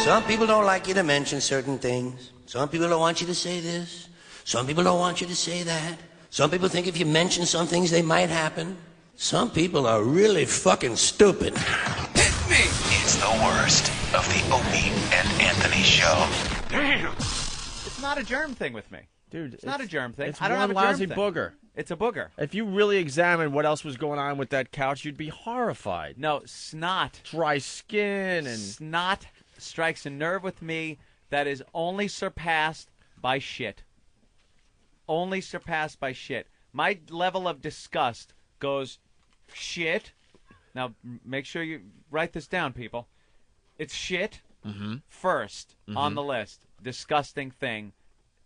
Some people don't like you to mention certain things. Some people don't want you to say this. Some people don't want you to say that. Some people think if you mention some things, they might happen. Some people are really fucking stupid. Hit me! It's the worst of the Opie and Anthony show. Damn! It's not a germ thing with me. Dude, it's not a germ thing. It's I don't one have a germ lousy thing. booger. It's a booger. If you really examined what else was going on with that couch, you'd be horrified. No, snot. Dry skin and... Snot strikes a nerve with me that is only surpassed by shit. Only surpassed by shit. My level of disgust goes shit. Now, make sure you write this down, people. It's shit first on the list. Disgusting thing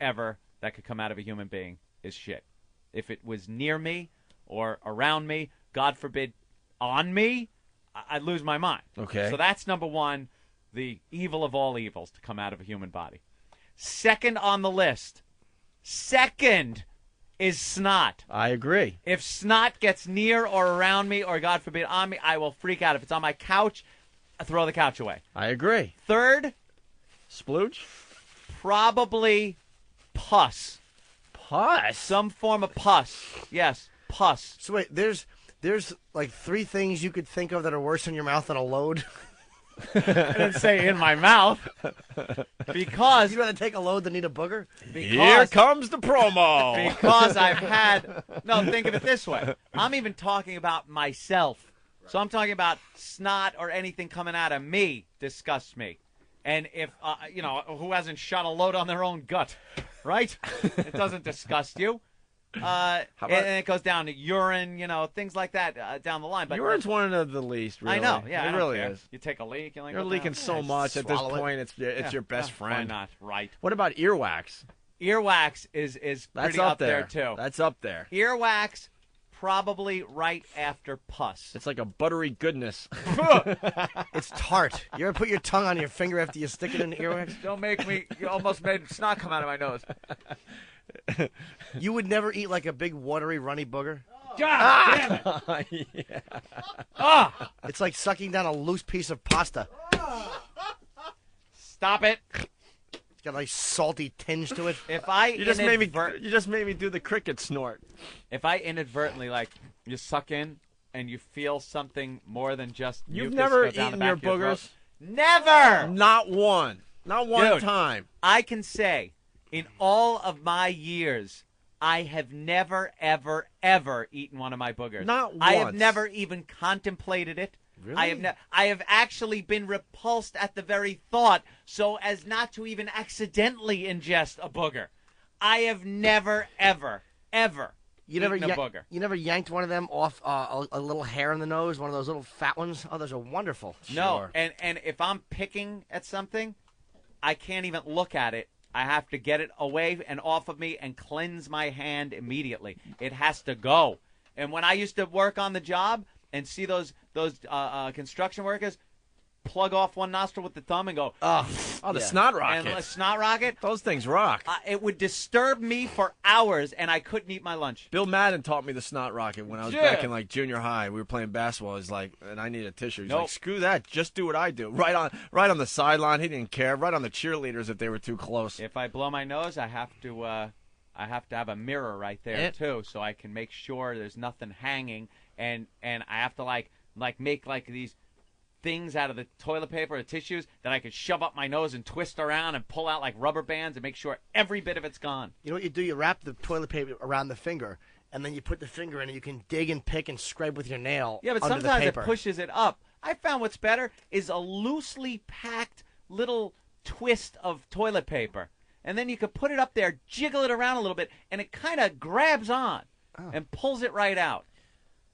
ever that could come out of a human being is shit. If it was near me or around me, God forbid, on me, I'd lose my mind. Okay. So that's number one, the evil of all evils to come out of a human body. Second on the list, is snot. I agree. If snot gets near or around me or, God forbid, on me, I will freak out. If it's on my couch, I throw the couch away. I agree. Third, splooge? Probably pus. Pus? Some form of pus. Yes, pus. So wait, there's like three things you could think of that are worse in your mouth than a load? I didn't say in my mouth. Because... You'd rather take a load than need a booger? Here comes the promo. Because I've had... No, think of it this way. I'm even talking about myself. So I'm talking about snot or anything coming out of me disgusts me. And if, who hasn't shot a load on their own gut, right? It doesn't disgust you. And it goes down to urine, things like that down the line. But Urine's one of the least, really. I know, yeah. It I don't really care. is. You take a leak, You're leaking so much at this point, it's your best friend. Why not? Right. What about earwax? Earwax is That's pretty up there, too. That's up there. Earwax, probably right after pus. It's like a buttery goodness. It's tart. You ever put your tongue on your finger after you stick it in the earwax? Don't make me. You almost made snot come out of my nose. You would never eat like a big watery runny booger? God damn it! It's like sucking down a loose piece of pasta. Stop it! It's got a nice salty tinge to it. If I You just made me do the cricket snort. If I inadvertently you suck in and you feel something more than just You've mucus never go down eaten the back your of throat- boogers? Never. Not one. Not one Dude, time. I can say, in all of my years, I have never, ever, ever eaten one of my boogers. Not I have once. never even contemplated it. Really? I have actually been repulsed at the very thought, so as not to even accidentally ingest a booger. I have never, ever, ever eaten a booger. You never yanked one of them off a little hair in the nose, one of those little fat ones? Oh, those are wonderful. No, Sure. and if I'm picking at something, I can't even look at it. I have to get it away and off of me and cleanse my hand immediately. It has to go. And when I used to work on the job and see those construction workers plug off one nostril with the thumb and go, the snot rocket. and a snot rocket, Those things rock. it would disturb me for hours, and I couldn't eat my lunch. Bill Madden taught me the snot rocket when I was back in like junior high. We were playing basketball. He's like, and I needed a tissue. He's Nope. like, screw that. Just do what I do. Right on the sideline. He didn't care. Right on the cheerleaders if they were too close. If I blow my nose, I have to have a mirror right there too, so I can make sure there's nothing hanging, and I have to make these things out of the toilet paper or tissues that I could shove up my nose and twist around and pull out like rubber bands and make sure every bit of it's gone. You know what you do? You wrap the toilet paper around the finger, and then you put the finger in, and you can dig and pick and scrape with your nail. Yeah, but under sometimes the it paper. pushes it up. I found what's better is a loosely packed little twist of toilet paper. And then you could put it up there, jiggle it around a little bit, and it kind of grabs on and pulls it right out.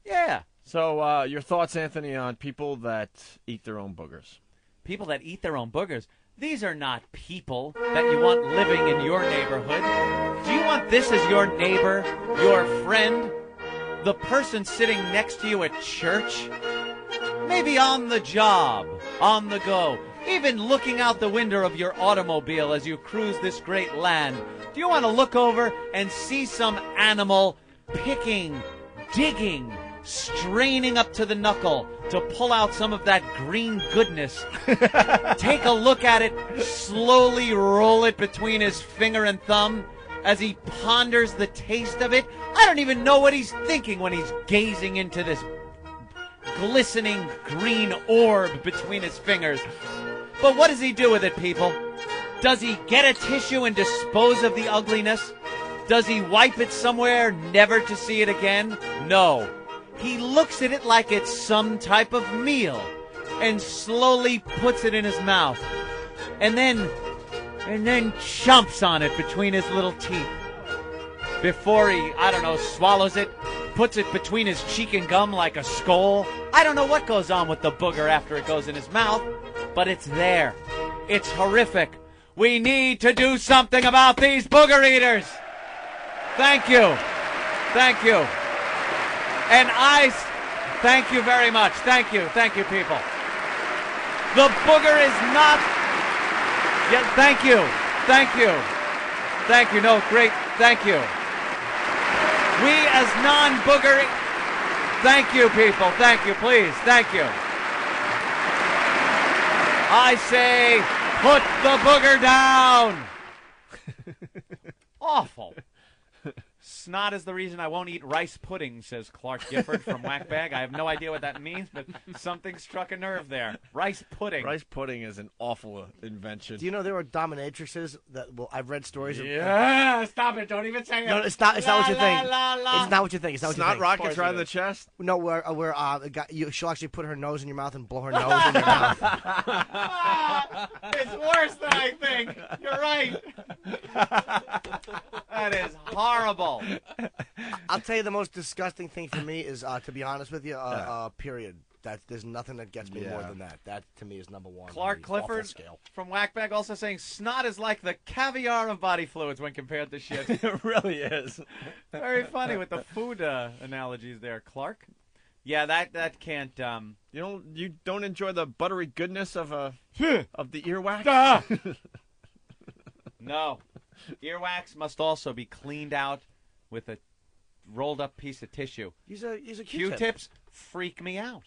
Yeah. So your thoughts, Anthony, on people that eat their own boogers? People that eat their own boogers. These are not people that you want living in your neighborhood. Do you want this as your neighbor, your friend, the person sitting next to you at church? Maybe on the job, on the go, even looking out the window of your automobile as you cruise this great land. Do you want to look over and see some animal picking, digging, straining up to the knuckle to pull out some of that green goodness? Take a look at it, slowly roll it between his finger and thumb as he ponders the taste of it. I don't even know what he's thinking when he's gazing into this glistening green orb between his fingers. But what does he do with it, people? Does he get a tissue and dispose of the ugliness? Does he wipe it somewhere, never to see it again? No. He looks at it like it's some type of meal and slowly puts it in his mouth. And then chomps on it between his little teeth. Before he, swallows it, puts it between his cheek and gum like a skull. I don't know what goes on with the booger after it goes in his mouth, but it's there. It's horrific. We need to do something about these booger eaters. Thank you. Thank you. And thank you very much. Thank you, people. The booger is not. Yeah, thank you. No, great. Thank you. We as non-booger. Thank you, people. Thank you, please. Thank you. I say, put the booger down. Awful. Snot is the reason I won't eat rice pudding, says Clark Gifford from Whackbag. I have no idea what that means, but something struck a nerve there. Rice pudding. Rice pudding is an awful invention. Do you know there were dominatrixes that? Well, I've read stories. Yeah, stop it! Don't even say it. No, it's not what you think. It's not what you think. It's not what you Snot think. rockets right in the chest? No, she'll actually put her nose in your mouth and blow her nose in your mouth. It's worse than I think. You're right. That is horrible. tell you the most disgusting thing for me is, to be honest with you, period. There's nothing that gets me more than that. That to me is number one. Clark on the awful Clifford scale. from Whackbag also saying snot is like the caviar of body fluids when compared to shit. It really is. Very funny with the food analogies there, Clark. Yeah, that can't. You don't enjoy the buttery goodness of the earwax? No. Earwax must also be cleaned out with a rolled up piece of tissue. He's a Q-tip. Q-tips freak me out.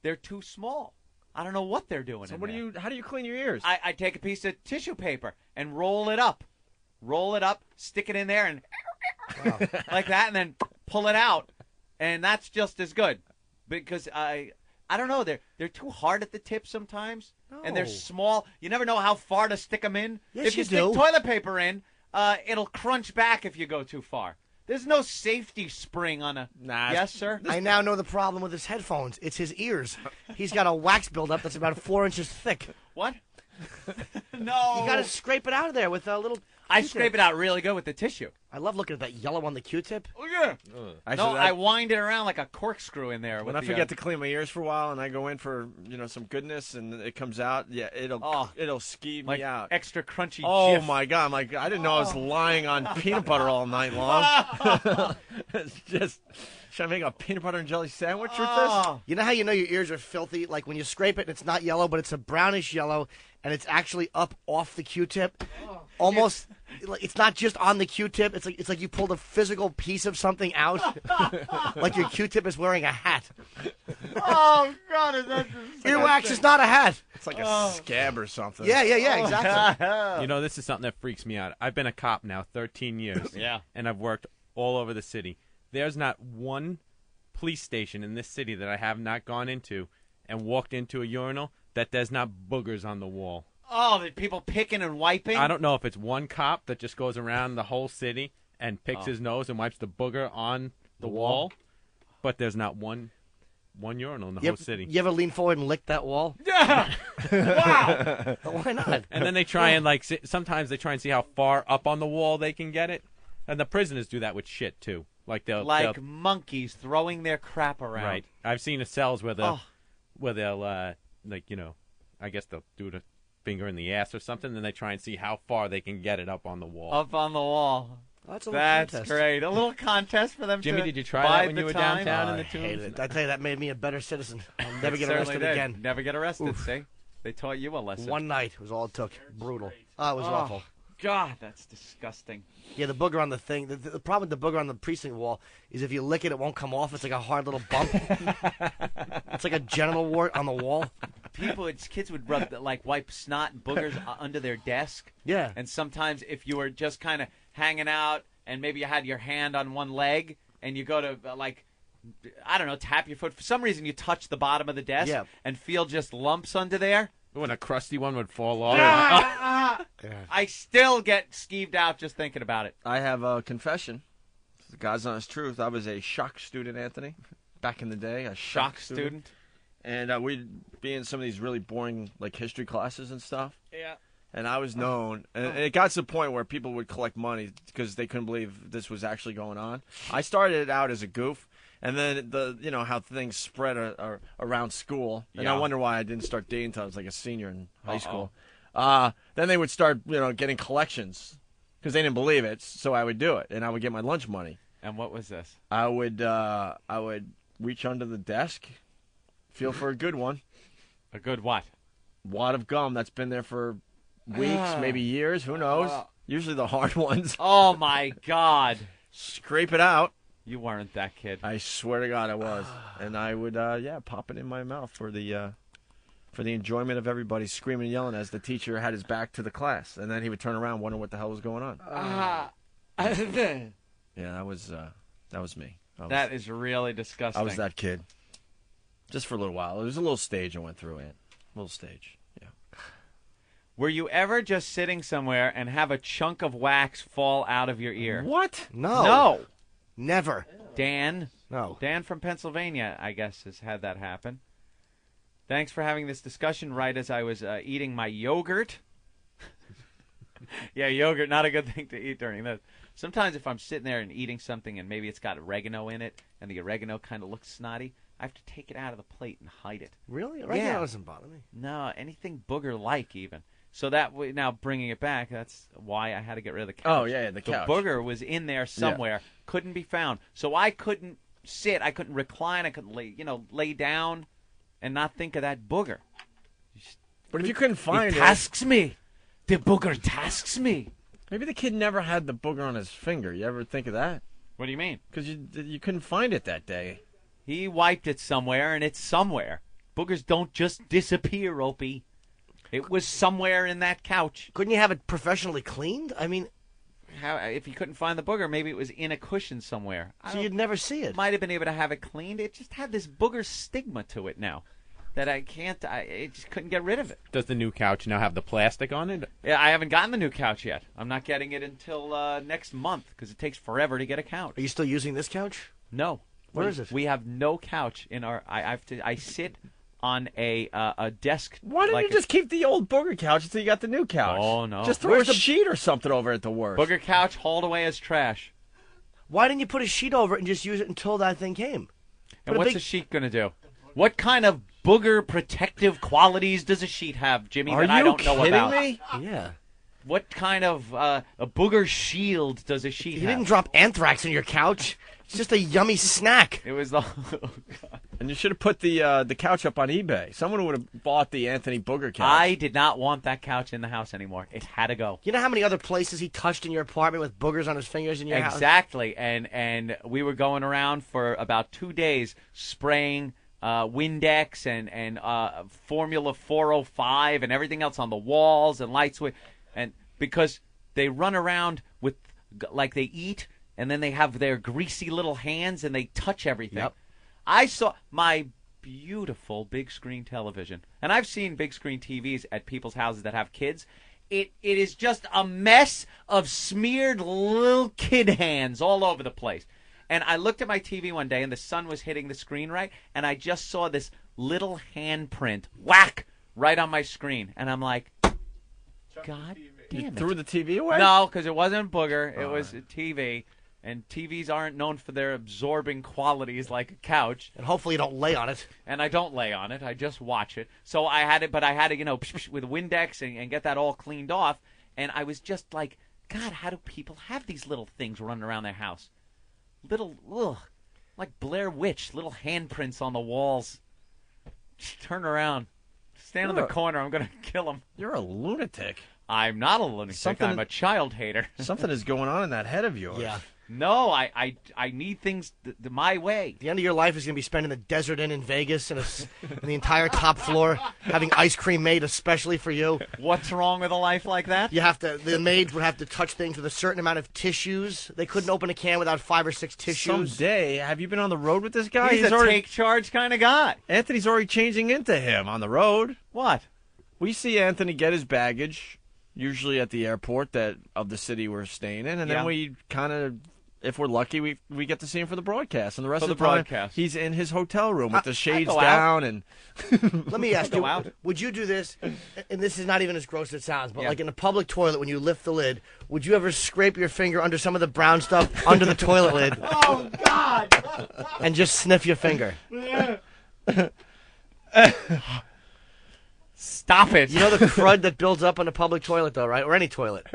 They're too small. I don't know what they're doing. So in what there. how do you clean your ears? I take a piece of tissue paper and roll it up, stick it in there, and like that, and then pull it out, and that's just as good. Because I don't know, they're too hard at the tip sometimes, and they're No. small. You never know how far to stick them in. Yes, if you stick do. toilet paper in, it'll crunch back if you go too far. There's no safety spring on a. Nah, Yes, sir. I now know the problem with his headphones. It's his ears. He's got a wax buildup that's about 4 inches thick. What? No. You got to scrape it out of there with a little. I Q-tip. scrape it out really good with the tissue. I love looking at that yellow on the Q-tip. Oh yeah. Actually, No, I wind it around like a corkscrew in there. when with I the, forget to clean my ears for a while and I go in for some goodness and it comes out, it'll skeeve like me out. extra crunchy. Oh Jif. my God! I didn't know I was lying on peanut butter all night long. It's just, should I make a peanut butter and jelly sandwich with this? Oh. You know how you know your ears are filthy? Like when you scrape it and it's not yellow, but it's a brownish yellow, and it's actually up off the Q-tip. Almost, it's not just on the Q-tip. It's like you pulled a physical piece of something out, like your Q-tip is wearing a hat. Oh God! Is that Earwax is not a hat. It's like a scab or something. Yeah, exactly. You know, this is something that freaks me out. I've been a cop now 13 years. Yeah. And I've worked all over the city. There's not one police station in this city that I have not gone into and walked into a urinal that there's not boogers on the wall. Oh, the people picking and wiping. I don't know if it's one cop that just goes around the whole city and picks his nose and wipes the booger on the wall, but there's not one urinal in the whole city. You ever lean forward and lick that wall? Yeah. Wow. Why not? And then they try and sometimes they try and see how far up on the wall they can get it. And the prisoners do that with shit too. Like they'll monkeys throwing their crap around. right. I've seen the cells where they'll I guess they'll do the finger in the ass or something, and they try and see how far they can get it up on the wall. Up on the wall. That's a little That's contest. great. A little contest for them. Jimmy, to did you try bide that when the you were time? downtown in I the Tombs? hated it. I tell you, that made me a better citizen. I'll never get Certainly arrested did. again. Never get arrested. See, they taught you a lesson. One night was all it took. Brutal. Oh, it was awful. God, that's disgusting. Yeah, the booger on the thing. The problem with the booger on the precinct wall is if you lick it, it won't come off. It's like a hard little bump. It's like a genital wart on the wall. Kids would wipe snot and boogers under their desk. Yeah. And sometimes if you were just kind of hanging out and maybe you had your hand on one leg and you go to tap your foot. For some reason, you touch the bottom of the desk and feel just lumps under there. When a crusty one would fall off. I still get skeeved out just thinking about it. I have a confession. The God's honest truth. I was a shock student, Anthony, back in the day. A Shock student. And we'd be in some of these really boring history classes and stuff. Yeah. And I was known, and it got to the point where people would collect money because they couldn't believe this was actually going on. I started out as a goof, and then how things spread around school, and I wonder why I didn't start dating until I was like a senior in high school. Then they would start, getting collections because they didn't believe it, so I would do it, and I would get my lunch money. And what was this? I would reach under the desk, feel for a good one. A good what? Wad of gum that's been there for weeks, maybe years, who knows? Usually the hard ones. Oh, my God. Scrape it out. You weren't that kid. I swear to God I was. And I would, pop it in my mouth for the enjoyment of everybody screaming and yelling as the teacher had his back to the class. And then he would turn around wondering what the hell was going on. Yeah, that was me. That is really disgusting. I was that kid. Just for a little while. It was a little stage I went through, Ant. A little stage, yeah. Were you ever just sitting somewhere and have a chunk of wax fall out of your ear? What? No. Never. Dan? No. Dan from Pennsylvania, I guess, has had that happen. Thanks for having this discussion right as I was eating my yogurt. Yeah, yogurt, not a good thing to eat during this. Sometimes if I'm sitting there and eating something and maybe it's got oregano in it and the oregano kind of looks snotty, I have to take it out of the plate and hide it. Really? Right Yeah. now doesn't bother me. No, anything booger-like even. So now bringing it back, that's why I had to get rid of the couch. Oh, yeah, the couch. booger was in there somewhere, couldn't be found. So I couldn't sit, I couldn't recline, I couldn't lay down and not think of that booger. But if you couldn't find It it, tasks me. The booger tasks me. maybe the kid never had the booger on his finger. You ever think of that? What do you mean? Because you couldn't find it that day. He wiped it somewhere, and it's somewhere. Boogers don't just disappear, Opie. It was somewhere in that couch. Couldn't you have it professionally cleaned? I mean, If he couldn't find the booger, maybe it was in a cushion somewhere. so you'd never see it. Might have been able to have it cleaned. It just had this booger stigma to it now that I just couldn't get rid of it. Does the new couch now have the plastic on it? Yeah, I haven't gotten the new couch yet. I'm not getting it until next month because it takes forever to get a couch. Are you still using this couch? No. Where is it? We have no couch in our. I sit on a desk. Why didn't like you just keep the old booger couch until you got the new couch? Oh, no. Just throw a sheet or something over it at the worst. booger couch hauled away as trash? Why didn't you put a sheet over it and just use it until that thing came? And Put a what's big- a sheet going to do? What kind of booger protective qualities does a sheet have, Jimmy, Are that I you don't know kidding about? me? Yeah. What kind of a booger shield does a sheet You have? didn't drop anthrax on your couch. It's just a yummy snack. It was the. And you should have put the couch up on eBay. Someone would have bought the Anthony Booger couch. I did not want that couch in the house anymore. It had to go. You know how many other places he touched in your apartment with boogers on his fingers in your house? Exactly, and we were going around for about 2 days spraying Windex and Formula 405 and everything else on the walls and lights, and because they run around with like they eat and then they have their greasy little hands and they touch everything. Yep. I saw my beautiful big screen television, and I've seen big screen TVs at people's houses that have kids. It is just a mess of smeared little kid hands all over the place. And I looked at my TV one day, and the sun was hitting the screen right, and I just saw this little handprint whack right on my screen, and I'm like, God damn it! Threw the TV away? No, because it wasn't a booger; it was a TV. And TVs aren't known for their absorbing qualities like a couch. And hopefully you don't lay on it. And I don't lay on it. I just watch it. So I had it, but I had to, with Windex and get that all cleaned off. And I was just like, God, how do people have these little things running around their house? Little, like Blair Witch, little handprints on the walls. Turn around. Stand in the Look. corner. I'm going to kill him. You're a lunatic. I'm not a lunatic. Something- I'm a child hater. Something is going on in that head of yours. Yeah. No, I need things my way. The end of your life is going to be spent in the Desert Inn in Vegas and in the entire top floor having ice cream made especially for you. What's wrong with a life like that? The maids would have to touch things with a certain amount of tissues. They couldn't open a can without 5 or 6 tissues. Someday, have you been on the road with this guy? He's a already, take charge kind of guy. Anthony's already changing into him on the road. What? We see Anthony get his baggage, usually at the airport of the city we're staying in, and Yeah. then we kind of, if we're lucky, we get to see him for the broadcast. And the rest For of the the time, broadcast. he's in his hotel room with the shades go out. down. And Let me ask Go you, out. would you do this, and this is not even as gross as it sounds, but Yeah. like in a public toilet when you lift the lid, would you ever scrape your finger under some of the brown stuff under the toilet lid? Oh, God! And just sniff your finger? Stop it. You know the crud that builds up on a public toilet, though, right? Or any toilet.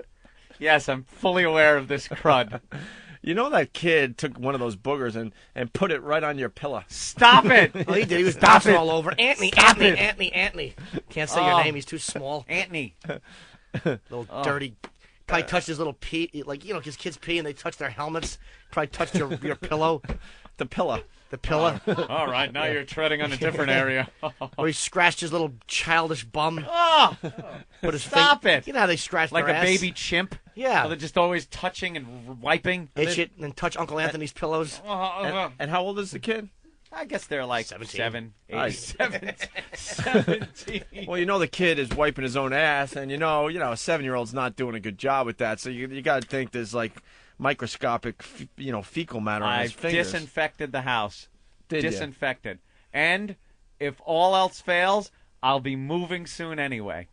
Yes, I'm fully aware of this crud. you know that kid took one of those boogers and put it right on your pillow. Stop it. Oh, he did. He was Stop bouncing it. all over. Anthony, Stop Anthony, it. Anthony, Anthony. Can't say your name. He's too small. Anthony. Little dirty. Probably touched his little pee. Like, you know, because kids pee and they touch their helmets. Probably touched your pillow. The pillow. The pillow. All right, now you're treading on a different area. Or he scratched his little childish bum. Oh, Put his stop finger- it. You know how they scratch like their a ass? baby chimp. Yeah. So they're just always touching and wiping. Itch it and then touch Uncle Anthony's pillows. And how old is the kid? I guess they're like 17. 7, 8, Nice. 17. Well, you know the kid is wiping his own ass, and you know a 7-year-old's not doing a good job with that. So you got to think there's like microscopic, fecal matter on his I've fingers. disinfected the house. Did ya? Disinfected. And if all else fails, I'll be moving soon anyway.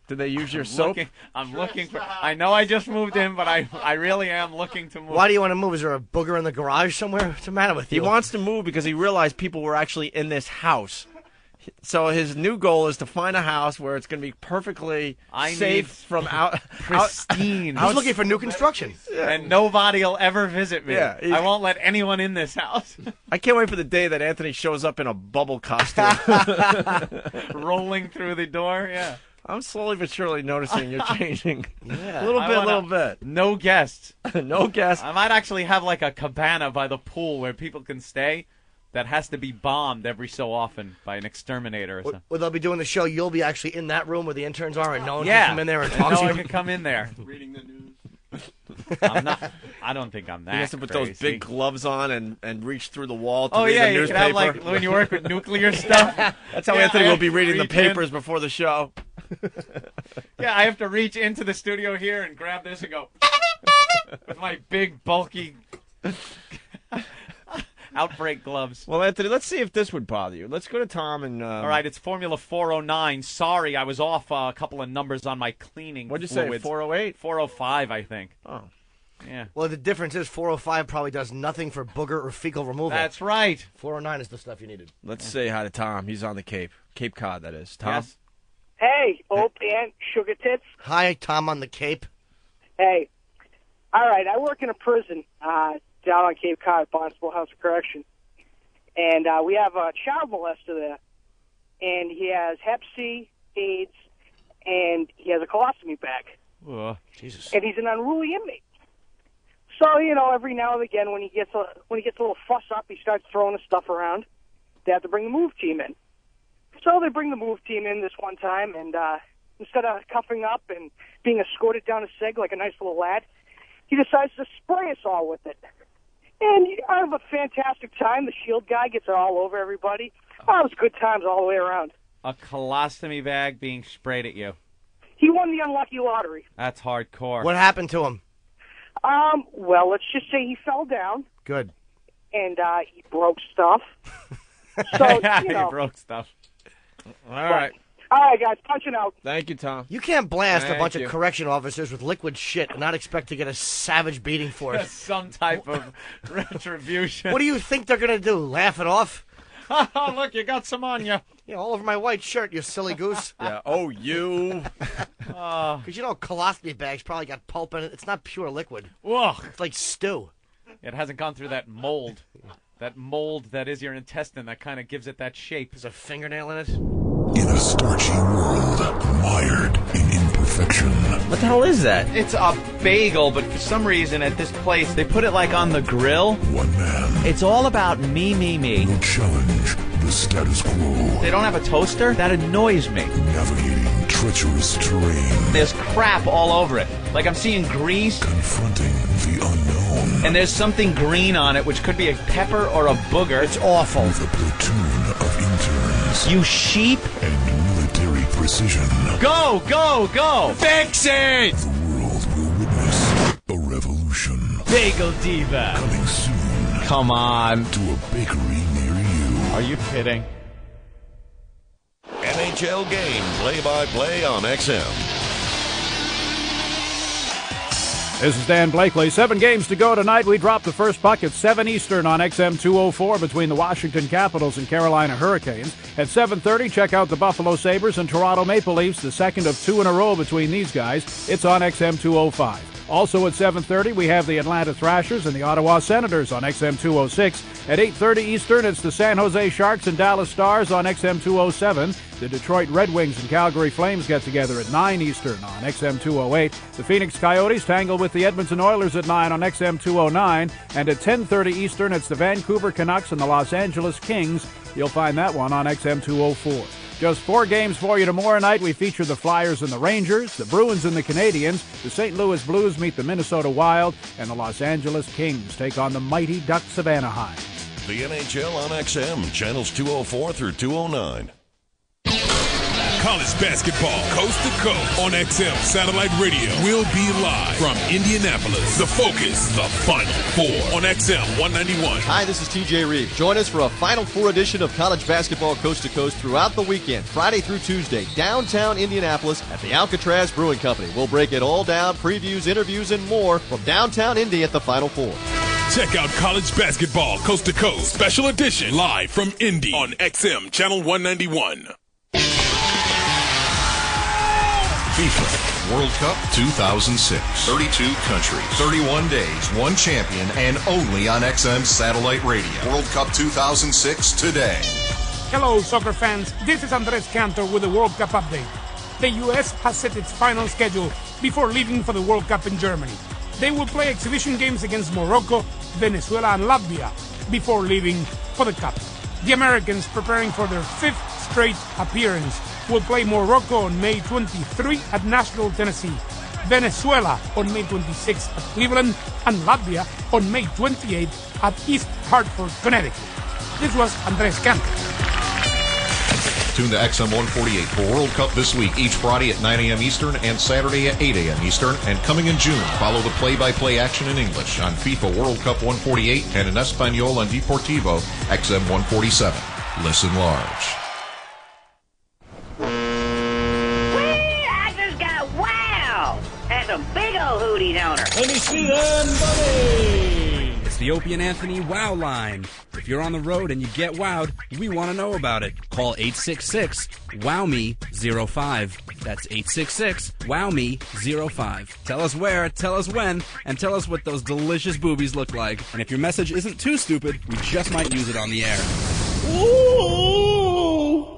Did they use your soap? I'm looking for. I know I just moved in, but I really am looking to move. Why do you want to move? Is there a booger in the garage somewhere? What's the matter with He you? wants to move because he realized people were actually in this house. So his new goal is to find a house where it's going to be perfectly safe from pristine. I was looking for new construction. And nobody will ever visit me. Yeah, I won't let anyone in this house. I can't wait for the day that Anthony shows up in a bubble costume. Rolling through the door, yeah. I'm slowly but surely noticing you're changing. Yeah. Little bit. No guests. No guests. I might actually have like a cabana by the pool where people can stay that has to be bombed every so often by an exterminator or something. Well, they'll be doing the show. You'll be actually in that room where the interns are, and no one Yeah. can come in there and No talk to one you. can come in there. Reading the news. I'm not. I don't think I'm that. He has to put crazy. those big gloves on and reach through the wall to Oh read yeah, the you newspaper. can have like when you work with nuclear stuff. That's how Yeah, Anthony I will be reading the reach in. papers before the show. Yeah, I have to reach into the studio here and grab this and go with my big bulky outbreak gloves. Well, Anthony, let's see if this would bother you. Let's go to Tom and. All right, it's Formula 409. Sorry, I was off a couple of numbers on my cleaning. What'd you say? fluids. 408? 405, I think. Oh. Yeah. Well, the difference is 405 probably does nothing for booger or fecal removal. That's right. 409 is the stuff you needed. Let's say hi to Tom. He's on the Cape. Cape Cod, that is. Tom? Yes. Hey, Ope and Sugar Tits. Hi, Tom on the Cape. Hey. All right, I work in a prison down on Cape Cod, Barnstable House of Correction. And we have a child molester there. And he has Hep C, AIDS, and he has a colostomy bag. Jesus. And he's an unruly inmate. So, you know, every now and again when he gets a little fuss up, he starts throwing his stuff around. They have to bring the move team in. So they bring the move team in this one time, and instead of cuffing up and being escorted down a seg like a nice little lad, he decides to spray us all with it. And I have a fantastic time. The shield guy gets it all over everybody. Oh, it was good times all the way around. A colostomy bag being sprayed at you. He won the unlucky lottery. That's hardcore. What happened to him? Well, let's just say he fell down, Good. and he broke stuff. So, Yeah, you know. he broke stuff. All right. All right, guys, punching out. Thank you, Tom. You can't blast Thank a bunch you. of correction officers with liquid shit and not expect to get a savage beating for it. Some type of retribution. What do you think they're going to do? Laugh it off? Oh, look, you got some on you. You know, all over my white shirt, you silly goose. Yeah. Oh, you. Because you know, colostomy bags probably got pulp in it. It's not pure liquid. Ugh. It's like stew. It hasn't gone through that mold. That mold that is your intestine that kind of gives it that shape. There's a fingernail in it. In a starchy world, mired in imperfection. What the hell is that? It's a bagel, but for some reason at this place, they put it like on the grill. One man It's all about me. will challenge the status quo, They don't have a toaster? That annoys me. navigating treacherous terrain, There's crap all over it. Like I'm seeing grease, confronting the unknown and there's something green on it, which could be a pepper or a booger. It's awful. with a platoon of interns You sheep. and military precision. Go, go, go. Fix it! The world will witness a revolution Bagel Diva. coming soon Come on. to a bakery near you. Are you kidding? NHL game play-by-play on XM. This is Dan Blakely. 7 games to go tonight. We drop the first puck at 7 Eastern on XM 204 between the Washington Capitals and Carolina Hurricanes. At 7:30, check out the Buffalo Sabres and Toronto Maple Leafs, the second of 2 in a row between these guys. It's on XM 205. Also at 7:30, we have the Atlanta Thrashers and the Ottawa Senators on XM 206. At 8:30 Eastern, it's the San Jose Sharks and Dallas Stars on XM 207. The Detroit Red Wings and Calgary Flames get together at 9 Eastern on XM 208. The Phoenix Coyotes tangle with the Edmonton Oilers at 9 on XM 209. And at 10:30 Eastern, it's the Vancouver Canucks and the Los Angeles Kings. You'll find that one on XM 204. Just 4 games for you tomorrow night. We feature the Flyers and the Rangers, the Bruins and the Canadiens, the St. Louis Blues meet the Minnesota Wild, and the Los Angeles Kings take on the mighty Ducks of Anaheim. The NHL on XM, channels 204 through 209. College basketball, coast to coast on XM Satellite Radio. We'll be live from Indianapolis. The Focus, the Final Four on XM 191. Hi, this is TJ Reeves. Join us for a Final Four edition of college basketball coast to coast throughout the weekend, Friday through Tuesday, downtown Indianapolis at the Alcatraz Brewing Company. We'll break it all down, previews, interviews, and more from downtown Indy at the Final Four. Check out College Basketball Coast to Coast Special Edition live from Indy on XM Channel 191. FIFA World Cup 2006. 32 countries, 31 days, one champion, and only on XM Satellite Radio. World Cup 2006 today. Hello, soccer fans. This is Andres Cantor with the World Cup update. The U.S. has set its final schedule before leaving for the World Cup in Germany. They will play exhibition games against Morocco, Venezuela, and Latvia before leaving for the Cup. The Americans, preparing for their 5th straight appearance, will play Morocco on May 23 at Nashville, Tennessee, Venezuela on May 26 at Cleveland, and Latvia on May 28 at East Hartford, Connecticut. This was Andres Cantor. Tune to XM 148 for World Cup this week, each Friday at 9 a.m. Eastern and Saturday at 8 a.m. Eastern. And coming in June, follow the play-by-play action in English on FIFA World Cup 148 and in Espanol on Deportivo XM 147. Listen large. I just got wow at the big old hootie donor. Let me see them, buddy. It's the Opie and Anthony Wow Line. If you're on the road and you get wowed, we want to know about it. Call 866-WOW-ME-05. That's 866-WOW-ME-05. Tell us where, tell us when, and tell us what those delicious boobies look like. And if your message isn't too stupid, we just might use it on the air. Ooh.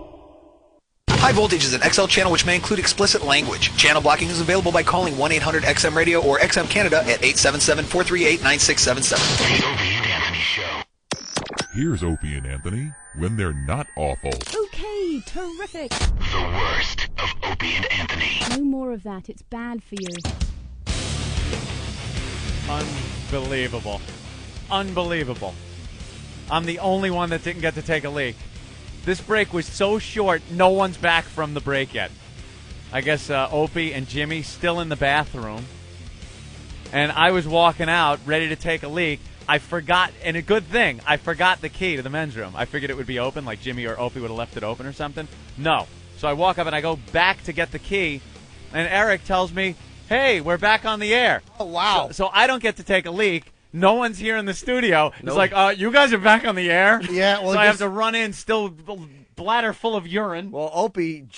High Voltage is an XL channel which may include explicit language. Channel blocking is available by calling 1-800-XM-RADIO or XM Canada at 877-438-9677. The Opie and Anthony Show. Here's Opie and Anthony when they're not awful. Okay, terrific. The worst of Opie and Anthony. No more of that. It's bad for you. Unbelievable. Unbelievable. I'm the only one that didn't get to take a leak. This break was so short, no one's back from the break yet. I guess Opie and Jimmy still in the bathroom. And I was walking out, ready to take a leak. I forgot, and a good thing, I forgot the key to the men's room. I figured it would be open, like Jimmy or Opie would have left it open or something. No. So I walk up and I go back to get the key, and Eric tells me, hey, we're back on the air. Oh, wow. So I don't get to take a leak. No one's here in the studio. It's like, you guys are back on the air? Yeah, well, so I have to run in still bladder full of urine. Well, Opie,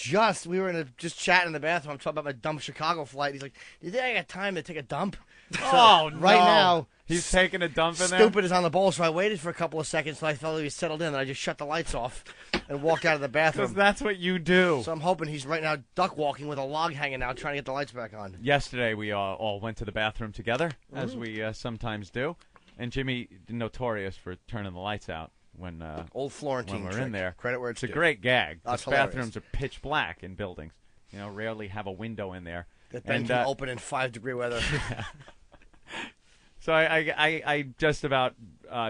we were just chatting in the bathroom. I'm talking about my dumb Chicago flight. He's like, do you think I got time to take a dump? Oh, no. Right now, he's taking a dump in there? Stupid is on the bowl, so I waited for a couple of seconds until I felt he was settled in, and I just shut the lights off and walked out of the bathroom. Because that's what you do. So I'm hoping he's right now duck walking with a log hanging out, trying to get the lights back on. Yesterday, we all went to the bathroom together, as we sometimes do. And Jimmy, notorious for turning the lights out when old Florentine when we're trick. in there. Credit where it's a due. great gag. That's Those bathrooms are pitch black in buildings. You know, rarely have a window in there. That then can open in 5-degree weather. So I just about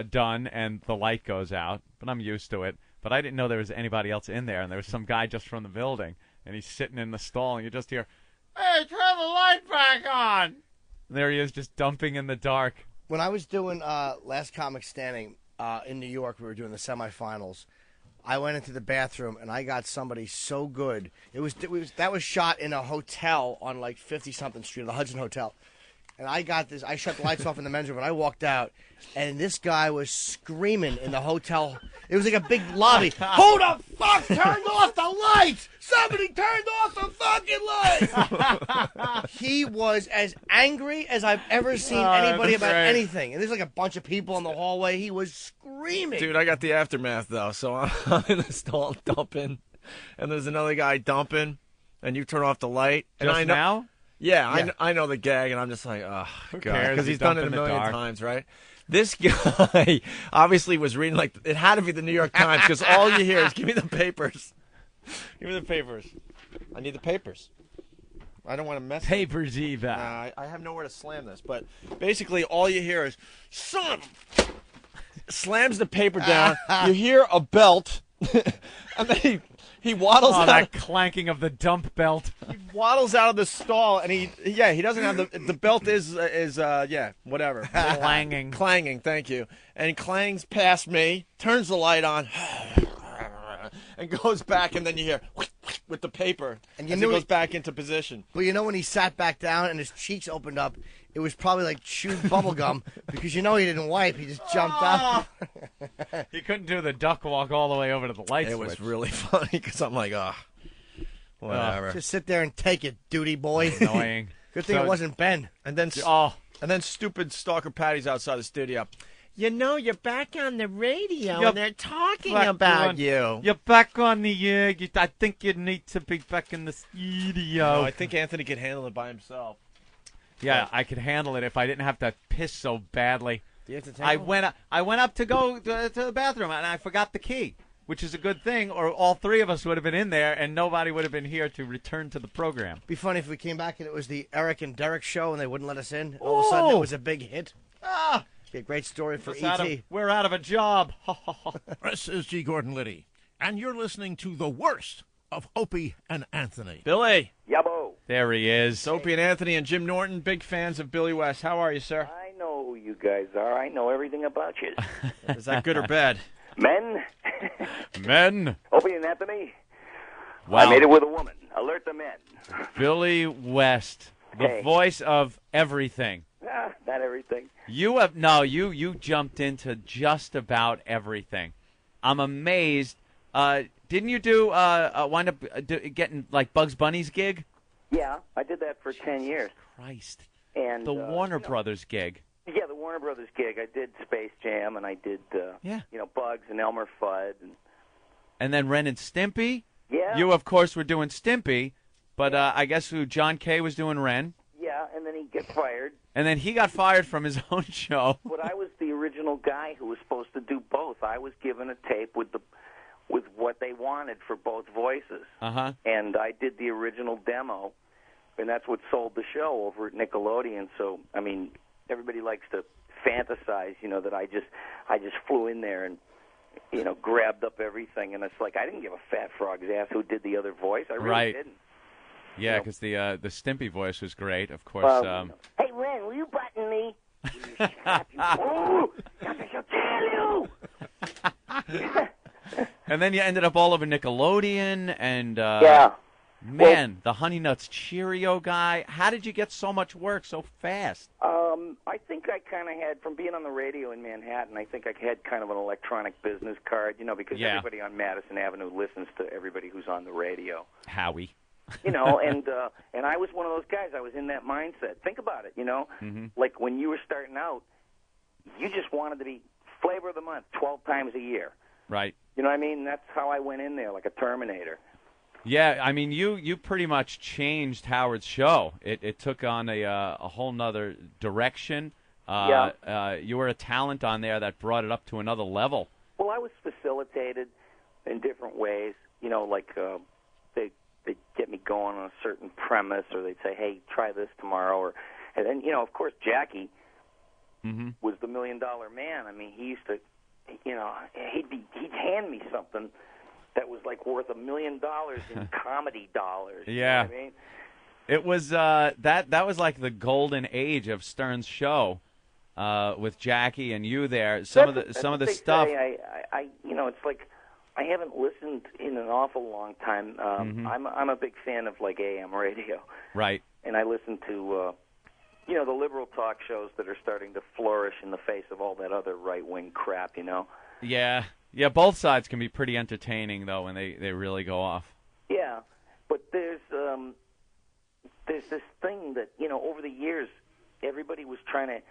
done, and the light goes out, but I'm used to it. But I didn't know there was anybody else in there, and there was some guy just from the building, and he's sitting in the stall, and you just hear, hey, turn the light back on! And there he is, just dumping in the dark. When I was doing Last Comic Standing in New York, we were doing the semifinals. I went into the bathroom and I got somebody so good. That was shot in a hotel on like 50-something Street, the Hudson Hotel. And I got this. I shut the lights off in the men's room and I walked out, and this guy was screaming in the hotel. It was like a big lobby. Who the fuck turned off the lights? Somebody turned off the fucking lights. He was as angry as I've ever seen anybody about anything. And there's like a bunch of people in the hallway. He was screaming. Dude, I got the aftermath, though. So I'm in the stall dumping, and there's another guy dumping, and you turn off the light. And Just I know, now? Yeah, I know the gag, and I'm just like, oh, God. Because he's done it a million times, right? This guy obviously was reading, like, it had to be the New York Times, because all you hear is, give me the papers. Give me the papers. I need the papers. I don't want to mess Papers either. I have nowhere to slam this, but basically all you hear is, son! Slams the paper down. You hear a belt. And then he waddles out. That clanking of the dump belt. He waddles out of the stall, and he doesn't have the belt is whatever. Clanging, thank you. And he clangs past me, turns the light on, and goes back, and then you hear with the paper, and he goes back into position. Well, when he sat back down and his cheeks opened up, it was probably like chewed bubble gum because he didn't wipe. He just jumped out. He couldn't do the duck walk all the way over to the light switch. It was really funny because I'm like, whatever. Just sit there and take it, duty boy. Annoying. Good thing it wasn't Ben. And then stupid stalker Patty's outside the studio. You're back on the radio, and they're talking about you. You're back on the air. I think you need to be back in the studio. No, I think Anthony could handle it by himself. Yeah, I could handle it if I didn't have to piss so badly. Do you have to take I went up to go to the bathroom, and I forgot the key, which is a good thing, or all three of us would have been in there, and nobody would have been here to return to the program. Be funny if we came back and it was the Eric and Derek show, and they wouldn't let us in. All of a sudden, it was a big hit. Be a great story for E.T. We're out of a job. This is G. Gordon Liddy, and you're listening to the worst of Opie and Anthony. Billy. Yabo. There he is. Opie and Anthony and Jim Norton, big fans of Billy West. How are you, sir? I know who you guys are. I know everything about you. Is that good or bad? Men. Opie and Anthony. Wow. I made it with a woman. Alert the men. Billy West, the voice of everything. Not everything. You jumped into just about everything. I'm amazed. Didn't you wind up getting like Bugs Bunny's gig? Yeah, I did that for 10 years. Christ. And the Warner Brothers gig. Yeah, the Warner Brothers gig. I did Space Jam, and I did Bugs and Elmer Fudd, and then Ren and Stimpy. Yeah. You of course were doing Stimpy, but I guess John Kay was doing Ren. Yeah, and then he got fired. And then he got fired from his own show. But I was the original guy who was supposed to do both. I was given a tape with what they wanted for both voices. And I did the original demo, and that's what sold the show over at Nickelodeon. So, I mean, everybody likes to fantasize, that I just flew in there and, grabbed up everything. And it's like, I didn't give a fat frog's ass who did the other voice. I really didn't. Yeah, because the Stimpy voice was great, of course. Hey, Ren, will you button me? And then you ended up all over Nickelodeon, and the Honey Nuts Cheerio guy. How did you get so much work so fast? I think I kind of had, from being on the radio in Manhattan, I think I had kind of an electronic business card, because everybody on Madison Avenue listens to everybody who's on the radio. Howie. And I was one of those guys. I was in that mindset. Think about it, like when you were starting out, you just wanted to be flavor of the month 12 times a year. Right. You know what I mean? That's how I went in there, like a Terminator. Yeah, I mean, you pretty much changed Howard's show. It took on a whole nother direction. You were a talent on there that brought it up to another level. Well, I was facilitated in different ways. Like they'd get me going on a certain premise, or they'd say, hey, try this tomorrow. And then, of course, Jackie was the $1 Million Man. I mean, he used to, he'd hand me something that was like worth $1 million in comedy dollars. Yeah. You know what I mean? It was that was like the golden age of Stern's show, with Jackie and you there. Some of the stuff. I it's like I haven't listened in an awful long time. I'm a big fan of like AM radio. Right. And I listen to the liberal talk shows that are starting to flourish in the face of all that other right-wing crap, Yeah. Yeah, both sides can be pretty entertaining, though, when they really go off. Yeah, but there's this thing that, over the years, everybody was trying to,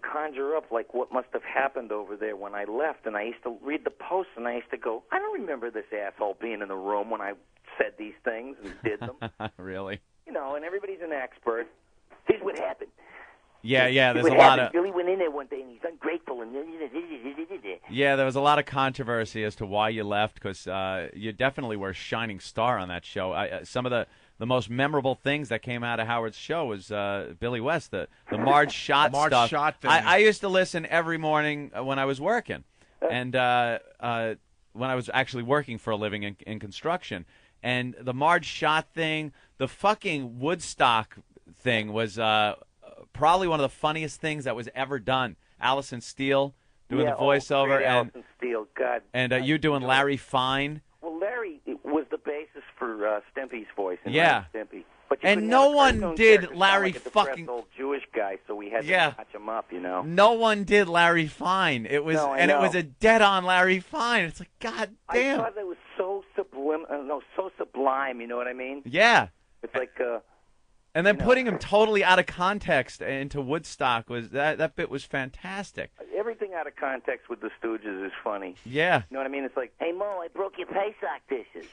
conjure up, like, what must have happened over there when I left. And I used to read the posts, and I used to go, I don't remember this asshole being in the room when I said these things and did them. Really? And everybody's an expert. Here's what happened. Yeah, there's a lot of... Billy went in there one day, and he's ungrateful. And yeah, there was a lot of controversy as to why you left, because you definitely were a shining star on that show. Some of the most memorable things that came out of Howard's show was Billy West, the Marge Schott Marge stuff. Schott thing. I used to listen every morning when I was working, and when I was actually working for a living in construction. And the Marge Schott thing, the fucking Woodstock thing was probably one of the funniest things that was ever done. Alison Steele doing the voiceover, great and Alison Steele, God. and you doing Larry Fine. Well, Larry was the basis for Stimpy's voice. In Yeah. Stimpy. But you And couldn't no have a one cartoon did character sound Larry like a depressed fucking- old Jewish guy, so we had Yeah. to patch him up, you know. No one did Larry Fine. It was, No, I and it know. was a dead-on Larry Fine. It's like, God damn. I thought it was so sublime. You know what I mean? Yeah. It's like, And then putting him totally out of context into Woodstock was that bit was fantastic. everything out of context with the Stooges is funny. Yeah. You know what I mean? It's like, hey, Mo, I broke your Pesach dishes.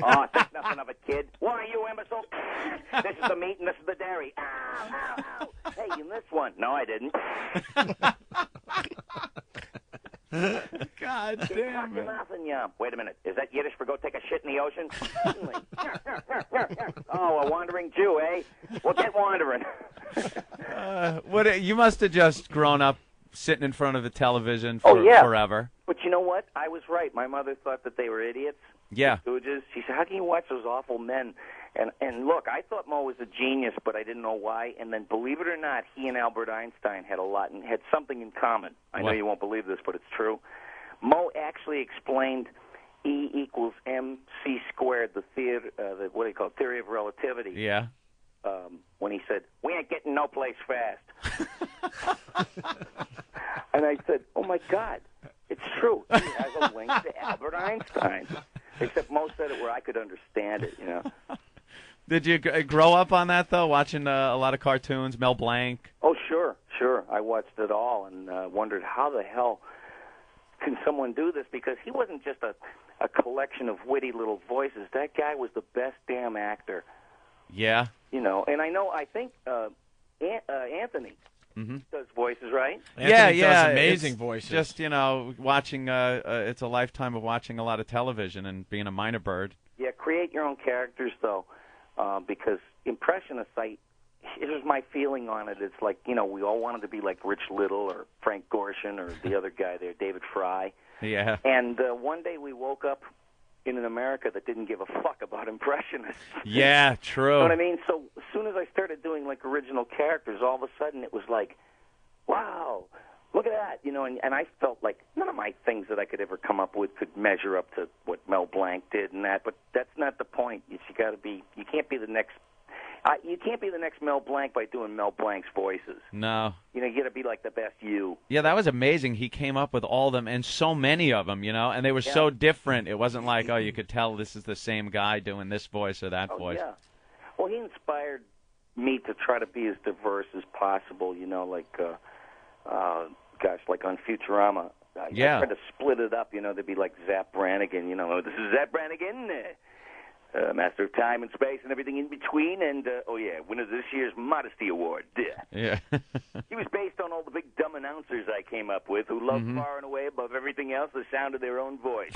Oh, think nothing of a kid. What are you, imbecile? This is the meat and this is the dairy. Ow, ow, ow. Hey, in this one. No, I didn't. God damn it. Wait a minute. Is that Yiddish for go take a shit in the ocean? Certainly. Oh, a wandering Jew, eh? Well, get wandering. You must have just grown up sitting in front of the television for forever. But you know what? I was right. My mother thought that they were idiots. Yeah. The Stooges. She said, how can you watch those awful men? And look, I thought Mo was a genius, but I didn't know why. And then, believe it or not, he and Albert Einstein had a lot and had something in common. I know What? you won't believe this, but it's true. Mo actually explained E equals mc squared, the theory of relativity. Yeah. When he said, "We ain't getting no place fast," and I said, "Oh my God, it's true. He has a link to Albert Einstein." Except Mo said it where I could understand it, you know. Did you grow up on that though? Watching a lot of cartoons, Mel Blanc. Oh, sure. I watched it all and wondered how the hell can someone do this? Because he wasn't just a collection of witty little voices. That guy was the best damn actor. Yeah. You know, and I think Anthony does voices, right? Anthony yeah. does amazing It's voices. Just, watching, it's a lifetime of watching a lot of television and being a minor bird. Yeah, create your own characters, though, because impressionists, here's my feeling on it. It's like, we all wanted to be like Rich Little or Frank Gorshin or the other guy there, David Fry. Yeah. And one day we woke up in an America that didn't give a fuck about impressionists. Yeah, true. You know what I mean? So as soon as I started doing like original characters, all of a sudden it was like, wow, look at that, and I felt like none of my things that I could ever come up with could measure up to what Mel Blanc did and that, but that's not the point. You can't be the next Mel Blanc by doing Mel Blanc's voices. No. You got to be like the best you. Yeah, that was amazing. He came up with all of them, and so many of them, and they were so different. It wasn't like, you could tell this is the same guy doing this voice or that voice. Yeah. Well, he inspired me to try to be as diverse as possible, like on Futurama. I tried to split it up, there'd be like Zap Brannigan, this is Zap Brannigan, Master of Time and Space and everything in between, and, winner of this year's Modesty Award. Yeah. He was based on all the big dumb announcers I came up with who loved far and away above everything else the sound of their own voice.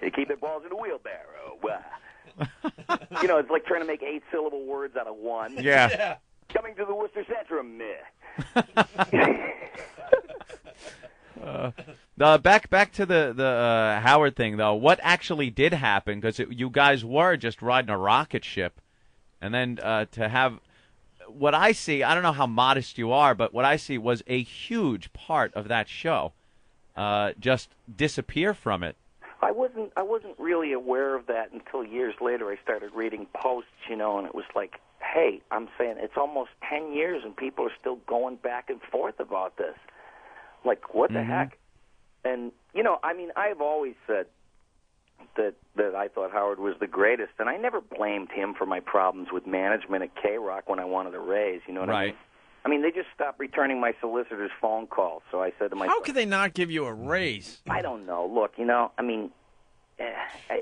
They keep their balls in a wheelbarrow. It's like trying to make 8-syllable words out of one. Yeah. Coming to the Worcester Centrum. Back to the Howard thing, though. What actually did happen? Because you guys were just riding a rocket ship, and then to have what I see, I don't know how modest you are, but what I see was a huge part of that show just disappear from it. I wasn't really aware of that until years later. I started reading posts, and it was like, hey, I'm saying it's almost 10 years and people are still going back and forth about this. Like, what the heck? And, I've always said that I thought Howard was the greatest, and I never blamed him for my problems with management at K-Rock when I wanted a raise, you know what I mean? I mean, they just stopped returning my solicitor's phone calls, so I said to myself, how could they not give you a raise? I don't know. Look,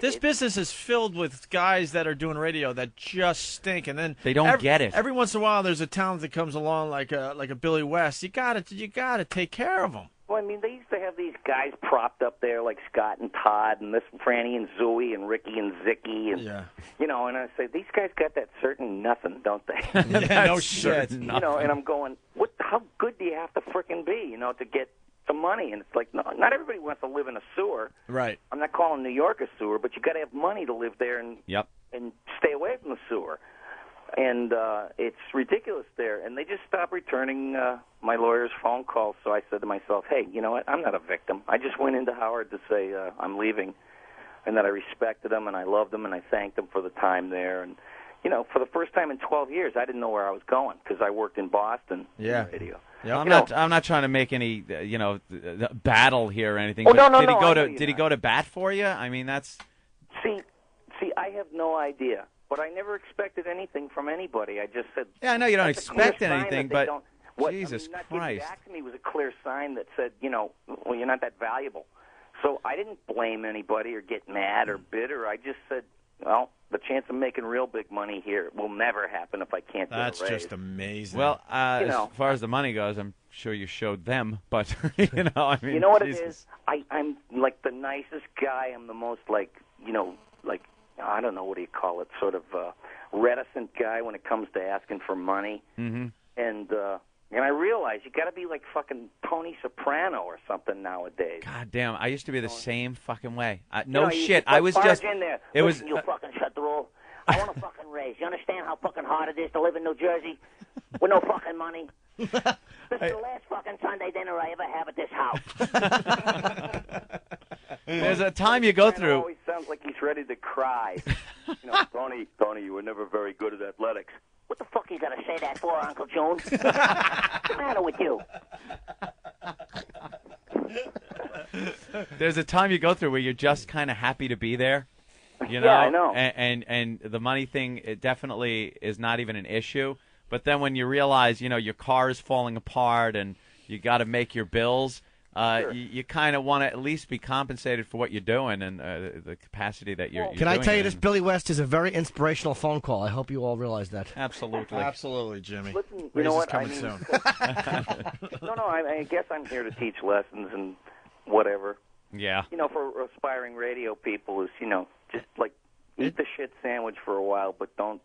this business is filled with guys that are doing radio that just stink, and then they don't get it. Every once in a while, there's a talent that comes along like a Billy West. You gotta take care of them. Well, they used to have these guys propped up there like Scott and Todd and this Franny and Zooey and Ricky and Zicky and and I say these guys got that certain nothing, don't they? No shit. And I'm going, how good do you have to frickin' be, to get some money, and it's like, no, not everybody wants to live in a sewer. Right. I'm not calling New York a sewer, but you got to have money to live there and stay away from the sewer. And it's ridiculous there. And they just stopped returning my lawyer's phone calls. So I said to myself, hey, you know what? I'm not a victim. I just went into Howard to say I'm leaving, and that I respected them and I loved them and I thanked them for the time there. And, you know, for the first time in 12 years, I didn't know where I was going because I worked in Boston radio. Yeah, I'm not trying to make any battle here or anything. Oh, but no, did he go to bat for you? I mean, that's see, I have no idea. But I never expected anything from anybody. I just said... Yeah, I know you don't that's a expect clear sign anything, that they but don't, Jesus not Christ. Giving back to me was a clear sign that said, you know, well, you're not that valuable. So I didn't blame anybody or get mad or bitter. I just said, well, the chance of making real big money here will never happen if I can't get a raise. That's just amazing. Well, as far as the money goes, I'm sure you showed them, but, I mean... You know what Jesus. it is? I'm, like, the nicest guy. I'm the most, like, I don't know, what do you call it, sort of reticent guy when it comes to asking for money. Mm-hmm. And I realize you got to be like fucking Tony Soprano or something nowadays. God damn, I used to be the same fucking way. You know, Shit, you I was barge just... in there. It Listen, was... you fucking shut the roll. I want a fucking raise. You understand how fucking hard it is to live in New Jersey with no fucking money? This is the last fucking Sunday dinner I ever have at this house. There's a time you go through... always sounds like he's ready to cry. You know, Tony, you were never very good at athletics. What the fuck you got to say that for, Uncle June? What's the matter with you? There's a time you go through where you're just kind of happy to be there. You know? Yeah, I know. And the money thing, it definitely is not even an issue. But then when you realize, your car is falling apart and you got to make your bills, Sure. you kind of want to at least be compensated for what you're doing and the capacity that you're Can I doing tell you it this? in. Billy West is a very inspirational phone call. I hope you all realize that. Absolutely. Absolutely, Jimmy. Listen, you Raise know is what? coming I mean, soon. No, I guess I'm here to teach lessons and whatever. Yeah. For aspiring radio people is, just like eat the shit sandwich for a while, but don't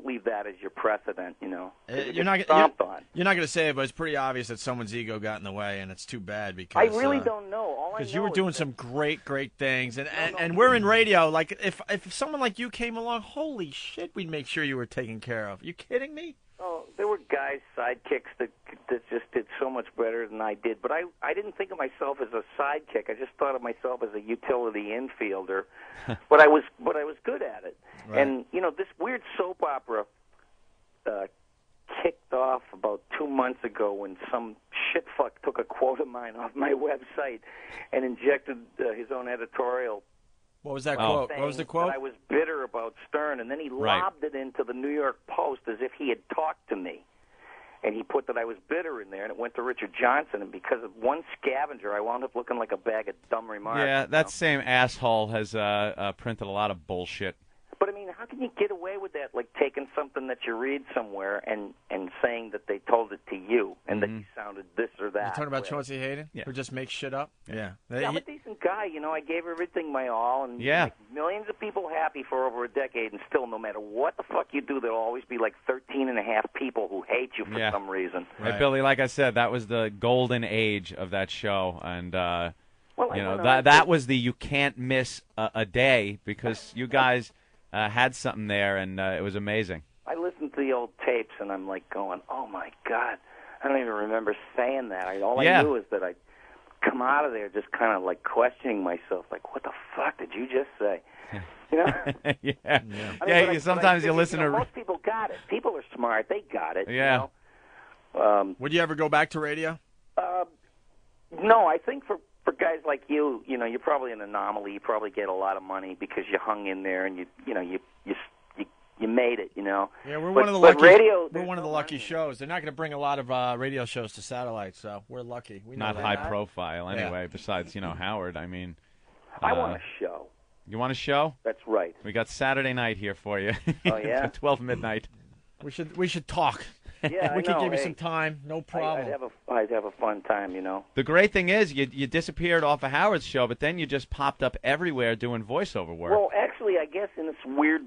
leave that as your precedent, You're not going to say it, but it's pretty obvious that someone's ego got in the way, and it's too bad because I really don't know. All I know because you were is doing some great things, and we're in radio. Like if someone like you came along, holy shit, we'd make sure you were taken care of. You kidding me? Oh, there were guys, sidekicks that just did so much better than I did. But I didn't think of myself as a sidekick. I just thought of myself as a utility infielder. but I was good at it. Right. And this weird soap opera kicked off about 2 months ago when some shitfuck took a quote of mine off my website and injected his own editorial. What was that quote? What was the quote? That I was bitter about Stern, and then he lobbed it into the New York Post as if he had talked to me. And he put that I was bitter in there, and it went to Richard Johnson. And because of one scavenger, I wound up looking like a bag of dumb remarks. Yeah, that same asshole has printed a lot of bullshit. But, I mean, how can you get away with that, like taking something that you read somewhere and saying that they told it to you and that you sounded this or that? You're talking about Chauncey Hayden? Yeah. Who just makes shit up? Yeah. Yeah, I'm a decent guy. I gave everything my all, and make millions of people happy for over a decade, and still, no matter what the fuck you do, there'll always be like 13 and a half people who hate you for some reason. Right. Hey, Billy, like I said, that was the golden age of that show, and that was the you can't miss a day because you guys had something there, and it was amazing. I listened to the old tapes, and I'm like going, oh, my God. I don't even remember saying that. All I knew is that I'd come out of there just kind of like questioning myself, like, what the fuck did you just say? Sometimes you listen to... Most people got it. People are smart. They got it. Yeah. Would you ever go back to radio? No, I think for guys like you, you're probably an anomaly. You probably get a lot of money because you hung in there and you made it. Yeah, we're one of the lucky. We're one of the lucky shows. They're not going to bring a lot of radio shows to satellite, so we're lucky. We know not that. high profile anyway. Besides, Howard. I mean, I want a show. You want a show? That's right. We got Saturday night here for you. Oh yeah, 12 midnight. We should talk. Yeah, we can give you some time. No problem. I'd have a fun time. The great thing is you disappeared off of Howard's show, but then you just popped up everywhere doing voiceover work. Well, actually, I guess in this weird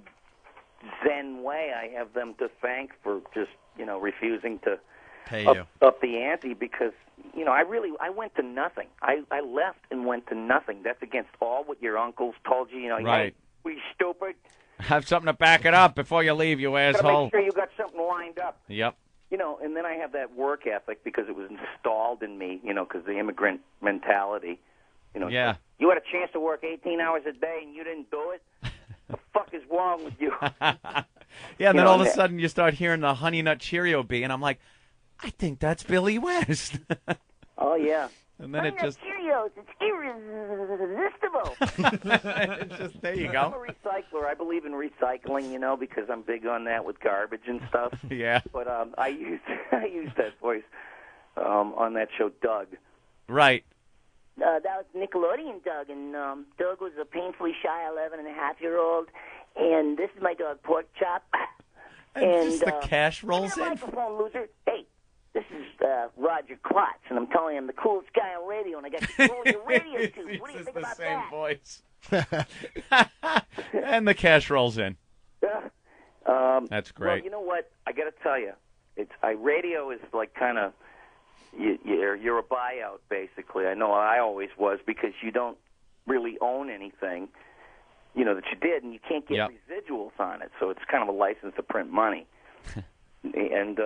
Zen way, I have them to thank for just refusing to Pay up, you. up the ante because, you know, I went to nothing. I left and went to nothing. That's against all what your uncles told you. You know, Right. Hey, we stupid. Have something to back it up before you leave, you Gotta asshole. make sure you got something lined up. Yep. You know, and then I have that work ethic because it was installed in me, you know, because the immigrant mentality. You know, Yeah. you had a chance to work 18 hours a day and you didn't do it? The fuck is wrong with you? Yeah, and then know, all of a and- sudden you start hearing the Honey Nut Cheerio bee, and I'm like, I think that's Billy West. Oh, yeah. And then it just, Cheerios, it's irresistible. it's just, there you I'm go. a recycler. I believe in recycling, you know, because I'm big on that with garbage and stuff. Yeah. But I used that voice on that show, Doug. Right. That was Nickelodeon Doug, and Doug was a painfully shy 11-and-a-half-year-old, and this is my dog, Pork Chop. And just the cash rolls give me in. a microphone, loser. Hey, this is Roger Klotz, and I'm telling you, I'm the coolest guy on radio, and I got control of your radio too. What do you think about that? Voice. And the cash rolls in. That's great. Well, you know what? I got to tell you, radio is like kind of you're a buyout basically. I know I always was because you don't really own anything, you know, that you did, and you can't get residuals on it. So it's kind of a license to print money. And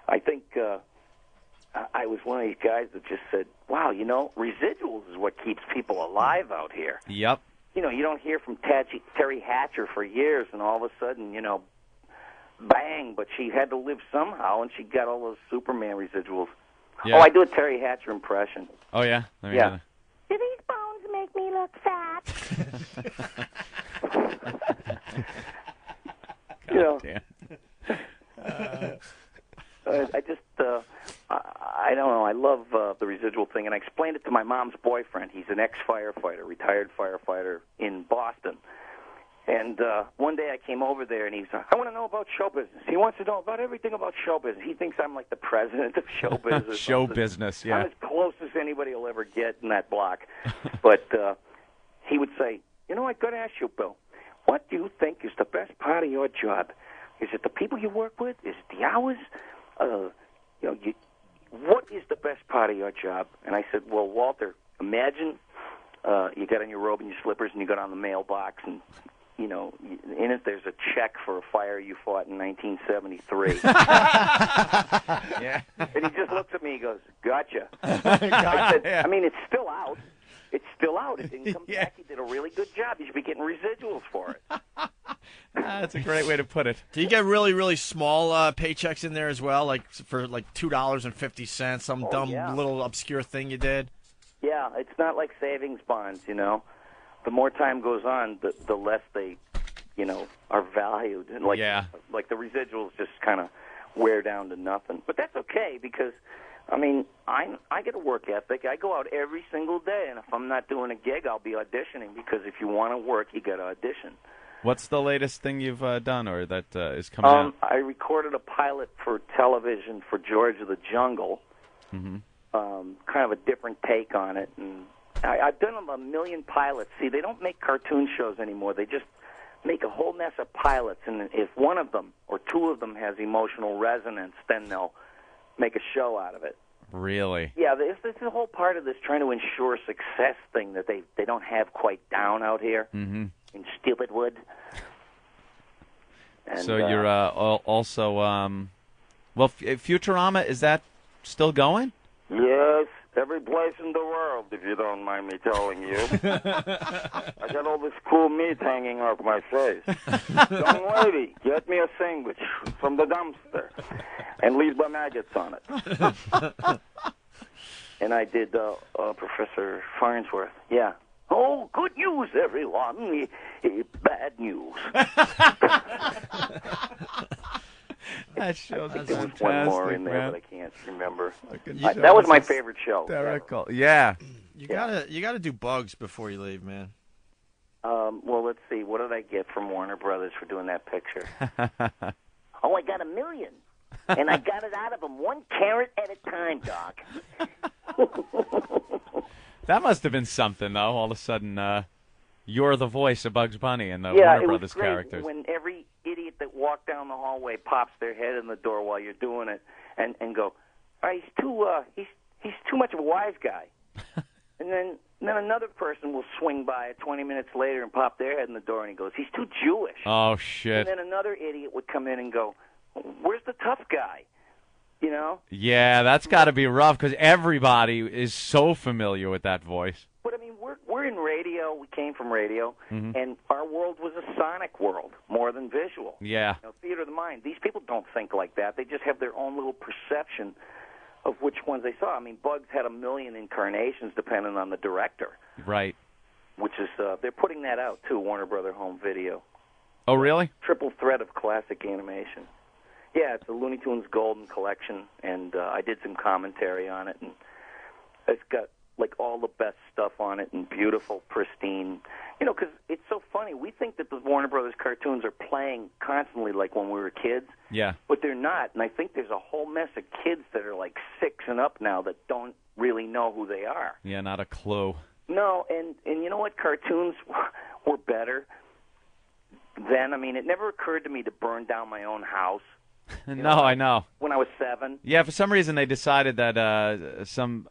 I think I was one of these guys that just said, "Wow, you know, residuals is what keeps people alive out here." Yep. You know, you don't hear from Terry Hatcher for years, and all of a sudden, you know, bang, but she had to live somehow, and she got all those Superman residuals. Yeah. Oh, I do a Terry Hatcher impression. Oh, yeah? Let me Yeah. hear Do these bones make me look fat? You know, damn. I just, I don't know. I love the residual thing, and I explained it to my mom's boyfriend. He's an ex-firefighter, retired firefighter in Boston. And one day I came over there, and he's like, I want to know about show business. He wants to know about everything about show business. He thinks I'm like the president of show business. or Show something. business, yeah. I'm as close as anybody will ever get in that block. But he would say, you know, I got to ask you, Bill, what do you think is the best part of your job? Is it the people you work with? Is it the hours? You know, what is the best part of your job? And I said, well, Walter, imagine you got on your robe and your slippers and you got on the mailbox and, you know, in it there's a check for a fire you fought in 1973. Yeah. And he just looks at me and goes, gotcha. Gotcha. I said, Yeah. I mean, it's still out. It's still out. It didn't come back. He did a really good job. You should be getting residuals for it. That's a great way to put it. Do you get really, really small paychecks in there as well, like for like $2.50, some dumb little obscure thing you did? Yeah, it's not like savings bonds, you know. The more time goes on, the less they, you know, are valued. And like the residuals just kind of wear down to nothing. But that's okay because, I mean, I get a work ethic. I go out every single day, and if I'm not doing a gig, I'll be auditioning because if you want to work, you got to audition. What's the latest thing you've done or that is coming out? I recorded a pilot for television for George of the Jungle. Mm-hmm. Kind of a different take on it, and I've done a million pilots. See, they don't make cartoon shows anymore. They just make a whole mess of pilots, and if one of them or two of them has emotional resonance, then they'll make a show out of it. Really? Yeah, this is a whole part of this trying to ensure success thing that they don't have quite down out here Mm-hmm. in Stupidwood. And, So you're also, well, Futurama, is that still going? Yes, every place in the world, if you don't mind me telling you. I got all this cool meat hanging off my face. Young lady, get me a sandwich from the dumpster and leave the maggots on it. And I did Professor Farnsworth. Yeah. Oh, good news, everyone. Bad news. That show's there was fantastic, one more in there, man. but I can't remember. show. That was my This is favorite show. hysterical. Yeah. You gotta do Bugs before you leave, man. Well, let's see. What did I get from Warner Brothers for doing that picture? Oh, I got $1 million. And I got it out of them 1 carat at a time, Doc. That must have been something, though. All of a sudden, you're the voice of Bugs Bunny and the Yeah, Warner it Brothers was great characters. when every idiot that walk down the hallway, pops their head in the door while you're doing it, and go, he's too much of a wise guy. And then another person will swing by 20 minutes later and pop their head in the door, and he goes, he's too Jewish. Oh, shit. And then another idiot would come in and go, where's the tough guy? You know? Yeah, that's got to be rough because everybody is so familiar with that voice. But, I mean, we're in radio. We came from radio, and our world was a sonic world more than visual. Yeah. You know, theater of the mind. These people don't think like that. They just have their own little perception of which ones they saw. I mean, Bugs had 1 million incarnations depending on the director. Right. Which is, they're putting that out, too, Warner Brother Home Video. Oh, really? Triple threat of classic animation. Yeah, it's the Looney Tunes Golden Collection, and I did some commentary on it, and it's got, like, all the best stuff on it and beautiful, pristine. You know, because it's so funny. We think that the Warner Brothers cartoons are playing constantly like when we were kids. Yeah. But they're not, and I think there's a whole mess of kids that are like 6 and up now that don't really know who they are. Yeah, not a clue. No, and you know what? Cartoons were better then. I mean, it never occurred to me to burn down my own house. No, I know. When I was 7. Yeah, for some reason they decided that some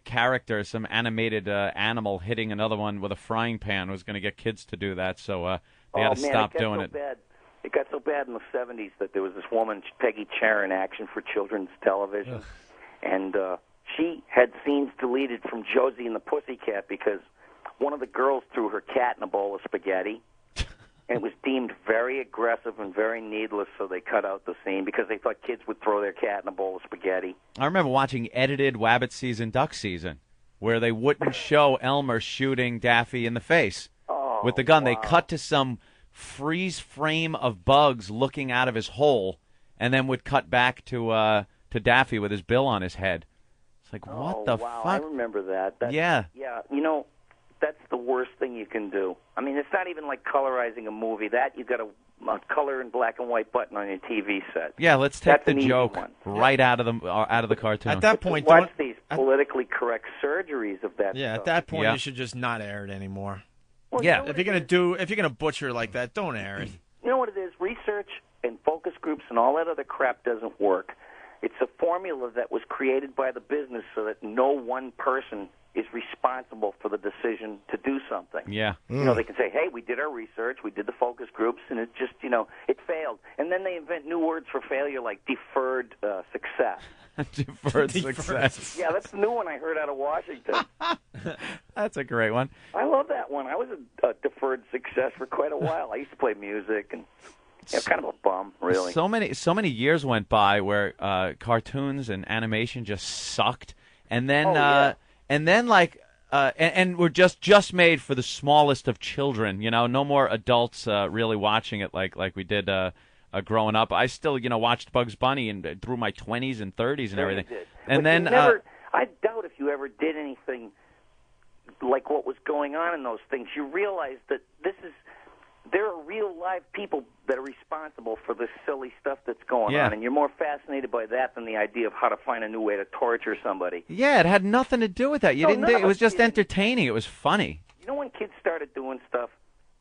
character, some animated animal hitting another one with a frying pan was going to get kids to do that, so they had to stop doing it. Bad. It got so bad in the 70s that there was this woman, Peggy Cher, in Action for Children's Television, and she had scenes deleted from Josie and the Pussycat because one of the girls threw her cat in a bowl of spaghetti. And it was deemed very aggressive and very needless, so they cut out the scene because they thought kids would throw their cat in a bowl of spaghetti. I remember watching edited Wabbit Season, Duck Season, where they wouldn't show Elmer shooting Daffy in the face with the gun. Wow. They cut to some freeze frame of Bugs looking out of his hole, and then would cut back to Daffy with his bill on his head. It's like, what the fuck? I remember that. Yeah. Yeah, you know, that's the worst thing you can do. I mean, it's not even like colorizing a movie. That you've got a color and black and white button on your TV set. Yeah, let's take That's the joke right out of the cartoon. At that point, watch these politically correct surgeries of that. Yeah, stuff. at that point, you should just not air it anymore. Well, yeah, if you're gonna butcher like that, don't air it. You know what it is? Research and focus groups and all that other crap doesn't work. It's a formula that was created by the business so that no one person is responsible for the decision to do something. Yeah. You know, they can say, hey, we did our research, we did the focus groups, and it just, you know, it failed. And then they invent new words for failure like deferred success. Deferred success. Yeah, that's the new one I heard out of Washington. That's a great one. I love that one. I was a deferred success for quite a while. I used to play music and kind of a bum, really. So many years went by where cartoons and animation just sucked, and then and were just made for the smallest of children. You know, no more adults really watching it like we did growing up. I still watched Bugs Bunny and through my 20s and 30s and everything. And then I doubt if you ever did anything like what was going on in those things. You realize that there are real live people that are responsible for this silly stuff that's going on, and you're more fascinated by that than the idea of how to find a new way to torture somebody. Yeah, it had nothing to do with that. It was just entertaining. It was funny. You know when kids started doing stuff?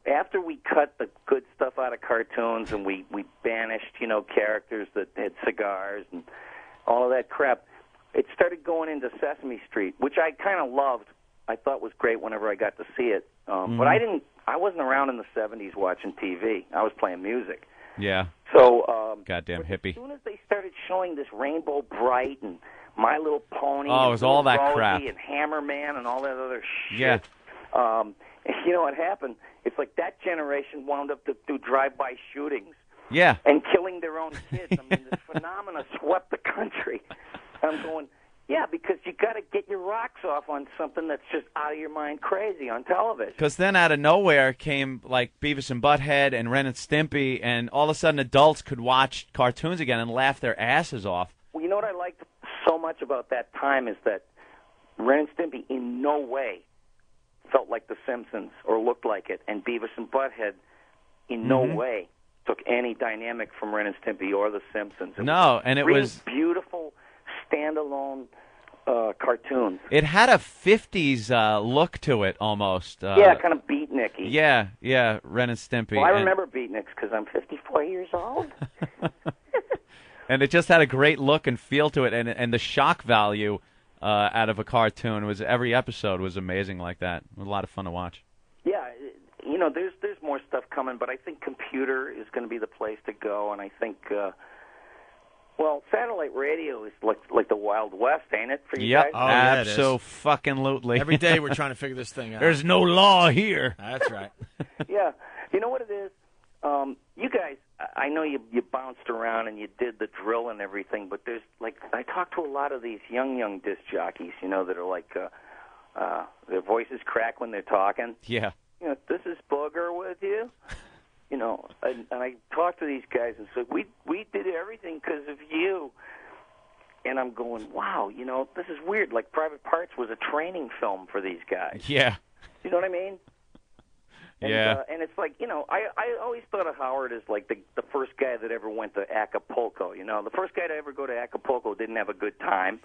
After we cut the good stuff out of cartoons and we banished, characters that had cigars and all of that crap, it started going into Sesame Street, which I kind of loved. I thought was great whenever I got to see it. But I wasn't around in the 70s watching TV. I was playing music. Yeah. So, goddamn hippie. As soon as they started showing this Rainbow Bright and My Little Pony, it was all that crap, and Hammerman and all that other shit. Yeah. You know what happened? It's like that generation wound up to do drive-by shootings. Yeah. And killing their own kids. I mean, this phenomena swept the country. And I'm going, yeah, because you got to get your rocks off on something that's just out of your mind crazy on television. Because then out of nowhere came like Beavis and Butthead and Ren and Stimpy, and all of a sudden adults could watch cartoons again and laugh their asses off. Well, you know what I liked so much about that time is that Ren and Stimpy in no way felt like The Simpsons or looked like it, and Beavis and Butthead in no way took any dynamic from Ren and Stimpy or The Simpsons. It was beautiful standalone cartoons. It had a 50s look to it almost. Yeah, kind of beatnik. Beatniky. Yeah, Ren and Stimpy. Well, I And- remember Beatniks because I'm 54 years old. And it just had a great look and feel to it, and the shock value out of a cartoon was every episode was amazing like that. It was a lot of fun to watch. Yeah, there's more stuff coming, but I think computer is going to be the place to go, and I think, satellite radio is like the Wild West, ain't it, for you guys? Oh, yeah, it is. Abso-fucking-lutely. Every day we're trying to figure this thing out. There's no law here. That's right. Yeah, you know what it is? You guys, I know you bounced around and you did the drill and everything, but there's I talk to a lot of these young disc jockeys, that are like their voices crack when they're talking. Yeah. This is Booger with you. And I talk to these guys and say, we did everything because of you. And I'm going, wow, this is weird. Like Private Parts was a training film for these guys. Yeah. You know what I mean? And, Yeah. and it's like, I always thought of Howard as like the first guy that ever went to Acapulco. The first guy to ever go to Acapulco didn't have a good time.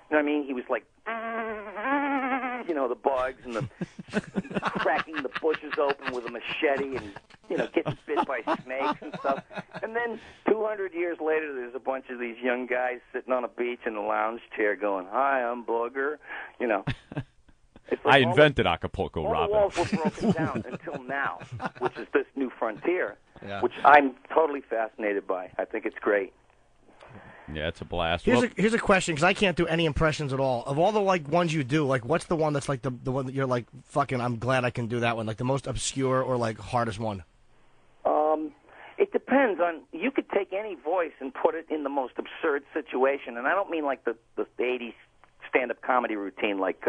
You know what I mean? He was like, the bugs and the cracking the bushes open with a machete and, getting bit by snakes and stuff. And then 200 years later, there's a bunch of these young guys sitting on a beach in a lounge chair going, hi, I'm Booger. It's like I invented Acapulco, all Robin. the walls were broken down until now, which is this new frontier, Yeah. which I'm totally fascinated by. I think it's great. Yeah, it's a blast. Here's a question, because I can't do any impressions at all. Of all the ones you do, what's the one that's the one that you're like, fucking, I'm glad I can do that one, like the most obscure or hardest one? It depends on. You could take any voice and put it in the most absurd situation, and I don't mean like the 80s stand-up comedy routine, like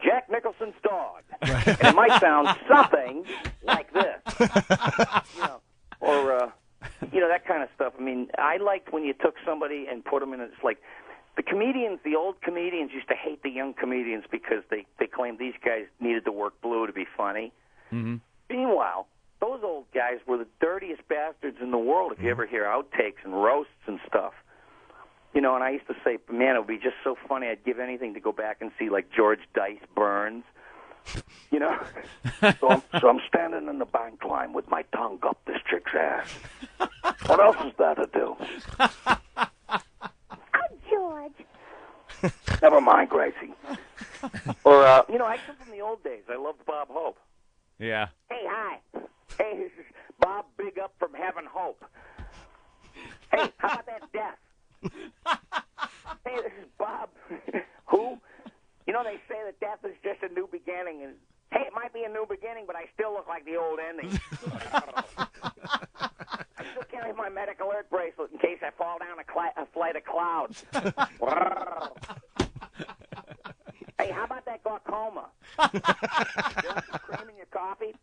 Jack Nicholson's dog. And it might sound something like this, or that kind of stuff. I mean, I liked when you took somebody and put them in. It's like the old comedians used to hate the young comedians because they claimed these guys needed to work blue to be funny. Mm-hmm. Meanwhile, those old guys were the dirtiest bastards in the world. If you ever hear outtakes and roasts and stuff, and I used to say, man, it would be just so funny. I'd give anything to go back and see like George Dice Burns. So I'm standing in the bank line with my tongue up this chick's ass. What else is there to do? George. Never mind, Gracie. Or I come from the old days. I loved Bob Hope. Yeah. Hey, hi. Hey, this is Bob Big Up from Heaven Hope. Hey, how about that death? Hey, this is Bob. Who? They say that death is just a new beginning, and hey, it might be a new beginning, but I still look like the old ending. I still carry my medic alert bracelet in case I fall down a flight of clouds. Hey, how about that glaucoma? You want some cream in your coffee?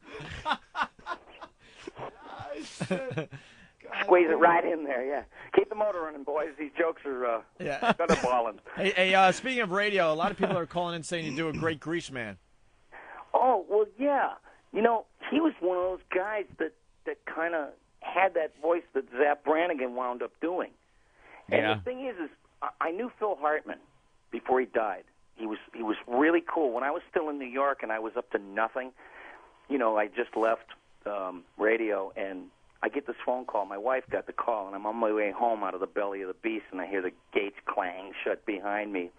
Squeeze it right in there, yeah. Keep the motor running, boys. These jokes are gutterballing. Hey, speaking of radio, a lot of people are calling in saying you do a great Grease Man. Oh, well, yeah. He was one of those guys that kind of had that voice that Zapp Brannigan wound up doing. And Yeah. the thing is I knew Phil Hartman before he died. He was really cool. When I was still in New York and I was up to nothing, I just left radio, and I get this phone call. My wife got the call, and I'm on my way home out of the belly of the beast, and I hear the gates clang shut behind me.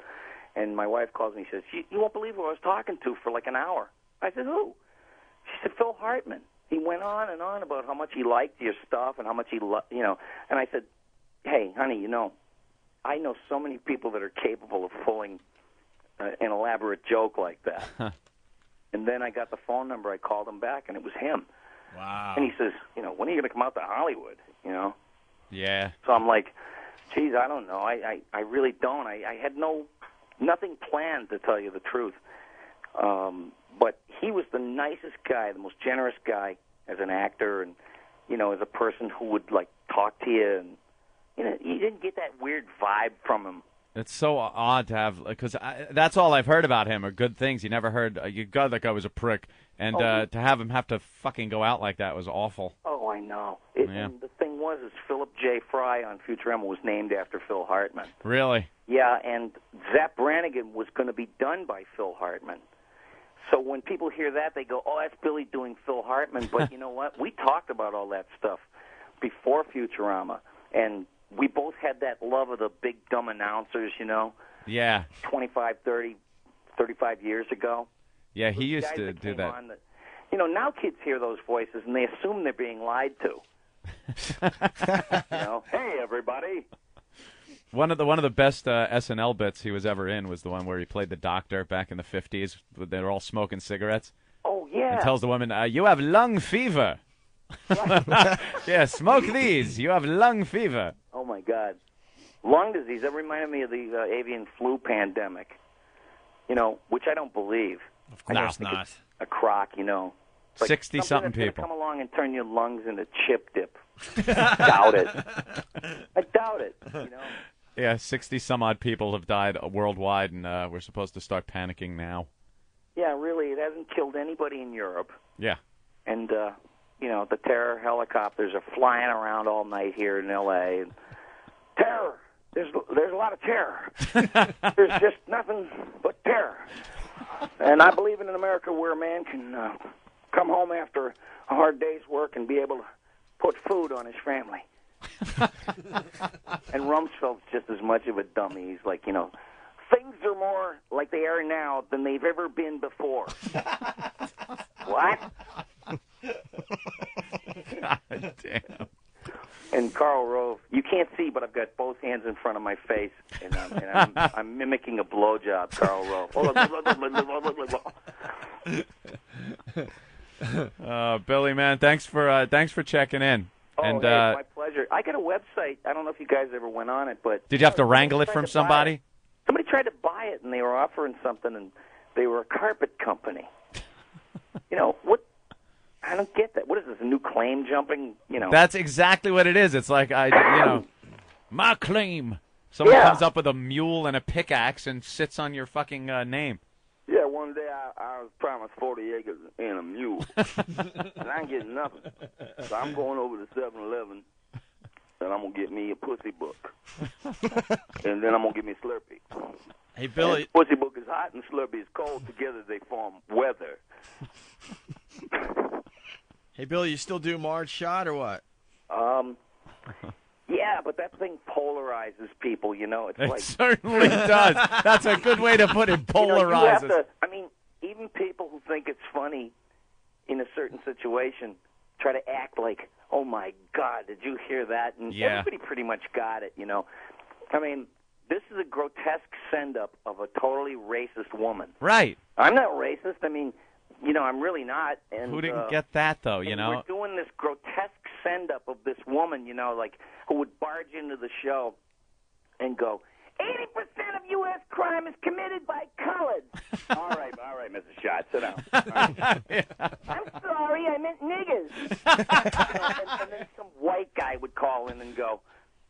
And my wife calls me and says, you won't believe who I was talking to for like an hour. I said, who? She said, Phil Hartman. He went on and on about how much he liked your stuff and how much he loved, And I said, hey, honey, I know so many people that are capable of pulling an elaborate joke like that. And then I got the phone number. I called him back, and it was him. Wow. And he says, when are you going to come out to Hollywood? Yeah. So I'm like, geez, I don't know. I really don't. I had nothing planned, to tell you the truth. But he was the nicest guy, the most generous guy as an actor, and as a person who would talk to you, and you didn't get that weird vibe from him. It's so odd to have, because that's all I've heard about him are good things. You never heard, God, that guy was a prick. And to have him have to fucking go out like that was awful. Oh, I know. And the thing is Philip J. Fry on Futurama was named after Phil Hartman. Really? Yeah, and Zapp Brannigan was going to be done by Phil Hartman. So when people hear that, they go, "Oh, that's Billy doing Phil Hartman." But you know what? We talked about all that stuff before Futurama, and we both had that love of the big dumb announcers, you know. Yeah. 25, 30, 35 years ago. Yeah, he Those used guys to that do came that. on you know, now kids hear those voices and they assume they're being lied to. You know, hey everybody. One of the best SNL bits he was ever in was the one where he played the doctor back in the 50s. They were all smoking cigarettes. Oh yeah. And tells the woman, "You have lung fever." Yeah, smoke these. You have lung fever. Oh my God, lung disease. That reminded me of the avian flu pandemic. You know, which I don't believe. Of course not. It's a crock, you know. Like 60-something something that's people. gonna come along and turn your lungs into chip dip. Doubt it. I doubt it. You know. Yeah, 60-some-odd people have died worldwide, and we're supposed to start panicking now. Yeah, really, it hasn't killed anybody in Europe. Yeah. And, you know, the terror helicopters are flying around all night here in L.A. And terror! There's a lot of terror. There's just nothing but terror. And I believe in an America where a man can come home after a hard day's work and be able to put food on his family. And Rumsfeld's just as much of a dummy. He's like, you know, things are more like they are now than they've ever been before. What? God damn. And Karl Rove, you can't see, but I've got both hands in front of my face, and I'm mimicking a blowjob, Karl Rove. Billy, man, thanks for checking in. Oh, and hey, my pleasure. I got a website. I don't know if you guys ever went on it, but did you have to wrangle it from somebody? Somebody tried to buy it, and they were offering something, and they were a carpet company. You know what? I don't get that. What is this? A new claim jumping? You know. That's exactly what it is. It's like my claim. Someone comes up with a mule and a pickaxe and sits on your fucking name. Yeah, one day I was promised 40 acres and a mule, and I ain't getting nothing. So I'm going over to 7-Eleven, and I'm gonna get me a pussy book, and then I'm gonna get me a Slurpee. Hey, Billy. And pussy book is hot and Slurpee is cold. Together they form weather. Hey, Billy, you still do Marge Shot or what? Yeah, but that thing polarizes people, you know. It's It like certainly does. That's a good way to put it. Polarizes. You have to, I mean, even people who think it's funny in a certain situation try to act like, oh, my God, did you hear that? And everybody pretty much got it, you know. I mean, this is a grotesque send-up of a totally racist woman. Right. I'm not racist. I mean, you know, I'm really not. And who didn't get that, though, you know? We're doing this grotesque send-up of this woman, you know, like, who would barge into the show and go, 80% of U.S. crime is committed by coloreds. all right, Mrs. Schott, sit down. Right. I'm sorry, I meant niggers. and then some white guy would call in and go,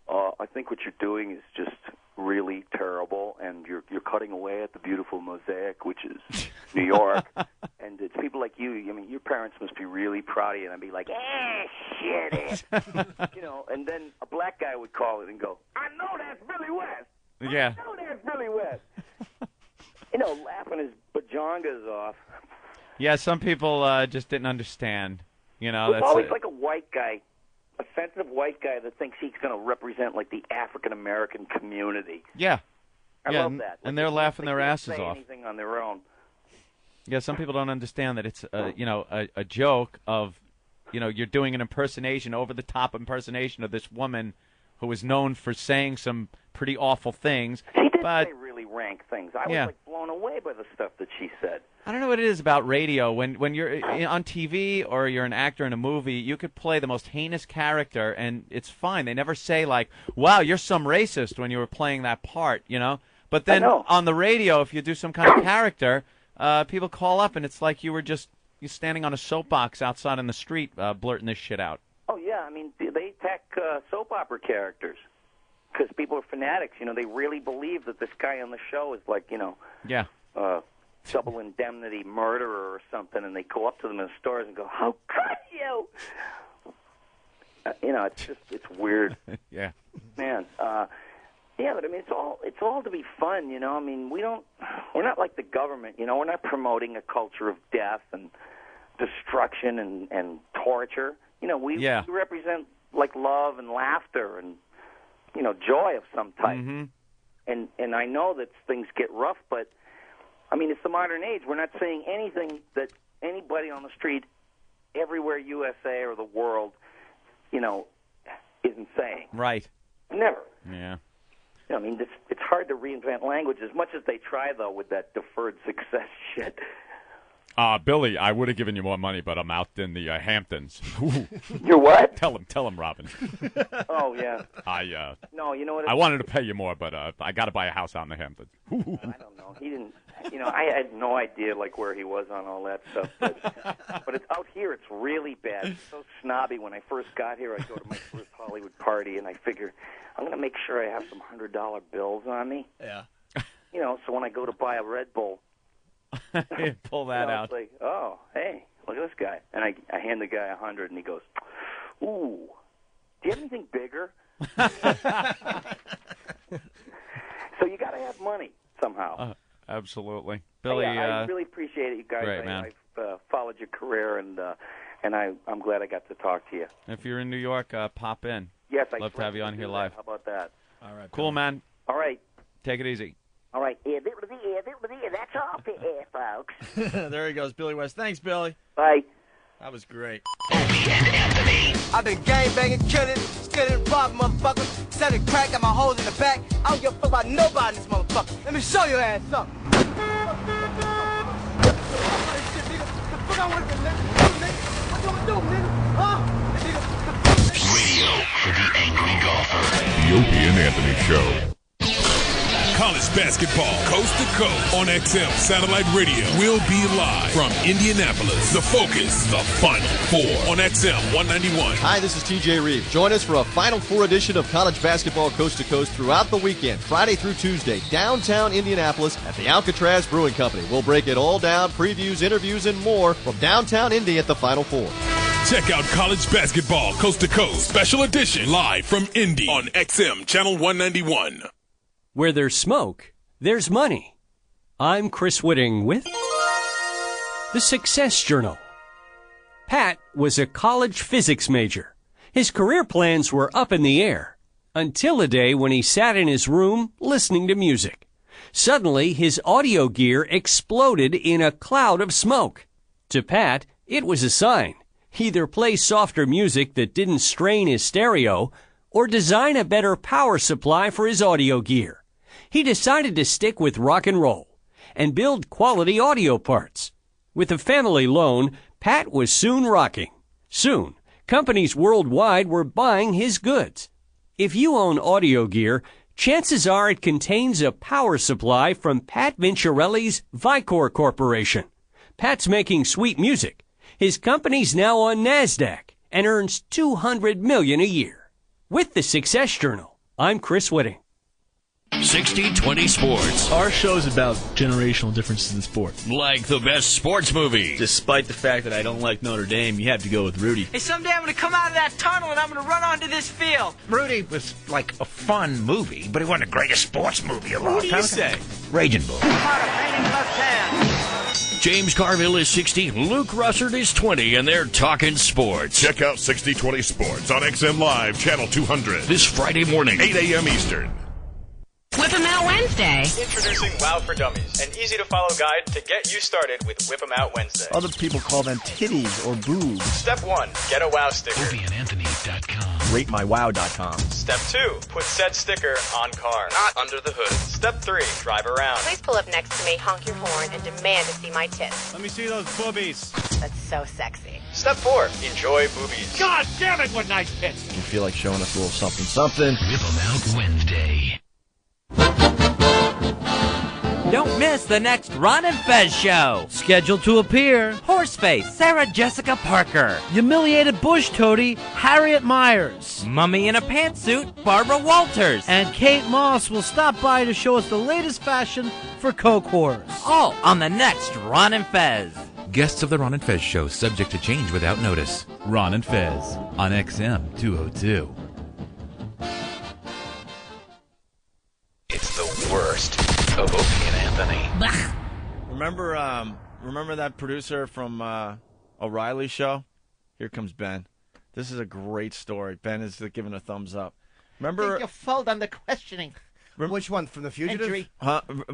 I think what you're doing is just really terrible, and you're cutting away at the beautiful mosaic, which is New York. And it's people like you. I mean, your parents must be really proud of you. And I'd be like, shit it. You know, and then a black guy would call in and go, I know that's Billy West. Yeah. I know that's Billy West. You know, laughing his bajongas off. Yeah, some people just didn't understand. You know, It's always like a white guy, a sensitive white guy that thinks he's going to represent, like, the African-American community. Yeah. I love that. And they're laughing their asses They can't off. say anything on their own. Yeah, some people don't understand that it's, a joke of, you're doing an impersonation, over-the-top impersonation of this woman who is known for saying some pretty awful things. She did but say really rank things. I was, like, blown away by the stuff that she said. I don't know what it is about radio. When you're on TV or you're an actor in a movie, you could play the most heinous character, and it's fine. They never say, like, wow, you're some racist when you were playing that part, you know? But then on the radio, if you do some kind of character, people call up, and it's like you're standing on a soapbox outside in the street blurting this shit out. Oh, yeah. I mean, they attack soap opera characters because people are fanatics. You know, they really believe that this guy on the show is like, Yeah. Double indemnity murderer or something, and they go up to them in the stores and go, how could you? It's weird. Yeah. Man, Yeah, but I mean, it's all to be fun, you know. I mean, we're not like the government, you know. We're not promoting a culture of death and destruction and torture. You know, we represent like love and laughter and, you know, joy of some type. Mm-hmm. And I know that things get rough, but I mean, it's the modern age. We're not saying anything that anybody on the street, everywhere USA or the world, you know, isn't saying. Right. Never. Yeah. I mean, it's hard to reinvent language as much as they try, though, with that deferred success shit. Billy, I would have given you more money, but I'm out in the Hamptons. You're what? Tell him, Robin. Oh, yeah. No, you know what? I wanted to pay you more, but I got to buy a house out in the Hamptons. I don't know. He didn't. You know, I had no idea like where he was on all that stuff. But it's out here. It's really bad. It's so snobby. When I first got here, I go to my first Hollywood party, and I figure I'm going to make sure I have some $100 bills on me. Yeah. You know, so when I go to buy a Red Bull, pull that out. It's like, oh, hey, look at this guy, and I hand the guy 100, and he goes, "Ooh, do you have anything bigger?" So you got to have money somehow. Absolutely, Billy. Hey, I really appreciate it, you guys. Great, man. I've followed your career, and I'm glad I got to talk to you. If you're in New York, pop in. Yes, I'd love to have you on here live. How about that? All right. Cool, man. All right. Take it easy. All right. That's all for here, folks. There he goes, Billy West. Thanks, Billy. Bye. That was great. I've been gangbanging, killing, stealing, robbing motherfuckers, selling crack, got my holes in the back. I don't give a fuck about nobody in this motherfucker. Let me show your ass something. Radio for the angry golfer. The Opie and Anthony Show. College basketball, coast to coast, on XM Satellite Radio. We'll be live from Indianapolis. The Focus, the Final Four, on XM 191. Hi, this is TJ Reeves. Join us for a Final Four edition of college basketball coast to coast throughout the weekend, Friday through Tuesday, downtown Indianapolis at the Alcatraz Brewing Company. We'll break it all down, previews, interviews, and more from downtown Indy at the Final Four. Check out college basketball coast to coast, special edition, live from Indy on XM Channel 191. Where there's smoke, there's money. I'm Chris Whitting with The Success Journal. Pat was a college physics major. His career plans were up in the air until a day when he sat in his room listening to music. Suddenly, his audio gear exploded in a cloud of smoke. To Pat, it was a sign. Either play softer music that didn't strain his stereo or design a better power supply for his audio gear. He decided to stick with rock and roll and build quality audio parts. With a family loan, Pat was soon rocking. Soon, companies worldwide were buying his goods. If you own audio gear, chances are it contains a power supply from Pat Vinciarelli's Vicor Corporation. Pat's making sweet music. His company's now on NASDAQ and earns $200 million a year. With the Success Journal, I'm Chris Whitting. 60-20 Sports. Our show's about generational differences in sport. Like the best sports movie. Despite the fact that I don't like Notre Dame, you have to go with Rudy. Hey, someday I'm going to come out of that tunnel and I'm going to run onto this field. Rudy was like a fun movie, but he wasn't the greatest sports movie of all time. What do you say? Raging Bull. James Carville is 60, Luke Russert is 20, and they're talking sports. Check out 60-20 Sports on XM Live, Channel 200. This Friday morning, 8 a.m. Eastern. Whip 'em Out Wednesday. Introducing Wow for Dummies, an easy-to-follow guide to get you started with Whip 'em Out Wednesday. Other people call them titties or boobs. Step 1, get a Wow sticker. OpieandAnthony.com. RateMyWow.com. Step 2, put said sticker on car, not under the hood. Step 3, drive around. Please pull up next to me, honk your horn, and demand to see my tits. Let me see those boobies. That's so sexy. Step 4, enjoy boobies. God damn it, what nice tits! You feel like showing us a little something. Whip 'em Out Wednesday. Don't miss the next Ron and Fez show. Scheduled to appear, Horseface, Sarah Jessica Parker. Humiliated Bush Toady, Harriet Myers. Mummy in a pantsuit, Barbara Walters. And Kate Moss will stop by to show us the latest fashion for Coke whores. All on the next Ron and Fez. Guests of the Ron and Fez show subject to change without notice. Ron and Fez on XM 202. Remember that producer from O'Reilly's show? Here comes Ben. This is a great story. Ben is giving a thumbs up. Remember? You fold on the questioning. Which one, from The Fugitive?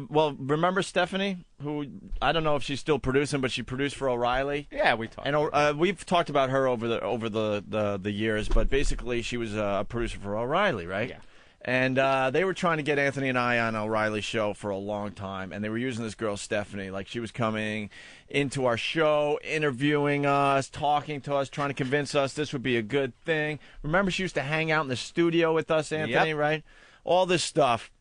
Well, remember Stephanie, who I don't know if she's still producing, but she produced for O'Reilly. Yeah, we talked. And we've talked about her over the years, but basically she was a producer for O'Reilly, right? Yeah. And they were trying to get Anthony and I on O'Reilly's show for a long time, and they were using this girl Stephanie. Like, she was coming into our show, interviewing us, talking to us, trying to convince us this would be a good thing. Remember, she used to hang out in the studio with us, Anthony, right? All this stuff.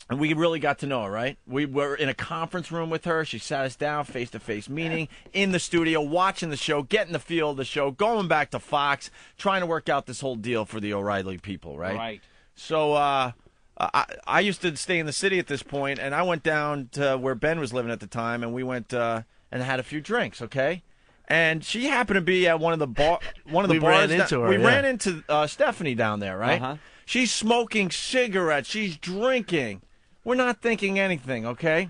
And we really got to know her, right? We were in a conference room with her. She sat us down, face-to-face meeting, in the studio, watching the show, getting the feel of the show, going back to Fox, trying to work out this whole deal for the O'Reilly people, right? Right. So I used to stay in the city at this point, and I went down to where Ben was living at the time, and we went and had a few drinks, okay? And she happened to be at one of the bars. We ran into Stephanie down there, right? Uh-huh. She's smoking cigarettes. She's drinking. We're not thinking anything, okay?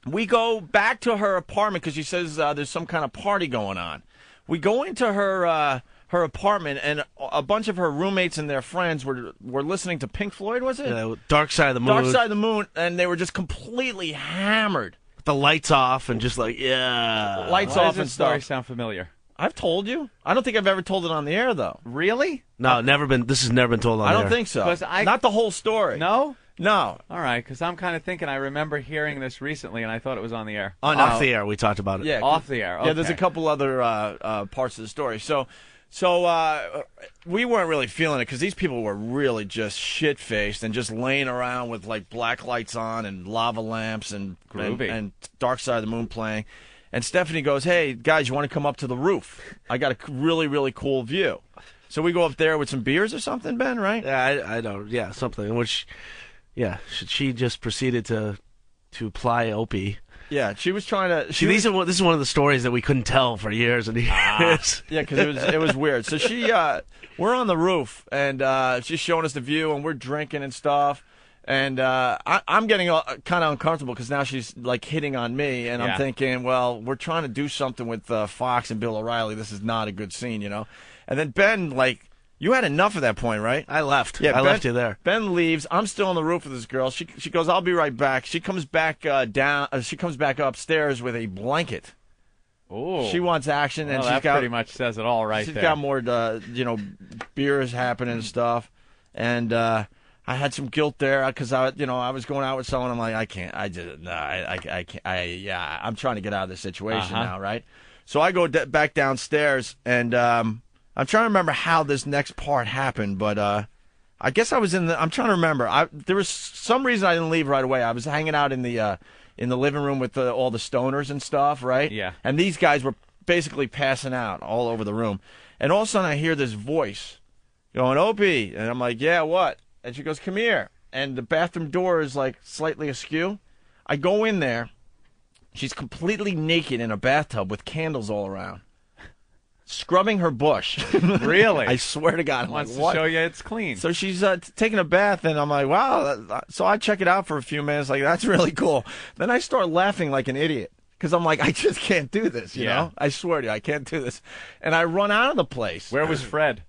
We go back to her apartment because she says there's some kind of party going on. We go into her apartment, and a bunch of her roommates and their friends were listening to Pink Floyd, was it? Yeah, Dark Side of the Moon. Dark Side of the Moon, and they were just completely hammered. The lights off and just like, yeah. Lights Why off does and this story stuff. sound familiar? I've told you. I don't think I've ever told it on the air, though. Really? No, never been. This has never been told on I air. don't think so. 'Cause Not the whole story. No? No. All right, because I'm kind of thinking I remember hearing this recently, and I thought it was on the air. Oh, no. Off the air, we talked about it. Yeah, Off the air. Okay. Yeah, there's a couple other parts of the story. So we weren't really feeling it because these people were really just shit-faced and just laying around with like black lights on and lava lamps and Dark Side of the Moon playing. And Stephanie goes, "Hey guys, you want to come up to the roof? I got a really, really cool view." So we go up there with some beers or something, Ben, right? Yeah, I don't. Yeah, something. In which, yeah, she just proceeded to ply Opie. Yeah, she was trying to. This is one of the stories that we couldn't tell for years and years. Yeah, because it was weird. So we're on the roof, and she's showing us the view, and we're drinking and stuff. And I'm getting kind of uncomfortable because now she's like hitting on me, and I'm thinking, well, we're trying to do something with Fox and Bill O'Reilly. This is not a good scene, you know. And then Ben, like, you had enough at that point, right? I left. Yeah, I left you there. Ben leaves. I'm still on the roof with this girl. She goes, "I'll be right back." She comes back down. She comes back upstairs with a blanket. Oh, she wants action, and that pretty much says it all right there. She's got more, beers happening and stuff, and I had some guilt there because I was going out with someone. I'm like, I can't. I can't. I'm trying to get out of this situation now, right? So I go back downstairs, and I'm trying to remember how this next part happened, but I guess I was I'm trying to remember. There was some reason I didn't leave right away. I was hanging out in the living room with all the stoners and stuff, right? Yeah. And these guys were basically passing out all over the room. And all of a sudden I hear this voice going, "Opie," and I'm like, "Yeah, what?" And she goes, "Come here." And the bathroom door is like slightly askew. I go in there. She's completely naked in a bathtub with candles all around, scrubbing her bush. Really? I swear to God. I'm Wants like, what? to show you it's clean. So she's taking a bath, and I'm like, wow. So I check it out for a few minutes, like, that's really cool. Then I start laughing like an idiot because I'm like, I just can't do this, you know? I swear to you, I can't do this. And I run out of the place. Where was Fred?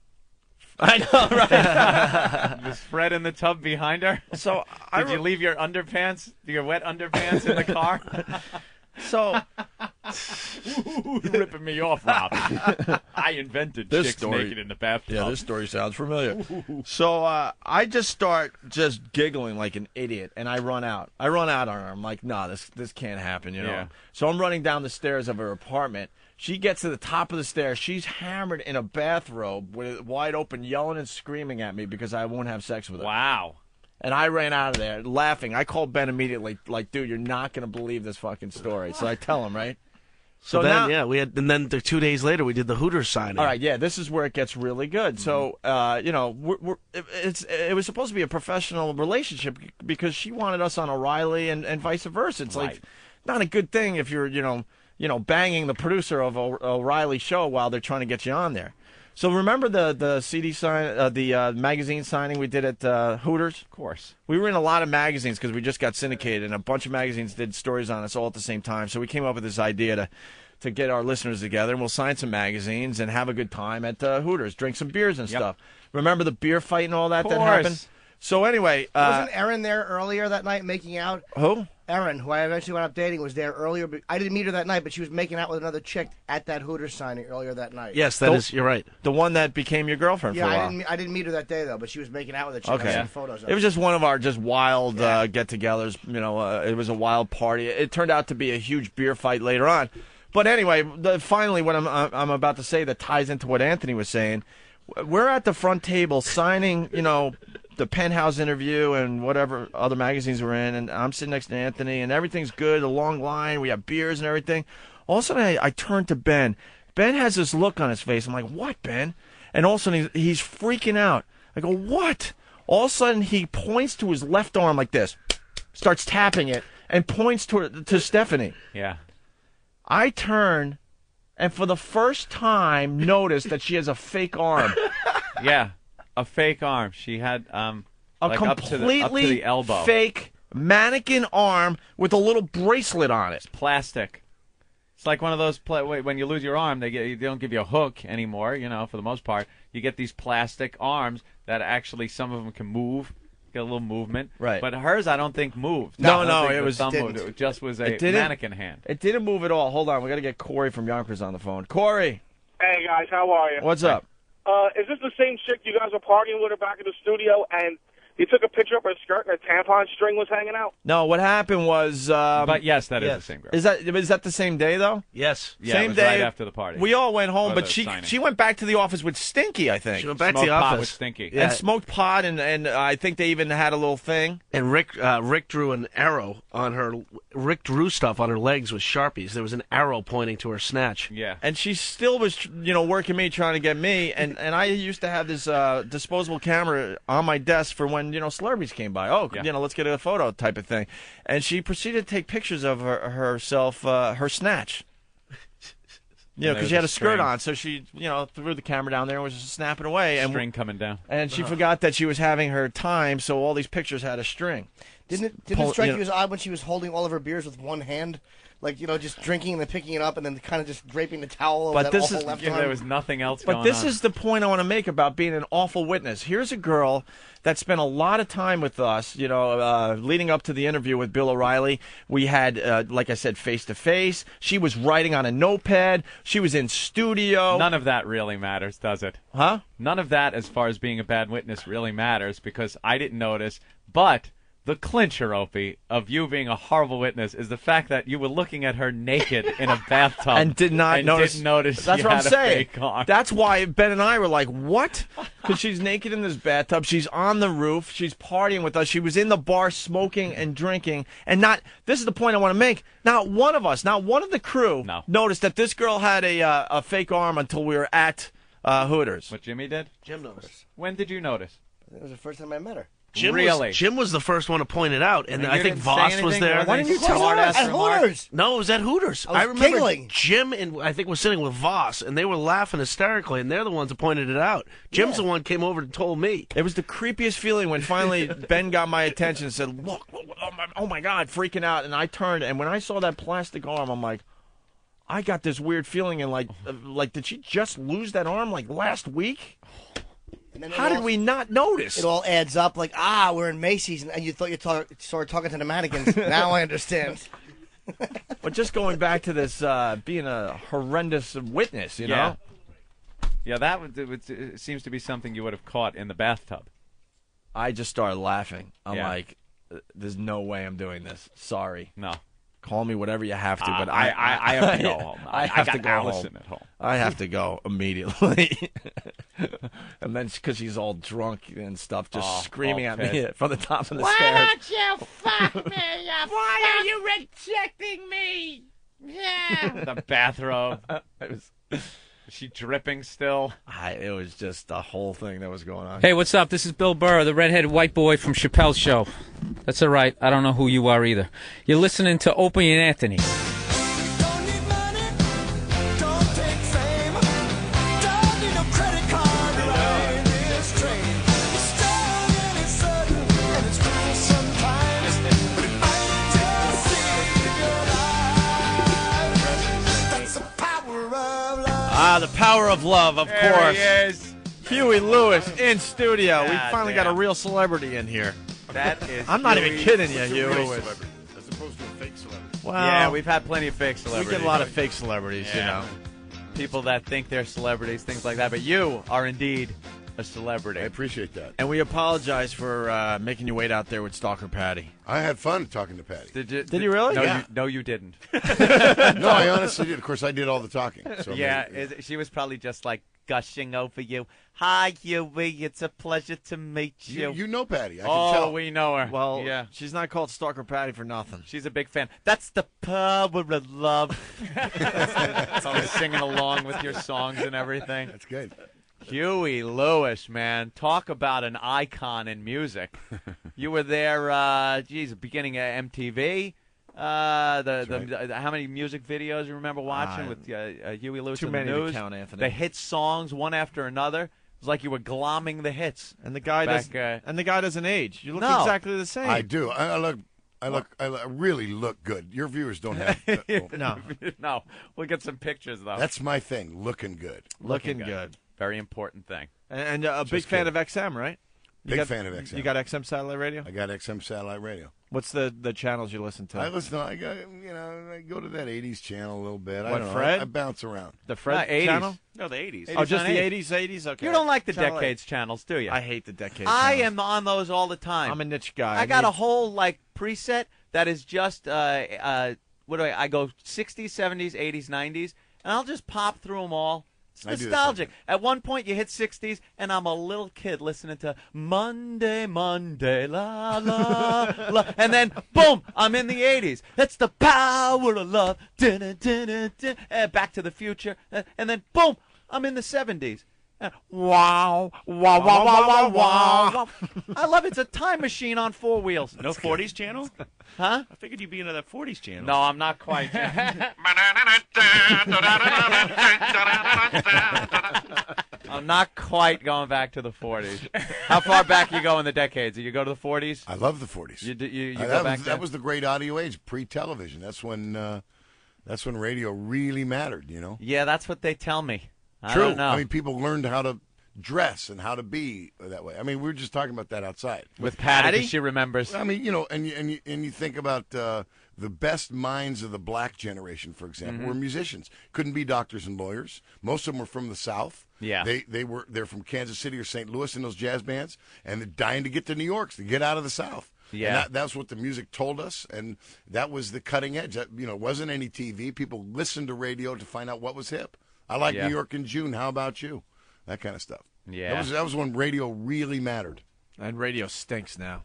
I know, right? Was Fred in the tub behind her? So Did you leave your underpants, your wet underpants in the car? So You're ripping me off, Rob. I invented this chicks story naked in the bathtub. Yeah, this story sounds familiar. So I just start just giggling like an idiot, and I run out. I run out on her. I'm like, no, this can't happen, you know. Yeah. So I'm running down the stairs of her apartment. She gets to the top of the stairs. She's hammered in a bathrobe with it wide open, yelling and screaming at me because I won't have sex with her. Wow. And I ran out of there laughing. I called Ben immediately, like, dude, you're not going to believe this fucking story. So I tell him, right? So then, and then 2 days later, we did the Hooters signing. All right, yeah, this is where it gets really good. So, it was supposed to be a professional relationship because she wanted us on O'Reilly and vice versa. It's like not a good thing if you're, banging the producer of O'Reilly show while they're trying to get you on there. So remember the CD sign, the magazine signing we did at Hooters? Of course. We were in a lot of magazines because we just got syndicated, and a bunch of magazines did stories on us all at the same time. So we came up with this idea to get our listeners together, and we'll sign some magazines and have a good time at Hooters, drink some beers and stuff. Remember the beer fight and all that happened? So anyway, wasn't Erin there earlier that night making out? Who? Erin, who I eventually wound up dating, was there earlier. But I didn't meet her that night, but she was making out with another chick at that Hooters signing earlier that night. Yes, that is. You're right. The one that became your girlfriend for a while. I didn't meet her that day though, but she was making out with a chick. Okay. I seen photos of it was just one of our just wild get-togethers. It was a wild party. It turned out to be a huge beer fight later on. But anyway, finally, what I'm about to say that ties into what Anthony was saying. We're at the front table signing, the Penthouse interview and whatever other magazines we're in, and I'm sitting next to Anthony, and everything's good, a long line, we have beers and everything. All of a sudden, I turn to Ben. Ben has this look on his face. I'm like, what, Ben? And all of a sudden, he's freaking out. I go, what? All of a sudden, he points to his left arm like this, starts tapping it, and points to Stephanie. Yeah. I turn, and for the first time, notice that she has a fake arm. Yeah, a fake arm. She had a like completely up to the elbow. Fake mannequin arm with a little bracelet on it. It's plastic. It's like one of those when you lose your arm, they don't give you a hook anymore. For the most part, you get these plastic arms that actually some of them can move. Get a little movement, right? But hers, I don't think moved. No, it was thumb moved. It just was a mannequin hand. It didn't move at all. Hold on, we got to get Corey from Yonkers on the phone. Corey, hey guys, how are you? What's up? Is this the same chick you guys were partying with her back in the studio, and you took a picture of her skirt and a tampon string was hanging out? No, what happened was. But yes, that is the same girl. Is that the same day though? Yes. Yeah, same it was day. right after the party. We all went home, but signing. she went back to the office with Stinky, I think. She went back Smoked to the pot office with Stinky. And smoked pot, and I think they even had a little thing. And Rick drew an arrow on her. Rick drew stuff on her legs with Sharpies. There was an arrow pointing to her snatch. Yeah. And she still was, working me, trying to get me. And I used to have this disposable camera on my desk for when, celebrities came by. Oh, let's get a photo type of thing. And she proceeded to take pictures of herself, her snatch. Because she had a skirt on, so she, threw the camera down there and was just snapping away. And string coming down. And she forgot that she was having her time, so all these pictures had a string. Didn't it strike you as odd when she was holding all of her beers with one hand? Like, just drinking and then picking it up and then kind of just draping the towel over that awful left arm? There was nothing else going on. But this is the point I want to make about being an awful witness. Here's a girl that spent a lot of time with us, leading up to the interview with Bill O'Reilly. We had, like I said, face-to-face. She was writing on a notepad. She was in studio. None of that really matters, does it? Huh? None of that, as far as being a bad witness, really matters because I didn't notice. But the clincher, Opie, of you being a horrible witness is the fact that you were looking at her naked in a bathtub and did not notice. Didn't notice. That's you what had I'm saying. A fake arm. That's why Ben and I were like, "What?" Because she's naked in this bathtub. She's on the roof. She's partying with us. She was in the bar smoking and drinking, and not. This is the point I want to make. Not one of us, not one of the crew, noticed that this girl had a fake arm until we were at Hooters. What Jimmy did? Jim noticed. When did you notice? It was the first time I met her. Jim was the first one to point it out, and I think Voss was there. Why didn't you tell us? At Hooters. No, it was at Hooters. I remember giggling. Jim and I think was sitting with Voss, and they were laughing hysterically, and they're the ones that pointed it out. Jim's the one came over and told me. It was the creepiest feeling when finally Ben got my attention and said, "Look, oh my God," freaking out, and I turned, and when I saw that plastic arm, I'm like, I got this weird feeling, and like, did she just lose that arm like last week? How did we not notice? It all adds up like, we're in Macy's, and you thought you started talking to the mannequins. Now I understand. But just going back to this being a horrendous witness, you know? Yeah, it seems to be something you would have caught in the bathtub. I just started laughing. I'm like, there's no way I'm doing this. Sorry. No. Call me whatever you have to, but I have to go home. I have got to go Allison home. at home. I have to go immediately. And then because she's all drunk and stuff, just screaming at me from the top of the stairs. Why don't you fuck me? Why are you rejecting me? Yeah. The bathrobe. Is she dripping still? It was just the whole thing that was going on. Hey, what's up? This is Bill Burr, the redheaded white boy from Chappelle's Show. That's all right. I don't know who you are either. You're listening to Opie and Anthony. Don't need money, don't take fame, don't need no credit power of love, of There course. he is. Huey Lewis in studio. We God finally got a damn. real celebrity in here. That is. I'm not even kidding you, It's a Huey. real celebrity, as opposed to a fake celebrity. Well, Yeah, we've had plenty of fake we celebrities. get a lot of fake celebrities, you know. People that think they're celebrities, things like that. But you are indeed a celebrity. I appreciate that. And we apologize for making you wait out there with Stalker Patty. I had fun talking to Patty. Did you really? No, Yeah. you didn't. No, I honestly did. Of course, I did all the talking. So Yeah, maybe- she was probably just like gushing over you. Hi, Huey. It's a pleasure to meet you. you know Patty. I can Oh, tell. we know her. Well, yeah. she's not called Stalker Patty for nothing. She's a big fan. That's the power of love. It's always singing along with your songs and everything. That's good. Huey Lewis, man. Talk about an icon in music. You were there, beginning of MTV. How many music videos you remember watching with Huey Lewis too in many the to news? count, Anthony. The hit songs, one after another. It was like you were glomming the hits. And the guy doesn't age. You look No. exactly the same. I do. I really look good. Your viewers don't have. No. No. We'll get some pictures, though. That's my thing. Looking good. Looking good. Very important thing. And a big fan of XM, right? Big fan of XM. You got XM satellite radio? I got XM satellite radio. What's the channels you listen to? I listen. I go to that '80s channel a little bit. I What, don't know. Fred? I bounce around. The Fred 80s. channel? No, the 80s. Oh, just the 80s. 80s? Okay. You don't like the Channel Decades channels, do you? I hate the Decades I channels. am on those all the time. I'm a niche guy. I got a whole preset that is just I go 60s, 70s, 80s, 90s, and I'll just pop through them all. It's I do the same nostalgic. thing. At one point, you hit 60s, and I'm a little kid listening to Monday, Monday, la la la, and then boom, I'm in the 80s. That's the power of love. Dun, dun, dun, dun, dun. Back to the Future, and then boom, I'm in the 70s. Wow, wow, wow, wow, wow, wow. I love it. It's a time machine on four wheels. No 40s channel? Huh? I figured you'd be into that 40s channel. No, I'm not quite. I'm not quite going back to the 40s. How far back you go in the decades? Do you go to the 40s? I love the '40s. You that go back was, there? that was the great audio age, pre-television. That's when radio really mattered. You know. Yeah, that's what they tell me. I True. don't know. I mean, people learned how to dress and how to be that way. I mean, we were just talking about that outside with Patty, 'cause she remembers. I mean, and you think about the best minds of the black generation, for example, were musicians. Couldn't be doctors and lawyers. Most of them were from the South. Yeah. They're from Kansas City or St. Louis in those jazz bands, and they're dying to get to New York, to get out of the South. Yeah. And that's what the music told us, and that was the cutting edge. That, wasn't any TV. People listened to radio to find out what was hip. I like New York in June. How about you? That kind of stuff. Yeah. That was when radio really mattered. And radio stinks now.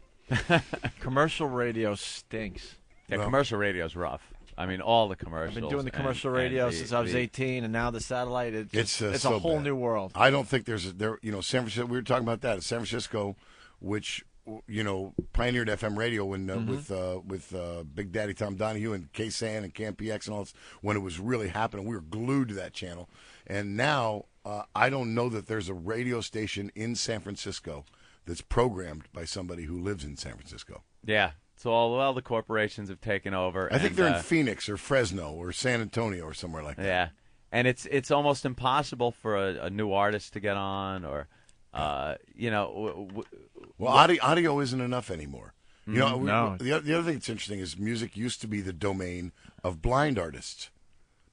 Commercial radio stinks. Yeah, commercial radio's rough. I mean, all the commercials. I've been doing the commercial radio since I was 18, and now the satellite. It's so a whole bad. new world. I don't think there's San Francisco. We were talking about that. San Francisco, which pioneered FM radio when with Big Daddy Tom Donahue and K-San and Camp PX and all this, when it was really happening. We were glued to that channel, and now I don't know that there's a radio station in San Francisco that's programmed by somebody who lives in San Francisco. Yeah. So all the corporations have taken over. I think they're in Phoenix or Fresno or San Antonio or somewhere like that. Yeah, and it's almost impossible for a new artist to get on, or Well, audio isn't enough anymore. No. The other thing that's interesting is music used to be the domain of blind artists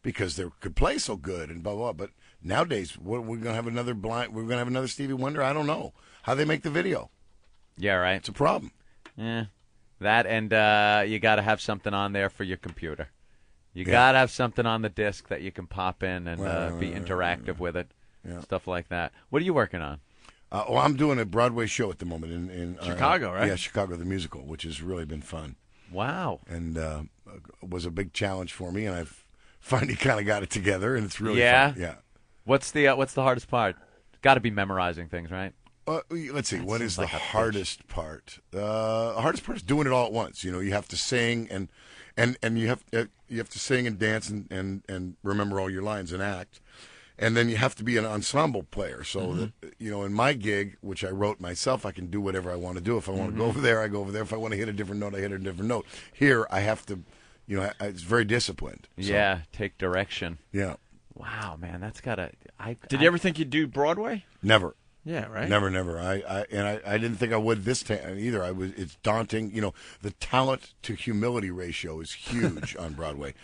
because they could play so good and blah blah. But nowadays, we're going to have another Stevie Wonder. I don't know how they make the video. Yeah, right. It's a problem. Yeah. That and you got to have something on there for your computer. You got to have something on the disc that you can pop in and be interactive with it. Yeah. Stuff like that. What are you working on? I'm doing a Broadway show at the moment in Chicago, right? Yeah, Chicago the musical, which has really been fun. Wow. And was a big challenge for me, and I've finally kind of got it together, and it's really fun. Yeah. What's the hardest part? Got to be memorizing things, right? Let's see. What is the hardest part? The hardest part is doing it all at once. You have to sing and you have to sing and dance and remember all your lines and act, and then you have to be an ensemble player. So that in my gig, which I wrote myself, I can do whatever I want to do. If I want to go over there, I go over there. If I want to hit a different note, I hit a different note. Here, I have to. It's very disciplined. So. Yeah, take direction. Yeah. Wow, man, that's gotta. Did you ever think you'd do Broadway? Never. Yeah, right. Never. I didn't think I would this time either. It's daunting. You know, the talent to humility ratio is huge on Broadway,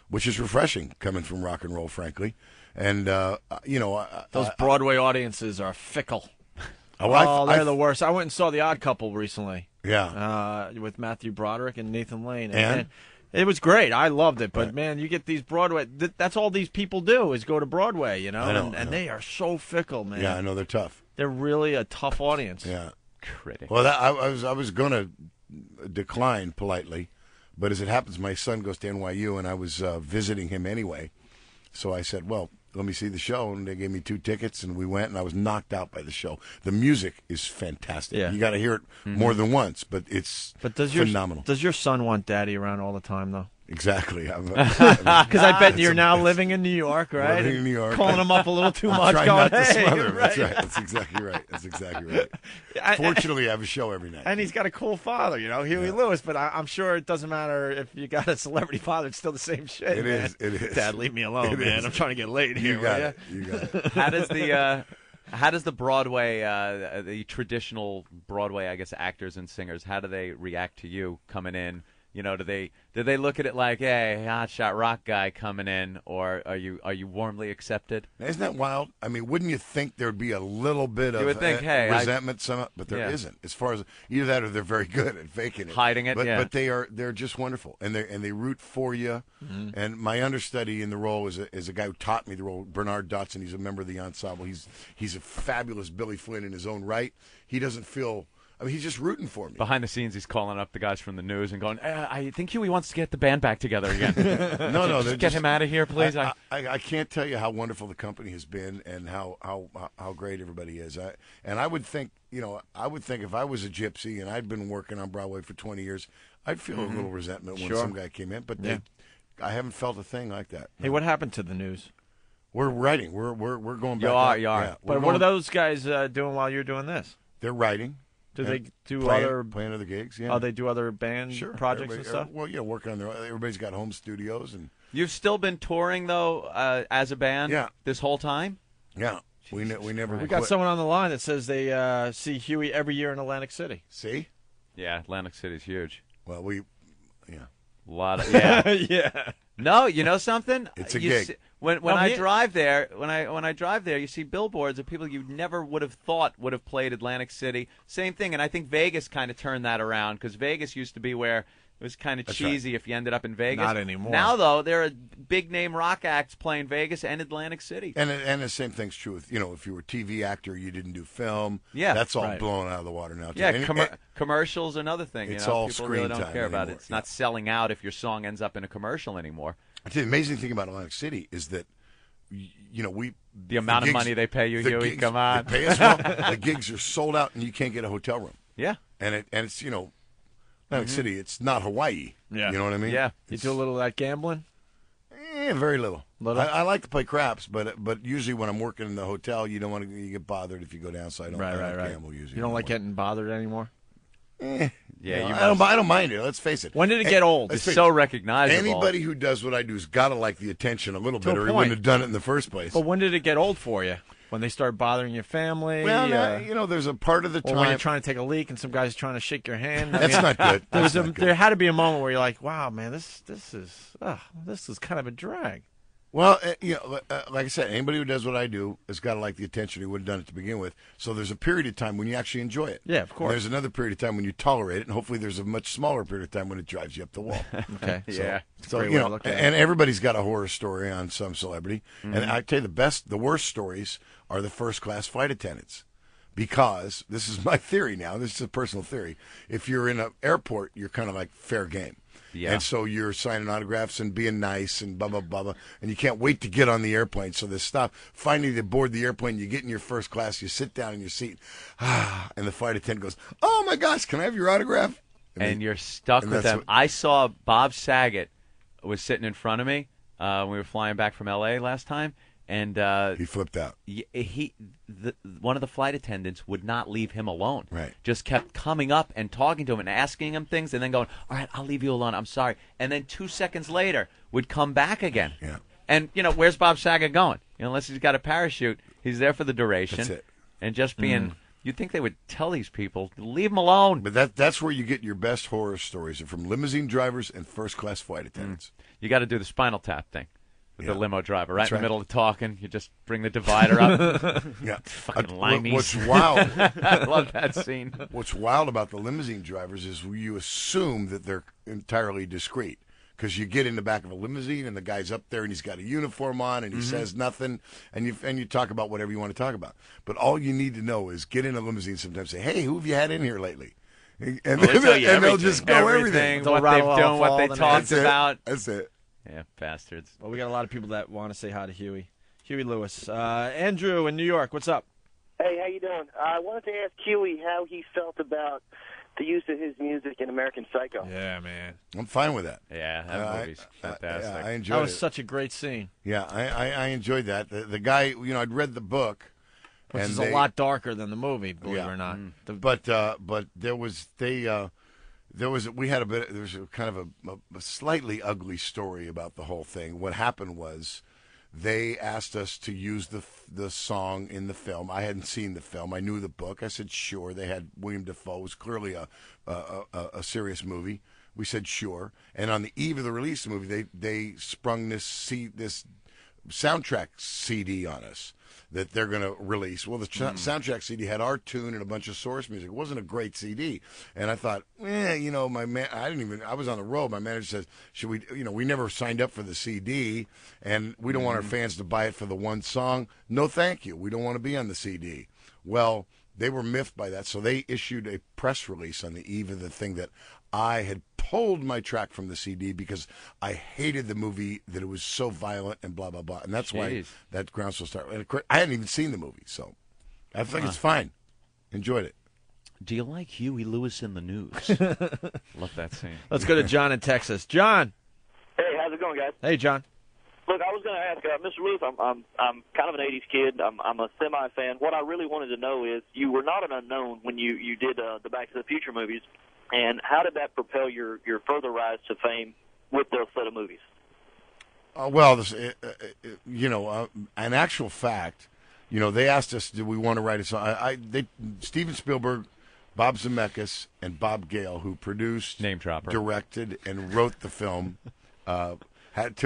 which is refreshing coming from rock and roll, frankly. And you know, those Broadway audiences are fickle. They're the worst. I went and saw The Odd Couple recently. Yeah, with Matthew Broderick and Nathan Lane, and it was great. I loved it. But man, you get these Broadway. That's all these people do is go to Broadway. You know, I know. They are so fickle, man. Yeah, I know they're tough. They're really a tough audience. Yeah, critic. Well, I was going to decline politely, but as it happens, my son goes to NYU, and I was visiting him anyway. So I said, well, let me see the show, and they gave me 2 tickets, and we went, and I was knocked out by the show. The music is fantastic. Yeah. You got to hear it more than once, but it's phenomenal. Does your son want Daddy around all the time, though? Exactly. Because I bet you're now living in New York, right? Living in New York. Calling him up a little too much. Trying going, not to hey, smother him. right. That's right. That's exactly right. Fortunately, I have a show every night. And he's got a cool father, you know, Huey Lewis. But I'm sure it doesn't matter if you got a celebrity father; it's still the same shit. It man. It is. Dad, leave me alone, man. I'm trying to get laid here. You got it. How does the Broadway, the traditional Broadway, I guess, actors and singers, how do they react to you coming in? You know, do they look at it like, hey, hotshot rock guy coming in, or are you warmly accepted? Isn't that wild? I mean, wouldn't you think there would be a little bit of would think, hey, resentment, but there isn't. As far as either that or they're very good at faking it, hiding it. But they're just wonderful, and they root for you. Mm-hmm. And my understudy in the role is a guy who taught me the role, Bernard Dotson. He's a member of the ensemble. He's a fabulous Billy Flynn in his own right. He doesn't feel. I mean, he's just rooting for me. Behind the scenes, he's calling up the guys from the news and going, I think Huey wants to get the band back together again. No, just get him out of here, please. I can't tell you how wonderful the company has been and how great everybody is. I would think, if I was a gypsy and I'd been working on Broadway for 20 years, I'd feel a little resentment when some guy came in. But I haven't felt a thing like that. Hey, what happened to the news? We're writing. We're going back. You are. Yeah, but what are those guys doing while you're doing this? They're writing. Do they do playing other gigs? Yeah. Oh, they do other band projects and stuff. Well, yeah, working on everybody's got home studios and. You've still been touring though, as a band. This whole time. Yeah, we never. We got someone on the line that says they see Huey every year in Atlantic City. See? Yeah, Atlantic City's huge. Well, a lot of yeah. No, you know something? It's a gig. See, when I drive there, when I drive there, you see billboards of people you never would have thought would have played Atlantic City. Same thing, and I think Vegas kind of turned that around because Vegas used to be where it was kind of cheesy if you ended up in Vegas. Not anymore. Now, though, there are big name rock acts playing Vegas and Atlantic City. And the same thing's true with if you were a TV actor, you didn't do film. Yeah, that's all blown out of the water now. Too. Yeah, commercials another thing. It's all people really screen don't time care about anymore. it. It's not selling out if your song ends up in a commercial anymore. I tell you, the amazing thing about Atlantic City is that the amount of money they pay you, Huey. Gigs, come on, they pay us well. The gigs are sold out, and you can't get a hotel room. Yeah, and it's Atlantic City. It's not Hawaii. Yeah, you know what I mean. Yeah, you do a little of that gambling. Very little. I like to play craps, but usually when I'm working in the hotel, you don't want to get bothered if you go down. So I don't gamble usually. You don't like getting bothered anymore. Yeah, I don't mind it. Let's face it. When did it get old? It's so recognizable. Anybody who does what I do has got to like the attention a little bit, or he wouldn't have done it in the first place. But when did it get old for you? When they start bothering your family? Well, there's a part of the time when you're trying to take a leak and some guy's trying to shake your hand. That's not good. There had to be a moment where you're like, "Wow, man, this is kind of a drag." Well, like I said, anybody who does what I do has got to like the attention. He would have done it to begin with. So there's a period of time when you actually enjoy it. Yeah, of course. And there's another period of time when you tolerate it, and hopefully there's a much smaller period of time when it drives you up the wall. Okay. So and everybody's got a horror story on some celebrity. Mm-hmm. And I tell you, the worst stories are the first-class flight attendants. Because, this is my theory now, this is a personal theory, if you're in an airport, you're kind of like fair game. Yeah. And so you're signing autographs and being nice and blah, blah, blah, blah. And you can't wait to get on the airplane. So they stop. Finally, they board the airplane. You get in your first class. You sit down in your seat. And the flight attendant goes, "Oh, my gosh, can I have your autograph?" And you're stuck with them. I saw Bob Saget was sitting in front of me when we were flying back from L.A. last time. And he flipped out. One of the flight attendants would not leave him alone. Right. Just kept coming up and talking to him and asking him things, and then going, "All right, I'll leave you alone. I'm sorry." And then 2 seconds later, would come back again. Yeah. And, where's Bob Saget going? Unless he's got a parachute, he's there for the duration. That's it. And just being, you'd think they would tell these people, leave them alone. But that's where you get your best horror stories, are from limousine drivers and first-class flight attendants. You got to do the Spinal Tap thing with the limo driver. Right That's in the right. middle of talking, you just bring the divider up. Yeah. Fucking limeys. What's wild? I love that scene. What's wild about the limousine drivers is you assume that they're entirely discreet. Because you get in the back of a limousine and the guy's up there and he's got a uniform on and he says nothing, and you talk about whatever you want to talk about. But all you need to know is get in a limousine sometimes, say, "Hey, who have you had in here lately?" And they'll just go everything. What they've done, what they talked about. That's it. Yeah, bastards. Well, we got a lot of people that want to say hi to Huey Lewis. Andrew in New York, what's up? Hey, how you doing? I wanted to ask Huey how he felt about the use of his music in American Psycho. Yeah, man. I'm fine with that. Yeah, that movie's fantastic. I enjoyed it. That was such a great scene. Yeah, I enjoyed that. The guy, I'd read the book. Which is a lot darker than the movie, believe it or not. But there was kind of a slightly ugly story about the whole thing. What happened was they asked us to use the song in the film. I hadn't seen the film. I knew the book. I said sure. They had William Dafoe. It was clearly a serious movie. We said sure. And on the eve of the release of the movie, they sprung this soundtrack CD on us that they're going to release. Well, the soundtrack CD had our tune and a bunch of source music. It wasn't a great CD. And I thought, I was on the road. My manager says, should we, we never signed up for the CD and we don't want our fans to buy it for the one song. No, thank you. We don't want to be on the CD. Well, they were miffed by that. So they issued a press release on the eve of the thing that I had pulled my track from the CD because I hated the movie, that it was so violent and blah, blah, blah. And that's why that groundswell started. And of course, I hadn't even seen the movie, so I think it's fine. Enjoyed it. Do you like Huey Lewis in the news? Love that scene. Let's go to John in Texas. John. Hey, how's it going, guys? Hey, John. Look, I was going to ask, Mr. Lewis, I'm kind of an 80s kid. I'm a semi-fan. What I really wanted to know is, you were not an unknown when you did the Back to the Future movies. And how did that propel your further rise to fame with those set of movies? An actual fact, they asked us, did we want to write a song? Steven Spielberg, Bob Zemeckis, and Bob Gale, who produced, name dropper, directed, and wrote the film, asked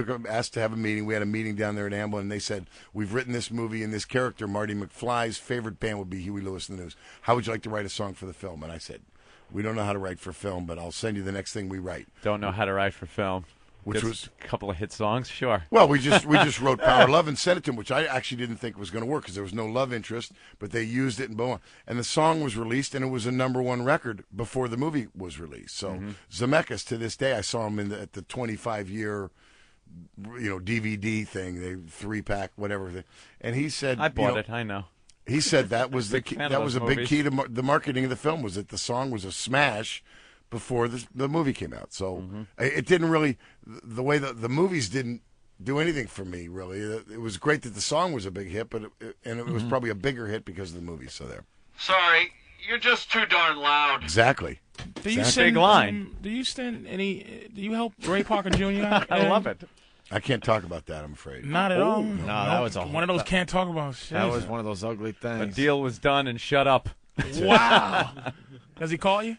to have a meeting. We had a meeting down there at Amblin, and they said, we've written this movie, and this character, Marty McFly's favorite band would be Huey Lewis and the News. How would you like to write a song for the film? And I said, we don't know how to write for film, but I'll send you the next thing we write. Don't know how to write for film. Which just was a couple of hit songs, sure. Well, we just wrote Power of Love and sent it to him, which I actually didn't think was going to work because there was no love interest, but they used it in Boa. And the song was released, and it was a #1 record before the movie was released. So Zemeckis, to this day, I saw him at the 25-year, DVD thing, the 3-pack, whatever thing, and he said, I bought it. I know. He said that was the Big key, fan of that those was a big movies. key to the marketing of the film, was that the song was a smash before the movie came out. So it didn't really, the way the movies didn't do anything for me, really. It was great that the song was a big hit, but it was probably a bigger hit because of the movie. So there. Sorry, you're just too darn loud. Exactly. Do you Exactly. send, Big line. do you send any? Do you help Ray Parker Jr. out? I love it. I can't talk about that, I'm afraid. Not at all. No, that was one of those can't talk about shit. That was one of those ugly things. The deal was done and shut up. Wow. Does he call you?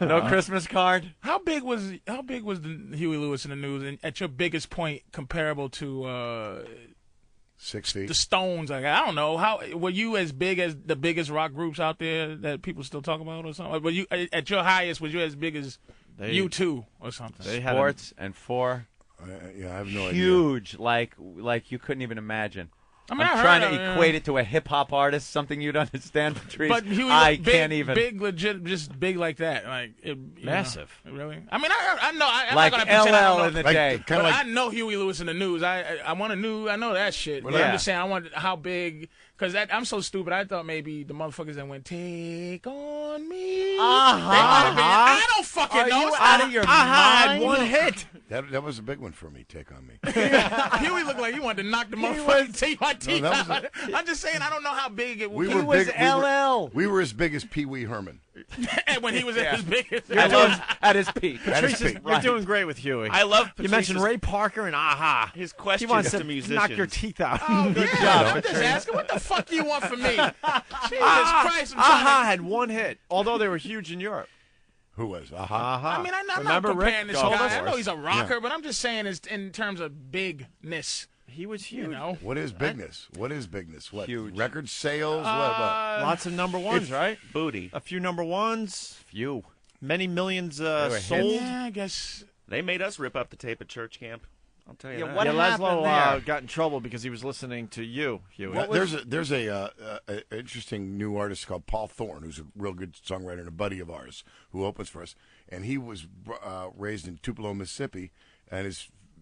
No Christmas card? How big was the Huey Lewis in the News, and at your biggest point comparable to 6 feet? the Stones? Like, I don't know, how were you as big as the biggest rock groups out there that people still talk about or something? Were you at your highest? Was you as big as U2 or something? Sports and four. I have no idea. Huge, like you couldn't even imagine. I mean, I'm I trying heard, to equate it to a hip hop artist, something you'd understand, Patrice. But Huey, I big, can't even. big, legit, just big like that, like massive. Really? I mean, I know. I'm like not gonna pretend I don't LL know. in the day. But I know Huey Lewis in the News. I want a new. I know that shit. Well, But yeah. I'm just saying, I want how big. Because I'm so stupid. I thought maybe the motherfuckers that went "Take on Me." They might have been. I don't fucking Are know. you out of your I had mind? one hit. That was a big one for me. Take on me. Huey looked like he wanted to knock the motherfucking teeth out. I'm just saying, I don't know how big it was. We were big. We were as big as Pee Wee Herman. When he was at his biggest. At his peak. Patrice, you're doing great with Huey. I love You mentioned Ray Parker and Aha. His questions He wants to to musicians. knock your teeth out. Oh, good job. I'm just asking, what the fuck do you want from me? Jesus Christ. Aha had one hit, although they were huge in Europe. Who was? Aha. I mean, I'm not Remember comparing Rick this told guy. us? I know he's a rocker, Yeah. but I'm just saying in terms of bigness. He was huge. You know? What is bigness? What is bigness? What? Huge. Record sales? What? Lots of number ones, right? Booty. A few number ones. Few. Many millions were sold. Yeah, I guess. They made us rip up the tape at church camp. I'll tell you Yeah, that. what Laszlo happened there? got in trouble because he was listening to you, Huey. There's a interesting new artist called Paul Thorne, who's a real good songwriter and a buddy of ours who opens for us. And he was raised in Tupelo, Mississippi, and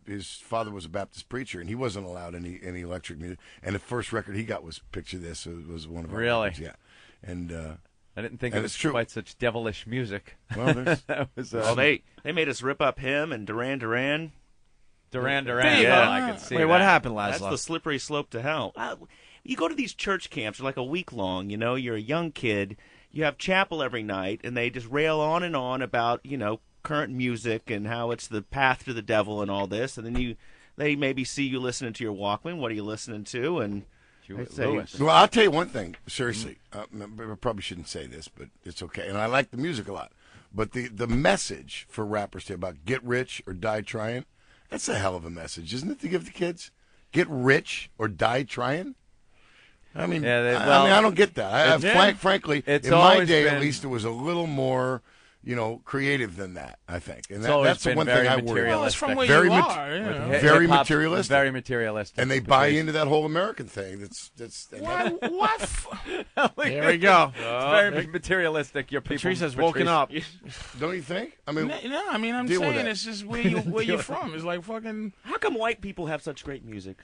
his father was a Baptist preacher, and he wasn't allowed any electric music. And the first record he got was Picture This. It was one of our Really? records, yeah. And I didn't think and it was it's true. quite such devilish music. Well, there's that was, Well, they made us rip up him and Duran Duran. Duran There Duran. you Yeah, go. I can see Wait, that. what happened, That's Laszlo? the slippery slope to hell. You go to these church camps, they're like a week long, you know, you're a young kid, you have chapel every night, and they just rail on and on about, you know, current music and how it's the path to the devil and all this, and then they maybe see you listening to your Walkman, what are you listening to, and they say, Lewis. well, I'll tell you one thing, seriously. I probably shouldn't say this, but it's okay. And I like the music a lot. But the message for rappers today about get rich or die trying, that's a hell of a message, isn't it, to give the kids? Get rich or die trying? I mean, I don't get that. Frankly, it's in my always day, been- at least, it was a little more, creative than that, I think. And It's always that's the been one very thing I worry about. Well, it's from where Very you mat- are. You know. Very Hip-hop's materialistic. Very materialistic. And they buy Patrice. into that whole American thing. Here we go. It's very materialistic. Your people. Patrice has woken up. Don't you think? I mean, No, I mean, I'm deal with saying that. it's just where you're from. It's like fucking. how come white people have such great music?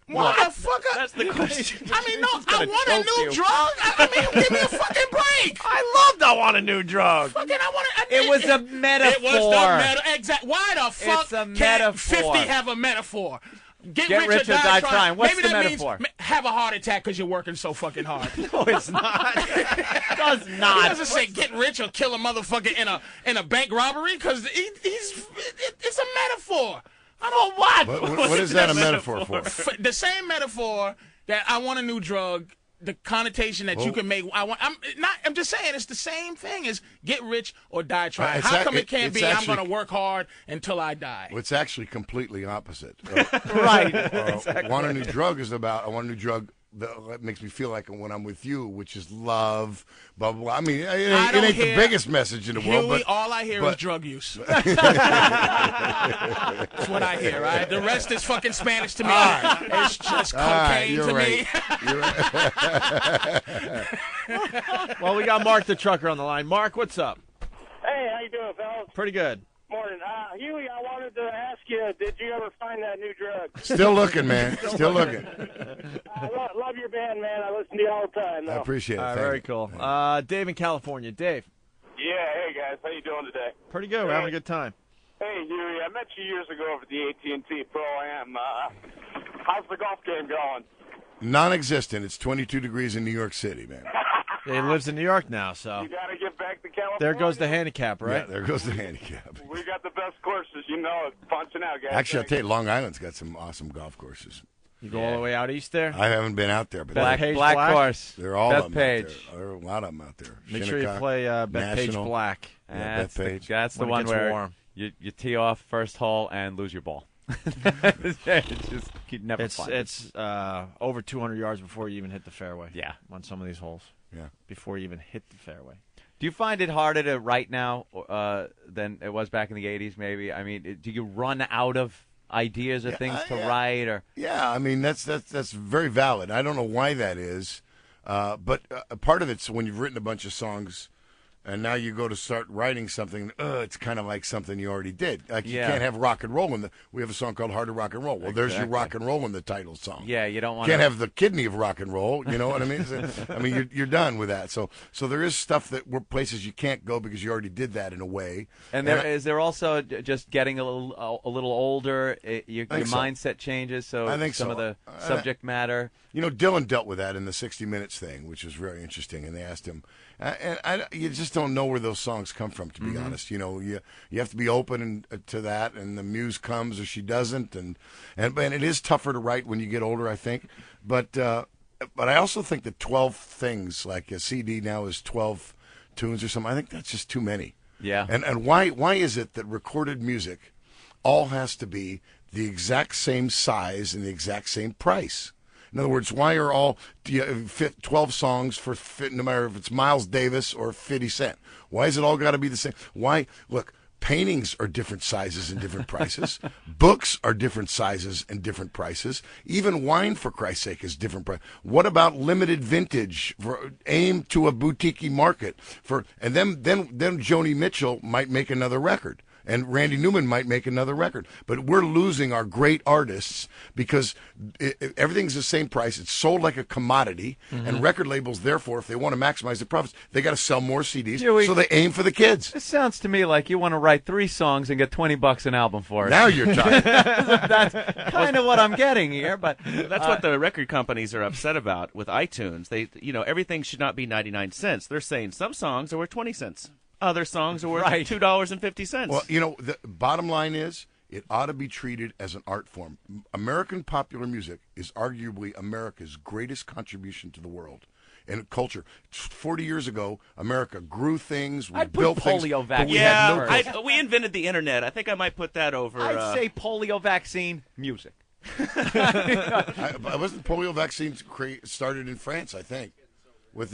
Motherfucker! That's the question. I mean, no, I want a new drug. I mean, give me a fucking break. I loved I Want a New Drug. Fucking, I want It was a metaphor. It was the metaphor. Exactly. Why the fuck It's a can't metaphor. 50 have a metaphor? Get Get rich or die trying. What's Maybe the that metaphor? means have a heart attack because you're working so fucking hard. No, it's not. It does He not. doesn't say get rich or kill a motherfucker in a bank robbery because it's a metaphor. I don't what. what is that a metaphor for? The same metaphor that I want a new drug. The connotation that you can make. I'm just saying it's the same thing as get rich or die trying. It's How come it can't it's be? I'm actually- going to work hard until I die. Well, it's actually completely opposite. Right. I Want a New Drug is about I want a new drug that makes me feel like when I'm with you, which is love, blah, blah, blah. I mean, it ain't the biggest message in the world, Huey, but all I hear is drug use. That's what I hear, right? The rest is fucking Spanish to me. It's just cocaine you're to right. me. You're right. Well, we got Mark the trucker on the line. Mark, what's up? Hey, how you doing, fellas? Pretty good. Morning. Huey, I wanted to ask you, did you ever find that new drug? Still looking, man. Still looking. I love your band, man. I listen to you all the time. I appreciate it. All right, Thank very you. cool. Dave in California. Dave. Yeah, hey guys, how you doing today? Pretty good. We're having a good time. Hey Huey, I met you years ago over at the AT&T Pro-Am. How's the golf game going? Non-existent. It's 22 degrees in New York City, man. Yeah, he lives in New York now, so. You got to get back to California. There goes the handicap, right? Yeah, there goes the handicap. We got the best courses, you know it. Punching out, guys. Actually, I'll tell you, Long Island's got some awesome golf courses. You go all the way out east there? I haven't been out there, but Black course. They're all Beth of them out Page. there. There are a lot of them out there. Make sure you Shinnecock, play Bethpage National. Black. Yeah, That's Bethpage. the When it one gets where warm. you tee off first hole and lose your ball. It's just never fun. It's over 200 yards before you even hit the fairway. Yeah. On some of these holes. Yeah. Before you even hit the fairway. Do you find it harder to write now than it was back in the 80s, maybe? I mean, do you run out of ideas or things to write? Or Yeah, I mean, that's very valid. I don't know why that is, but part of it's when you've written a bunch of songs And now you go to start writing something. It's kind of like something you already did. Like you Yeah. can't have rock and roll in the. We have a song called "Hard to Rock and Roll." Well, there's your Exactly. rock and roll in the title song. Yeah, you don't want Can't have the kidney of rock and roll. You know what I mean? I mean, you're done with that. So there is stuff that we're places you can't go because you already did that in a way. And is there also just getting a little older? Your I think so. mindset changes, so I think some so. of the subject matter. You know, Dylan dealt with that in the 60 Minutes thing, which was very interesting. And they asked him, you just don't know where those songs come from, to be honest. You know, you have to be open to that, and the muse comes or she doesn't, and it is tougher to write when you get older, I think. But I also think that 12 things, like a CD now is 12 tunes or something. I think that's just too many. Yeah. And why is it that recorded music all has to be the exact same size and the exact same price? In other words, why are all 12 songs for no matter if it's Miles Davis or 50 Cent? Why is it all got to be the same? Why? Look, paintings are different sizes and different prices. Books are different sizes and different prices. Even wine, for Christ's sake, is different price. What about limited vintage aimed to a boutique market? And then Joni Mitchell might make another record. And Randy Newman might make another record. But we're losing our great artists because everything's the same price. It's sold like a commodity. And record labels, therefore, if they want to maximize the profits, they got to sell more CDs. Joey, so they aim for the kids. It sounds to me like you want to write 3 songs and get $20 an album for it. Now you're talking. That's kind of what I'm getting here. But that's what the record companies are upset about with iTunes. They, everything should not be 99 cents. They're saying some songs are worth 20 cents. Other songs are worth $2.50. Well, the bottom line is it ought to be treated as an art form. American popular music is arguably America's greatest contribution to the world and culture. 40 years ago, America grew things, we built things. polio but we vaccine. had no we invented the internet. I think I might put that over. I'd say polio vaccine, music. Wasn't polio vaccines started in France? I think. With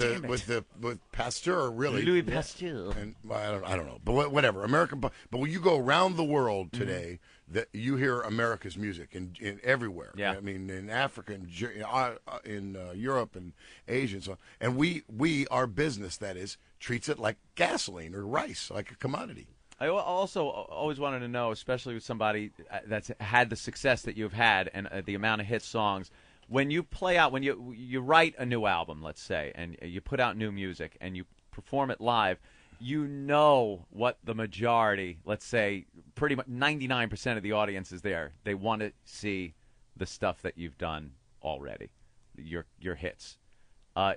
Pasteur, really. Louis Pasteur. And I don't know, but whatever. But when you go around the world today, that you hear America's music in everywhere. Yeah. I mean, in Africa, in Europe, and Asia, and so on. And we our business, that is, treats it like gasoline or rice, like a commodity. I also always wanted to know, especially with somebody that's had the success that you've had and the amount of hit songs. When you play out, when you write a new album, let's say, and you put out new music and you perform it live, you know what the majority, let's say, pretty much 99% of the audience is there. They want to see the stuff that you've done already, your hits.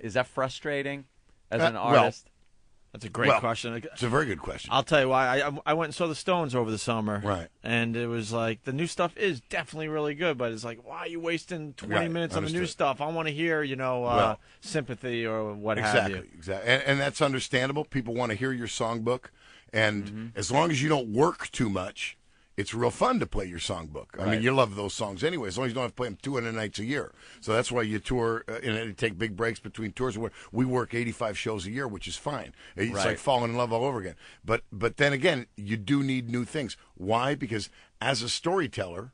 Is that frustrating as an artist? That's a great question. It's a very good question. I'll tell you why. I went and saw the Stones over the summer. Right. And it was like, the new stuff is definitely really good, but it's like, why are you wasting 20 minutes on the new stuff? I want to hear, Sympathy or what have you. Exactly. And that's understandable. People want to hear your songbook. And as long as you don't work too much, it's real fun to play your songbook. I mean, you love those songs anyway, as long as you don't have to play them 200 nights a year. So that's why you tour and take big breaks between tours. We work 85 shows a year, which is fine. It's like falling in love all over again. But then again, you do need new things. Why? Because as a storyteller,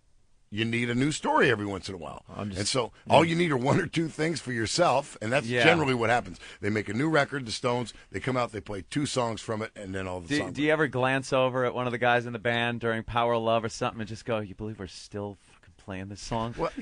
you need a new story every once in a while. And so all you need are 1 or 2 things for yourself, and that's generally what happens. They make a new record, the Stones, they come out, they play 2 songs from it, and then all the songs. Do you ever glance over at one of the guys in the band during Power of Love or something and just go, you believe we're still fucking playing this song? Well,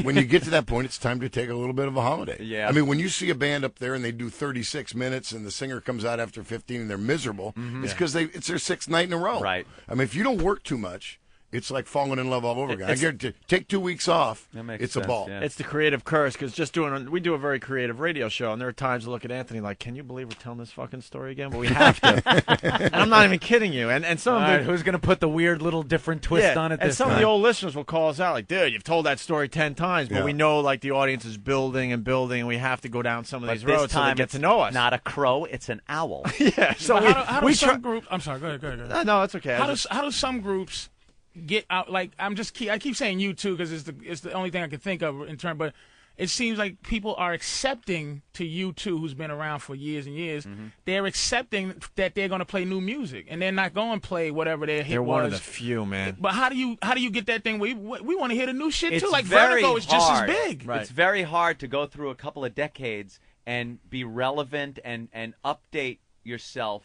when you get to that point, it's time to take a little bit of a holiday. Yeah. I mean, when you see a band up there and they do 36 minutes and the singer comes out after 15 and they're miserable, it's because it's their 6th night in a row. Right. I mean, if you don't work too much, it's like falling in love all over again. I guarantee you, take 2 weeks off. It's sense, a ball. yeah. It's the creative curse, because we do a very creative radio show, and there are times I look at Anthony like, can you believe we're telling this fucking story again? But we have to. And I'm not even kidding you. And some of the, who's going to put the weird little different twist on it and this some time? of the old listeners will call us out like, dude, you've told that story 10 times, but we know like the audience is building and building, and we have to go down some of these roads so they get to know us. Not a crow, it's an owl. Yeah. So how do some groups? I'm sorry. Go ahead. No, it's okay. How do some groups get out? Like I keep saying you too because it's the only thing I can think of in terms. But it seems like people are accepting to U2, who's been around for years and years. They're accepting that they're going to play new music, and they're not going to play whatever their hit They're was. one of the few, man. But how do you get that thing? We want to hear the new shit It's too. Like very Vertigo is just as hard. big. It's very hard to go through a couple of decades and be relevant and update yourself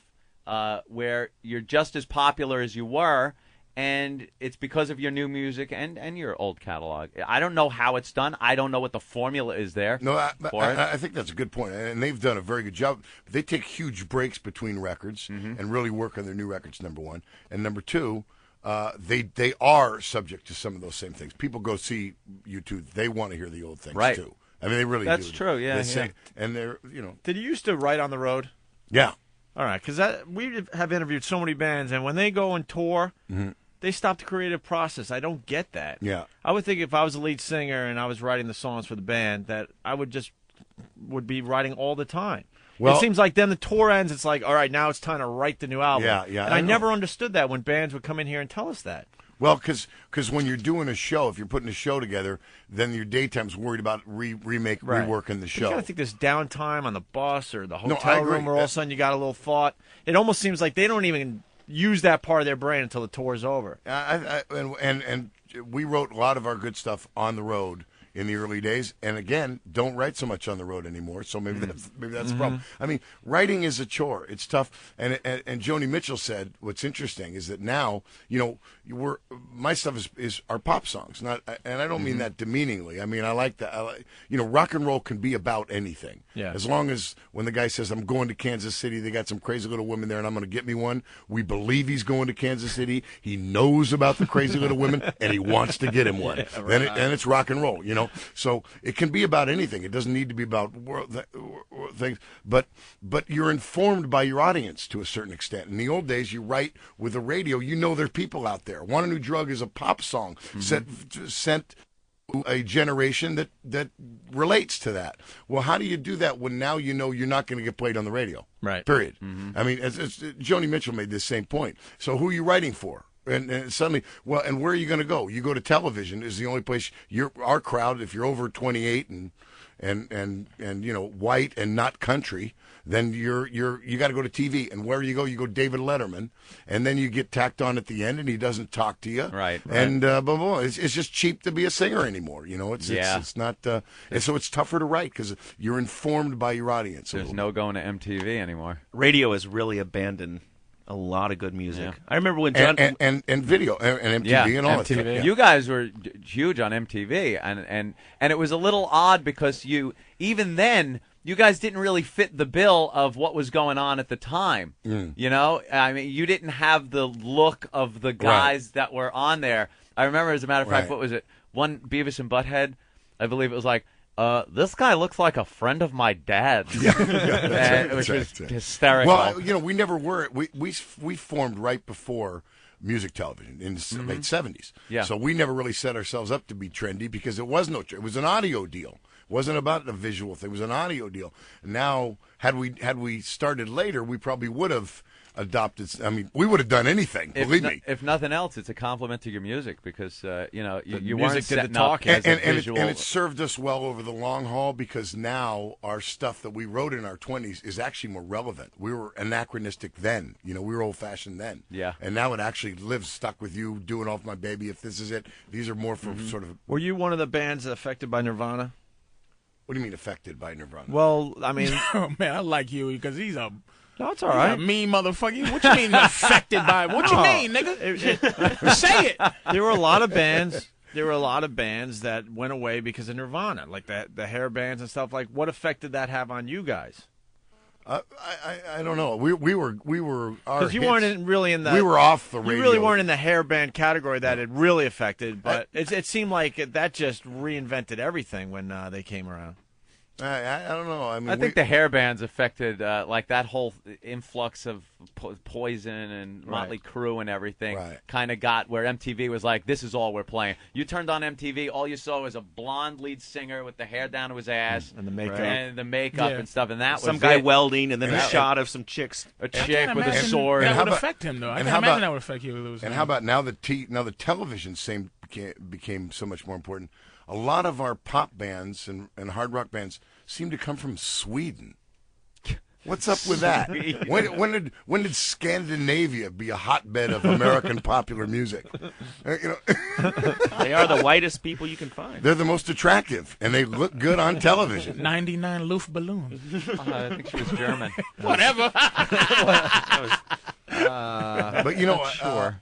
where you're just as popular as you were, and it's because of your new music and your old catalog. I don't know how it's done. I don't know what the formula is there. No, for it. I think that's a good point, and they've done a very good job. They take huge breaks between records and really work on their new records. Number one, and number two, they are subject to some of those same things. People go see U2; they want to hear the old things too. I mean, they really do. That's true. Yeah, and they're Did you used to write on the road? Yeah. All right, because we have interviewed so many bands, and when they go and tour, they stop the creative process. I don't get that. Yeah. I would think if I was a lead singer and I was writing the songs for the band, that I would be writing all the time. Well, it seems like then the tour ends, it's like, all right, now it's time to write the new album. Yeah. And I never understood that when bands would come in here and tell us that. Well, because when you're doing a show, if you're putting a show together, then your daytime's worried about reworking the show. You got to think there's downtime on the bus or the No, I hotel agree. room where all of a sudden you got a little thought. It almost seems like they don't even use that part of their brain until the tour's over. And we wrote a lot of our good stuff on the road in the early days, and again, don't write so much on the road anymore. So maybe that's the problem. I mean, writing is a chore. It's tough. And Joni Mitchell said, what's interesting is that now, my stuff is our pop songs, and I don't mean that demeaningly. I mean, I like that. Rock and roll can be about anything. Yeah. As long as when the guy says, I'm going to Kansas City, they got some crazy little women there, and I'm going to get me one. We believe he's going to Kansas City. He knows about the crazy little women, and he wants to get him one. Yeah, right. And it's rock and roll, So it can be about anything. It doesn't need to be about things. But you're informed by your audience to a certain extent. In the old days, you write with the radio. There are people out there. Want a New Drug is a pop song sent to a generation that relates to that. Well, how do you do that when now you're not going to get played on the radio? Right. Period. I mean, it's Joni Mitchell made this same point. So who are you writing for? And suddenly, and where are you going to go? You go to television is the only place. Our crowd, if you're over 28 and white and not country, then you got to go to TV. And where you go David Letterman, and then you get tacked on at the end, and he doesn't talk to you. Right. And it's just cheap to be a singer anymore. It's not. And so it's tougher to write because you're informed by your audience. There's no going to MTV anymore. Radio has really abandoned a lot of good music. Yeah. I remember when John and video and MTV and all that stuff. Yeah. You guys were huge on MTV, and it was a little odd because even then you guys didn't really fit the bill of what was going on at the time. I mean, you didn't have the look of the guys that were on there. I remember, as a matter of fact, what was it? One Beavis and Butthead, I believe it was like, this guy looks like a friend of my dad's, which was hysterical. Well, we never were. We formed right before music television in the late 70s. Yeah. So we never really set ourselves up to be trendy because it was an audio deal. It wasn't about a visual thing. It was an audio deal. Now, had we started later, we probably would have adopted. I mean, we would have done anything. Believe me. If nothing else, it's a compliment to your music because you music weren't did the setting talking. up as a visual. And it served us well over the long haul because now our stuff that we wrote in our 20s is actually more relevant. We were anachronistic then. We were old-fashioned then. Yeah. And now it actually lives stuck with you, doing Off My Baby. If this is it, these are more for sort of. Were you one of the bands affected by Nirvana? What do you mean affected by Nirvana? Well, I mean, oh man, I like Huey because he's a. No, it's all right. He's a mean motherfucker. What you mean affected by it? What you mean, nigga? Say it. There were a lot of bands. There were a lot of bands that went away because of Nirvana, like the hair bands and stuff. Like, what effect did that have on you guys? I don't know. We were because you weren't really in the. We were off the radio. You really weren't in the hair band category that it really affected, but it seemed like that just reinvented everything when they came around. I don't know. I mean, I think the hair bands affected like that whole influx of Poison and Motley Crue and everything kind of got where MTV was like, this is all we're playing. You turned on MTV, all you saw was a blonde lead singer with the hair down to his ass and the makeup and stuff, and that was some guy it. welding, and then a shot of some chicks, a chick with a sword. That would affect him though. I can imagine that would affect you. And how about now the television became so much more important. A lot of our pop bands and hard rock bands seem to come from Sweden. What's up with that? When did Scandinavia be a hotbed of American popular music? They are the whitest people you can find. They're the most attractive, and they look good on television. 99 Luftballons. I think she was German. Whatever. But sure.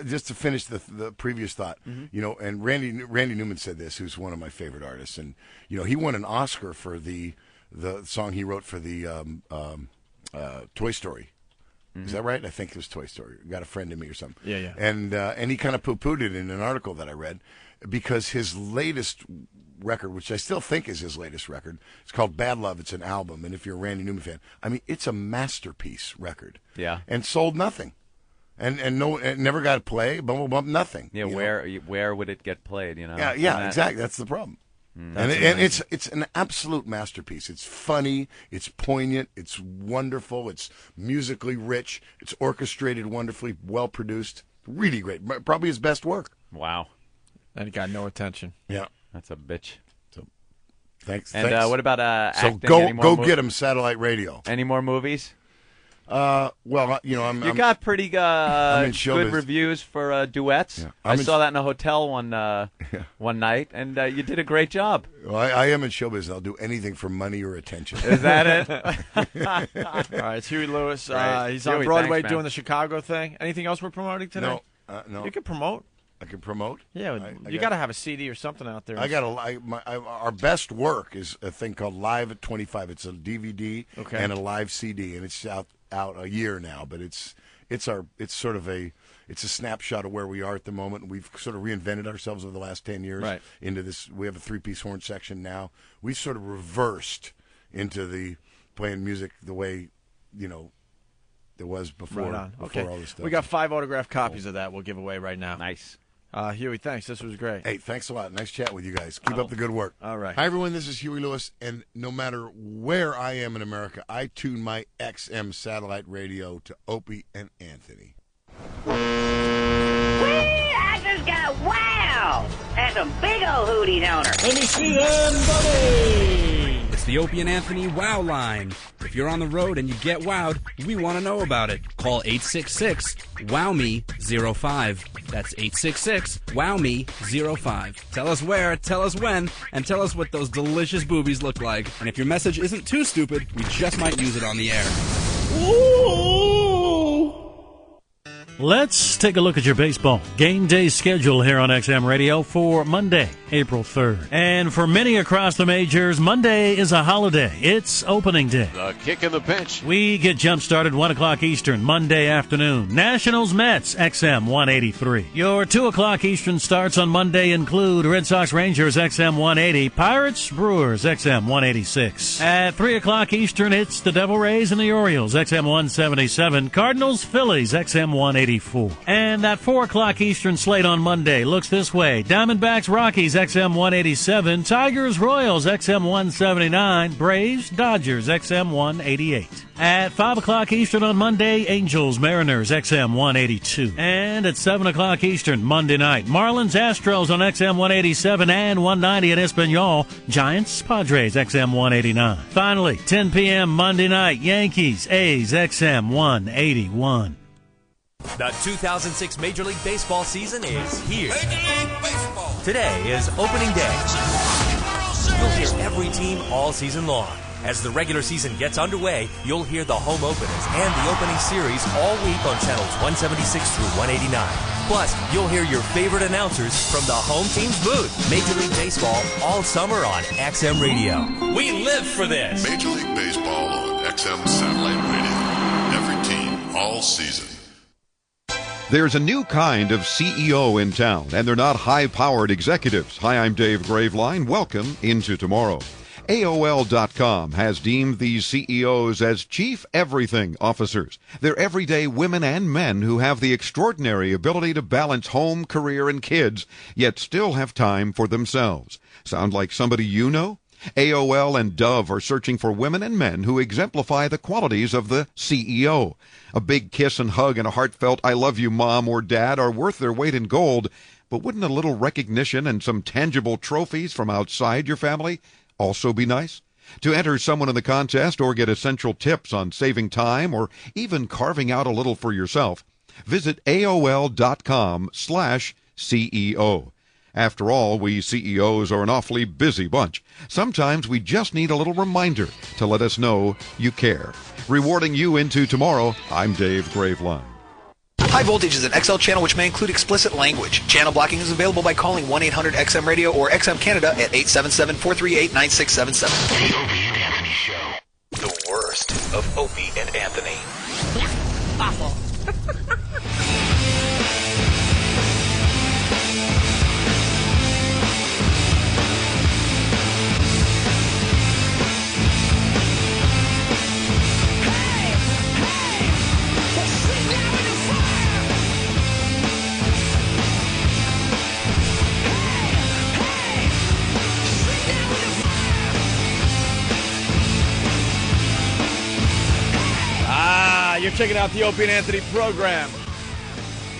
Just to finish the previous thought, and Randy Newman said this, who's one of my favorite artists, and he won an Oscar for the song he wrote for the Toy Story. Is that right? I think it was Toy Story. Got a Friend in Me or something. Yeah. And he kind of poo-pooed it in an article that I read because his latest record, which I still think is his latest record, it's called Bad Love. It's an album, and if you're a Randy Newman fan, I mean, it's a masterpiece record. Yeah. And sold nothing. And it never got play, bump, nothing. Yeah, where would it get played? Yeah, exactly. That's the problem. And it's an absolute masterpiece. It's funny, it's poignant, it's wonderful, it's musically rich, it's orchestrated wonderfully, well produced, really great. Probably his best work. Wow. And it got no attention. Yeah, that's a bitch. So, thanks. And what about acting? So go get him, Satellite Radio. Any more movies? Well, you got pretty good showbiz. reviews for duets. Yeah. I saw that in a hotel one night, and you did a great job. Well, I am in showbiz. I'll do anything for money or attention. Is that it? All right, it's Huey Lewis. Right. He's Huey, on Broadway thanks, doing the Chicago thing. Anything else we're promoting today? No. You can promote. I can promote. Yeah, you got to have a CD or something out there. Our best work is a thing called Live at 25. It's a DVD and a live CD, and it's out a year now. But it's sort of a snapshot of where we are at the moment. We've sort of reinvented ourselves over the last 10 years into this. We have a 3-piece horn section now. We've sort of reversed into the playing music the way there was before. Right on. Okay. All this stuff. We got 5 autographed copies of that. We'll give away right now. Nice. Huey, thanks. This was great. Hey, thanks a lot. Nice chat with you guys. Keep up the good work. All right. Hi, everyone. This is Huey Lewis, and no matter where I am in America, I tune my XM satellite radio to Opie and Anthony. I just got wow! That's a big old hootie donor. Let me see them, buddy! It's the Opie and Anthony Wow Line. If you're on the road and you get wowed, we want to know about it. Call 866-WOW-ME-05. That's 866-WOW-ME-05. Tell us where, tell us when, and tell us what those delicious boobies look like. And if your message isn't too stupid, we just might use it on the air. Ooh. Let's take a look at your baseball game day schedule here on XM Radio for Monday, April 3rd. And for many across the majors, Monday is a holiday. It's opening day. The kick and the pitch. We get jump-started 1 o'clock Eastern, Monday afternoon. Nationals-Mets, XM 183. Your 2 o'clock Eastern starts on Monday include Red Sox-Rangers, XM 180. Pirates-Brewers, XM 186. At 3 o'clock Eastern, it's the Devil Rays and the Orioles, XM 177. Cardinals-Phillies, XM 184. And that 4 o'clock Eastern slate on Monday looks this way. Diamondbacks-Rockies, XM 187. Tigers-Royals, XM 179. Braves-Dodgers, XM 188. At 5 o'clock Eastern on Monday, Angels-Mariners, XM 182. And at 7 o'clock Eastern, Monday night, Marlins-Astros on XM 187 and 190 in Espanol. Giants-Padres, XM 189. Finally, 10 p.m. Monday night, Yankees-A's, XM 181. The 2006 Major League Baseball season is here. Today is opening day. You'll hear every team all season long. As the regular season gets underway, you'll hear the home openers and the opening series all week on channels 176 through 189. Plus, you'll hear your favorite announcers from the home team's booth. Major League Baseball all summer on XM Radio. We live for this. Major League Baseball on XM Satellite Radio. Every team, all season. There's a new kind of CEO in town, and they're not high-powered executives. Hi, I'm Dave Graveline. Welcome into tomorrow. AOL.com has deemed these CEOs as chief everything officers. They're everyday women and men who have the extraordinary ability to balance home, career, and kids, yet still have time for themselves. Sound like somebody you know? AOL and Dove are searching for women and men who exemplify the qualities of the CEO. A big kiss and hug and a heartfelt I love you, Mom or Dad are worth their weight in gold, but wouldn't a little recognition and some tangible trophies from outside your family also be nice? To enter someone in the contest or get essential tips on saving time or even carving out a little for yourself, visit AOL.com/CEO. After all, we CEOs are an awfully busy bunch. Sometimes we just need a little reminder to let us know you care. Rewarding you into tomorrow, I'm Dave Graveline. High Voltage is an XL channel which may include explicit language. Channel blocking is available by calling 1-800-XM-RADIO or XM Canada at 877-438-9677. The Opie and Anthony Show. The worst of Opie and Anthony. Awful. You're checking out the Opie and Anthony program.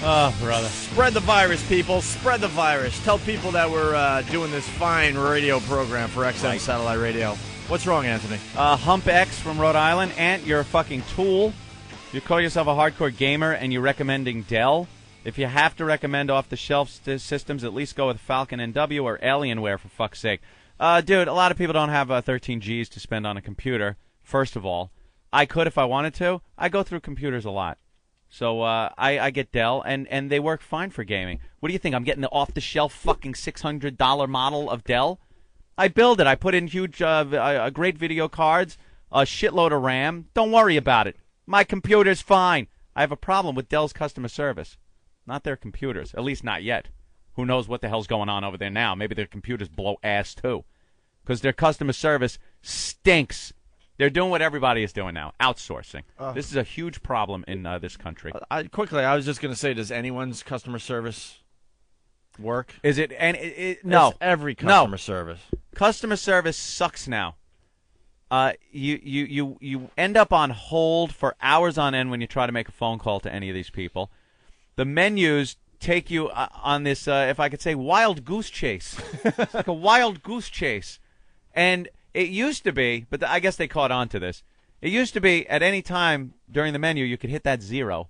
Oh, brother. Spread the virus, people. Spread the virus. Tell people that we're doing this fine radio program for XM Satellite Radio. What's wrong, Anthony? Hump X from Rhode Island. Ant, you're a fucking tool. You call yourself a hardcore gamer, and you're recommending Dell. If you have to recommend off-the-shelf systems, at least go with Falcon NW or Alienware, for fuck's sake. Dude, a lot of people don't have 13 Gs to spend on a computer, first of all. I could if I wanted to. I go through computers a lot. So I get Dell, and they work fine for gaming. What do you think? I'm getting the off-the-shelf fucking $600 model of Dell? I build it. I put in huge, great video cards, a shitload of RAM. Don't worry about it. My computer's fine. I have a problem with Dell's customer service. Not their computers. At least not yet. Who knows what the hell's going on over there now? Maybe their computers blow ass, too. Because their customer service stinks. They're doing what everybody is doing now, outsourcing. This is a huge problem in this country. I was just going to say, does anyone's customer service work? Is it? No. It's every customer service. Customer service sucks now. You end up on hold for hours on end when you try to make a phone call to any of these people. The menus take you on this, if I could say, wild goose chase. It's like a wild goose chase. And it used to be, but I guess they caught on to this. It used to be at any time during the menu you could hit that 0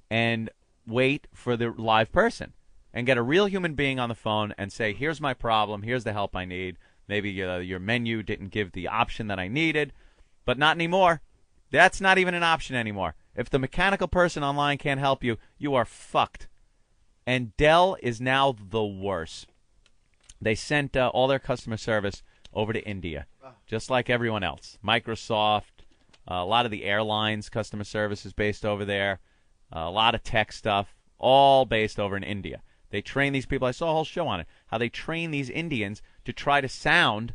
and wait for the live person and get a real human being on the phone and say, here's my problem, here's the help I need. Maybe your menu didn't give the option that I needed, but not anymore. That's not even an option anymore. If the mechanical person online can't help you, you are fucked. And Dell is now the worst. They sent all their customer service over to India, just like everyone else. Microsoft, a lot of the airlines customer service is based over there, a lot of tech stuff, all based over in India. They train these people. I saw a whole show on it, how they train these Indians to try to sound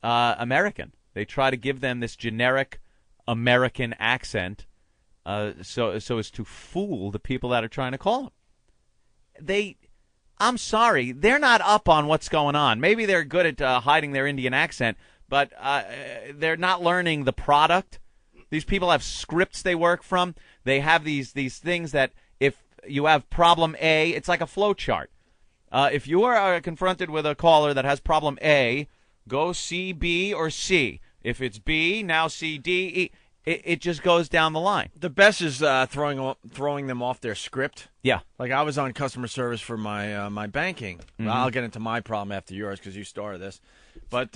American. They try to give them this generic American accent so as to fool the people that are trying to call them. I'm sorry, they're not up on what's going on. Maybe they're good at hiding their Indian accent, but they're not learning the product. These people have scripts they work from. They have these things that if you have problem A, it's like a flow chart. If you are confronted with a caller that has problem A, go C, B, or C. If it's B, now C, D, E. It just goes down the line. The best is throwing them off their script. Yeah. Like I was on customer service for my banking. Mm-hmm. I'll get into my problem after yours because you started this. But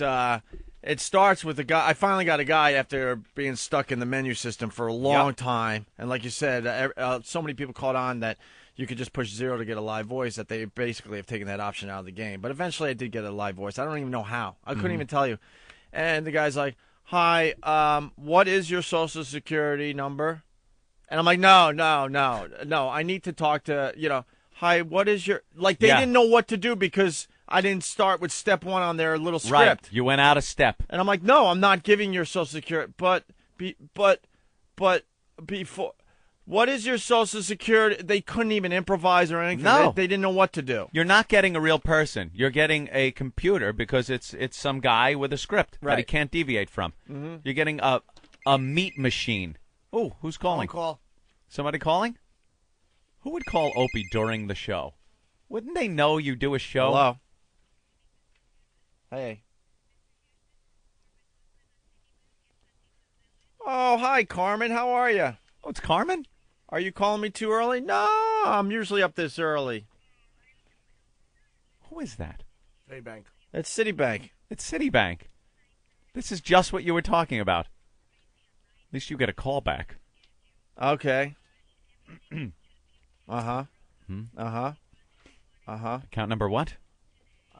it starts with a guy. I finally got a guy after being stuck in the menu system for a long time. And like you said, so many people caught on that you could just push 0 to get a live voice that they basically have taken that option out of the game. But eventually I did get a live voice. I don't even know how. I couldn't even tell you. And the guy's like, hi, what is your social security number? And I'm like, no. I need to talk to, hi, what is your, like, they didn't know what to do because I didn't start with step 1 on their little script. Right, you went out of step. And I'm like, no, I'm not giving your social security, but before, what is your social security? They couldn't even improvise or anything. No. They didn't know what to do. You're not getting a real person. You're getting a computer because it's some guy with a script that he can't deviate from. Mm-hmm. You're getting a meat machine. Oh, who's calling? Call. Somebody calling? Who would call Opie during the show? Wouldn't they know you do a show? Hello. Hey. Oh, hi, Carmen. How are you? Oh, it's Carmen? Are you calling me too early? No, I'm usually up this early. Who is that? Citibank. It's Citibank. It's Citibank. This is just what you were talking about. least you get a call back. Okay. Uh-huh. Uh-huh. Uh-huh. Account number what?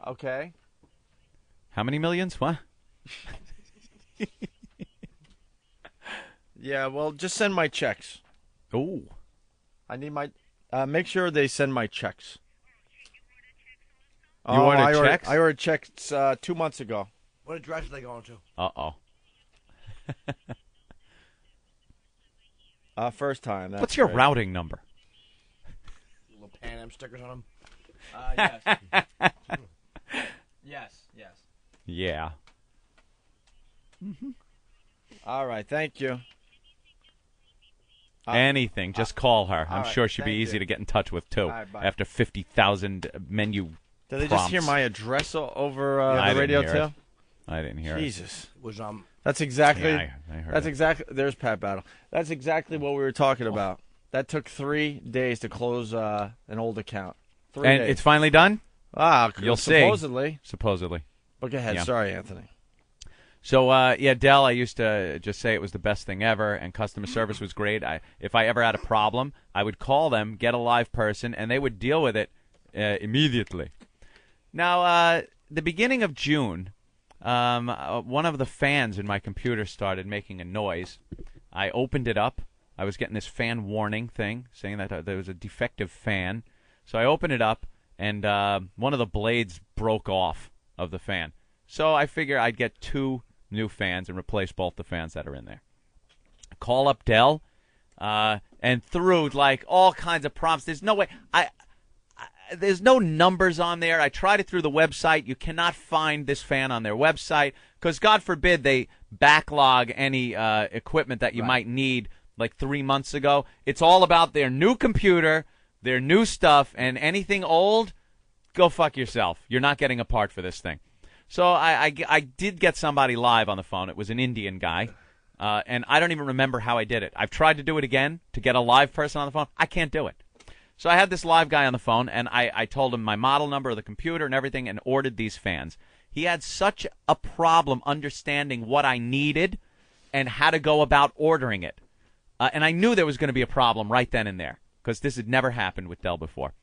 Okay. How many millions? What? Yeah, well, just send my checks. Ooh. I need my... make sure they send my checks. You ordered checks? I ordered checks 2 months ago. What address are they going to? Uh-oh. First time. That's What's your great. routing number? Little Pan Am stickers on them. Yes. Yes. Yeah. All right, thank you. Anything. Just call her. I'm all right, sure she'd be thank easy you. to get in touch with, too, All right, bye. after 50,000 menu Did they prompts. just hear my address over I the didn't radio hear too? it. I didn't hear Jesus. Was That's exactly. Yeah, I heard that's it. exactly. There's Pat Battle. That's exactly what we were talking about. That took 3 days to close an old account. 3 And days. it's finally done? You'll see. Supposedly. But go ahead. Yeah. Sorry, Anthony. So, Dell, I used to just say it was the best thing ever, and customer service was great. If I ever had a problem, I would call them, get a live person, and they would deal with it immediately. Now, the beginning of June, one of the fans in my computer started making a noise. I opened it up. I was getting this fan warning thing saying that there was a defective fan. So I opened it up, and one of the blades broke off of the fan. So I figure I'd get 2 new fans and replace both the fans that are in there. Call up Dell, and through like all kinds of prompts. There's no way. There's no numbers on there. I tried it through the website. You cannot find this fan on their website because, God forbid, they backlog any equipment that you might need like 3 months ago. It's all about their new computer, their new stuff, and anything old, go fuck yourself. You're not getting a part for this thing. So I did get somebody live on the phone. It was an Indian guy, and I don't even remember how I did it. I've tried to do it again to get a live person on the phone. I can't do it. So I had this live guy on the phone, and I told him my model number of the computer and everything and ordered these fans. He had such a problem understanding what I needed and how to go about ordering it. And I knew there was going to be a problem right then and there because this had never happened with Dell before.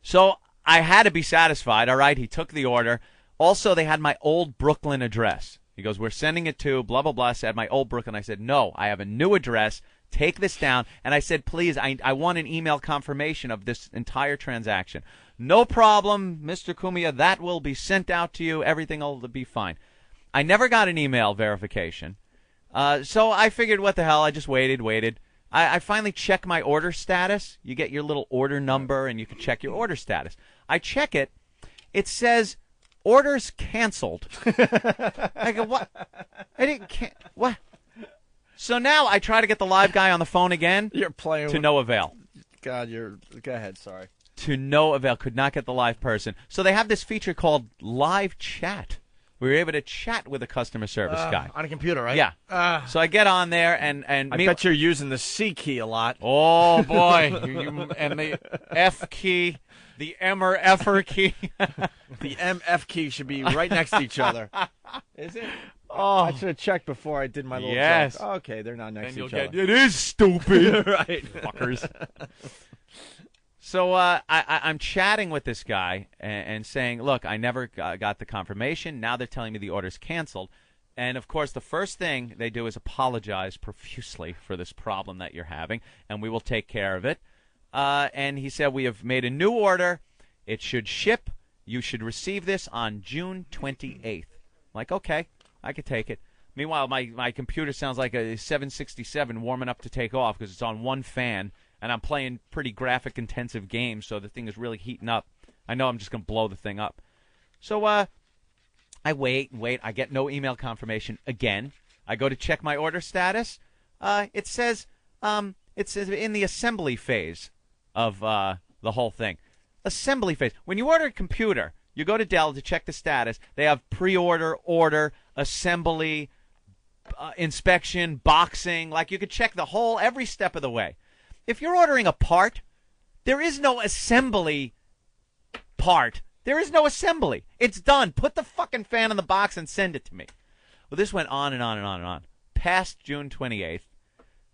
So I had to be satisfied. All right, he took the order. Also, they had my old Brooklyn address. He goes, we're sending it to blah, blah, blah. I said, my old Brooklyn. I said, no, I have a new address. Take this down. And I said, please, I want an email confirmation of this entire transaction. No problem, Mr. Cumia. That will be sent out to you. Everything will be fine. I never got an email verification. So I figured, what the hell? I just waited. I finally check my order status. You get your little order number, and you can check your order status. I check it. It says, orders canceled. I go, what? I didn't what? So now I try to get the live guy on the phone again. You're playing to no avail. God, go ahead. Sorry. To no avail. Could not get the live person. So they have this feature called live chat. We were able to chat with a customer service guy on a computer, right? Yeah. So I get on there and I bet you're using the C key a lot. Oh boy, and the F key. The M or F-er key. The MF key should be right next to each other. Is it? Oh. I should have checked before I did my little Yes. joke. Okay, they're not next Then to you'll each get, other. it is stupid. Right. Fuckers. So I'm chatting with this guy and saying, look, I never got the confirmation. Now they're telling me the order's canceled. And, of course, the first thing they do is apologize profusely for this problem that you're having, and we will take care of it. And he said, we have made a new order. It should ship. You should receive this on June 28th. I'm like, okay, I could take it. Meanwhile, my computer sounds like a 767 warming up to take off because it's on one fan, and I'm playing pretty graphic-intensive games, so the thing is really heating up. I know I'm just going to blow the thing up. So I wait. I get no email confirmation again. I go to check my order status. It says in the assembly phase of the whole thing. Assembly phase. When you order a computer, you go to Dell to check the status. They have pre-order, order, assembly, inspection, boxing. Like you could check every step of the way. If you're ordering a part, there is no assembly part. There is no assembly. It's done. Put the fucking fan in the box and send it to me. Well, this went on and on and on and on. past June 28th.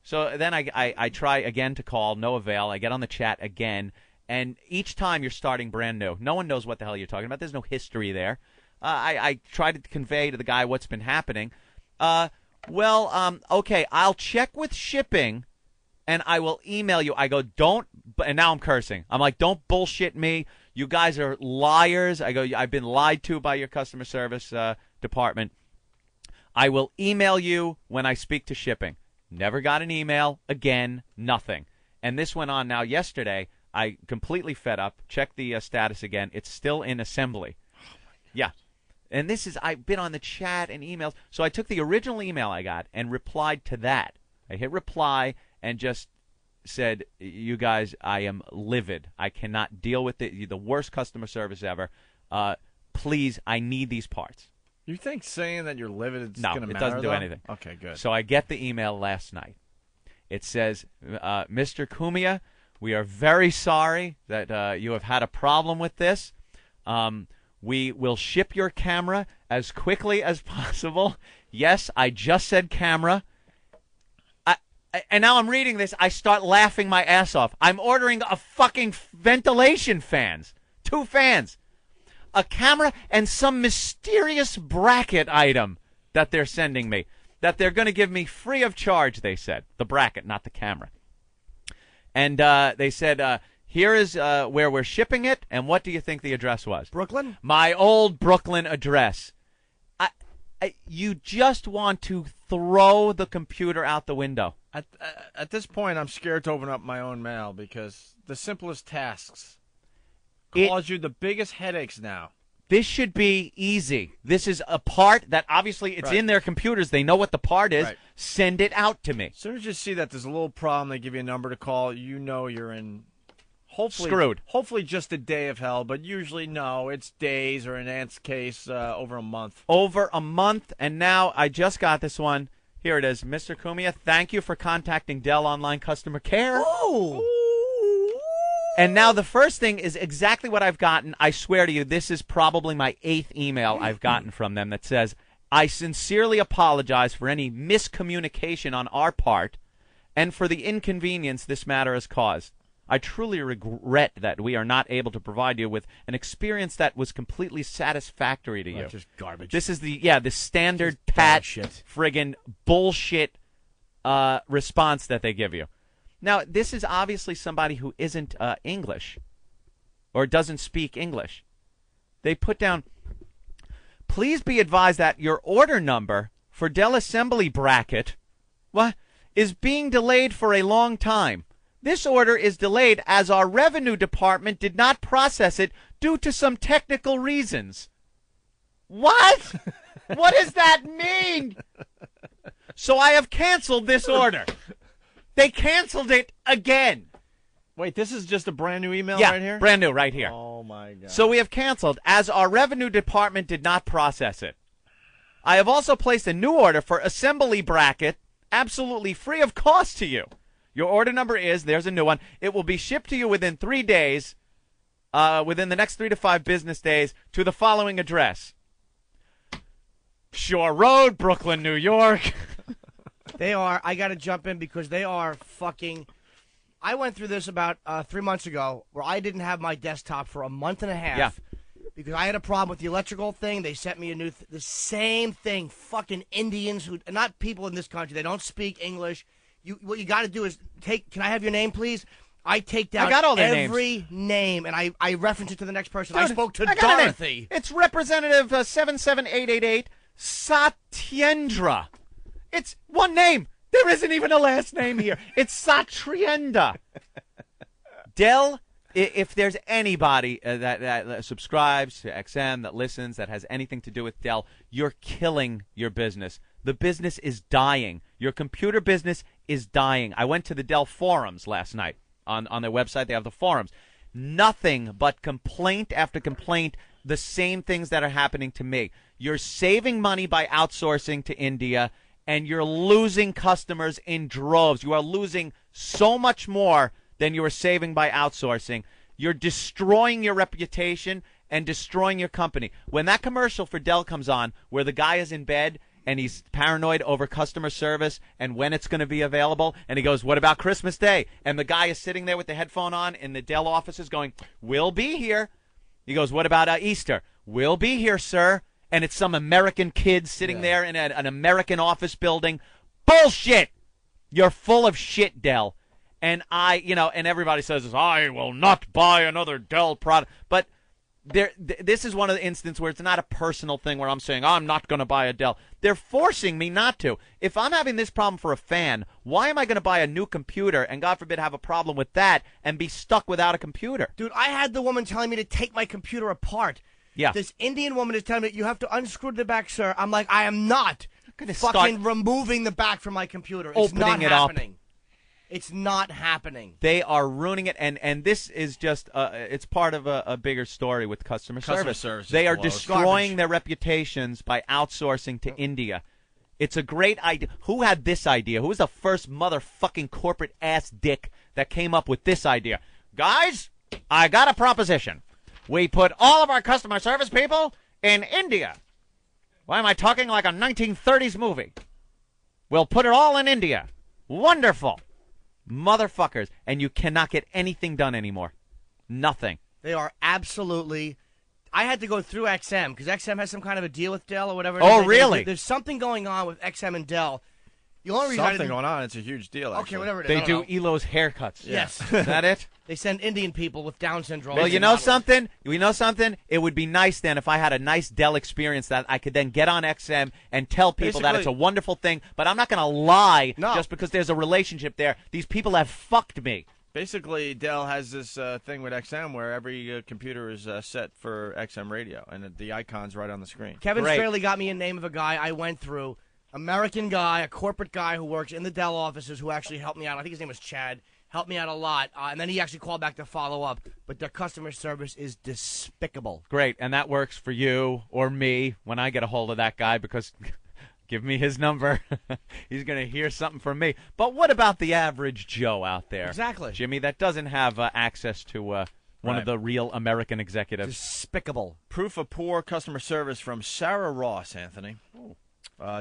So then I try again to call, no avail. I get on the chat again, and each time you're starting brand new. No one knows what the hell you're talking about. There's no history there. I try to convey to the guy what's been happening. Okay, I'll check with shipping, and I will email you. I go, don't, and now I'm cursing. I'm like, don't bullshit me. You guys are liars. I go, I've been lied to by your customer service department. I will email you when I speak to shipping. Never got an email. Again, nothing. And this went on now yesterday. I completely fed up. Checked the status again. It's still in assembly. Yeah. And this is, I've been on the chat and emails. So I took the original email I got and replied to that. I hit reply and just said, you guys, I am livid. I cannot deal with it. You're the worst customer service ever. Please, I need these parts. You think saying that you're livid is No, going to it matter? doesn't do though? anything. Okay, good. So I get the email last night. It says, Mr. Cumia, we are very sorry that you have had a problem with this. We will ship your camera as quickly as possible. Yes, I just said camera. And now I'm reading this. I start laughing my ass off. I'm ordering a fucking ventilation fans. 2 fans. A camera and some mysterious bracket item that they're sending me. That they're going to give me free of charge, they said. The bracket, not the camera. And they said, here is where we're shipping it. And what do you think the address was? Brooklyn? My old Brooklyn address. You just want to throw the computer out the window. At this point, I'm scared to open up my own mail because the simplest tasks cause you the biggest headaches now. This should be easy. This is a part that obviously it's in their computers. They know what the part is. Right. Send it out to me. As soon as you see that there's a little problem, they give you a number to call. You know you're in hopefully screwed. Hopefully just a day of hell, but usually no. It's days, or in Ant's case, over a month. Over a month, and now I just got this one. Here it is. Mr. Cumia, thank you for contacting Dell Online Customer Care. Oh! And now the first thing is exactly what I've gotten. I swear to you, this is probably my 8th email I've gotten from them that says, I sincerely apologize for any miscommunication on our part and for the inconvenience this matter has caused. I truly regret that we are not able to provide you with an experience that was completely satisfactory to you. Just garbage. This is the standard pat friggin' bullshit response that they give you. Now, this is obviously somebody who isn't English or doesn't speak English. They put down, please be advised that your order number for Dell Assembly Bracket is being delayed for a long time. This order is delayed as our revenue department did not process it due to some technical reasons. What? What does that mean? So I have canceled this order. They canceled it again. Wait, this is just a brand new email Yeah, right here? brand new right here. Oh, my God. So we have canceled as our revenue department did not process it. I have also placed a new order for Assembly Bracket absolutely free of cost to you. Your order number is, there's a new one. It will be shipped to you within 3 days, within the next 3 to 5 business days, to the following address. Shore Road, Brooklyn, New York. They are, I got to jump in because they are fucking, I went through this about 3 months ago where I didn't have my desktop for a month and a half. Yeah. Because I had a problem with the electrical thing. They sent me a new, the same thing. Fucking Indians who, not people in this country, they don't speak English. What you got to do is take, can I have your name, please? I take down I got all their every name, and I reference it to the next person. Dude, I spoke to I got a name. Dorothy. It's Representative 77888 Satyendra. It's one name. There isn't even a last name here. It's Satyendra. Dell, if there's anybody that subscribes to XM, that listens, that has anything to do with Dell, you're killing your business. The business is dying. Your computer business is dying. I went to the Dell forums last night. On their website, they have the forums. Nothing but complaint after complaint, the same things that are happening to me. You're saving money by outsourcing to India, and you're losing customers in droves. You are losing so much more than you are saving by outsourcing. You're destroying your reputation and destroying your company. When that commercial for Dell comes on, where the guy is in bed and he's paranoid over customer service and when it's going to be available. And he goes, what about Christmas Day? And the guy is sitting there with the headphone on in the Dell offices going, we'll be here. He goes, what about Easter? We'll be here, sir. And it's some American kid sitting there in an American office building. Bullshit! You're full of shit, Dell. And and everybody says, I will not buy another Dell product. But this is one of the instances where it's not a personal thing where I'm saying, I'm not going to buy a Dell. They're forcing me not to. If I'm having this problem for a fan, why am I going to buy a new computer and, God forbid, have a problem with that and be stuck without a computer? Dude, I had the woman telling me to take my computer apart. Yeah. This Indian woman is telling me, you have to unscrew the back, sir. I'm like, I am not fucking start removing the back from my computer. It's not happening. It's not happening. They are ruining it, and this is just it's part of a bigger story with customer service. They are destroying their reputations by outsourcing to India. It's a great idea. Who had this idea? Who was the first motherfucking corporate ass dick that came up with this idea? Guys, I got a proposition. We put all of our customer service people in India. Why am I talking like a 1930s movie? We'll put it all in India. Wonderful. Motherfuckers. And you cannot get anything done anymore. Nothing. They are absolutely... I had to go through XM because XM has some kind of a deal with Dell or whatever. Oh, really? There's something going on with XM and Dell. The only reason something going on. It's a huge deal. Actually. Okay, whatever it is. They do Elo's haircuts. Yes. Is that it? They send Indian people with Down syndrome. Well, you know something? It would be nice then if I had a nice Dell experience that I could then get on XM and tell people that it's a wonderful thing, but I'm not going to lie just because there's a relationship there. These people have fucked me. Basically, Dell has this thing with XM where every computer is set for XM radio, and the icon's right on the screen. Kevin Straley got me a name of a guy I went through. American guy, a corporate guy who works in the Dell offices who actually helped me out. I think his name was Chad. Helped me out a lot. And then he actually called back to follow up. But their customer service is despicable. Great. And that works for you or me when I get a hold of that guy because give me his number. He's going to hear something from me. But what about the average Joe out there? Exactly. Jimmy, that doesn't have access to one of the real American executives. Despicable. Proof of poor customer service from Sarah Ross, Anthony.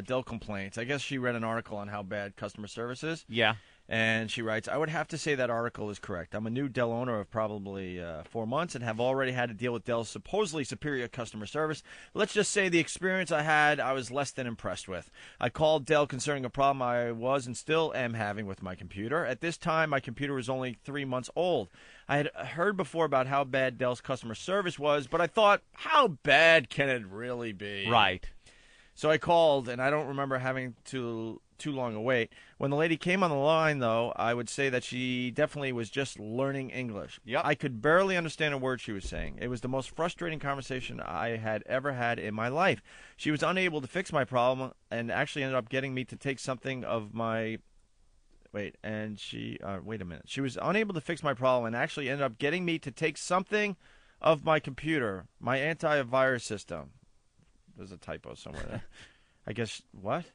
Dell complaints. I guess she read an article on how bad customer service is. Yeah. And she writes, I would have to say that article is correct. I'm a new Dell owner of probably 4 months and have already had to deal with Dell's supposedly superior customer service. Let's just say the experience I had, I was less than impressed with. I called Dell concerning a problem I was and still am having with my computer. At this time, my computer was only 3 months old. I had heard before about how bad Dell's customer service was, but I thought, how bad can it really be? Right. So I called, and I don't remember having too long a wait. When the lady came on the line, though, I would say that she definitely was just learning English. Yep. I could barely understand a word she was saying. It was the most frustrating conversation I had ever had in my life. She was unable to fix my problem and actually ended up getting me to take something of my... Wait a minute. She was unable to fix my problem and actually ended up getting me to take something of my computer, my antivirus system. There's a typo somewhere there. I guess, what?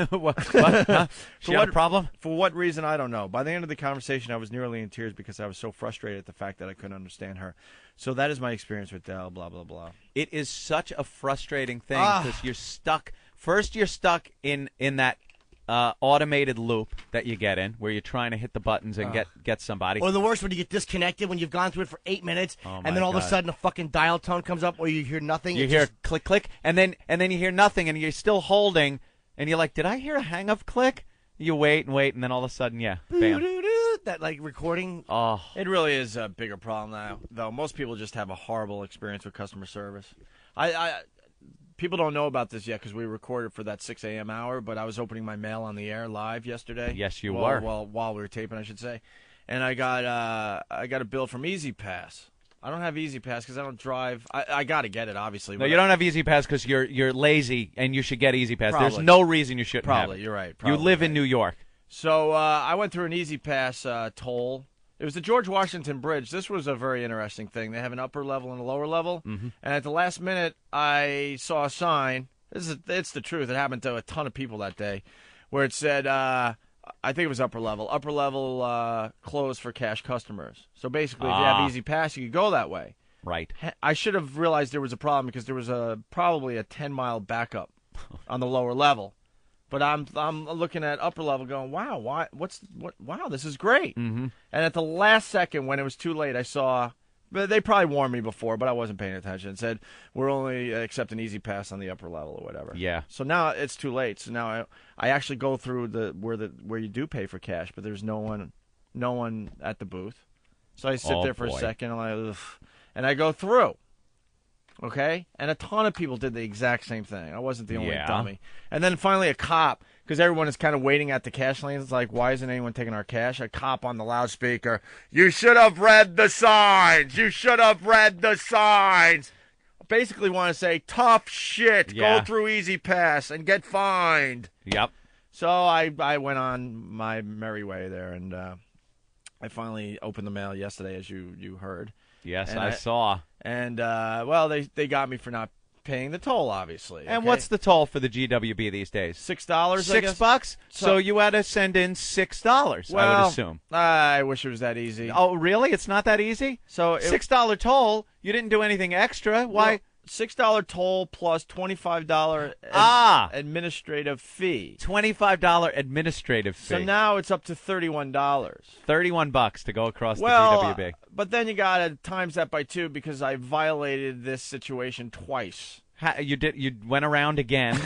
What? Huh? She had a problem? For what reason, I don't know. By the end of the conversation, I was nearly in tears because I was so frustrated at the fact that I couldn't understand her. So that is my experience with Dell, blah, blah, blah. It is such a frustrating thing because you're stuck. First, you're stuck in that automated loop that you get in where you're trying to hit the buttons and get somebody. Or the worst, when you get disconnected when you've gone through it for 8 minutes and then all of a sudden a fucking dial tone comes up or you hear nothing. You hear click, click, and then you hear nothing and you're still holding and you're like, did I hear a hang-up click? You wait and wait and then all of a sudden, bam. That like recording. Oh, it really is a bigger problem now, though. Most people just have a horrible experience with customer service. People don't know about this yet because we recorded for that 6 a.m. hour, but I was opening my mail on the air live yesterday. Yes, you were. Well, while we were taping, I should say. And I got a bill from Easy Pass. I don't have Easy Pass because I don't drive. I got to get it, obviously. No, you don't have Easy Pass because you're lazy and you should get Easy Pass. Probably. There's no reason you shouldn't have it. You're right. You live in New York. So I went through an Easy Pass toll. It was the George Washington Bridge. This was a very interesting thing. They have an upper level and a lower level. Mm-hmm. And at the last minute, I saw a sign. It's the truth. It happened to a ton of people that day, where it said, I think it was upper level closed for cash customers. So basically, if you have Easy Pass, you could go that way. Right. I should have realized there was a problem because there was probably a 10-mile backup on the lower level. But I'm looking at upper level going, wow, wow, this is great. Mm-hmm. And at the last second, when it was too late, I saw, but they probably warned me before, but I wasn't paying attention. It said, we're only accepting Easy Pass on the upper level or whatever. Yeah. So now it's too late. So now I actually go through where you do pay for cash, but there's no one at the booth. So I sit there for a second, and I go through. Okay? And a ton of people did the exact same thing. I wasn't the only dummy. And then finally a cop, because everyone is kind of waiting at the cash lanes. It's like, why isn't anyone taking our cash? A cop on the loudspeaker, you should have read the signs. You should have read the signs. Basically want to say, tough shit. Yeah. Go through Easy Pass and get fined. Yep. So I went on my merry way there, and I finally opened the mail yesterday, as you heard. Yes, and I saw. And, well, they got me for not paying the toll, obviously. And okay? what's the toll for the GWB these days? $6, I guess? $6? So you had to send in $6, well, I would assume. I wish it was that easy. Oh, really? It's not that easy? So $6 toll, you didn't do anything extra. Why? Well, $6 toll plus $25 administrative fee. $25 administrative fee. So now it's up to $31. $31 to go across the GWB. But then you got to times that by 2 because I violated this situation twice. You went around again,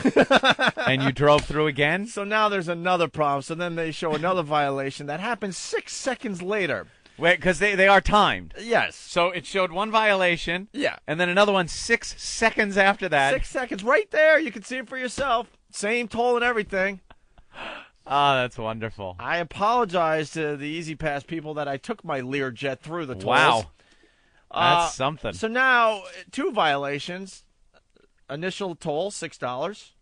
and you drove through again? So now there's another problem. So then they show another violation that happens 6 seconds later. Wait, because they are timed. Yes. So it showed one violation. Yeah. And then another one 6 seconds after that. 6 seconds, right there. You can see it for yourself. Same toll and everything. Oh, that's wonderful. I apologize to the Easy Pass people that I took my Learjet through the tolls. Wow. That's something. So now, 2 violations. Initial toll, $6.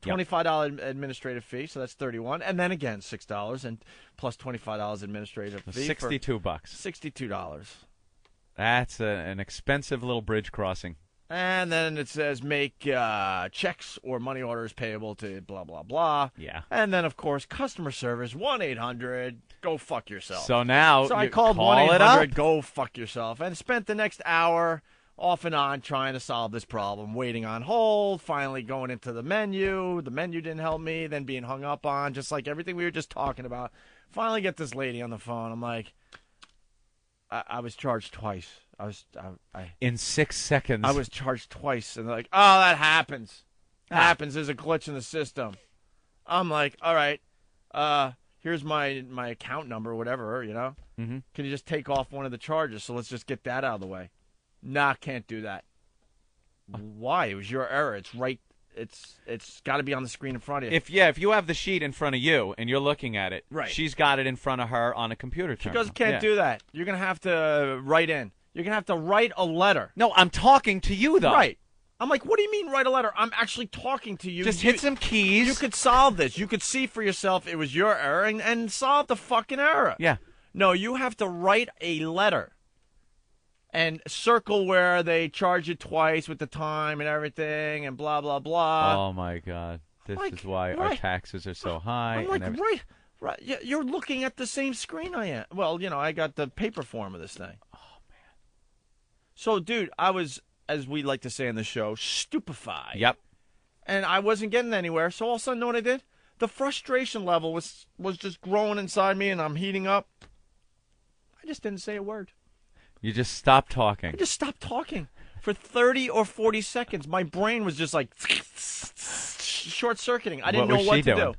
$25 administrative fee, so that's $31, and then again $6 and plus $25 administrative fee. $62. $62. That's an expensive little bridge crossing. And then it says make checks or money orders payable to blah blah blah. Yeah. And then of course customer service 1-800 go fuck yourself. So now I called 1-800 go fuck yourself and spent the next hour off and on trying to solve this problem, waiting on hold, finally going into the menu. The menu didn't help me, then being hung up on, just like everything we were just talking about. Finally get this lady on the phone. I'm like, I was charged twice. In 6 seconds. I was charged twice. And they're like, oh, that happens. Happens. There's a glitch in the system. I'm like, all right, here's my account number or whatever, you know. Mm-hmm. Can you just take off one of the charges? So let's just get that out of the way. Nah, can't do that. Why? It was your error. It's right. It's got to be on the screen in front of you. If you have the sheet in front of you and you're looking at it, right. She's got it in front of her on a computer terminal. She can't do that. You're gonna have to write in. You're gonna have to write a letter. No, I'm talking to you though. Right. I'm like, what do you mean write a letter? I'm actually talking to you. Just hit some keys. You could solve this. You could see for yourself it was your error and solve the fucking error. Yeah. No, you have to write a letter. And circle where they charge you twice with the time and everything and blah, blah, blah. Oh, my God. This is why our taxes are so high. I'm like, right. You're looking at the same screen I am. Well, I got the paper form of this thing. Oh, man. So, dude, I was, as we like to say in the show, stupefied. Yep. And I wasn't getting anywhere. So all of a sudden, know what I did? The frustration level was just growing inside me and I'm heating up. I just didn't say a word. You just stopped talking. I just stopped talking for 30 or 40 seconds. My brain was just like short-circuiting. I didn't know what to do.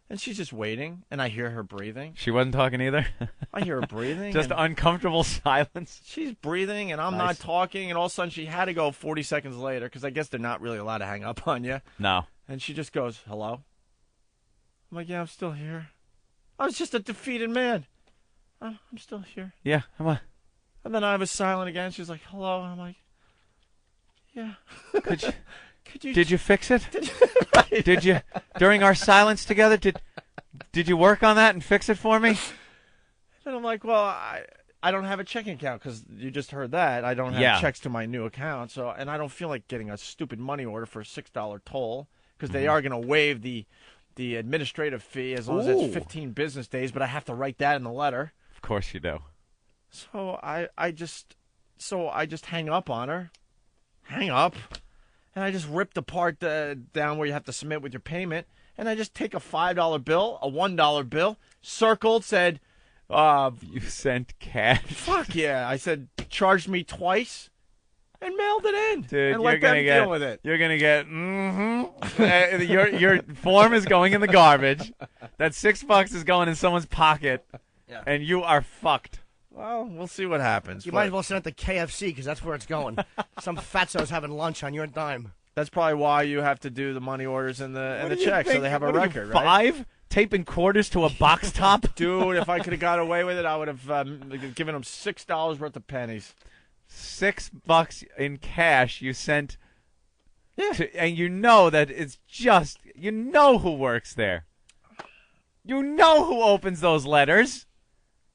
And she's just waiting, and I hear her breathing. She wasn't talking either? I hear her breathing. Just uncomfortable silence? She's breathing, and I'm not talking, and all of a sudden she had to go 40 seconds later, because I guess they're not really allowed to hang up on you. No. And she just goes, hello? I'm like, yeah, I'm still here. I was just a defeated man. I'm still here. Yeah, come on. And then I was silent again. She's like, hello. And I'm like, yeah. Did you fix it? Did you, during our silence together, did you work on that and fix it for me? And I'm like, well, I don't have a checking account because you just heard that. I don't have checks to my new account. And I don't feel like getting a stupid money order for a $6 toll because they are going to waive the administrative fee as long as it's 15 business days, but I have to write that in the letter. Of course you do. So I just hang up on her. Hang up. and I just rip the part down where you have to submit with your payment, and I just take a $5 bill, a $1 bill, circled, said, you sent cash. Fuck yeah. I said, charged me twice, and mailed it in. Dude, and let them deal with it. You're going to get, your form is going in the garbage. That $6 is going in someone's pocket, and you are fucked. Well, we'll see what happens. You might as well send it to KFC because that's where it's going. Some fatso's having lunch on your dime. That's probably why you have to do the money orders and the checks, so they have a record, right? 5? Taping quarters to a box top? Dude, if I could have got away with it, I would have given them $6 worth of pennies. $6 in cash you sent. Yeah. And you know that it's just, you know who works there. You know who opens those letters.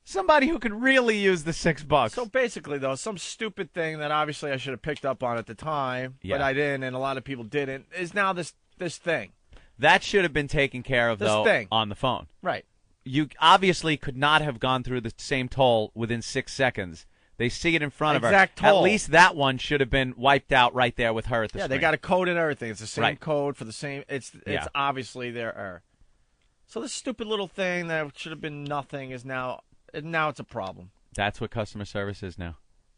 Somebody who could really use the $6. So basically, though, some stupid thing that obviously I should have picked up on at the time, but I didn't, and a lot of people didn't, is now this thing. That should have been taken care of, on the phone. Right. You obviously could not have gone through the same toll within 6 seconds. They see it in front of her. Exact toll. At least that one should have been wiped out right there with her at the screen. They got a code and everything. It's the same Right. code for the same. It's obviously their error. So this stupid little thing that should have been nothing is now it's a problem. That's what customer service is now.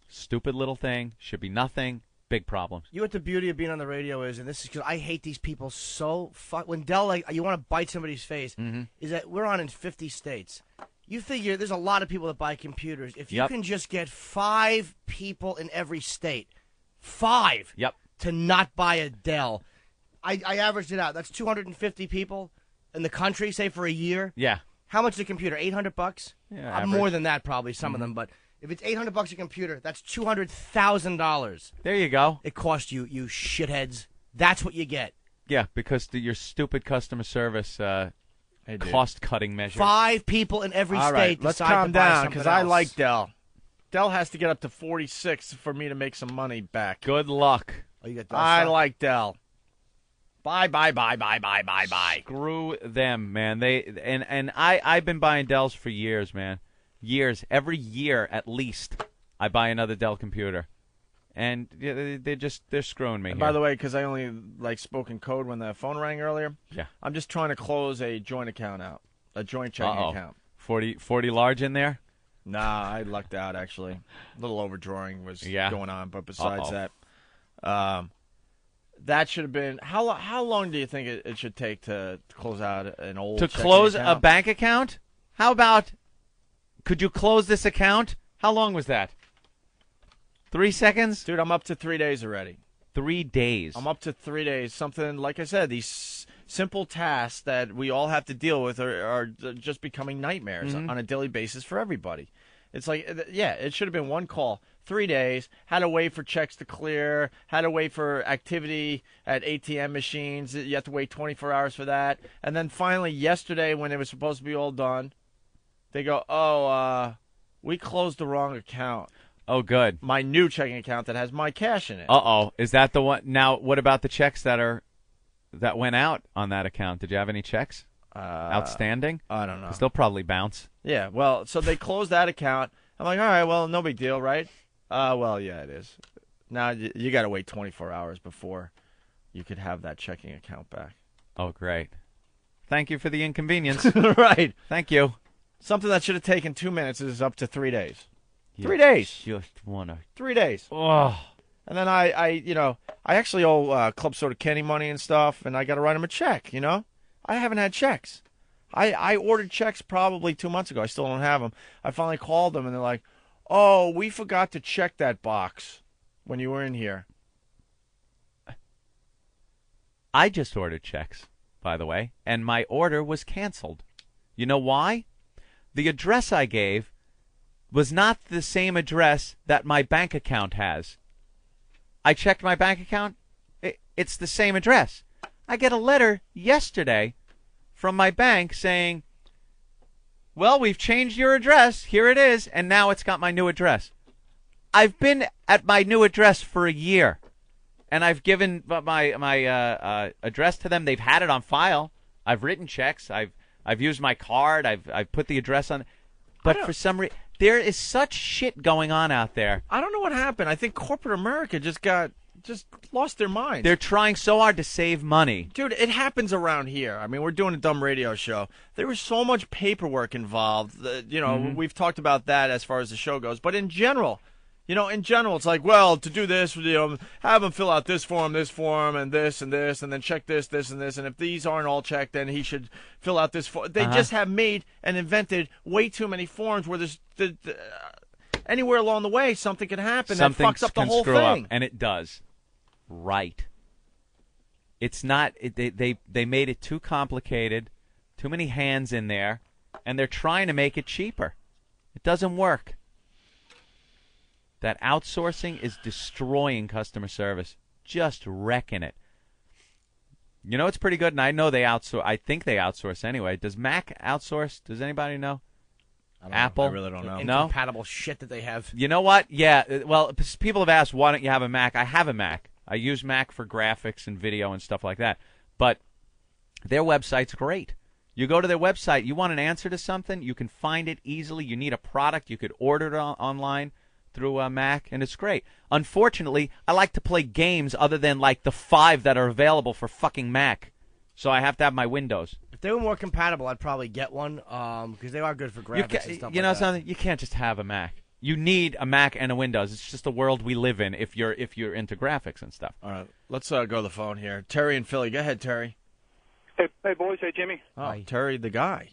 Stupid little thing, should be nothing, big problems. You know what the beauty of being on the radio is, and this is because I hate these people so when Dell, you want to bite somebody's face, is that we're on in 50 states. You figure there's a lot of people that buy computers. If you can just get 5 people in every state, 5 to not buy a Dell, I averaged it out. That's 250 people in the country, say, for a year. Yeah. How much is a computer? $800? Yeah, average. More than that, probably, some of them. But if it's $800 a computer, that's $200,000. There you go. It cost you, you shitheads. That's what you get. Yeah, because your stupid customer service cost-cutting measure. 5 people in every All state right, let's decide calm to buy down something because I else. like Dell. Dell has to get up to 46 for me to make some money back. Good luck. Oh, you got Dell I stock? like Dell. Bye. Screw them, man. I've been buying Dells for years, man. Years. Every year at least I buy another Dell computer. And they're screwing me. And by the way, because I only spoke in code when the phone rang earlier. Yeah. I'm just trying to close a joint account out, a joint checking account. 40 large in there? Nah, I lucked out actually. A little overdrawing was going on, but besides that, that should have been how long do you think it should take to close out an old to checking close account? a bank account? How about could you close this account? How long was that? 3 seconds? Dude, I'm up to 3 days already. 3 days. I'm up to 3 days. Something, like I said, these simple tasks that we all have to deal with are just becoming nightmares on a daily basis for everybody. It's like, it should have been one call. 3 days, had to wait for checks to clear, had to wait for activity at ATM machines. You have to wait 24 hours for that. And then finally, yesterday, when it was supposed to be all done, they go, we closed the wrong account. Oh, good. My new checking account that has my cash in it. Uh-oh. Is that the one? Now, what about the checks that went out on that account? Did you have any checks outstanding? I don't know. 'Cause they'll probably bounce. Yeah, well, so they closed that account. I'm like, all right, well, no big deal, right? Well, yeah, it is. Now you got to wait 24 hours before you could have that checking account back. Oh, great. Thank you for the inconvenience. Right. Thank you. Something that should have taken 2 minutes is up to 3 days. 3 days. Just wanna 3 days. Oh. And then I actually owe Club Soda Kenny money and stuff, and I got to write him a check. I haven't had checks. I ordered checks probably 2 months ago. I still don't have them. I finally called them, and they're like, "Oh, we forgot to check that box when you were in here." I just ordered checks, by the way, and my order was canceled. You know why? The address I gave was not the same address that my bank account has. I checked my bank account. It's the same address. I get a letter yesterday from my bank saying, well, we've changed your address. Here it is. And now it's got my new address. I've been at my new address for a year. And I've given my address to them. They've had it on file. I've written checks. I've used my card. I've put the address on. But for some reason, there is such shit going on out there. I don't know what happened. I think corporate America just got just lost their minds. They're trying so hard to save money. Dude, it happens around here. I mean, we're doing a dumb radio show. There was so much paperwork involved. We've talked about that as far as the show goes. But in general, it's like, well, to do this, have him fill out this form, and this, and then check this, and this. And if these aren't all checked, then he should fill out this form. They just have made and invented way too many forms where there's anywhere along the way something can happen that fucks up the whole thing. Up, and it does. Right. It's not. They made it too complicated, too many hands in there, and they're trying to make it cheaper. It doesn't work. That outsourcing is destroying customer service, just wrecking it. It's pretty good, and I know they outsource. I think they outsource anyway. Does Mac outsource? Does anybody know? Apple? I really don't know. Incompatible shit that they have. You know what? Yeah. Well, people have asked, why don't you have a Mac? I have a Mac. I use Mac for graphics and video and stuff like that. But their website's great. You go to their website, you want an answer to something, you can find it easily. You need a product, you could order it online through a Mac, and it's great. Unfortunately, I like to play games other than like the 5 that are available for fucking Mac. So I have to have my Windows. If they were more compatible, I'd probably get one because they are good for graphics and stuff. Something? You can't just have a Mac. You need a Mac and a Windows. It's just the world we live in if you're into graphics and stuff. All right, let's go to the phone here. Terry in Philly. Go ahead, Terry. Hey, boys. Hey, Jimmy. Oh, Terry the guy.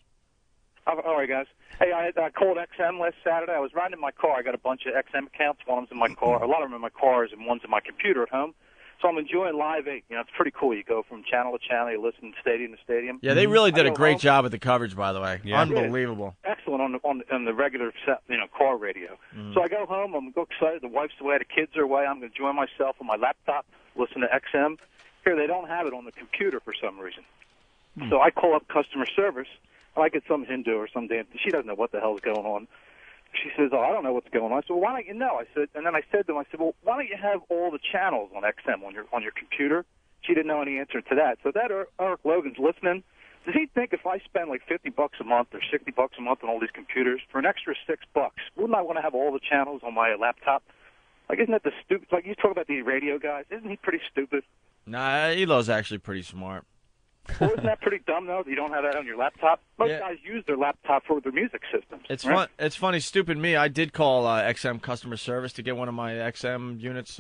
All right, guys. Hey, I called XM last Saturday. I was riding in my car. I got a bunch of XM accounts. One of them's in my car. A lot of them in my cars, and one's in my computer at home. So I'm enjoying Live 8. It's pretty cool. You go from channel to channel. You listen stadium to stadium. Yeah, they really did a great job with the coverage, by the way. Yeah. Unbelievable. Excellent on the regular car radio. So I go home. I'm excited. The wife's away. The kids are away. I'm going to enjoy myself on my laptop, listen to XM. Here, they don't have it on the computer for some reason. So I call up customer service. I get some Hindu or some damn. She doesn't know what the hell's going on. She says, "Oh, I don't know what's going on." I said, "Well, why don't you know?" I said, and then I said to them, "Well, why don't you have all the channels on XM on your computer?" She didn't know any answer to that. So that Eric Logan's listening. Does he think if I spend like $50 a month or $60 a month on all these computers for an extra $6, wouldn't I want to have all the channels on my laptop? Like, isn't that the stupid? Like you talk about these radio guys, isn't he pretty stupid? Nah, Elo's actually pretty smart. Well, isn't that pretty dumb, though, that you don't have that on your laptop? Most guys use their laptop for their music systems. It's right? fun. It's funny, stupid me. I did call XM customer service to get one of my XM units,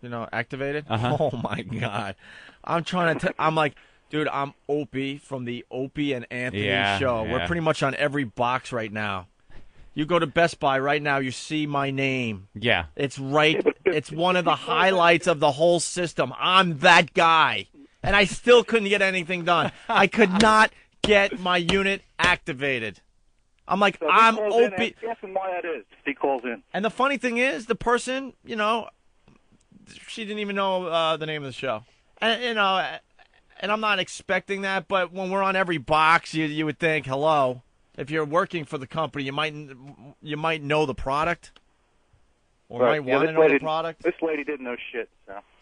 activated. Oh my God! I'm trying to. I'm like, dude, I'm Opie from the Opie and Anthony show. Yeah. We're pretty much on every box right now. You go to Best Buy right now, you see my name. Yeah, it's right. It's one of the highlights of the whole system. I'm that guy. And I still couldn't get anything done. I could not get my unit activated. I'm like, so I'm Opie. Ask him why that is. He calls in. And the funny thing is, the person, she didn't even know the name of the show. And, and I'm not expecting that, but when we're on every box, you would think, hello. If you're working for the company, you might know the product. Or might want to know the product. This lady didn't know shit.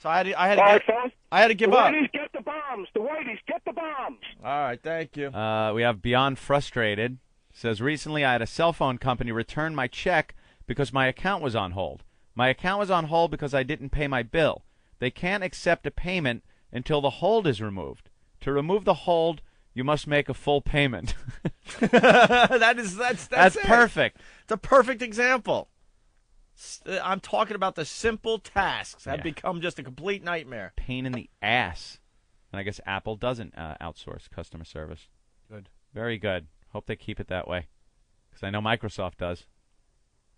So I had to give up. The Whiteys get the bombs. The Whiteys get the bombs. All right, thank you. We have Beyond Frustrated. Says, recently I had a cell phone company return my check because my account was on hold. My account was on hold because I didn't pay my bill. They can't accept a payment until the hold is removed. To remove the hold, you must make a full payment. That's perfect. It's a perfect example. I'm talking about the simple tasks have become just a complete nightmare. Pain in the ass. And I guess Apple doesn't outsource customer service. Good. Very good. Hope they keep it that way. Because I know Microsoft does.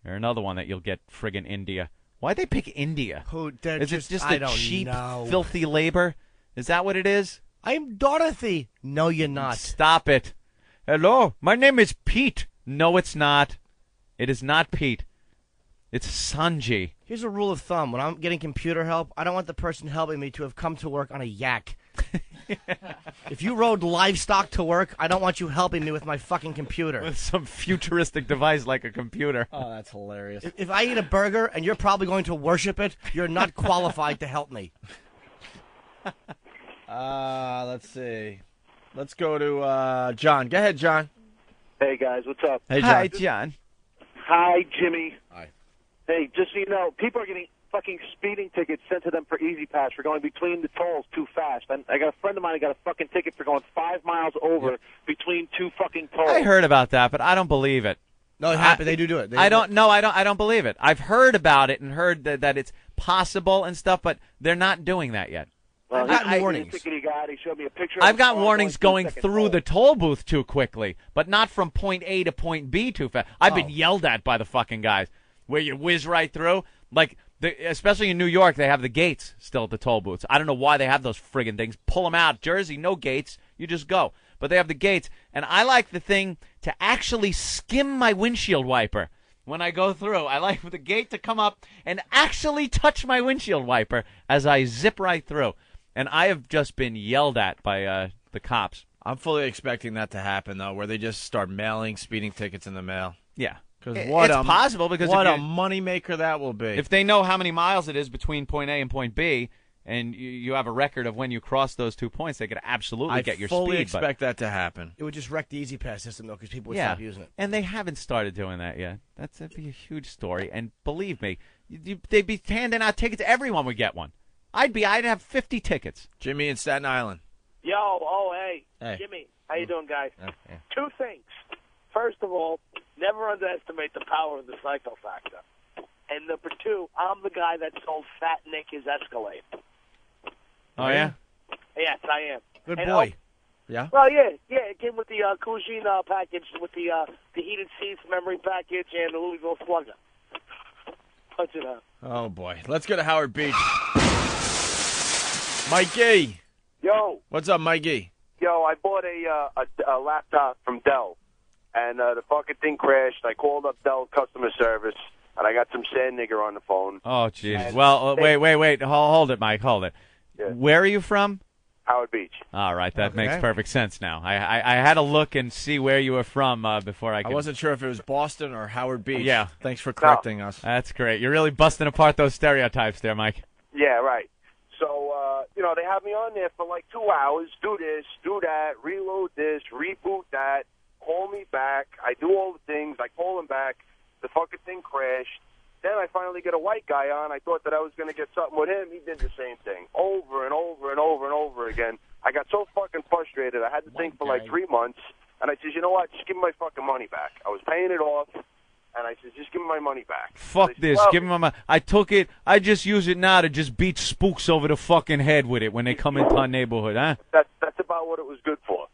They're another one that you'll get friggin' India. Why'd they pick India? Is it just I a don't cheap, know. filthy labor? Is that what it is? I'm Dorothy. No, you're not. Stop it. Hello, my name is Pete. No, it's not. It is not Pete. It's Sanji. Here's a rule of thumb. When I'm getting computer help, I don't want the person helping me to have come to work on a yak. If you rode livestock to work, I don't want you helping me with my fucking computer. With some futuristic device like a computer. Oh, that's hilarious. If I eat a burger and you're probably going to worship it, you're not qualified to help me. Let's see. Let's go to John. Go ahead, John. Hey, guys. What's up? Hey, John. Hi, John. Hi, Jimmy. Hi. Hey, just so you know, people are getting fucking speeding tickets sent to them for Easy Pass for going between the tolls too fast. And I got a friend of mine who got a fucking ticket for going 5 miles over between two fucking tolls. I heard about that, but I don't believe it. No, it happened. They do it. I don't believe it. I've heard about it and heard that it's possible and stuff, but they're not doing that yet. Well, I've gotten warnings. He got, he showed me a picture. I've got warnings going through the toll booth too quickly, but not from point A to point B too fast. I've been yelled at by the fucking guys where you whiz right through. Like, especially in New York, they have the gates still at the toll booths. I don't know why they have those friggin' things. Pull them out. Jersey, no gates. You just go. But they have the gates, and I like the thing to actually skim my windshield wiper when I go through. I like the gate to come up and actually touch my windshield wiper as I zip right through. And I have just been yelled at by the cops. I'm fully expecting that to happen, though, where they just start mailing speeding tickets in the mail. Yeah. Because it's possible because what a moneymaker that will be. If they know how many miles it is between point A and point B, and you have a record of when you cross those 2 points, they could absolutely get your speed. I fully expect that to happen. It would just wreck the Easy Pass system, though, because people would stop using it. And they haven't started doing that yet. That'd be a huge story. And believe me, they'd be handing out tickets. Everyone would get one. I'd have 50 tickets. Jimmy in Staten Island. Yo, hey, Hey. Jimmy, how you doing, guys? Yeah. 2 things. First of all, never underestimate the power of the psycho factor. And number 2, I'm the guy that sold Fat Nick his Escalade. Oh, yeah? Yes, I am. Good And, boy. Yeah? Well, yeah, it came with the Cuisine package, with the heated seats, memory package, and the Louisville Slugger. Punch it out. Oh, boy. Let's go to Howard Beach. Mikey. Yo. What's up, Mikey? Yo, I bought a laptop from Dell, and the fucking thing crashed. I called up Dell customer service, and I got some sand nigger on the phone. Oh, jeez. Well, wait. Hold it, Mike. Hold it. Yeah. Where are you from? Howard Beach. All right, that makes perfect sense now. I had to look and see where you were from before I could. I wasn't sure if it was Boston or Howard Beach. Yeah. Thanks for correcting us. That's great. You're really busting apart those stereotypes there, Mike. Yeah, right. So, they have me on there for like 2 hours. Do this, do that, reload this, reboot that, call me back. I do all the things. I call him back. The fucking thing crashed. Then I finally get a white guy on. I thought that I was going to get something with him. He did the same thing over and over and over and over again. I got so fucking frustrated. I had the thing for like 3 months. And I said, you know what? Just give me my fucking money back. I was paying it off. And I said, just give me my money back. Fuck this. Give me my money. I took it. I just use it now to just beat spooks over the fucking head with it when they come into our neighborhood, huh? That's about what it was good for.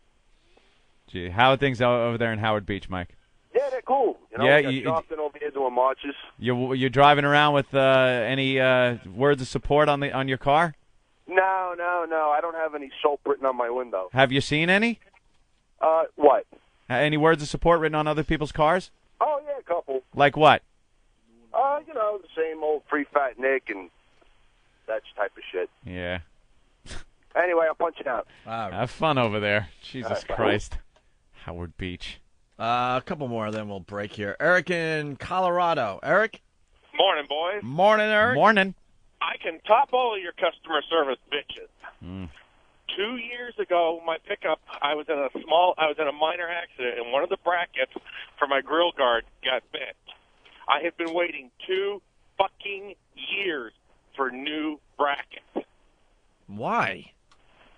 Gee, how are things over there in Howard Beach, Mike? Yeah, they're cool. Yeah, we got Sharpton over here doing marches. You're driving around with any words of support on your car? No. I don't have any soap written on my window. Have you seen any? What? Any words of support written on other people's cars? Oh, yeah, a couple. Like what? The same old free fat Nick and that type of shit. Yeah. Anyway, I'll punch it out. Have fun over there. Jesus Christ. Howard Beach. A couple more, then we'll break here. Eric in Colorado. Eric? Morning, boys. Morning, Eric. Morning. I can top all of your customer service bitches. 2 years ago, my pickup, I was in a minor accident, and one of the brackets for my grill guard got bent. I have been waiting 2 fucking years for new brackets. Why?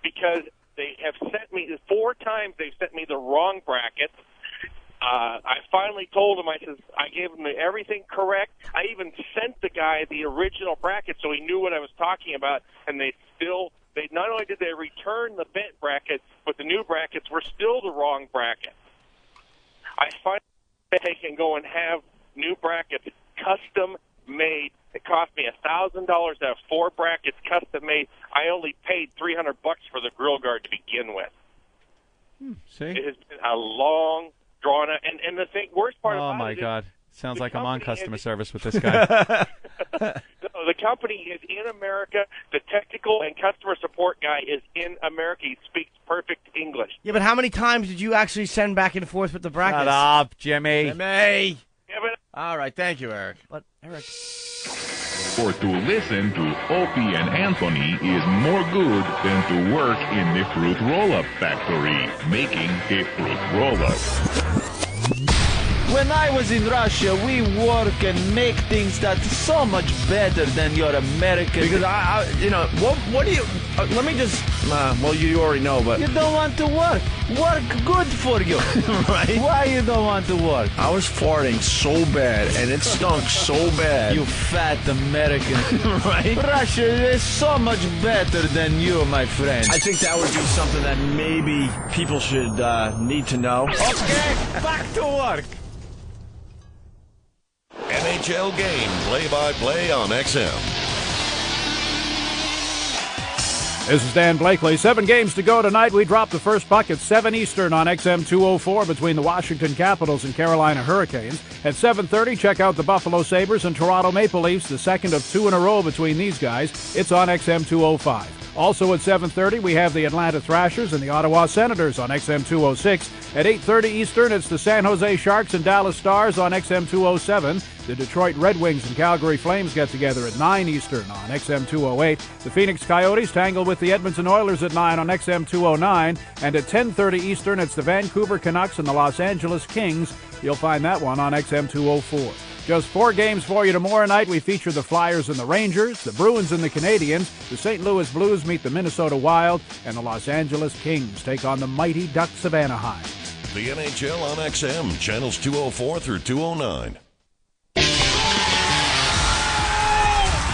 Because they have sent me 4 times. They've sent me the wrong brackets. I finally told him. I gave him everything correct. I even sent the guy the original bracket so he knew what I was talking about. And they not only did they return the bent bracket, but the new brackets were still the wrong bracket. I finally can go and have new brackets custom made. It cost me $1,000 to have 4 brackets custom made. I only paid $300 for the grill guard to begin with. See? It has been a long, drawn out, and the worst part about it is... Oh, my God. Sounds like I'm on customer service with this guy. The company is in America. The technical and customer support guy is in America. He speaks perfect English. Yeah, but how many times did you actually send back and forth with the brackets? Shut up, Jimmy. Jimmy. Yeah, but All right, thank you, Eric. But Eric. For to listen to Opie and Anthony is more good than to work in the fruit roll-up factory, making a fruit roll-up. When I was in Russia, we work and make things that's so much better than your American. Because what do you? Let me just. Well, you already know, but You don't want to work. Work good for you. right? Why you don't want to work? I was farting so bad, and it stunk so bad. You fat American. right? Russia is so much better than you, my friend. I think that would be something that maybe people should need to know. Okay, back to work. NHL game play-by-play on XM. This is Dan Blakely. 7 games to go tonight. We drop the first puck at 7 Eastern on XM 204 between the Washington Capitals and Carolina Hurricanes. At 7:30, check out the Buffalo Sabres and Toronto Maple Leafs, the second of 2 in a row between these guys. It's on XM 205. Also at 7:30, we have the Atlanta Thrashers and the Ottawa Senators on XM 206. At 8:30 Eastern, it's the San Jose Sharks and Dallas Stars on XM 207. The Detroit Red Wings and Calgary Flames get together at 9 Eastern on XM 208. The Phoenix Coyotes tangle with the Edmonton Oilers at 9 on XM 209. And at 10:30 Eastern, it's the Vancouver Canucks and the Los Angeles Kings. You'll find that one on XM 204. Just 4 games for you tomorrow night. We feature the Flyers and the Rangers, the Bruins and the Canadiens, the St. Louis Blues meet the Minnesota Wild, and the Los Angeles Kings take on the mighty Ducks of Anaheim. The NHL on XM, channels 204 through 209.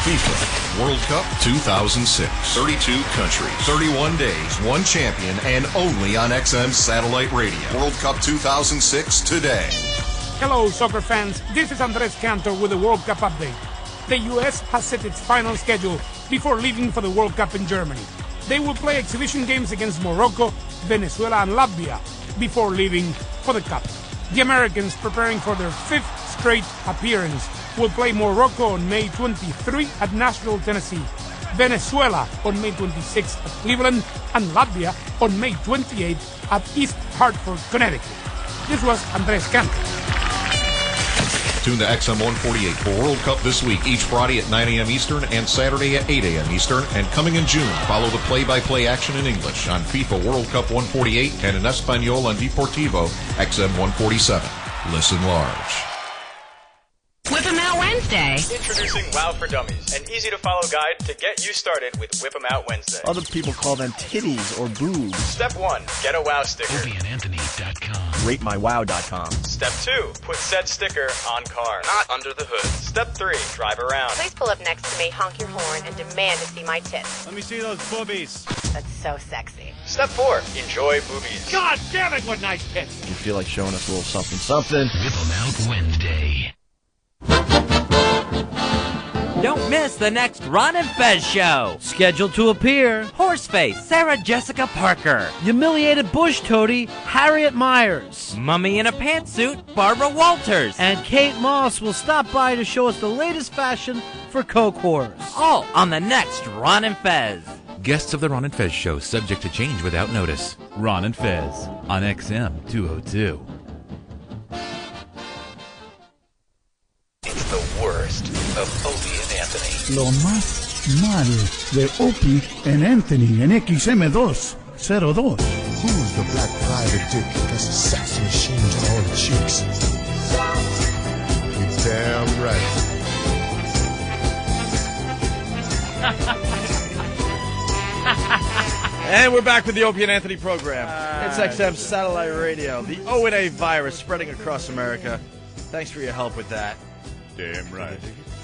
FIFA World Cup 2006. 32 countries, 31 days, 1 champion, and only on XM Satellite Radio. World Cup 2006 today. Hello, soccer fans. This is Andres Cantor with the World Cup update. The U.S. has set its final schedule before leaving for the World Cup in Germany. They will play exhibition games against Morocco, Venezuela, and Latvia before leaving for the Cup. The Americans, preparing for their 5th straight appearance, will play Morocco on May 23 at Nashville, Tennessee, Venezuela on May 26 at Cleveland, and Latvia on May 28 at East Hartford, Connecticut. This was Andres Cantor. Tune to XM 148 for World Cup this week, each Friday at 9 a.m. Eastern and Saturday at 8 a.m. Eastern. And coming in June, follow the play-by-play action in English on FIFA World Cup 148 and in Espanol on Deportivo XM 147. Listen large. Whip 'em Out Wednesday. Introducing Wow for Dummies, an easy-to-follow guide to get you started with Whip 'em Out Wednesday. Other people call them titties or boobs. Step 1, get a Wow sticker. OpieandAnthony.com. RateMyWow.com. Step 2, put said sticker on car, not under the hood. Step 3, drive around. Please pull up next to me, honk your horn, and demand to see my tits. Let me see those boobies. That's so sexy. Step 4, enjoy boobies. God damn it, what nice tits. You feel like showing us a little something. Whip 'em Out Wednesday. Don't miss the next Ron and Fez show. Scheduled to appear: Horseface, Sarah Jessica Parker. Humiliated bush toady, Harriet Myers. Mummy in a pantsuit, Barbara Walters. And Kate Moss will stop by to show us the latest fashion for Coke whores. All on the next Ron and Fez. Guests of the Ron and Fez show subject to change without notice. Ron and Fez on XM 202. It's the worst of Opie and Anthony. Lo más mal de Opie and Anthony en XM202. Who's the black private dick that's a sex machine to all the chicks? You're damn right. And we're back with the Opie and Anthony program. It's XM Satellite Radio. The O&A virus spreading across America. Thanks for your help with that. Damn right.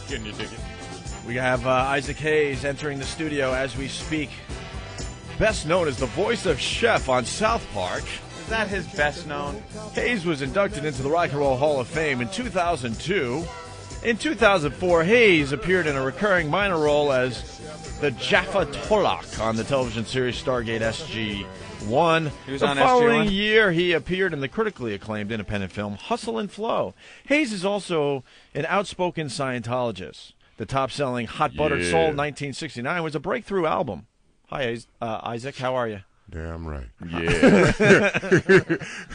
Can you dig it? We have Isaac Hayes entering the studio as we speak. Best known as the voice of Chef on South Park. Is that his best known? Hayes was inducted into the Rock and Roll Hall of Fame in 2002. In 2004, Hayes appeared in a recurring minor role as the Jaffa Tolak on the television series Stargate SG-1. He was the on following SG-1? year, he appeared in the critically acclaimed independent film Hustle and Flow. Hayes is also an outspoken Scientologist. The top-selling Hot Buttered Yeah. Soul 1969 was a breakthrough album. Hi, Isaac. How are you? Damn right. Yeah.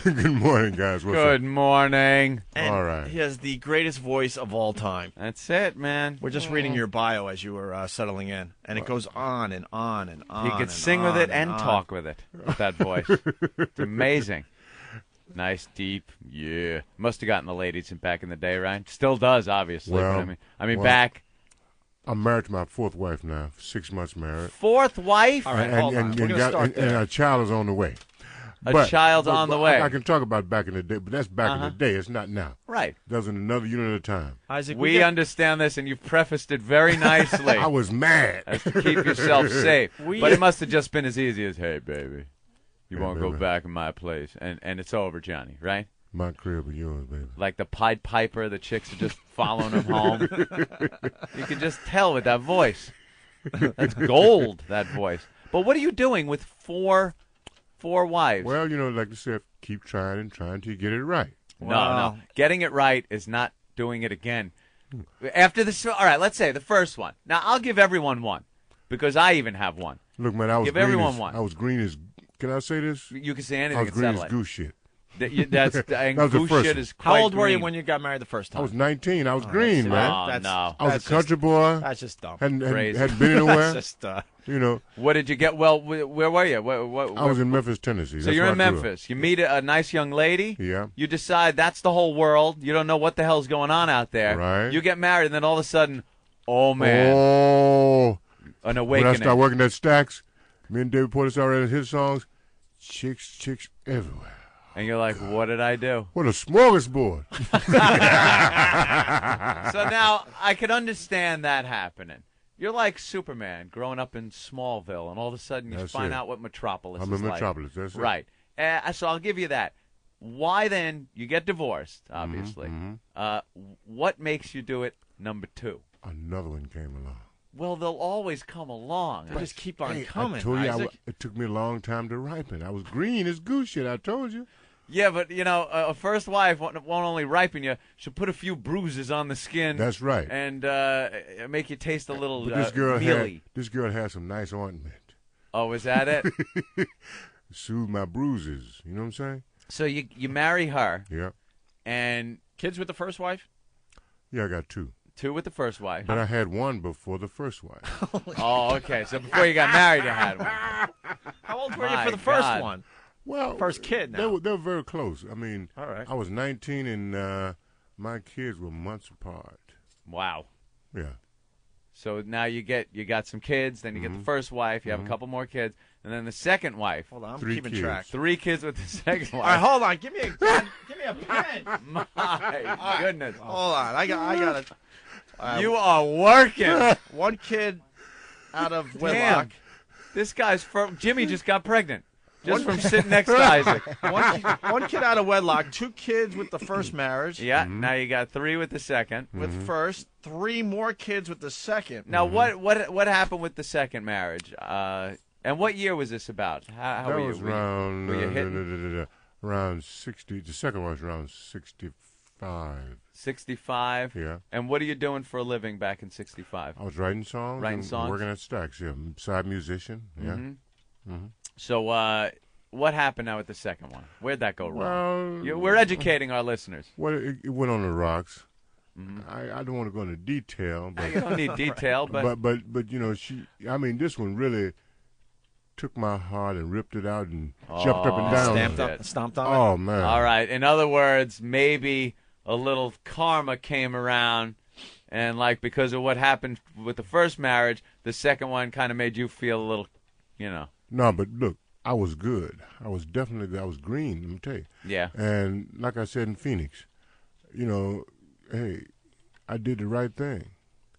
Good morning, guys. What's Good up? morning. And All right. he has the greatest voice of all time. That's it, man. We're just reading your bio as you were settling in, and it goes on and on and on. He could and sing on with it and on. talk with it, with that voice. It's amazing. Nice, deep. Yeah. Must have gotten the ladies back in the day, right? Still does, obviously. Well, but I mean, well, back. I'm married to my fourth wife now. 6 months married. Fourth wife? All right, hold on. We're going to start there. And a child is on the way. A child's on the way. I can talk about back in the day, but that's back in the day. It's not now. Right. That was in another unit at a time. Isaac, we understand this, and you've prefaced it very nicely. I was mad. As to keep yourself safe. But it must have just been as easy as, hey, baby, you won't go back in my place. And it's over, Johnny, right? My crib or yours, baby. Like the Pied Piper, the chicks are just following him home. You can just tell with that voice. That's gold, that voice. But what are you doing with four wives? Well, like I said, keep trying until you get it right. No. Getting it right is not doing it again. After this, all right, let's say the first one. Now, I'll give everyone one because I even have one. Look, man, I was green as, can I say this? You can say anything. I was green as goose shit. That was the first shit one. is quite How old were you green. when you got married the first time? I was 19. I was green, man. Oh, no. I was a country boy. That's just dumb. Hadn't been anywhere. That's just, What did you get? Well, where were you? Where, I was in Memphis, Tennessee. So you're in Memphis. You meet a nice young lady. Yeah. You decide that's the whole world. You don't know what the hell's going on out there. Right. You get married, and then all of a sudden, oh, man. Oh. An awakening. When I started working at Stax, me and David Porter started his songs, chicks everywhere. And you're like, what did I do? What a smorgasbord. So now I can understand that happening. You're like Superman growing up in Smallville, and all of a sudden you find out what Metropolis I'm is in like. Metropolis, that's it. Right. So I'll give you that. Why then, you get divorced, obviously. What makes you do it number 2? Another one came along. Well, they'll always come along. They just keep on coming, I told you, Isaac. it took me a long time to ripen. I was green as goose shit, I told you. Yeah, but, a first wife won't only ripen you. She'll put a few bruises on the skin. That's right. And make you taste a little But this girl mealy. had some nice ointment. Oh, is that it? Soothe my bruises. You know what I'm saying? So you marry her. Yeah. And kids with the first wife? Yeah, I got 2. 2 with the first wife. But I had 1 before the first wife. Oh, okay. So before you got married, you had one. How old were you for the first one? Well, first kid now. They were very close. I mean, all right. I was 19 and my kids were months apart. Wow. Yeah. So now you got some kids, then you get the first wife, you have a couple more kids, and then the second wife. Hold on, I'm 3 keeping kids. track. 3 kids with the second wife. All right, hold on. Give me a pen. My goodness. Hold on. I got it. You are working. 1 kid out of wedlock. Damn. This guy's Jimmy just got pregnant. Just from sitting next to Isaac. 1 kid out of wedlock, 2 kids with the first marriage. Yeah, now you got 3 with the second. With first, 3 more kids with the second. Now, what happened with the second marriage? And what year was this about? How that were you? was around, were you hitting? around 60. The second one was around 65. 65? Yeah. And what are you doing for a living back in 65? I was writing songs. Writing songs? Working at Stax, yeah. Side musician, yeah. So what happened now with the second one? Where'd that go wrong? Well, We're educating our listeners. Well, it went on the rocks. I don't want to go into detail. But, you don't need detail, but this one really took my heart and ripped it out and jumped up and down. Stomped on it? Oh, man. All right. In other words, maybe a little karma came around, and because of what happened with the first marriage, the second one kind of made you feel a little, No, but look, I was good. I was green, let me tell you. Yeah. And like I said in Phoenix, hey, I did the right thing.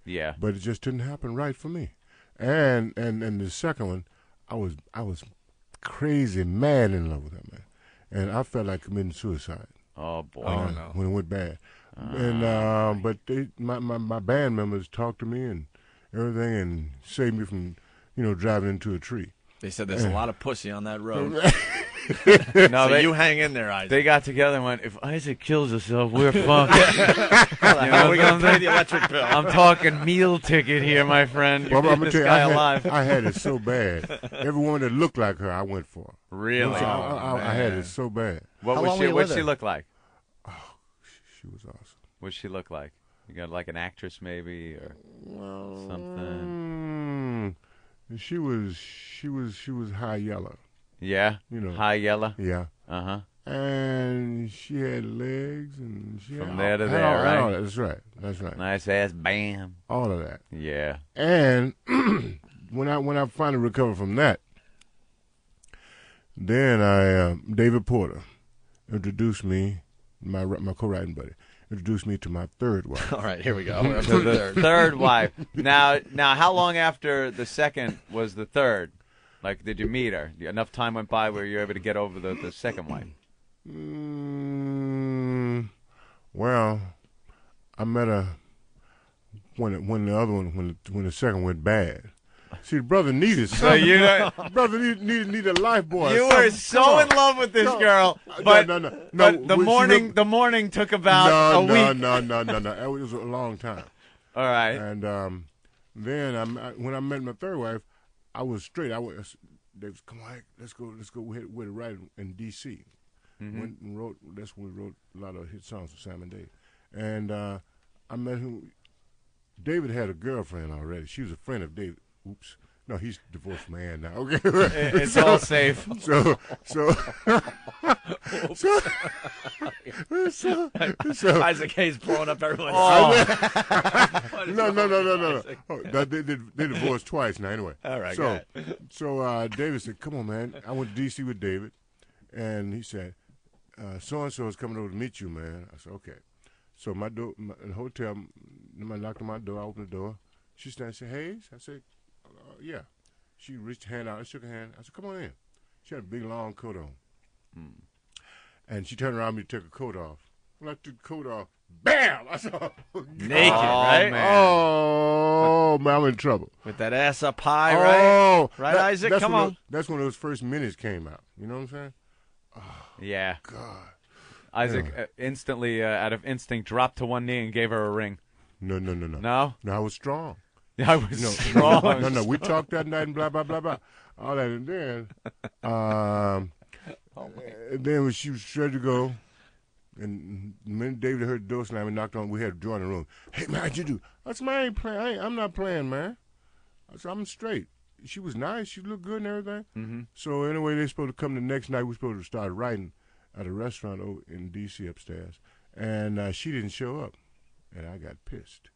Yeah. But it just didn't happen right for me. And the second one, I was crazy mad in love with that man. And I felt like committing suicide. Oh boy. When it went bad. And but my band members talked to me and everything and saved me from, driving into a tree. They said there's a lot of pussy on that road. No, you hang in there, Isaac. They got together and went, if Isaac kills himself, we're fucked. We're going to pay the electric bill. I'm talking meal ticket here, my friend. Well, I'm this tell you, guy alive. I had it so bad. Every woman that looked like her, I went for. Really? So I had it so bad. What'd she look like? Oh, she was awesome. What'd she look like? You got like an actress maybe or something? She was high yellow. Yeah? High yellow? Yeah. Uh-huh. And she had legs, and she From had there to had there, all- right? all that. That's right. That's right. Nice ass, bam. All of that. Yeah. And when I finally recovered from that, then David Porter introduced me, my co-writing buddy, introduced me to my third wife. All right, here we go. The third wife. Now, how long after the second was the third? Like, did you meet her? Enough time went by where you were able to get over the second wife? Well, I met her when the other one, when the second went bad. See, the brother needed something. you know- brother needed a lifebuoy. You were so in love with this girl, but but the morning took about a week. No. It was a long time. All right. And then when I met my third wife, I was straight. They was, come on, let's go with a ride in D.C. Went and wrote. That's when we wrote a lot of hit songs with Sam and Dave. And I met him. David had a girlfriend already. She was a friend of David. Oops. No, he's divorced from Ann now. Okay. It's all safe. So Isaac Hayes blowing up everyone's. No. Oh, they divorced twice now. Anyway. All right. So David said, "Come on, man. I went to D.C. with David," and he said, "So and so is coming over to meet you, man." I said, "Okay." So in the hotel, I knocked on my door. I opened the door. She standing and said, "Hayes?" I said, "Yeah." She reached her hand out. I shook her hand. I said, "Come on in." She had a big long coat on. And she turned around me to take her coat off. When I took the coat off, bam! I saw naked, right? Man. Oh, man, I'm in trouble. With that ass up high, right? Right, Isaac? Come on. That's when those first minutes came out. You know what I'm saying? Oh, yeah. God. Isaac instantly, out of instinct, dropped to one knee and gave her a ring. No. No? No, I was strong. I was strong. No. We talked that night and blah, blah, blah, blah. All that. And then, then when she was ready to go, and the minute David heard the door slam and knocked on, we had to join the room. "Hey, man, how'd you do?" I said, "Man, I ain't playing. I'm not playing, man." I said, "I'm straight." She was nice. She looked good and everything. Mm-hmm. So anyway, they supposed to come the next night. We supposed to start writing at a restaurant in D.C. upstairs. And she didn't show up. And I got pissed.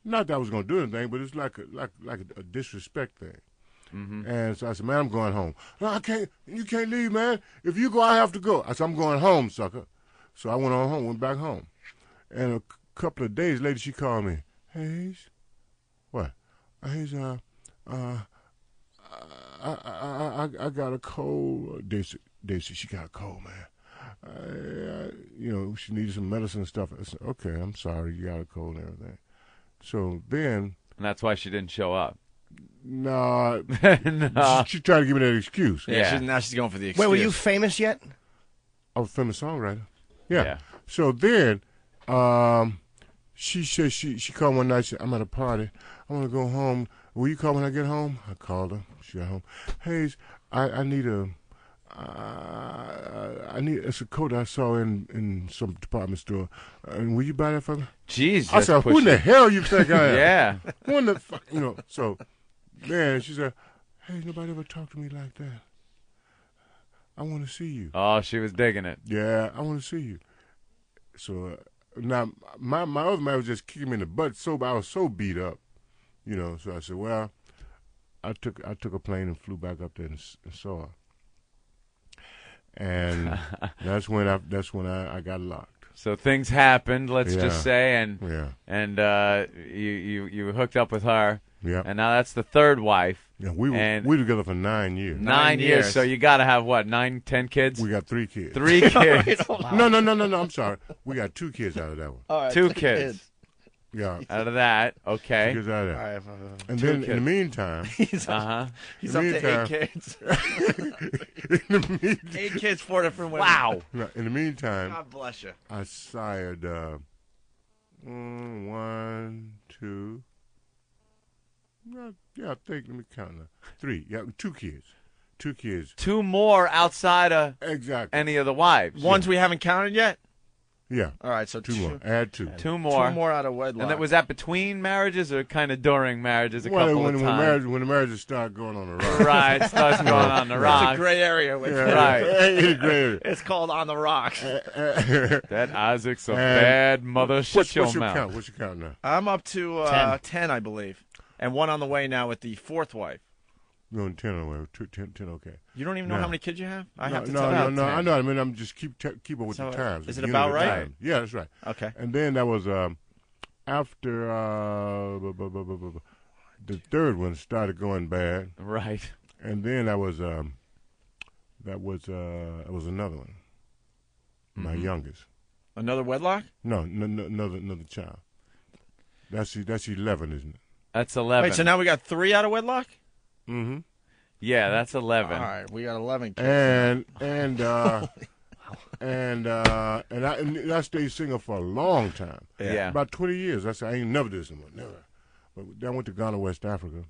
Not that I was going to do anything, but it's like a disrespect thing. Mm-hmm. And so I said, "Man, I'm going home." "No, I can't. You can't leave, man. If you go, I have to go." I said, "I'm going home, sucker." So I went back home. And a couple of days later, she called me. "Hayes?" "What?" "Hayes, I got a cold." Daisy, she got a cold, man. She needed some medicine and stuff. I said, "Okay, I'm sorry, you got a cold and everything." So then. And that's why she didn't show up. No. No. She tried to give me that excuse. Yeah. Now she's going for the excuse. Wait, were you famous yet? I was a famous songwriter. Yeah. So then, she said she called one night. She said, "I'm at a party. I want to go home. Will you call when I get home?" I called her. She got home. "Hayes, I need it's a coat I saw in some department store. And will you buy that for me?" Jeez. I said, "Who in the hell you think I am?" Yeah. Who in the fuck? So then she said, "Hey, nobody ever talked to me like that. I want to see you." Oh, she was digging it. "Yeah, I want to see you." So now my other man was just kicking me in the butt. I was so beat up, So I said, "Well," I took a plane and flew back up there and saw her. And that's when I got locked. So things happened, let's just say, and yeah. you hooked up with her. Yeah. And now that's the third wife. Yeah, we were together for 9 years. 9 years. So you got to have what, 9, 10 kids? We got 3 kids. 3 kids. No. I'm sorry. We got 2 kids out of that one. All right, 2 kids. Yeah. Out of that, okay. 2 kids out of that. All right, and then in the meantime, he's up to 8 kids. 8 kids, 4 different women. Wow. In the meantime, God bless you. I sired 1, 2. Yeah, I think, let me count now. 3. Yeah, 2 kids. 2 kids. 2 more outside of exactly any of the wives. Ones we haven't counted yet? Yeah. All right, so two more. Add two. Two more. Two more out of wedlock. And that was that between marriages or kind of during marriages? When Couple of times. the marriages start going on the rocks. Right, it starts going on the rocks. It's a gray area. Right. It's a gray area. It's called on the rocks. That Isaac's a bad mother. Shut your mouth. Count? What's your count now? I'm up to 10, I believe. And one on the way now with the fourth wife. You're on 10 on the way. 10, okay. You don't even know how many kids you have? I have to no, tell no, you. no. I know. I mean, I'm just keep up with the times. Is it about right? Yeah, that's right. Okay. And then that was after the third one started going bad. Right. And then that was another one. My youngest. Another wedlock? No, another child. That's 11, isn't it? That's 11. Wait, so now we got 3 out of wedlock? Mm-hmm. Yeah, that's 11. All right, we got 11 kids. And I stayed single for a long time. Yeah. About 20 years. I said I ain't never did someone, never. But then I went to Ghana, West Africa.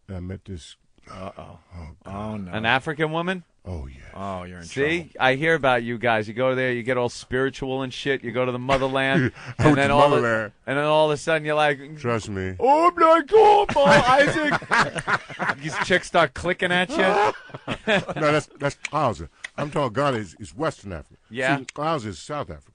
And I met this. Oh no. An African woman? Oh yeah. Oh, you're in trouble. trouble. See, I hear about you guys. You go there, you get all spiritual and shit. You go to the motherland, I went to motherland. and then all of a sudden you're like, trust me. Oh my God, Isaac! These chicks start clicking at you. No, that's Clouser. I'm talking Ghana is Western Africa. Yeah. Clouser is South Africa.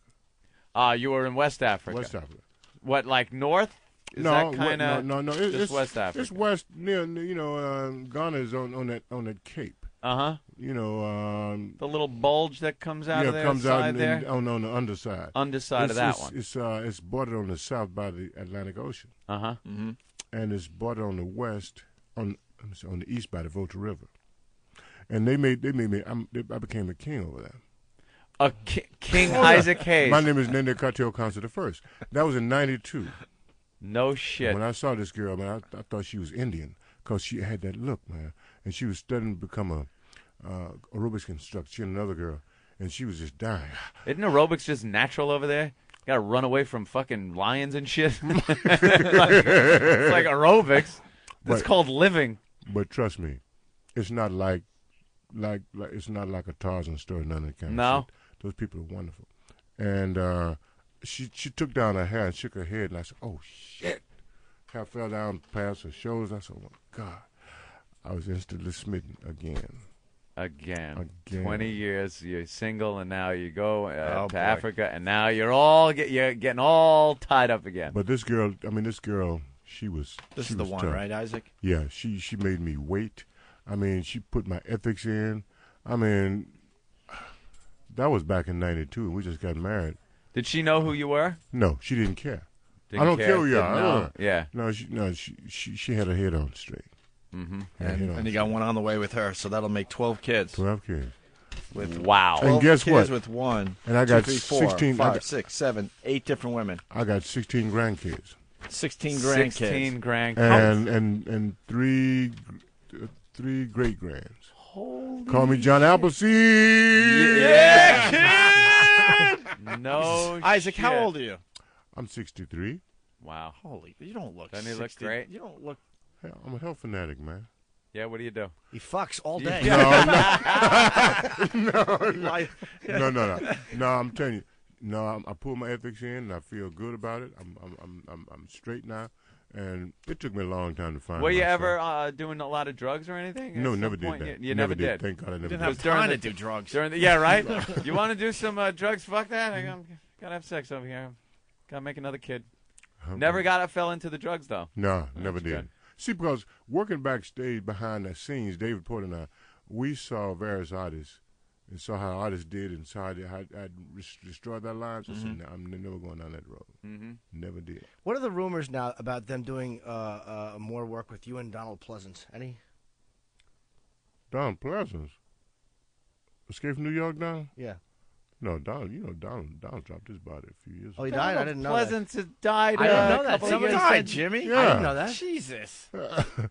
You were in West Africa. West Africa. What, like north? Is no, that kind of no. It's West Africa. It's west near. Ghana is on that cape. Uh-huh. The little bulge that comes out of there. Comes out there. on the underside. Underside of that one. It's bordered on the south by the Atlantic Ocean. Uh-huh. Mm-hmm. And it's bordered on the west on the east by the Volta River. And they made me. I became a king over there. King Isaac Hayes. My name is Nende Cartel Council I. That was in '92. No shit. When I saw this girl, man, I thought she was Indian because she had that look, man. And she was studying to become a aerobics instructor. She and another girl, and she was just dying. Isn't aerobics just natural over there? You gotta run away from fucking lions and shit. It's like aerobics. It's called living. But trust me, it's not like it's not like a Tarzan story, none of that kind of shit. Those people are wonderful. And she took down her hair and shook her head, and I said, "Oh shit!" Hair fell down past her shoulders. I said, "Oh my God!" I was instantly smitten again. 20 years, you're single, and now you go to Africa, and now you're getting all tied up again. But this girl, she was. This she is the was one, tough. right, Isaac? Yeah, she made me wait. I mean, she put my ethics in. I mean, that was back in '92, and we just got married. Did she know who you were? No, she didn't care. Didn't I don't care who you didn't are. know. Yeah. No, she had her head on straight. Mm-hmm. And you got one on the way with her, so that'll make 12 kids. 12 kids. Wow. And guess kids what? With one. And I got 2, 3, 4, 16. 5, 6, 7, 8 different women. I got 16 grandkids. 16 grandkids. 16 grandkids. And three great grands. Holy Call me John Appleseed. Yeah, kid. No, Isaac, shit. how old are you? I'm 63. Wow. Holy, you don't look. Doesn't he 60. look great? You don't look. Hell, I'm a health fanatic, man. Yeah, what do you do? He fucks all day. No, I'm telling you. No, I pull my ethics in, and I feel good about it. I'm straight now, and it took me a long time to find. Were you myself. ever doing a lot of drugs or anything? No, At never some did point? that. You never did. Thank God I never didn't did. have time to do drugs. Yeah, right. You want to do some drugs? Fuck that. I gotta have sex over here. Gotta make another kid. Okay. Never fell into the drugs though. No, never That's did. good. See, because working backstage behind the scenes, David Porter and I, we saw various artists and saw how artists did and saw how I destroyed their lives. I said, no, I'm never going down that road. Mm-hmm. Never did. What are the rumors now about them doing more work with you and Donald Pleasance? Any? Donald Pleasance? Escape from New York, Donald? Yeah. No, Donald dropped his body a few years ago. Oh, he died? I didn't know Pleasance has died. I didn't know that. couple of Somebody years died, ago. Jimmy? Yeah. I didn't know that. Jesus.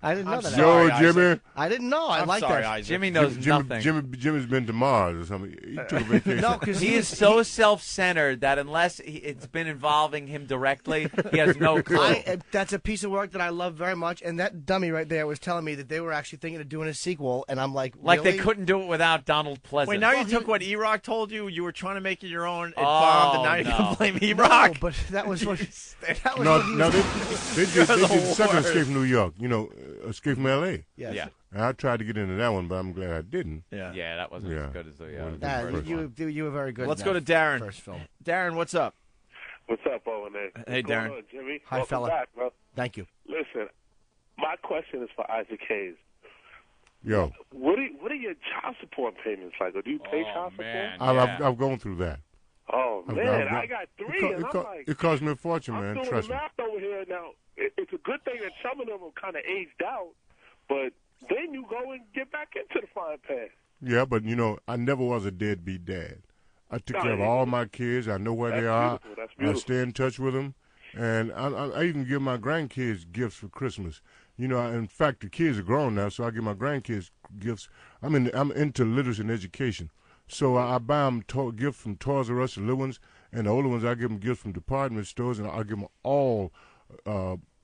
I didn't know I'm that. Yo, sorry, Jimmy. Isaac. I didn't know. I I'm like sorry, that. Isaac. Jimmy knows nothing. Jimmy's been to Mars or something. He took a vacation. No, because He is so self-centered that unless it's been involving him directly, he has no clue. That's a piece of work that I love very much. And that dummy right there was telling me that they were actually thinking of doing a sequel. And I'm like, Like really? they couldn't do it without Donald Pleasance. Wait, now you took what E-Rock told you. You were trying to make it your own. It bombed, and now you're going to blame E-Rock. No, but that was what. That was No, what he no, was- they did the second Escape from New York. You know, Escape from L.A. Yes. Yeah. And I tried to get into that one, but I'm glad I didn't. Yeah, that wasn't as good as the. You were very good. Let's in go to that Darren. First film. Darren, what's up? What's up, Owen? Hey, What's Darren. going on, Jimmy? Hi, Welcome fella. back, bro. Thank you. Listen, my question is for Isaac Hayes. Yo, What are your child support payments like? Or do you pay child support? I've gone through that. Oh, man, I got three, and I'm like... It cost me a fortune, I'm man. doing Trust the me. math over here now. It's a good thing that some of them are kind of aged out, but then you go and get back into the frying pan. Yeah, but, you know, I never was a deadbeat dad. I took No, care of yeah. all my kids. I know where they are. beautiful. That's I beautiful. stay in touch with them. And I even give my grandkids gifts for Christmas. You know, in fact, the kids are grown now, so I give my grandkids gifts. I'm into literacy and education. So I buy them gifts from Toys R Us, the little ones, and the older ones I give them gifts from department stores, and I give them all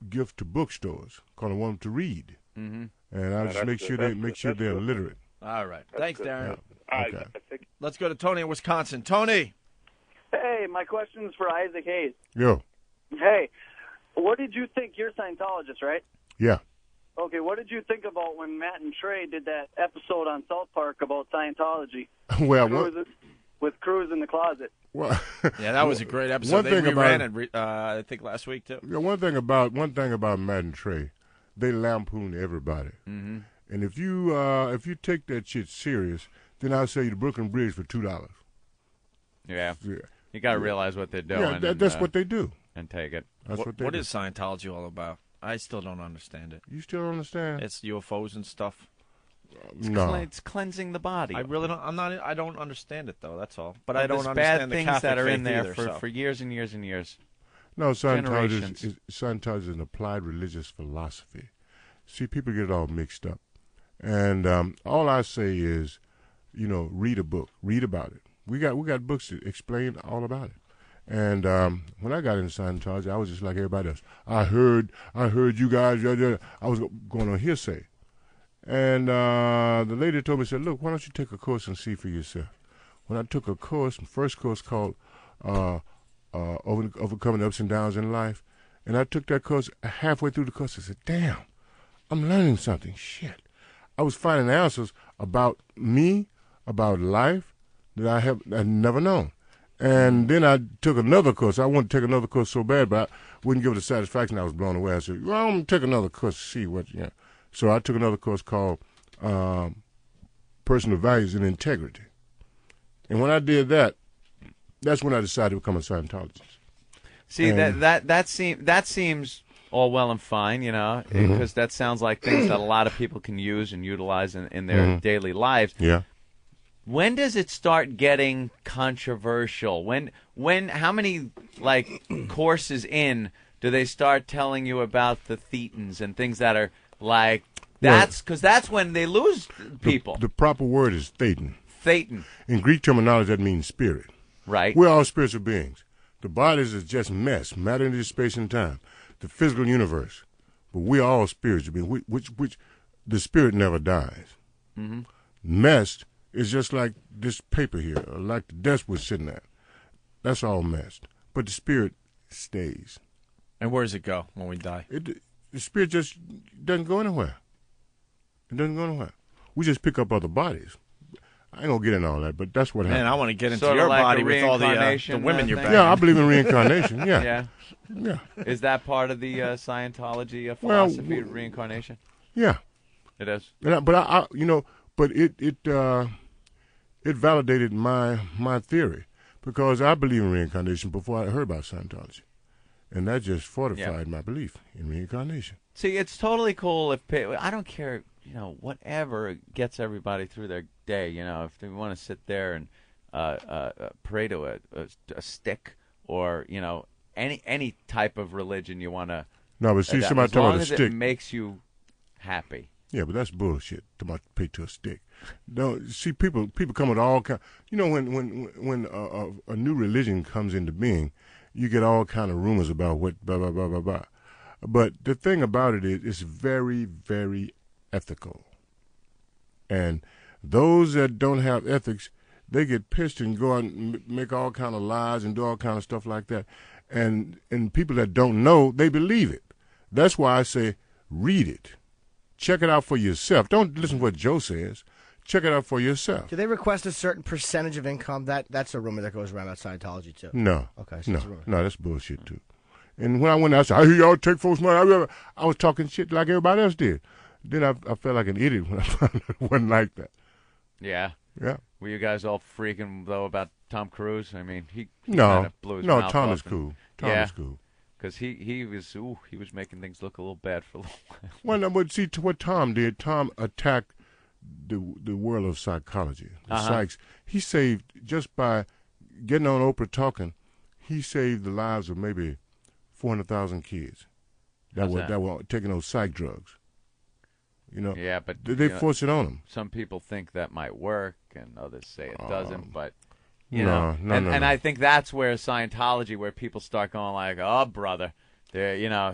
gifts to bookstores, because I want them to read. Mm-hmm. And I just make sure they're literate. All right. Thanks, Darren. Okay. Let's go to Tony in Wisconsin. Tony. Hey, my question is for Isaac Hayes. Yo. Hey, what did you think? You're a Scientologist, right? Yeah. Okay, what did you think about when Matt and Trey did that episode on South Park about Scientology? Well, with Cruz in the closet. Well, Yeah, that was a great episode. One They thing reran about- it, I think, last week, too. Yeah, one thing about Matt and Trey, they lampoon everybody. Mm-hmm. And if you take that shit serious, then I'll sell you the Brooklyn Bridge for $2. Yeah. Yeah. You got to realize what they're doing. Yeah, that's what they do. And take it. That's what they What do. is Scientology all about? I still don't understand it. You still don't understand? It's UFOs and stuff. No. It's cleansing the body. I really don't. I don't understand it though. That's all. But Well, I don't there's understand bad the things Catholic that are in faith there either, for years and years and years. No, Generations. Scientology is an applied religious philosophy. See, people get it all mixed up. And all I say is, you know, read a book. Read about it. We got books that explain all about it. And when I got into Scientology, I was just like everybody else. I heard you guys. I was going on hearsay. And the lady told me, said, look, why don't you take a course and see for yourself? When I took a course, first course called Overcoming Ups and Downs in Life, and I took that course, halfway through the course, I said, damn, I'm learning something. Shit. I was finding answers about me, about life, that I'd never known. And then I took another course. I wanted to take another course so bad, but I wouldn't give it the satisfaction. I was blown away. I said, well, I'm going to take another course to see what, you know. So I took another course called Personal Values and Integrity. And when I did that, that's when I decided to become a Scientologist. See, And- that seems all well and fine, you know, because that sounds like things that a lot of people can use and utilize in their daily lives. Yeah. When does it start getting controversial? How many courses in do they start telling you about the thetans and things that are like that's when they lose people. The proper word is Thetan. Thetan. In Greek terminology, that means spirit. Right. We're all spiritual beings. The bodies is just mess, matter into space and time, the physical universe. But we're all spiritual beings, which the spirit never dies. Mm-hmm. Messed is just like this paper here, or like the desk we're sitting at. That's all messed. But the spirit stays. And where does it go when we die? The spirit just doesn't go anywhere. It doesn't go anywhere. We just pick up other bodies. I ain't gonna get into all that, but that's what happens. Man, I want to get into Sorta your like body a with all the reincarnation, women you're thing? banging. Yeah, I believe in reincarnation. Yeah. Yeah. Yeah. Is that part of the Scientology Well, philosophy of reincarnation? Yeah. It is. But it validated my theory, because I believe in reincarnation before I heard about Scientology, and that just fortified my belief in reincarnation. See, it's totally cool if I don't care, you know, whatever gets everybody through their day. You know, if they want to sit there and pray to a stick, or you know, any type of religion you want to. No, but see, somebody as talking long about a as stick it makes you happy. Yeah, but that's bullshit. Talking about pay to a stick. No, see, people come with all kind. You know, when a new religion comes into being, you get all kind of rumors about what blah blah blah blah blah. But the thing about it is, it's very, very ethical. And those that don't have ethics, they get pissed and go out and make all kind of lies and do all kind of stuff like that. And people that don't know, they believe it. That's why I say read it. Check it out for yourself. Don't listen to what Joe says. Check it out for yourself. Do they request a certain percentage of income? That's a rumor that goes around about Scientology, too. No. Okay, so no, that's bullshit, too. And when I went out, I said, I hear y'all take folks' money. I was talking shit like everybody else did. Then I felt like an idiot when I found out it wasn't like that. Yeah. Yeah. Were you guys all freaking, though, about Tom Cruise? I mean, he no, kind of blew his mouth Tom off is cool. Tom yeah, is cool. Because he was making things look a little bad for a little while. Well, no, but see, what Tom did, Tom attacked the world of psychology, the psychs. He saved, just by getting on Oprah talking, he saved the lives of maybe 400,000 kids that were taking those psych drugs. You know, yeah, but they force it on them. Some people think that might work, and others say it doesn't. But No. and I think that's where Scientology, where people start going like, "Oh, brother,"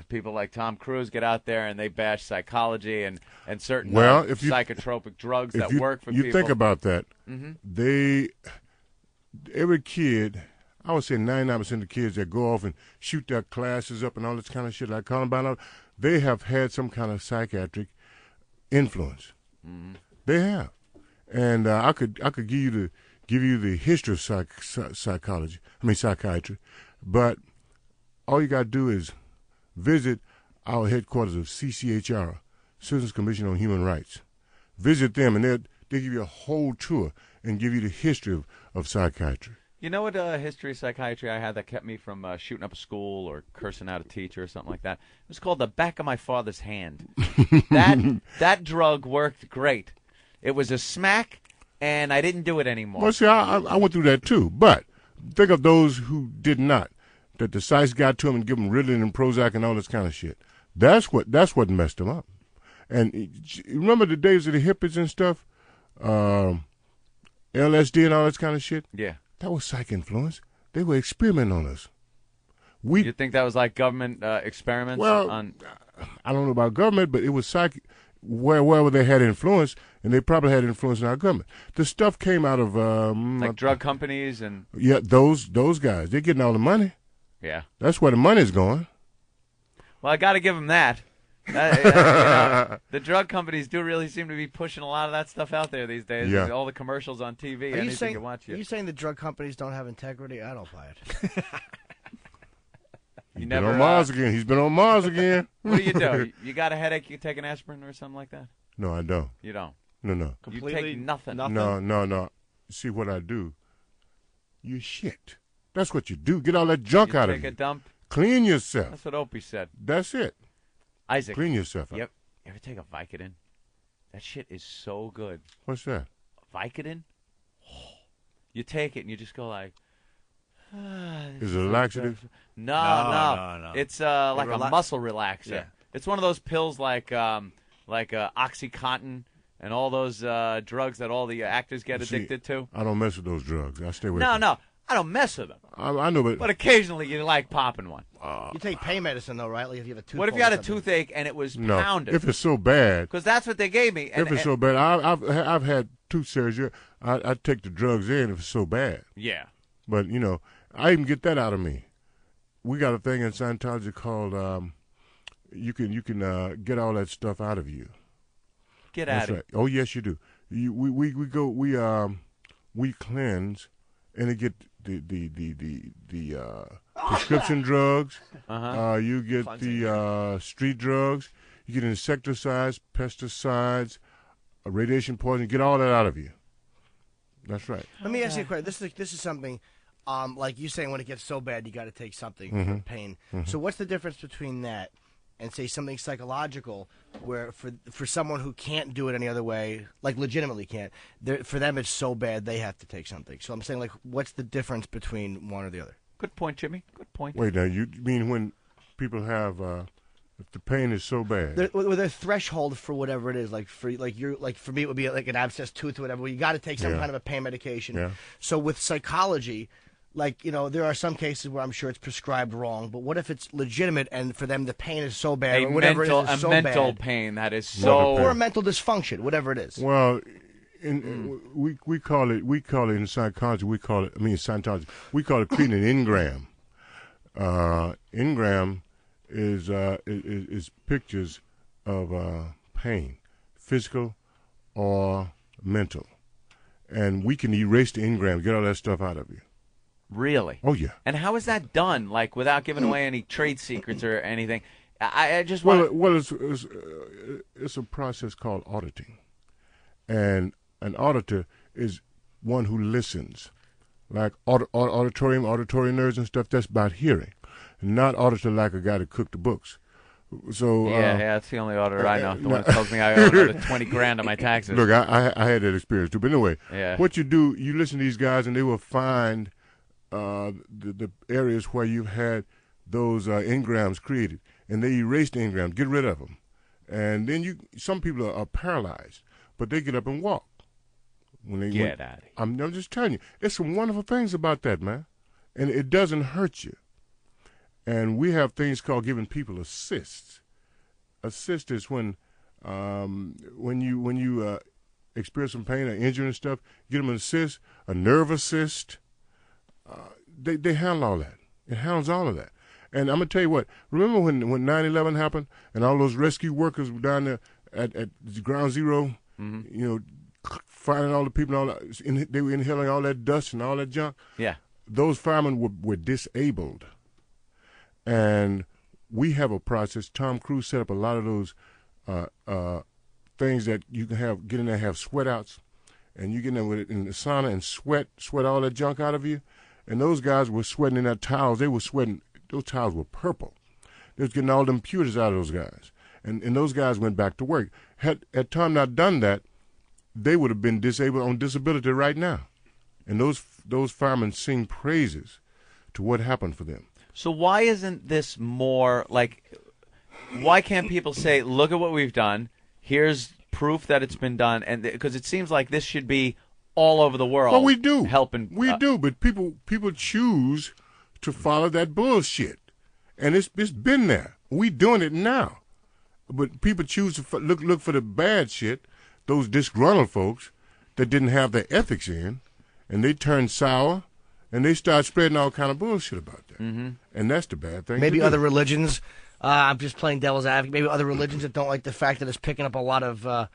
people like Tom Cruise get out there and they bash psychology and certain psychotropic drugs that work for people. You think about that. Mm-hmm. Every kid, I would say 99% of the kids that go off and shoot their classes up and all this kind of shit like Columbine, they have had some kind of psychiatric influence. Mm-hmm. They have, and I could give you the history of psychiatry, but all you got to do is visit our headquarters of CCHR, Citizens Commission on Human Rights. Visit them, and they give you a whole tour and give you the history of psychiatry. You know what history of psychiatry I had that kept me from shooting up a school or cursing out a teacher or something like that? It was called the back of my father's hand. That drug worked great. It was a smack, and I didn't do it anymore. Well, see, I went through that too. But think of those who did not, that the psychs got to them and give them Ritalin and Prozac and all this kind of shit. That's what messed them up. And remember the days of the hippies and stuff, LSD and all this kind of shit? Yeah. That was psych influence. They were experimenting on us. You think that was like government experiments? Well, I don't know about government, but it was psych. Wherever they had influence, and they probably had influence in our government. The stuff came out of like drug companies and those guys. They're getting all the money. Yeah, that's where the money's going. Well, I got to give them that. The drug companies do really seem to be pushing a lot of that stuff out there these days. Yeah. All the commercials on TV. Are you saying the drug companies don't have integrity? I don't buy it. He's been on Mars again. He's been on Mars again. What do you do? You got a headache, you take an aspirin or something like that? No, I don't. You don't? No. Completely? You take nothing? No. See what I do? You shit. That's what you do. Get all that junk out of you. Take a dump? Clean yourself. That's what Opie said. That's it. Isaac. Clean yourself up. Yep. You ever take a Vicodin? That shit is so good. What's that? Vicodin? You take it and you just go like... Is it a laxative? No. It's like a muscle relaxer. Yeah. It's one of those pills like OxyContin and all those drugs that all the actors get addicted to. I don't mess with those drugs. I stay away from them. No. I don't mess with them. I know, but occasionally you like popping one. You take pain medicine, though, right? Like if you have a toothache. What if you had a toothache and it was pounded? If it's so bad. Because that's what they gave me. If it's so bad. I've had tooth surgery. I take the drugs in if it's so bad. Yeah. But, I even get that out of me. We got a thing in Scientology called you can get all that stuff out of you. Get out of it. Oh yes, you do. We cleanse, and it get the prescription drugs. You get the street drugs. You get insecticides, pesticides, radiation poison. Get all that out of you. That's right. Let me ask you a question. This is something. Like you saying, when it gets so bad, you got to take something for pain. So what's the difference between that and, say, something psychological, where for someone who can't do it any other way, like legitimately can't, for them it's so bad they have to take something. So I'm saying, like, what's the difference between one or the other? Good point, Jimmy. Good point. Wait, now, you mean when people have, if the pain is so bad? Their threshold for whatever it is, for me it would be like an abscess tooth or whatever, where you got to take some kind of a pain medication. Yeah. So with psychology, there are some cases where I'm sure it's prescribed wrong, but what if it's legitimate and for them the pain is so bad or whatever it is so mental bad. pain that is so... Or a mental dysfunction, whatever it is. Well, we call it in psychology. Scientology. We call it creating an engram. Engram is pictures of pain, physical or mental, and we can erase the engram, get all that stuff out of you. Really? Oh yeah. And how is that done? Like without giving away any trade secrets or anything? I just want. Well, it's a process called auditing, and an auditor is one who listens, like auditory nerds and stuff. That's about hearing, not auditor like a guy that cooked the books. So yeah, that's the only auditor I know. The one that tells me I owe another $20,000 on my taxes. Look, I had that experience too. But anyway, yeah. What you do, you listen to these guys, and they will find the areas where you've had those engrams created, and they erase the engrams, get rid of them, and then some people are paralyzed, but they get up and walk. Get out of here. I'm just telling you, there's some wonderful things about that, man, and it doesn't hurt you. And we have things called giving people assists. Assist is when you experience some pain or injury and stuff, get them an assist, a nerve assist. They handle all that. It handles all of that. And I'm gonna tell you what. Remember when 9/11 happened and all those rescue workers were down there at Ground Zero, finding all the people, and all that, they were inhaling all that dust and all that junk. Yeah. Those firemen were disabled, and we have a process. Tom Cruise set up a lot of those things that you can get in there, have sweat outs, and you get in there with it in the sauna and sweat all that junk out of you. And those guys were sweating in that towels. They were sweating. Those towels were purple. They was getting all the impurities out of those guys. And those guys went back to work. Had Tom not done that, they would have been disabled on disability right now. And those firemen sing praises to what happened for them. So why isn't this more like? Why can't people say, "Look at what we've done. Here's proof that it's been done," and because it seems like this should be all over the world. Well, we do. Helping. We do, but people choose to follow that bullshit, and it's been there. We doing it now, but people choose to look for the bad shit. Those disgruntled folks that didn't have their ethics in, and they turn sour, and they start spreading all kind of bullshit about that. Mm-hmm. And that's the bad thing. Maybe other religions. I'm just playing devil's advocate. Maybe other religions that don't like the fact that it's picking up a lot of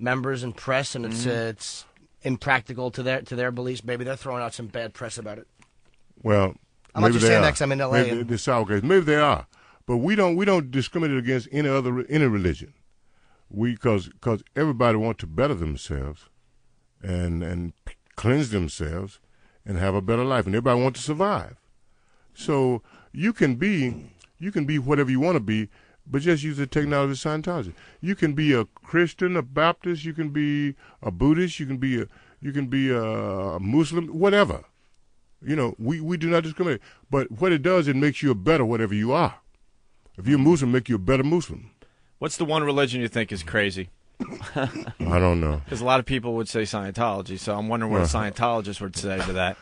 members and press, and it's impractical to their beliefs. Maybe they're throwing out some bad press about it. Well, I'm not just saying that because I'm in L.A. Maybe the sour case. Maybe they are, but we don't discriminate against any religion. Because everybody wants to better themselves, and cleanse themselves, and have a better life, and everybody wants to survive. So you can be whatever you want to be, but just use the technology of Scientology. You can be a Christian, a Baptist, you can be a Buddhist, you can be a Muslim, whatever. We do not discriminate. But what it does, it makes you a better whatever you are. If you're a Muslim, it makes you a better Muslim. What's the one religion you think is crazy? I don't know. Because a lot of people would say Scientology, so I'm wondering what a Scientologist would say to that.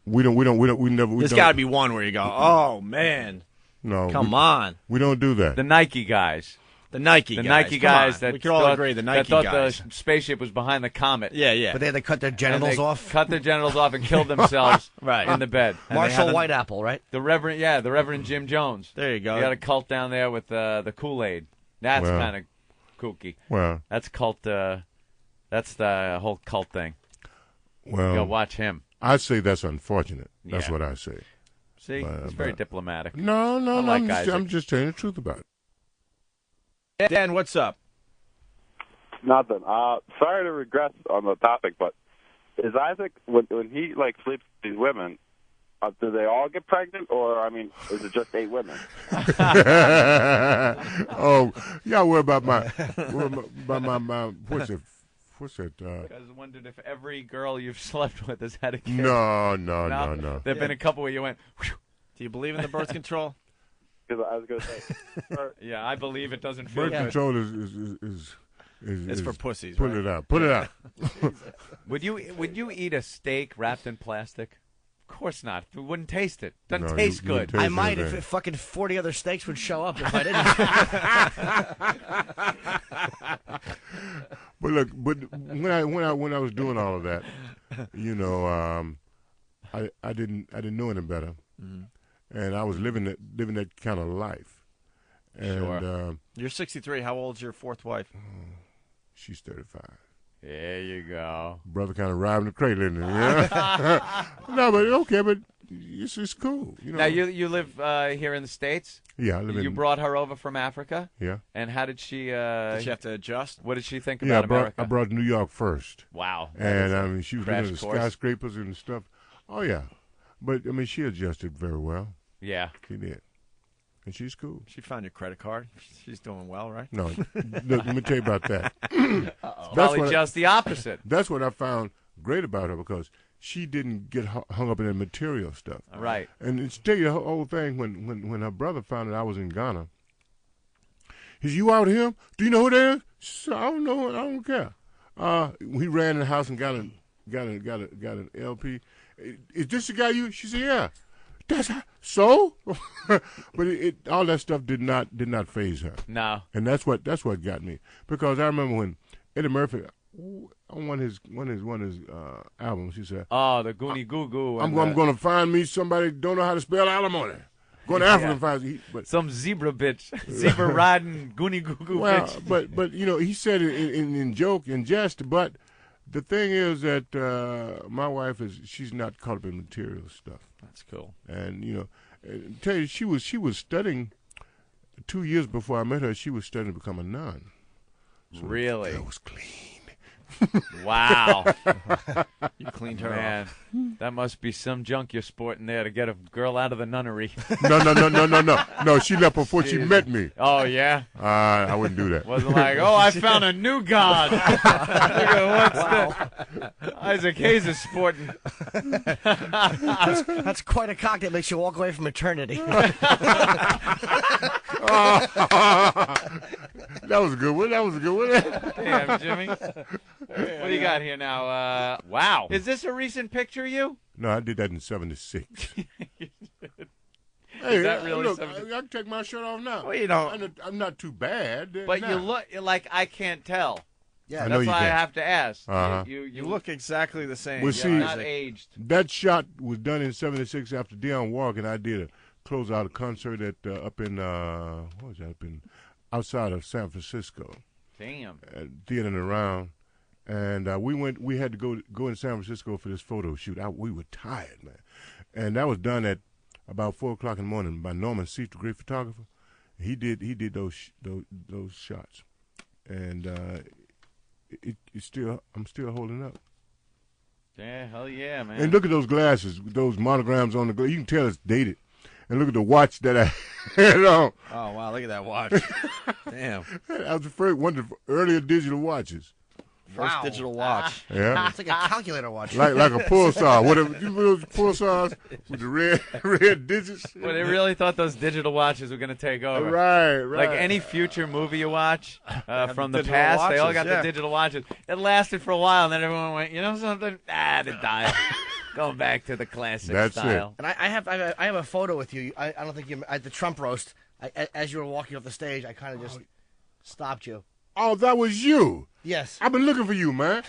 We never. There's got to be one where you go, oh man, no, come on. We don't do that. The Nike guys. The Nike guys that we can all agree. The Nike that thought guys. the spaceship was behind the comet. Yeah. But they had to cut their genitals off. Cut their genitals off and killed themselves right in the bed. Marshall Whiteapple, right? The Reverend Jim Jones. There you go. You got a cult down there with the Kool-Aid. That's kind of kooky. Well, that's cult. That's the whole cult thing. Well, you gotta watch him. I say that's unfortunate. That's what I say. See, he's very diplomatic. No, I'm just telling the truth about it. Dan, what's up? Nothing. Sorry to regress on the topic, but is Isaac when he sleeps with these women? Do they all get pregnant, or is it just 8 women? Oh, y'all worry about my what's it? What's that? I wondered if every girl you've slept with has had a kid. No. There've been a couple where you went. Whew. Do you believe in the birth control? Because I was going to say. Yeah, I believe it doesn't feel birth good. Control is it's for pussies. Put right? it out. Put it out. Would you eat a steak wrapped in plastic? Of course not. We wouldn't taste it. Doesn't No, taste you wouldn't good. taste I might anything. if fucking 40 other steaks would show up if I didn't. But look, when I was doing all of that, you know, I didn't know any better, and I was living that kind of life. And Sure. You're 63. How old's your fourth wife? She's 35. There you go. Brother kind of riding the cradle in there. Yeah? No, but okay, but it's cool. You know. Now you live here in the States. Yeah, I live You in. brought her over from Africa. Yeah. And how did she? Did she have to adjust? What did she think Yeah, about America? I brought New York first. Wow. And I mean, she was crash looking at the course. skyscrapers and stuff. Oh yeah, but I mean, she adjusted very well. Yeah. She did, and she's cool. She found your credit card. She's doing well, right? No, look, let me tell you about that. Probably just the opposite. That's what I found great about her because she didn't get hung up in the material stuff. Right. And to tell you the whole thing, when her brother found out I was in Ghana, he said, "You out here? Do you know who that is?" She said, "I don't know. I don't care." He ran in the house and got an LP. Is this the guy you? She said, "Yeah." That's so, but all that stuff did not faze her. No. And that's what got me, because I remember when Eddie Murphy on one of his albums, he said, "Oh, the Goonie Goo Goo." I'm going to find me somebody don't know how to spell alimony. Going to Africa and find some zebra bitch, zebra riding Goonie Goo Goo bitch. but you know, he said it in joke and jest, but the thing is that my wife she's not caught up in material stuff. That's cool. And you know, tell you, she was studying 2 years before I met her. She was studying to become a nun. So Really? That was clean. Wow. You cleaned her Man, that must be some junk you're sporting there to get a girl out of the nunnery. No. No, she left before she met me. Oh, yeah? I wouldn't do that. Wasn't like, oh, I found a new god. Isaac Hayes is sporting. That's quite a cock that makes you walk away from eternity. That was a good one. Damn, Jimmy. What do you got here now? Wow. Is this a recent picture of you? No, I did that in '76. Is that really look, 76? I can take my shirt off now. Well, you know. I'm not too bad. But now. you look like I can't tell. Yeah, that's I know you why can't. I have to ask. Uh-huh. You look exactly the same. Well, You're see, not aged. that shot was done in '76 after Dionne Warwick and I did a close out a concert at up in what was that? Up in outside of San Francisco. Damn. Theater and around, and we had to go in San Francisco for this photo shoot. We were tired, man, and that was done at about 4:00 in the morning by Norman Seif, the great photographer. He did those shots, and I'm still holding up. Yeah, hell yeah, man. And look at those glasses, those monograms on the glass. You can tell it's dated. And look at the watch that I had on. Oh, wow, look at that watch. Damn. That was the first one of the earlier digital watches. First digital watch. Yeah. It's like a calculator watch. Like a pulsar. Whatever. You know those pulsars with the red digits? Well, they really thought those digital watches were going to take over. Right. Like any future movie you watch from the digital past, they all got watches, the digital watches. It lasted for a while, and then everyone went, you know something? They died. Going back to the classic That's style. it. And I have a photo with you. I don't think you at the Trump roast. As you were walking off the stage, I kind of just stopped you. Oh, that was you. Yes. I've been looking for you, man.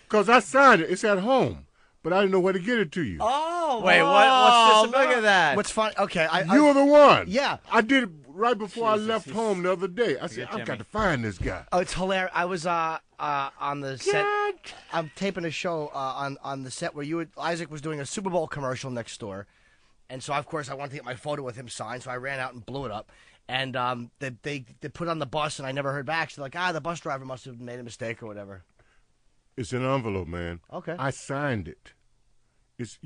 Because I signed it. It's at home. But I didn't know where to get it to you. Oh, wait, what's this about? Look at that. What's funny? Okay, You're the one. Yeah. I did it right before I left home the other day. I said, I've got to find this guy. Oh, it's hilarious. I was on the set. I'm taping a show on the set where Isaac was doing a Super Bowl commercial next door, and so of course I wanted to get my photo with him signed. So I ran out and blew it up. And they put it on the bus, and I never heard back. So they're like, the bus driver must have made a mistake or whatever. It's an envelope, man. Okay. I signed it. It's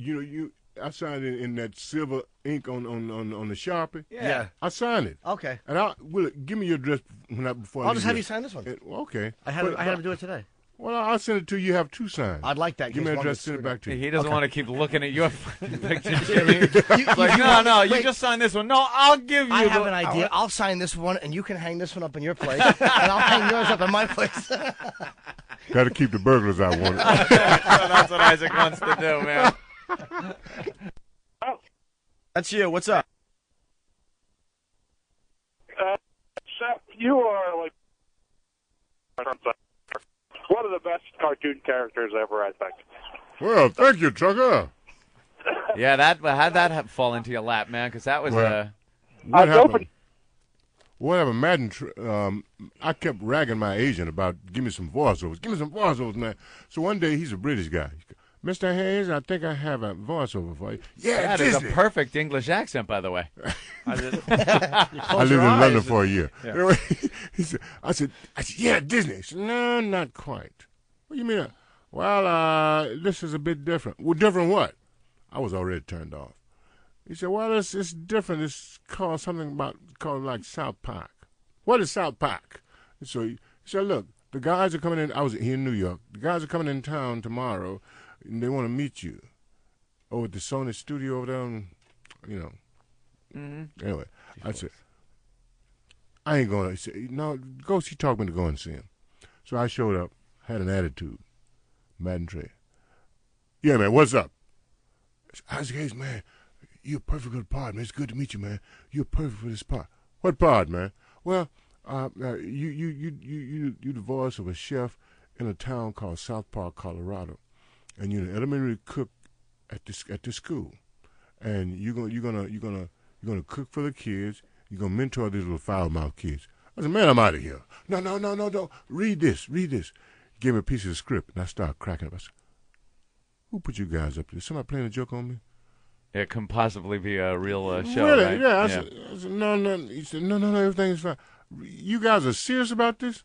I signed it in that silver ink on the Sharpie. Yeah. I signed it. Okay. And give me your address before I I'll just leave have here. you sign this one. Okay. I had him do it today. Well, I'll send it to you. You have two signs. I'd like that. Give me an address, send it back to you. He doesn't want to keep looking at your picture, Jimmy. You just sign this one. No, I'll give you. I have an idea. I'll sign this one, and you can hang this one up in your place, and I'll hang yours up in my place. Got to keep the burglars out. That's what Isaac wants to do, man. That's you. What's up? Seth, you are like one of the best cartoon characters ever, I think. Well, thank you, Trucker. Yeah, how'd that fall into your lap, man? Because that was What happened? What happened, Madden? I kept ragging my agent about give me some voiceovers, man. So one day he's a British guy. Mr. Hayes, I think I have a voiceover for you. Yeah, that is a perfect English accent, by the way. I lived in London for a year. Yeah. Anyway, I said, yeah, Disney. He said, no, not quite. What do you mean? Well, this is a bit different. Well, different what? I was already turned off. He said, well, it's different. It's called called like South Park. What is South Park? And so he said, look, the guys are coming in. I was here in New York. The guys are coming in town tomorrow, and they want to meet you over at the Sony studio over there, Mm-hmm. Anyway, I said, I ain't going to. He said, no, he talked me to go and see him. So I showed up, had an attitude. Madden Trey. Yeah, man, what's up? Isaac Hayes, man, you're a perfect good part, man. It's good to meet you, man. You're perfect for this part. What part, man? Well, you the voice of a chef in a town called South Park, Colorado, and you're an elementary cook at this school, and you're gonna cook for the kids. You're gonna mentor these little foul-mouthed kids. I said, man, I'm out of here. No. Read this. Give me a piece of the script, and I started cracking up. I said, who put you guys up to this? Somebody playing a joke on me? It can possibly be a real show, really? right? Yeah. I said, no. He said, no, everything is fine. You guys are serious about this?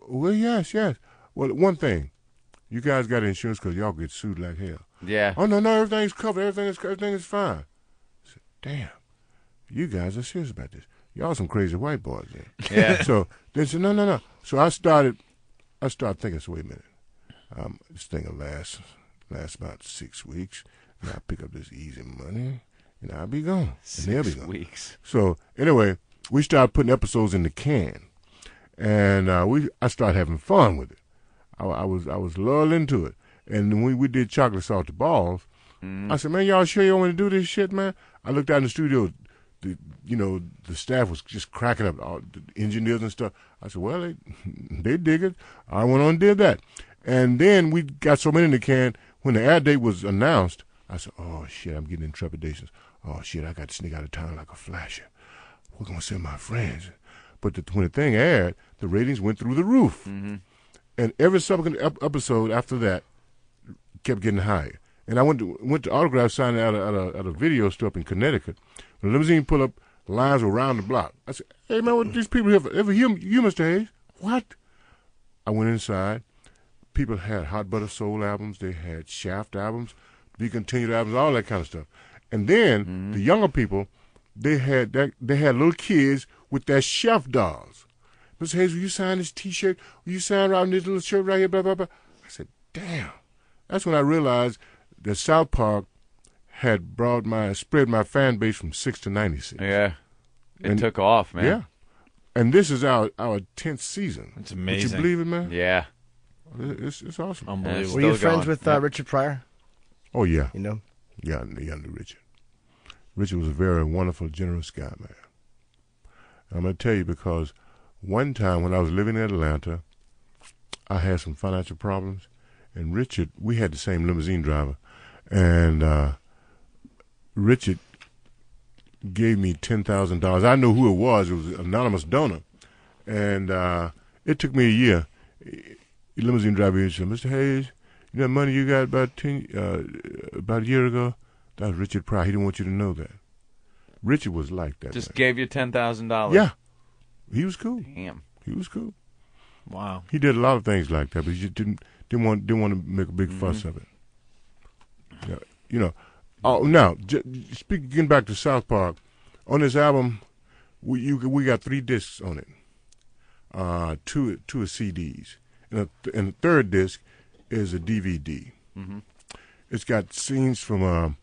Well, yes. Well, one thing, you guys got insurance because y'all get sued like hell. Yeah. Oh, no, everything's covered. Everything is fine. I said, damn, you guys are serious about this. Y'all some crazy white boys then. Yeah. So they said, no. So I started thinking, so wait a minute. This thing will last about 6 weeks. And I'll pick up this easy money, and I'll be gone. And they'll be 6 gone. weeks. So anyway, we started putting episodes in the can, and I started having fun with it. I was lulled into it. And when we did Chocolate Salted Balls, I said, man, y'all sure you want to do this shit, man? I looked out in the studio. The staff was just cracking up, all the engineers and stuff. I said, well, they dig it. I went on and did that. And then we got so many in the can, when the air date was announced, I said, oh, shit, I'm getting in trepidations. Oh, shit, I got to sneak out of town like a flasher. We're going to send my friends. But when the thing aired, the ratings went through the roof. Mm-hmm. And every subsequent episode after that kept getting higher. And I went to autograph signing at a video store up in Connecticut. When the limousine pulled up, lines were around the block. I said, hey, man, what these people here ever hear you, Mr. Hayes? What? I went inside. People had Hot Butter Soul albums. They had Shaft albums, Be Continued albums, all that kind of stuff. And then the younger people, they had little kids with their chef dolls. Mr. Hayes, will you sign this T-shirt? Will you sign around this little shirt right here? Blah, blah, blah. I said, damn. That's when I realized that South Park had spread my fan base from 6 to 96. Yeah. It took off, man. Yeah. And this is our 10th season. It's amazing. Would you believe it, man? Yeah. It's awesome. Unbelievable. Were you friends with Richard Pryor? Oh, yeah. You know? Yeah, I knew Richard. Richard was a very wonderful, generous guy, man. I'm going to tell you because one time when I was living in Atlanta, I had some financial problems, and Richard, we had the same limousine driver, and Richard gave me $10,000. I knew who it was. It was an anonymous donor, and it took me a year. The limousine driver said, Mr. Hayes, you know that money you got about a year ago? That was Richard Pryor. He didn't want you to know that. Richard was like that. Just gave you $10,000. Yeah. He was cool. Damn. He was cool. Wow. He did a lot of things like that, but he just didn't want to make a big fuss of it. Yeah, you know. Oh, now getting back to South Park, on this album, we got 3 discs on it. Two are CDs, and the third disc is a DVD. Mm-hmm. It's got scenes from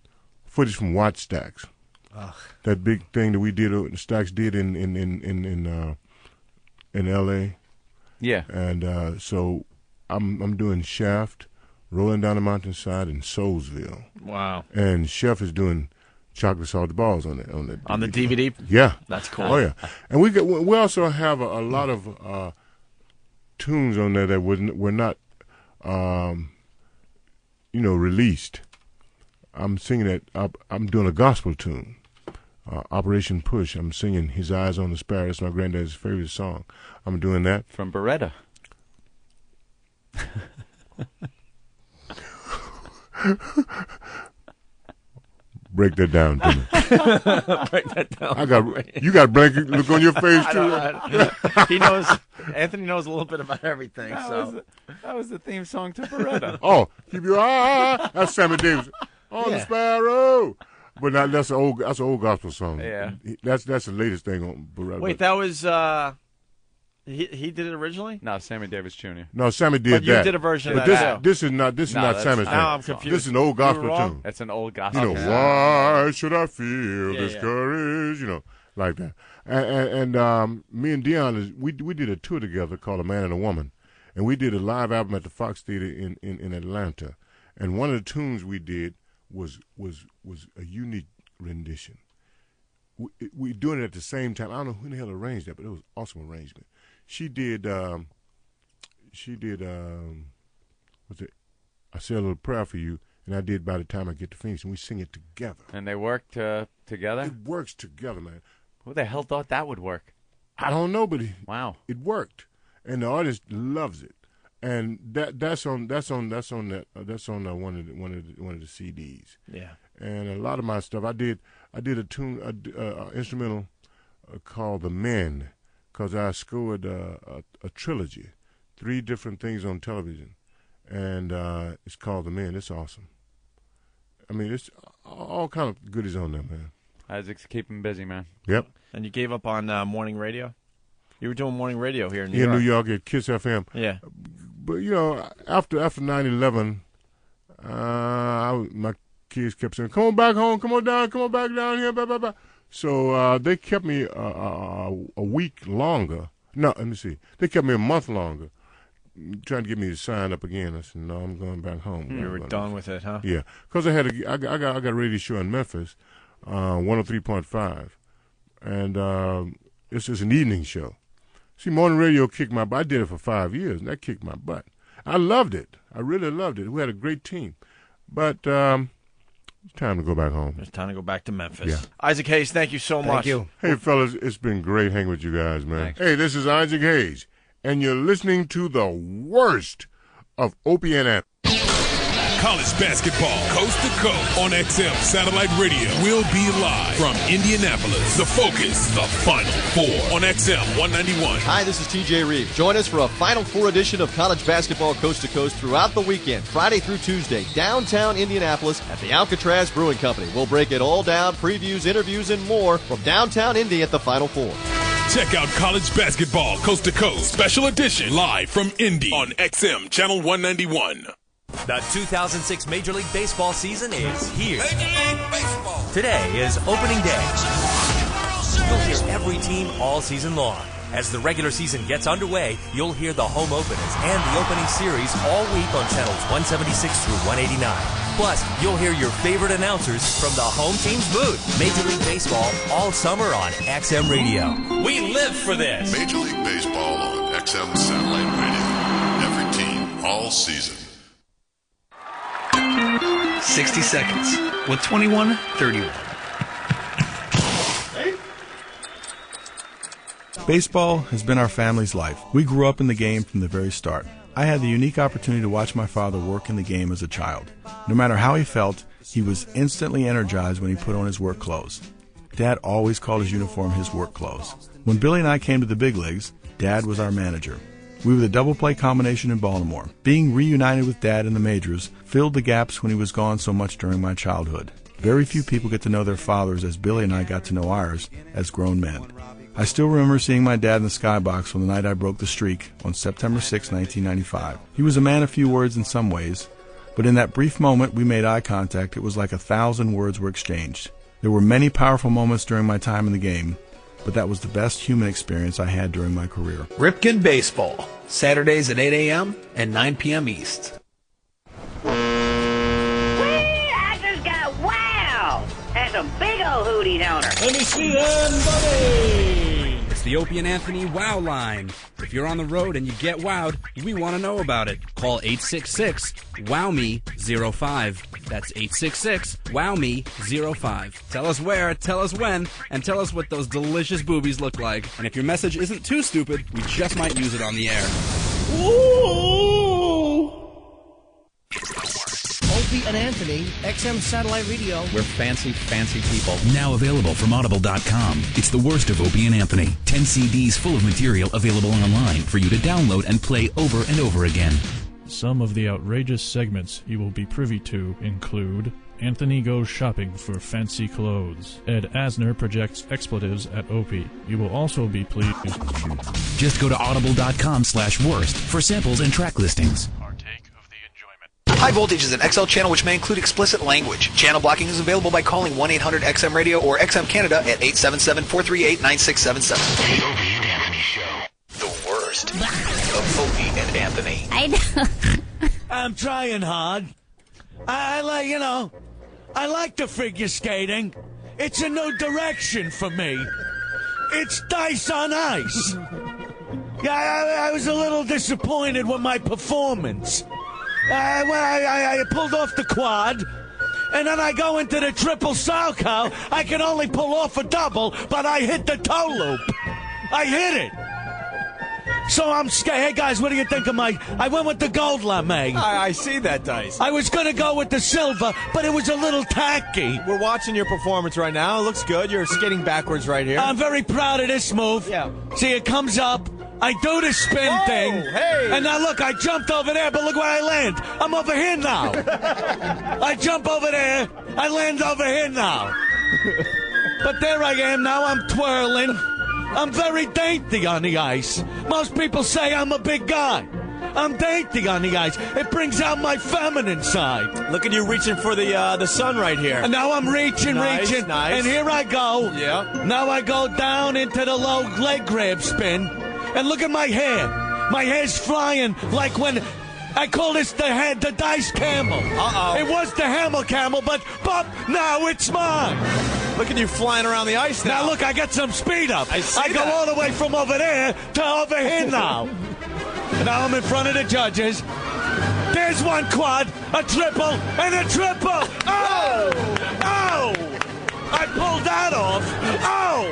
footage from Watch Stacks. That big thing that we did, Stacks did in L.A. Yeah. And so I'm doing Shaft, Rolling Down the Mountainside in Soulsville. Wow. And Chef is doing Chocolate Salted Balls on the DVD. Yeah, that's cool. Oh yeah, and we also have a lot of tunes on there that were not released. I'm singing that. I'm doing a gospel tune, Operation Push. I'm singing His Eyes on the Sparrow. That's my granddad's favorite song. I'm doing that from Beretta. Break that down to me. Break that down. You got a blank look on your face too. He knows. Anthony knows a little bit about everything. That was the theme song to Beretta. Oh, keep your eye. That's Sammy Davis. On the Sparrow. But that's an old gospel song. Yeah. That's the latest thing on Beretta. Wait, that was he did it originally? No, Sammy Davis Jr. No, Sammy did but that. You did a version of that. This is not Sammy's thing. Now I'm confused. This is an old gospel tune. It's an old gospel. Why should I feel discouraged? Like that. And me and Dion, we did a tour together called A Man and a Woman, and we did a live album at the Fox Theater in Atlanta. And one of the tunes we did was a unique rendition. We doing it at the same time. I don't know who the hell arranged that, but it was awesome arrangement. She did. What's it? I Say a Little Prayer for You, and I did By the Time I Get to Phoenix, and we sing it together. And they worked together? It works together, man. Who the hell thought that would work? I don't know, but it worked, and the artist loves it. And that's on one of the CDs. Yeah. And a lot of my stuff, I did a tune, instrumental called The Men, because I scored a trilogy, 3 different things on television, and it's called The Men. It's awesome. I mean, it's all kind of goodies on there, man. Isaac's keeping busy, man. Yep. And you gave up on morning radio? You were doing morning radio here in New York. In New York at Kiss FM. Yeah. But, after 9/11, my kids kept saying, come on back home, come on back down here, blah, blah, blah. So they kept me a week longer. No, let me see. They kept me a month longer, trying to get me to sign up again. I said, no, I'm going back home. You were done with it, huh? Yeah, because I got a radio show in Memphis, 103.5, and it's just an evening show. See, morning radio kicked my butt. I did it for 5 years, and that kicked my butt. I loved it. I really loved it. We had a great team. But it's time to go back home. It's time to go back to Memphis. Yeah. Isaac Hayes, thank you so much. Thank you. Hey, fellas, it's been great hanging with you guys, man. Thanks. Hey, this is Isaac Hayes, and you're listening to the worst of Opie and Anthony. College basketball, coast to coast on XM Satellite Radio. We'll be live from Indianapolis. The Focus, the Final Four on XM 191. Hi, this is TJ Reeves. Join us for a Final Four edition of college basketball coast to coast throughout the weekend, Friday through Tuesday, downtown Indianapolis at the Alcatraz Brewing Company. We'll break it all down, previews, interviews, and more from downtown Indy at the Final Four. Check out college basketball coast to coast, special edition, live from Indy on XM Channel 191. The 2006 Major League Baseball season is here. Major League Baseball. Today is opening day. You'll hear every team all season long. As the regular season gets underway, you'll hear the home openers and the opening series all week on channels 176 through 189. Plus, you'll hear your favorite announcers from the home team's booth. Major League Baseball all summer on XM Radio. We live for this. Major League Baseball on XM Satellite Radio. Every team, all season. 60 seconds with 21-31. Baseball has been our family's life. We grew up in the game from the very start. I had the unique opportunity to watch my father work in the game as a child. No matter how he felt, he was instantly energized when he put on his work clothes. Dad always called his uniform his work clothes. When Billy and I came to the big leagues, Dad was our manager. We were the double play combination in Baltimore. Being reunited with Dad in the majors filled the gaps when he was gone so much during my childhood. Very few people get to know their fathers as Billy and I got to know ours as grown men. I still remember seeing my dad in the skybox on the night I broke the streak on September 6, 1995. He was a man of few words in some ways, but in that brief moment we made eye contact. It was like 1,000 words were exchanged. There were many powerful moments during my time in the game, but that was the best human experience I had during my career. Ripken Baseball, Saturdays at 8 a.m. and 9 p.m. East. booty downer. Let me see them, buddy. It's the Opie and Anthony Wow Line. If you're on the road and you get wowed, we want to know about it. Call 866-WOW-ME-05. That's 866-WOW-ME-05. Tell us where, tell us when, and tell us what those delicious boobies look like. And if your message isn't too stupid, we just might use it on the air. Ooh. Opie and Anthony, XM Satellite Radio. We're fancy, fancy people. Now available from Audible.com. It's the worst of Opie and Anthony. 10 CDs full of material available online for you to download and play over and over again. Some of the outrageous segments you will be privy to include Anthony goes shopping for fancy clothes. Ed Asner projects expletives at Opie. You will also be pleased. Just go to Audible.com/worst for samples and track listings. High Voltage is an XL channel which may include explicit language. Channel blocking is available by calling 1-800-XM-RADIO or XM Canada at 877-438-9677. The Opie and Anthony Show. The worst of Opie and Anthony. I know. I'm trying hard. I like the figure skating. It's a new direction for me. It's dice on ice. Yeah, I was a little disappointed with my performance. I pulled off the quad, and then I go into the triple Salchow. I can only pull off a double, but I hit the toe loop. I hit it. So I'm scared. Hey, guys, what do you think of my... I went with the gold lame. I see that, Dice. I was going to go with the silver, but it was a little tacky. We're watching your performance right now. It looks good. You're skating backwards right here. I'm very proud of this move. Yeah. See, it comes up. I do the spin thing. Hey. And now, look, I jumped over there, but look where I land. I'm over here now. I jump over there. I land over here now. But there I am now. I'm twirling. I'm very dainty on the ice. Most people say I'm a big guy. I'm dainty on the ice. It brings out my feminine side. Look at you reaching for the sun right here. And now I'm reaching. Nice. And here I go. Yeah. Now I go down into the low leg grab spin. And look at my hair. My hair's flying like when... I call this the dice camel. Uh-oh. It was the hammer camel, but now it's mine. Look at you flying around the ice now. Now, look, I got some speed up. I see I go that. all the way from over there to over here now. Now I'm in front of the judges. There's one quad, a triple, and a triple. Oh! Oh! I pulled that off. Oh!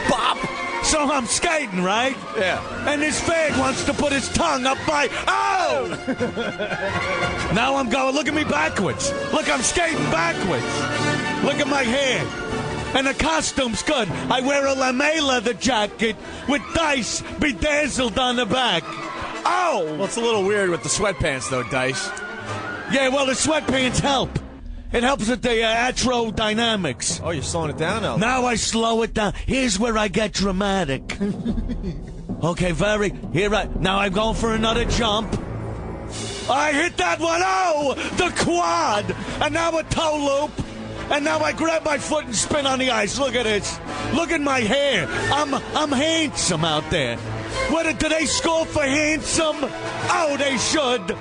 Bop! So I'm skating, right? Yeah. And this fag wants to put his tongue up my... Oh! Now I'm going, look at me backwards. Look, I'm skating backwards. Look at my hair. And the costume's good. I wear a lame leather jacket with dice bedazzled on the back. Oh! Well, it's a little weird with the sweatpants, though, Dice. Yeah, well, the sweatpants help. It helps with the aerodynamics. Oh, you're slowing it down now. Now I slow it down. Here's where I get dramatic. Okay, now I'm going for another jump. I hit that one. Oh, the quad. And now a toe loop. And now I grab my foot and spin on the ice. Look at this. Look at my hair. I'm handsome out there. Do they score for handsome? Oh, they should.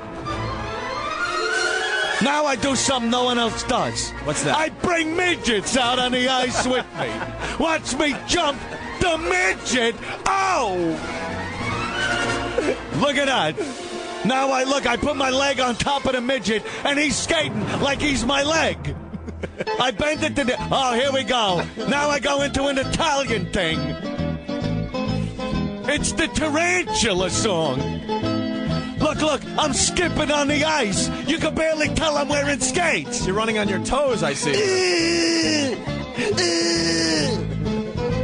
Now I do something no one else does. What's that? I bring midgets out on the ice with me. Watch me jump the midget. Oh! Look at that. Now I put my leg on top of the midget, and he's skating like he's my leg. I bend it to the... Oh, here we go. Now I go into an Italian thing. It's the Tarantula song. Look, I'm skipping on the ice. You can barely tell I'm wearing skates. You're running on your toes, I see.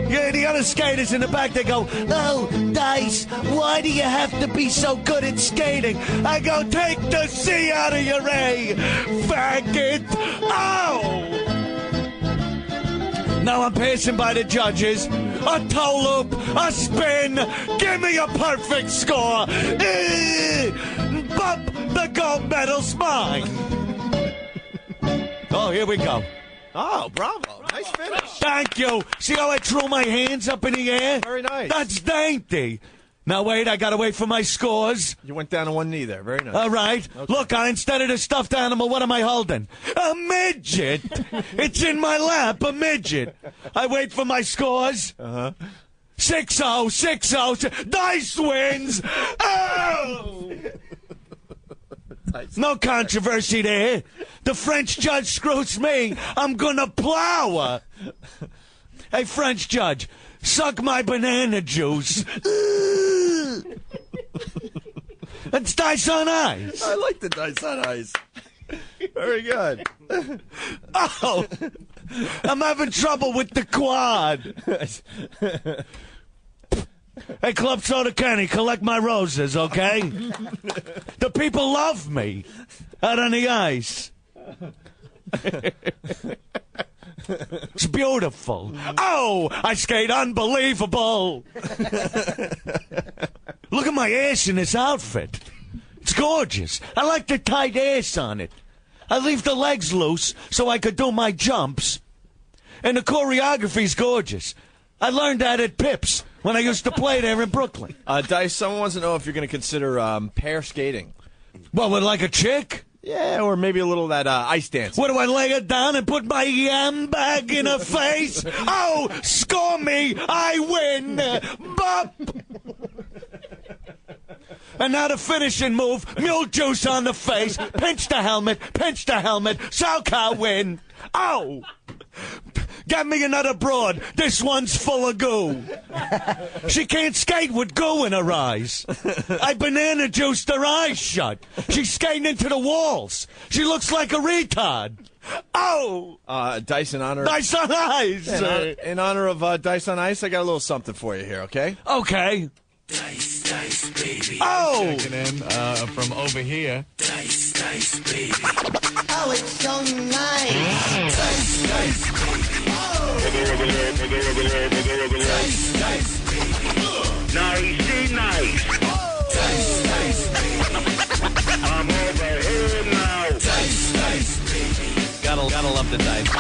Yeah, the other skaters in the back, they go, "Oh, Dice, why do you have to be so good at skating?" I go, "Take the C out of your A, faggot." Oh! Now I'm passing by the judges. A toe loop, a spin. Give me a perfect score. Bump, the gold medal's mine. Oh, here we go. Oh, bravo. Nice finish. Thank you. See how I threw my hands up in the air? Very nice. That's dainty. Now, wait, I got to wait for my scores. You went down on one knee there. Very nice. All right. Okay. Look, instead of the stuffed animal, what am I holding? A midget. It's in my lap, a midget. I wait for my scores. 6-0, 6-0. Dice wins. Oh! No controversy there. The French judge screws me. I'm going to plow her. Hey, French judge, suck my banana juice. It's Dice on Ice. I like the Dice on Ice. Very good. Oh, I'm having trouble with the quad. Hey, Club Soda Kenny, collect my roses, okay? The people love me out on the ice. It's beautiful. Oh, I skate unbelievable. Look at my ass in this outfit. It's gorgeous. I like the tight ass on it. I leave the legs loose so I could do my jumps. And the choreography's gorgeous. I learned that at Pips when I used to play there in Brooklyn. Dice, someone wants to know if you're going to consider pair skating. What, with like a chick? Yeah, or maybe a little of that ice dancing. What, do I lay it down and put my yam bag in her face? Oh, score me, I win. Bop. And now the finishing move, mule juice on the face, pinch the helmet, Salchow win. Oh. Get me another broad. This one's full of goo. She can't skate with goo in her eyes. I banana juiced her eyes shut. She's skating into the walls. She looks like a retard. Oh! Dice in honor. Dice on Ice. In honor of Dice on Ice, I got a little something for you here. Okay. Okay. Dice, dice, baby. Oh! Checking in from over here. Dice, dice, baby. Oh, it's so nice. Dice, dice, baby. Dice, dice, baby. Nicey nice. Dice, dice, baby. I'm over here now. Dice, dice, baby. Gotta love the dice.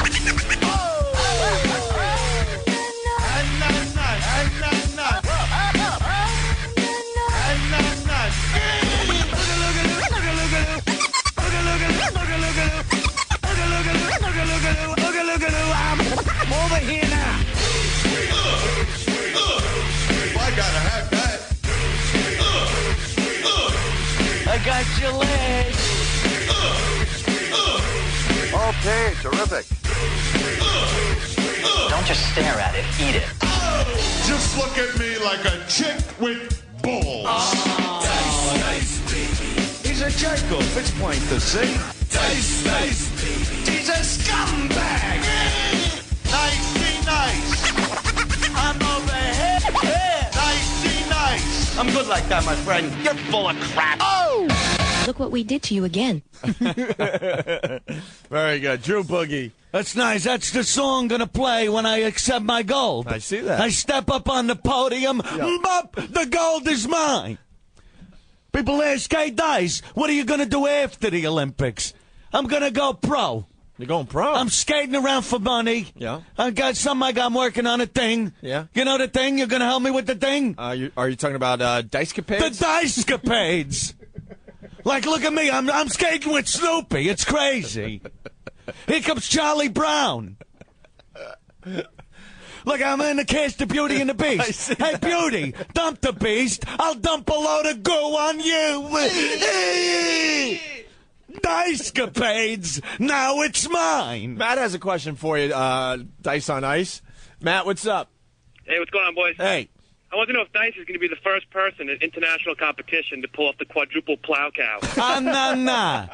I'm over here now. I gotta have that. I got your legs. Okay, terrific. Don't just stare at it, eat it. Just look at me like a chick with balls. Dice, dice, baby. He's a jerk-off. It's plain to see. Dice, dice, baby. He's a scumbag. Nicey nice. I'm over here. Nicey nice. I'm good like that, my friend. You're full of crap. Oh! Look what we did to you again. Very good. Drew Boogie. That's nice. That's the song gonna play when I accept my gold. I see that. I step up on the podium. Bop, the gold is mine. People ask, hey, Dice, what are you gonna do after the Olympics? I'm gonna go pro. You're going pro? I'm skating around for money. Yeah. I got I'm working on a thing. Yeah. You know the thing? You're gonna help me with the thing? Are you talking about Dicecapades? The Dicecapades. Like, look at me. I'm skating with Snoopy. It's crazy. Here comes Charlie Brown. Look, I'm in the cast of Beauty and the Beast. Hey, Beauty, dump the beast. I'll dump a load of goo on you. Dicecapades. Now it's mine. Matt has a question for you, Dice on Ice. Matt, what's up? Hey, what's going on, boys? Hey. I want to know if Dice is going to be the first person in international competition to pull off the quadruple plow cow. Nah.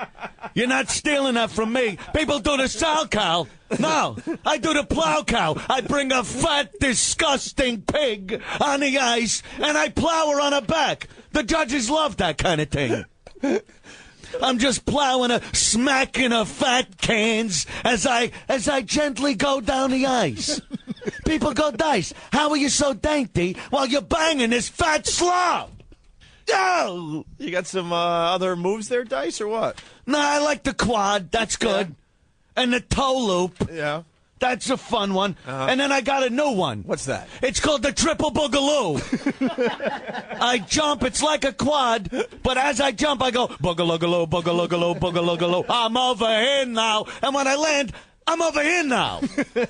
You're not stealing that from me. People do the sow cow. No, I do the plow cow. I bring a fat, disgusting pig on the ice, and I plow her on her back. The judges love that kind of thing. I'm just plowing her, smacking her fat cans as I gently go down the ice. People go, Dice, how are you so dainty while you're banging this fat slob? Oh! You got some other moves there, Dice, or what? No, I like the quad. That's good. And the toe loop. Yeah. That's a fun one. And then I got a new one. What's that? It's called the Triple Boogaloo. I jump, it's like a quad, but as I jump, I go boogaloo, boogaloo, boogaloo. I'm over here now. And when I land, I'm over here now.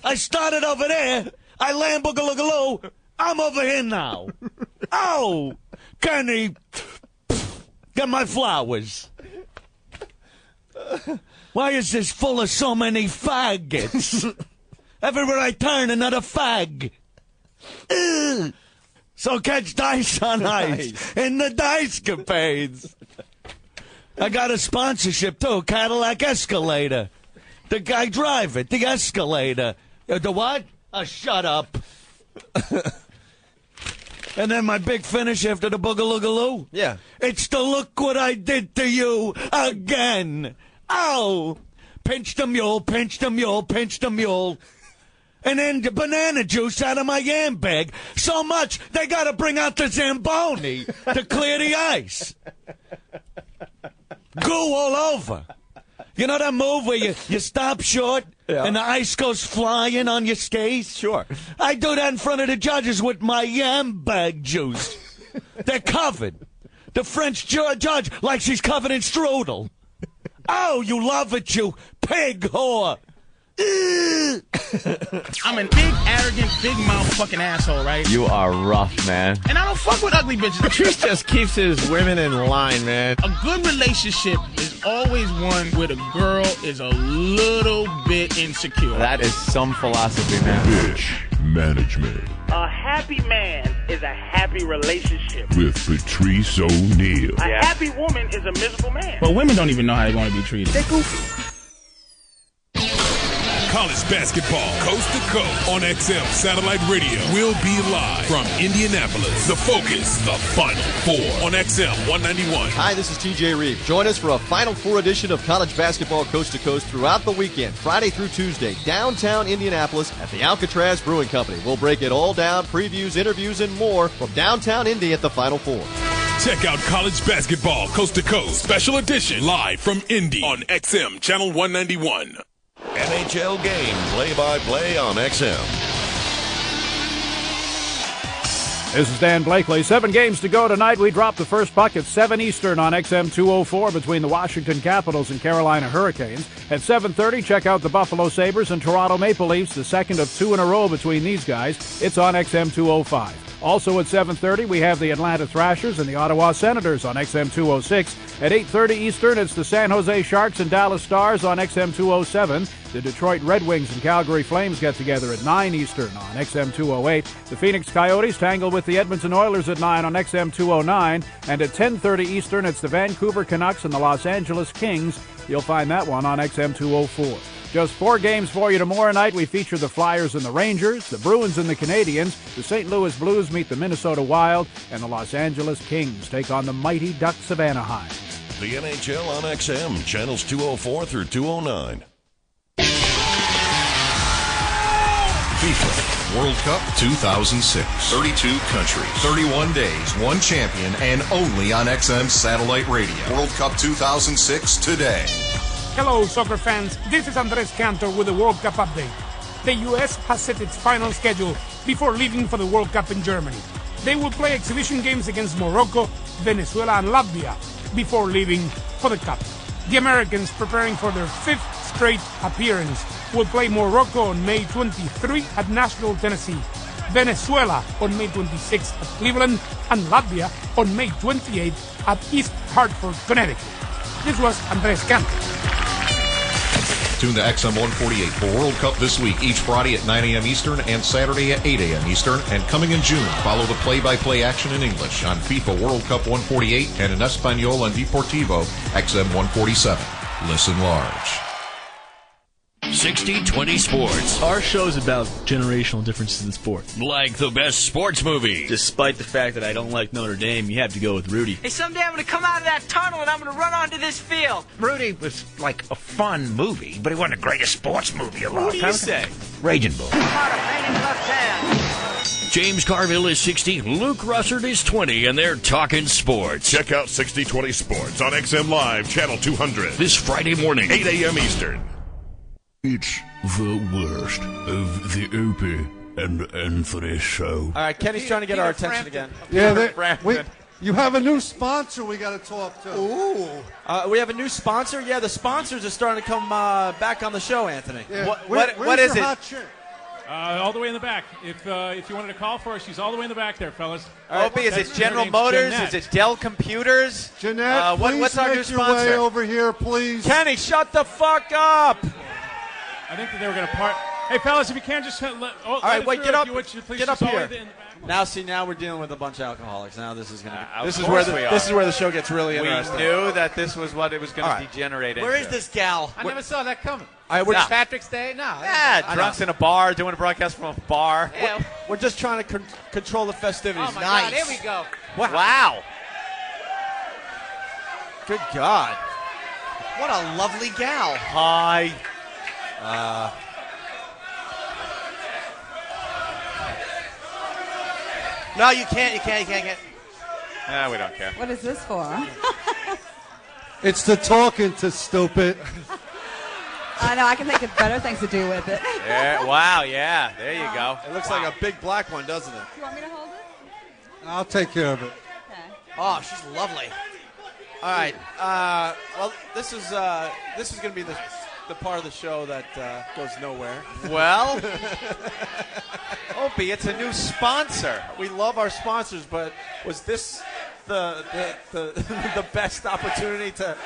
I started over there. I land boogaloo. I'm over here now. Oh, Kenny, get my flowers. Why is this full of so many faggots? Everywhere I turn, another fag. Ugh. So catch Dice on Ice in the Dice Capades. I got a sponsorship, too, Cadillac Escalator. The guy drive it, the Escalator. The what? Shut up. And then my big finish after the boogaloo. Yeah. It's the look what I did to you again. Ow! Pinch the mule, pinch the mule, pinch the mule. And then the banana juice out of my yam bag. So much, they got to bring out the Zamboni to clear the ice. Goo all over. You know that move where you stop short and the ice goes flying on your skates? Sure. I do that in front of the judges with my yam bag juice. They're covered. The French judge like she's covered in strudel. Oh, you love it, you pig whore. I'm an big, arrogant, big mouth fucking asshole, right? You are rough, man. And I don't fuck with ugly bitches. Patrice just keeps his women in line, man. A good relationship is always one where the girl is a little bit insecure. That is some philosophy, man. Bitch Management A happy man is a happy relationship. with Patrice O'Neal. A happy woman is a miserable man. But women don't even know how they want to be treated. They're goofy. College basketball, coast to coast on XM Satellite Radio. We'll be live from Indianapolis. The Focus, the Final Four on XM 191. Hi, this is TJ Reeve. Join us for a Final Four edition of college basketball coast to coast throughout the weekend, Friday through Tuesday, downtown Indianapolis at the Alcatraz Brewing Company. We'll break it all down, previews, interviews, and more from downtown Indy at the Final Four. Check out college basketball coast to coast special edition live from Indy on XM Channel 191. NHL game play-by-play on XM. This is Dan Blakely. 7 games to go tonight. We drop the first puck at 7 Eastern on XM 204 between the Washington Capitals and Carolina Hurricanes. At 7:30, check out the Buffalo Sabres and Toronto Maple Leafs, the second of 2 in a row between these guys. It's on XM 205. Also at 7:30, we have the Atlanta Thrashers and the Ottawa Senators on XM 206. At 8:30 Eastern, it's the San Jose Sharks and Dallas Stars on XM 207. The Detroit Red Wings and Calgary Flames get together at 9 Eastern on XM 208. The Phoenix Coyotes tangle with the Edmonton Oilers at 9 on XM 209. And at 10:30 Eastern, it's the Vancouver Canucks and the Los Angeles Kings. You'll find that one on XM 204. Just 4 games for you tomorrow night. We feature the Flyers and the Rangers, the Bruins and the Canadiens, the St. Louis Blues meet the Minnesota Wild, and the Los Angeles Kings take on the mighty Ducks of Anaheim. The NHL on XM, channels 204 through 209. FIFA World Cup 2006. 32 countries, 31 days, 1 champion, and only on XM Satellite Radio. World Cup 2006 today. Hello, soccer fans. This is Andres Cantor with the World Cup update. The U.S. has set its final schedule before leaving for the World Cup in Germany. They will play exhibition games against Morocco, Venezuela, and Latvia before leaving for the Cup. The Americans, preparing for their 5th straight appearance, will play Morocco on May 23 at Nashville, Tennessee, Venezuela on May 26 at Cleveland, and Latvia on May 28 at East Hartford, Connecticut. This was Andres Cantor. Tune to XM 148 for World Cup this week, each Friday at 9 a.m. Eastern and Saturday at 8 a.m. Eastern. And coming in June, follow the play-by-play action in English on FIFA World Cup 148 and in Espanol and Deportivo XM 147. Listen large. 60/20 Sports. Our show's about generational differences in sport. Like the best sports movie. Despite the fact that I don't like Notre Dame, you have to go with Rudy. Hey, someday I'm going to come out of that tunnel and I'm going to run onto this field. Rudy was like a fun movie, but he wasn't the greatest sports movie of all time. What do you say? Raging Bull. James Carville is 60, Luke Russert is 20, and they're talking sports. Check out 60/20 Sports on XM Live, Channel 200. This Friday morning, 8 a.m. Eastern. It's the worst of the Opie and Anthony show. All right, Kenny's trying to get our attention again. Yeah, you have a new sponsor we got to talk to. Ooh. We have a new sponsor? Yeah, the sponsors are starting to come back on the show, Anthony. Yeah. What is it? Hot chick? All the way in the back. If you wanted to call for her, she's all the way in the back there, fellas. Opie, is it General Motors? Jeanette. Is it Dell Computers? Jeanette, what's our new make your way sponsor? over here, please. Kenny, shut the fuck up! I think that they were going to part. Hey, fellas, if you can just let. All right, wait, get up. Please, Get up just all here. the way in the back. Now we're dealing with a bunch of alcoholics. Now this is going to. Of This is course where we are. this is where the show gets really We interesting. knew that this was what it was going All to right. degenerate into. Where is this gal? I never saw that coming. All right, we're St. just, Patrick's Day? No. Yeah, drunks in a bar, doing a broadcast from a bar. Yeah. we're just trying to control the festivities. Oh, my God. Here we go. Wow. Good God. What a lovely gal. Hi. No, you can't. Nah, we don't care. What is this for? It's the talking to, stupid. I know, I can think of better things to do with it. Yeah, wow, yeah. There you go. It looks like a big black one, doesn't it? You want me to hold it? I'll take care of it. Oh, she's lovely. All right. Well, this is going to be the part of the show that goes nowhere. Well, Opie, it's a new sponsor. We love our sponsors, but was this the best opportunity to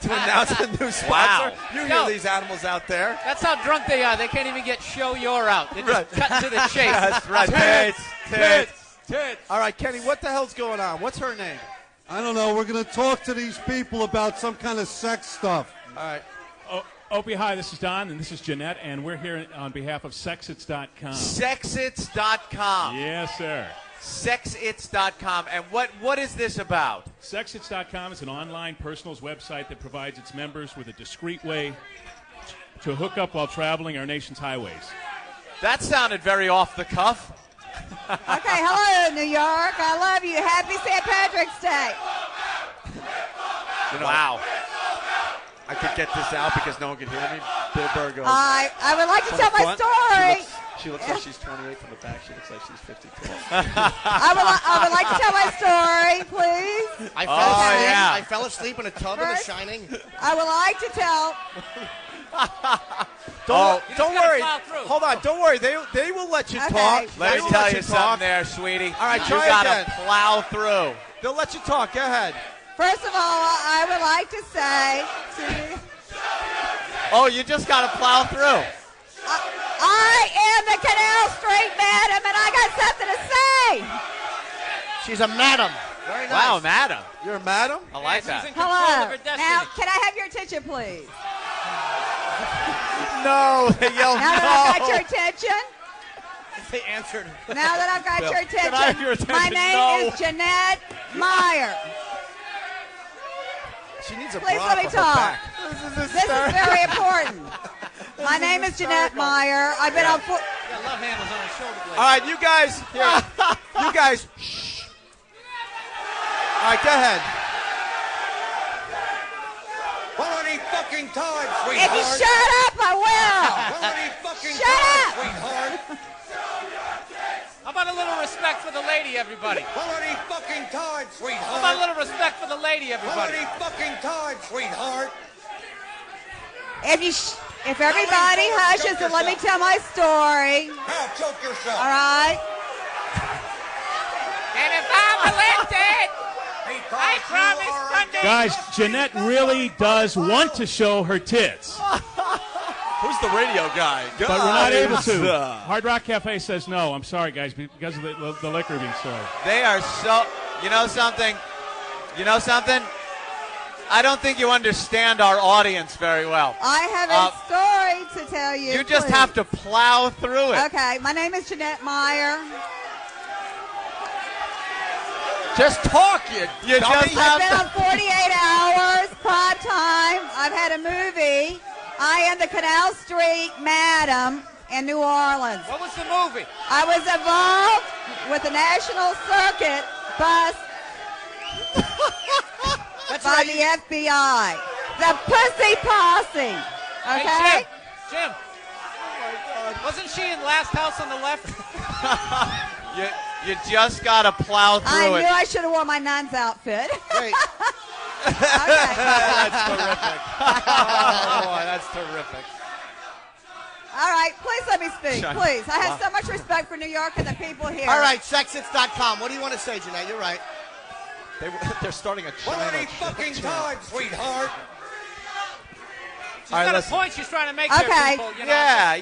announce a new sponsor? Wow. You hear No. these animals out there? That's how drunk they are. They can't even get show you're out. They just cut to the chase. That's right. Tits. All right, Kenny, what the hell's going on? What's her name? I don't know. We're going to talk to these people about some kind of sex stuff. All right. Opie, hi, this is Don, and this is Jeanette, and we're here on behalf of Sexits.com. Sexits.com. Yes, sir. Sexits.com. And what is this about? Sexits.com is an online personals website that provides its members with a discreet way to hook up while traveling our nation's highways. That sounded very off the cuff. Okay, hello, New York. I love you. Happy St. Patrick's Day. Wow. I could get this out because no one could hear me. Bill Burr goes. I would like to from tell the my front, story. She looks like she's 28 from the back. She looks like she's 52. I would like to tell my story, please. I fell asleep in a tub in The First- Shining. I would like to tell. Don't worry. plow through. Hold on. Don't worry. They will let you Okay. talk. Let They me will tell let you talk. something there, sweetie. All right, you try gotta again. plow through. They'll let you talk. Go ahead. First of all, I would like to say to Oh, you just gotta plow through. I am the Canal Street Madam, and I got something to say. She's a madam. Very nice. Wow, madam. You're a madam? I like She's that. in control of Hello. her destiny. Now, can I have your attention, please? No. They yelled Now that I've got your attention. They answered. Now that I've got Bill, your can I have your attention, my attention? name No. is Jeanette Meyer. She needs a Please bra let me for her talk. back. This is very important. My name is Jeanette Meyer. I've been on. Got love handles on her shoulder blades. All right, you guys. Here. You guys. Shh. All right, go ahead. Quality fucking time, If you shut up, I will. Quality fucking Shut up. sweetheart. How about a little respect for the lady, everybody? Quality fucking time, How sweetheart. about a little respect for the lady, everybody? Quality fucking time, sweetheart. If everybody hushes and let me tell my story. Now choke yourself. All right. And if I'm elected, I promise Sunday. Guys, Jeanette really does want to show her tits, Who's the radio guy? but we're not able to. Hard Rock Cafe says no. I'm sorry, guys, because of the liquor being sold. They are so. You know something? I don't think you understand our audience very well. I have a story to tell you. You just please. have to plow through it. Okay, my name is Jeanette Meyer. Just talk, you You dummy. just have I've been to. on 48 Hours, prime time. I've had a movie. I am the Canal Street Madam in New Orleans. What was the movie? I was involved with the National Circuit bus by the FBI. The Pussy Posse. Okay? Hey, Jim. Jim. Wasn't she in Last House on the Left? You just got to plow through I it. knew I should have worn my nun's outfit. Wait. That's terrific. Oh, boy, that's terrific. All right, please let me speak, Shut please. I have up. so much respect for New York and the people here. All right, sexits.com. What do you want to say, Jeanette? You're right. They're starting a One China of these fucking times, sweetheart. She's All right, got a listen. point she's trying to make Okay. there, people. You know,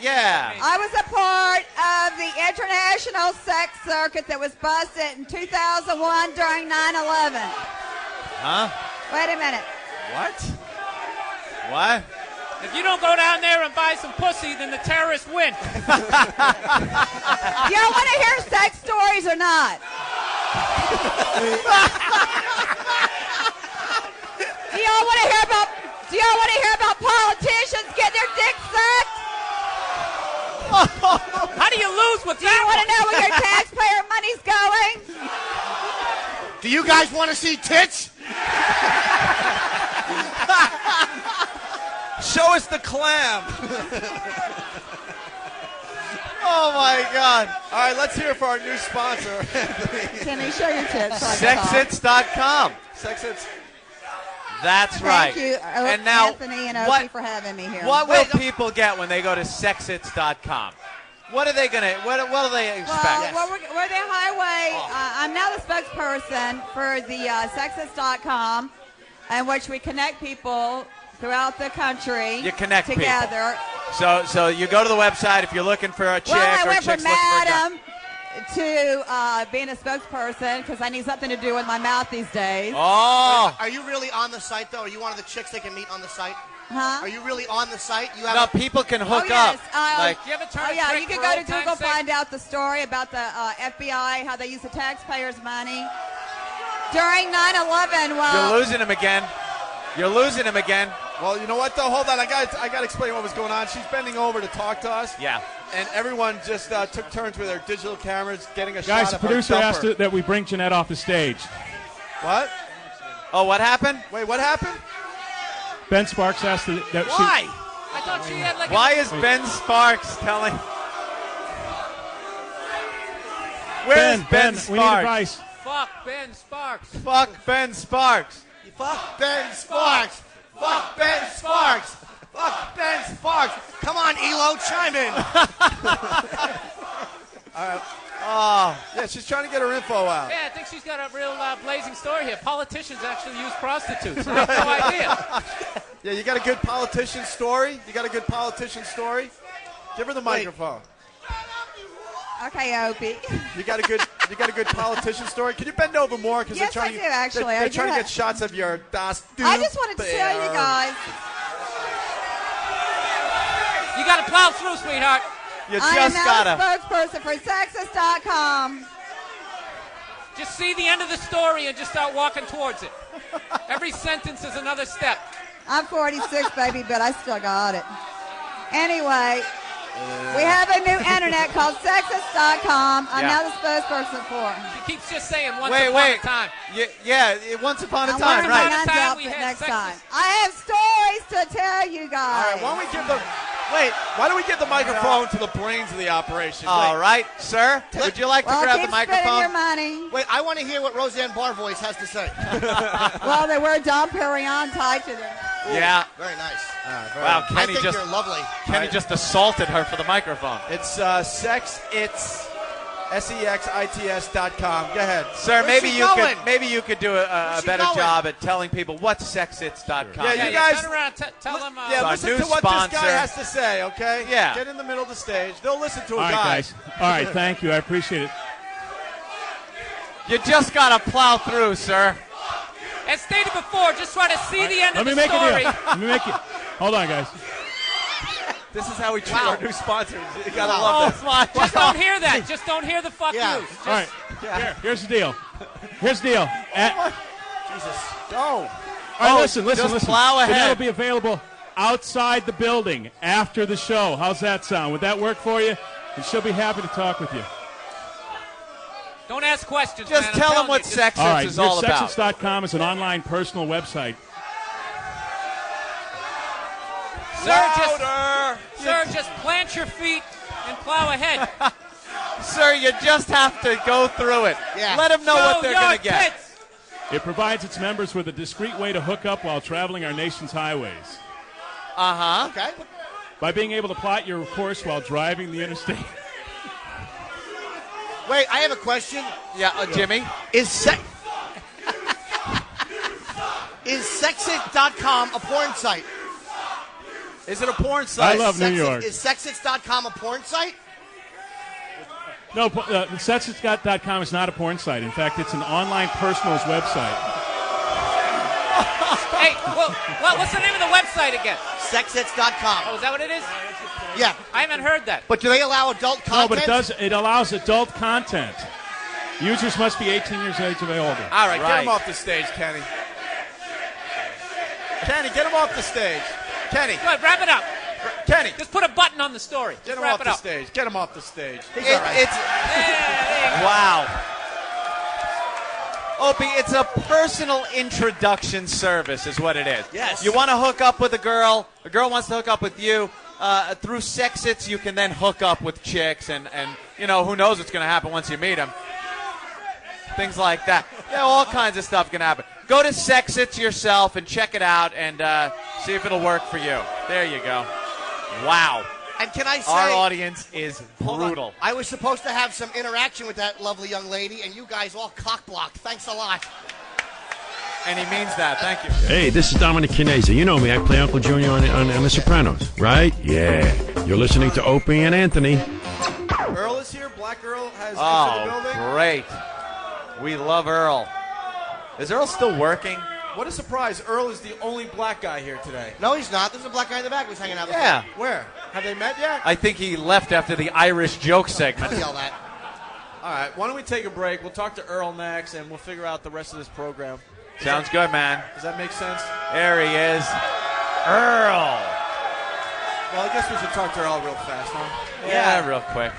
Yeah. I was a part of the international sex circuit that was busted in 2001 during 9/11. Huh? Wait a minute. What? If you don't go down there and buy some pussy, then the terrorists win. Y'all want to hear sex stories or not? Do y'all want to hear about? Do y'all want to hear about politicians getting their dicks sucked? How do you lose with Do you want to know where your taxpayer money's going? Do you guys want to see tits? Show us the clam. Oh, my God. All right, let's hear it for our new sponsor. Kenny, show your tits. so I can talk. Sexits.com. Sexits. That's right. Thank you, And now, Anthony and Opie, what- for having me here. What will people get when they go to sexits.com? What are they gonna? What do they expect? Well, we're the highway. I'm now the spokesperson for the Sexist.com, in which we connect people throughout the country. You connect people. together. So you go to the website if you're looking for a chick Well, I or went chick's from looking for a guy. madam to being a spokesperson because I need something to do with my mouth these days. Oh. Are you really on the site, though? Are you one of the chicks they can meet on the site? Huh? Are you really on the site? You have No, a- people can hook yes. up. Like, You ever turn Oh, yeah, trick you can for go to old time's Google, sake? find out the story about the FBI, how they use the taxpayers' money. During 9/11, well... you're losing him again. You're losing him again. Well, you know what, though? Hold on. I got to explain what was going on. She's bending over to talk to us. Yeah. And everyone just took turns with their digital cameras getting a Guys, shot the of her producer asked dumper. that we bring Jeanette off the stage. What? Oh, what happened? Wait, what happened? Ben Sparks asked that Why? I thought she had like Why a... is Ben Sparks telling? Where's Ben Sparks? we need advice. Fuck Ben Sparks. Fuck Ben Sparks. Fuck Ben Sparks. Fuck Ben Sparks. Fuck Ben Sparks. Come on, Elo, chime in. All right. Oh, yeah, she's trying to get her info out. Yeah, I think she's got a real blazing story here. Politicians actually use prostitutes. I have no idea. Yeah, you got a good politician story? You got a good politician story? Give her the microphone. Okay, Opie. You got a good politician story? Can you bend over more? Because Yes, they're trying I do, actually. They're I trying do to have- get shots of your Das I just wanted to tell you guys. You got to plow through, sweetheart. You I am just now gotta. the spokesperson for Sexist.com. Just see the end of the story and just start walking towards it. Every sentence is another step. I'm 46, baby, but I still got it. Anyway, we have a new internet called Sexist.com. I'm Yeah. now the spokesperson for. She keeps just saying once Wait, upon wait. a time. Yeah, once upon a I'm time, wearing right? my nun's time we outfit had next Sexist. time. I have stories to tell you All guys. right, why don't we give the why don't we give the microphone to the brains of the operation? All right, sir. Would you like to Well, grab keep the spending your microphone? money. Wait, I want to hear what Roseanne Barvoice has to say. Well, they wear Dom Perignon tied to them. Yeah. Very nice. Wow, I Kenny think just you're lovely. Kenny just assaulted her for the microphone. It's sexits.com. Go ahead. Sir, Where's maybe she you going? could do a she better going? job at telling people what sexits.com. Yeah, Yeah, you guys. turn around, tell them. Yeah, Our listen new to what sponsor. this guy has to say, okay? Yeah. Get in the middle of the stage. They'll listen to a All right, guy. guys. All right, thank you. I appreciate it. You just gotta plow through, sir. As stated before, just try to see the end Let of me the make a story. deal. Let me make it. Hold on, guys. This is how we treat Wow. our new sponsors. You gotta Oh love this. my Just don't hear that. Just don't hear the fuck Yeah. yous. Just, All right. Here's the deal. Here's the deal. Jesus. Go. All right, Oh, listen. just plow ahead. Jeanette will be available outside the building after the show. How's that sound? Would that work for you? And she'll be happy to talk with you. don't ask questions, Just man. I'm tell them telling what you, just- Sexits All right. is all about. Sexist.com is an online personal website. Sir, just plant your feet and plow ahead. Sir, you just have to go through it. Yeah. Let them know what they're going to get. It provides its members with a discreet way to hook up while traveling our nation's highways. Uh-huh. Okay. By being able to plot your course while driving the interstate. Wait, I have a question. Yeah, Jimmy. Is Sexit.com a porn site? Is it a porn site? I love New York. Is Sexit.com a porn site? No, Sexit.com is not a porn site. In fact, it's an online personals website. Hey, what's the name of the website again? Sexits.com. Oh, is that what it is? Yeah. I haven't heard that. But do they allow adult content? No, but it allows adult content. Users must be 18 years of age or older. All right, get him off the stage, Kenny. Kenny, get him off the stage. Kenny. Go ahead, wrap it up. Kenny. Just put a button on the story. Get Just him wrap off it the up. stage. Get him off the stage. Wow. Opie, it's a personal introduction service is what it is. Yes. You want to hook up with a girl wants to hook up with you. Through Sexits, you can then hook up with chicks, and you know, who knows what's going to happen once you meet them. Things like that. Yeah, all kinds of stuff can happen. Go to Sexits yourself and check it out and see if it'll work for you. There you go. Wow. And can I say, our audience is brutal. I was supposed to have some interaction with that lovely young lady, and you guys all cock-blocked. Thanks a lot. And he means that. Thank you. Hey, this is Dominic Chianese. You know me. I play Uncle Junior on The Sopranos, right? Yeah. You're listening to Opie and Anthony. Earl is here. Black Earl has entered the building. Great. We love Earl. Is Earl still working? What a surprise. Earl is the only black guy here today. No, he's not. There's a black guy in the back who's hanging out. Yeah. Where? Have they met yet? I think he left after the Irish joke segment. Don't yell that. All right. Why don't we take a break? We'll talk to Earl next, and we'll figure out the rest of this program. Sounds good, man. Does that make sense? There he is. Earl. Well, I guess we should talk to Earl real fast, huh? Yeah, real quick.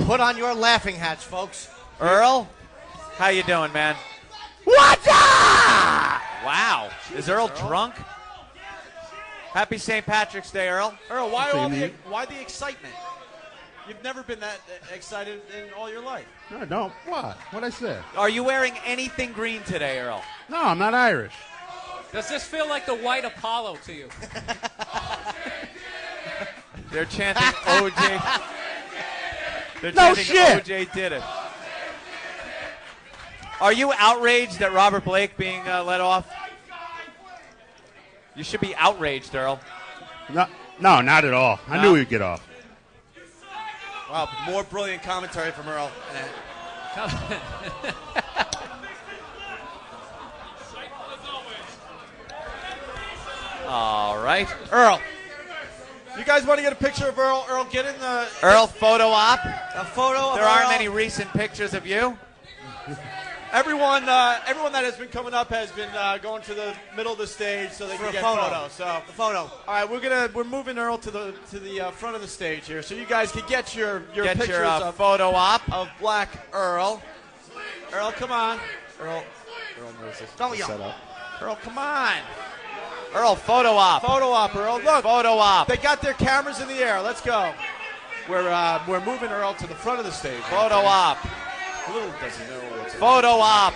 Put on your laughing hats, folks. Earl, how you doing, man? What's up? Wow. Is Earl drunk? Happy St. Patrick's Day, Earl. Earl, why the excitement? You've never been that excited in all your life. No, don't. What? What'd I say? Are you wearing anything green today, Earl? No, I'm not Irish. Does this feel like the white Apollo to you? They're chanting OJ. They're No chanting shit. OJ did it. Are you outraged at Robert Blake being let off? You should be outraged, Earl. No, not at all. I knew he'd get off. Wow, more brilliant commentary from Earl. All right. Earl. You guys want to get a picture of Earl? Earl, get in the... Earl photo op. A photo of There Earl. aren't any recent pictures of you. Everyone that has been coming up has been going to the middle of the stage so they For can a get photo. photos. So The photo. all right, we're moving Earl to the front of the stage here, so you guys can get your Get pictures your of photo op. Black Earl. Earl, come on. Earl knows this. Don't yell. Set up. Earl, come on. Earl, photo op. Photo op, Earl. Look, Photo op. they got their cameras in the air. Let's go. We're moving Earl to the front of the stage. Photo op. Little does he know what's Photo op.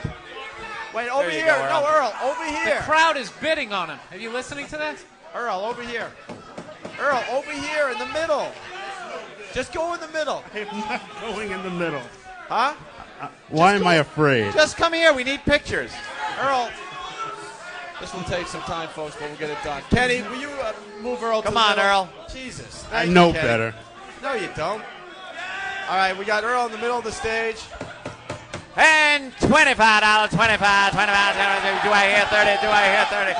Wait, over There you here. go, No, Earl. Earl, over The here. crowd is bidding on him. Are you listening to that? Earl, over here. Earl, over here in the middle. Just go in the middle. I'm not going in the middle. Huh? Why am I afraid? Just come here. We need pictures. Earl. This will take some time, folks, but we'll get it done. Kenny, will you move Earl to Come the on, middle? Earl. Jesus. I Thank know you, Kenny. better. No, you don't. All right, we got Earl in the middle of the stage. And $25, 25. Do I hear 30? Do I hear 30?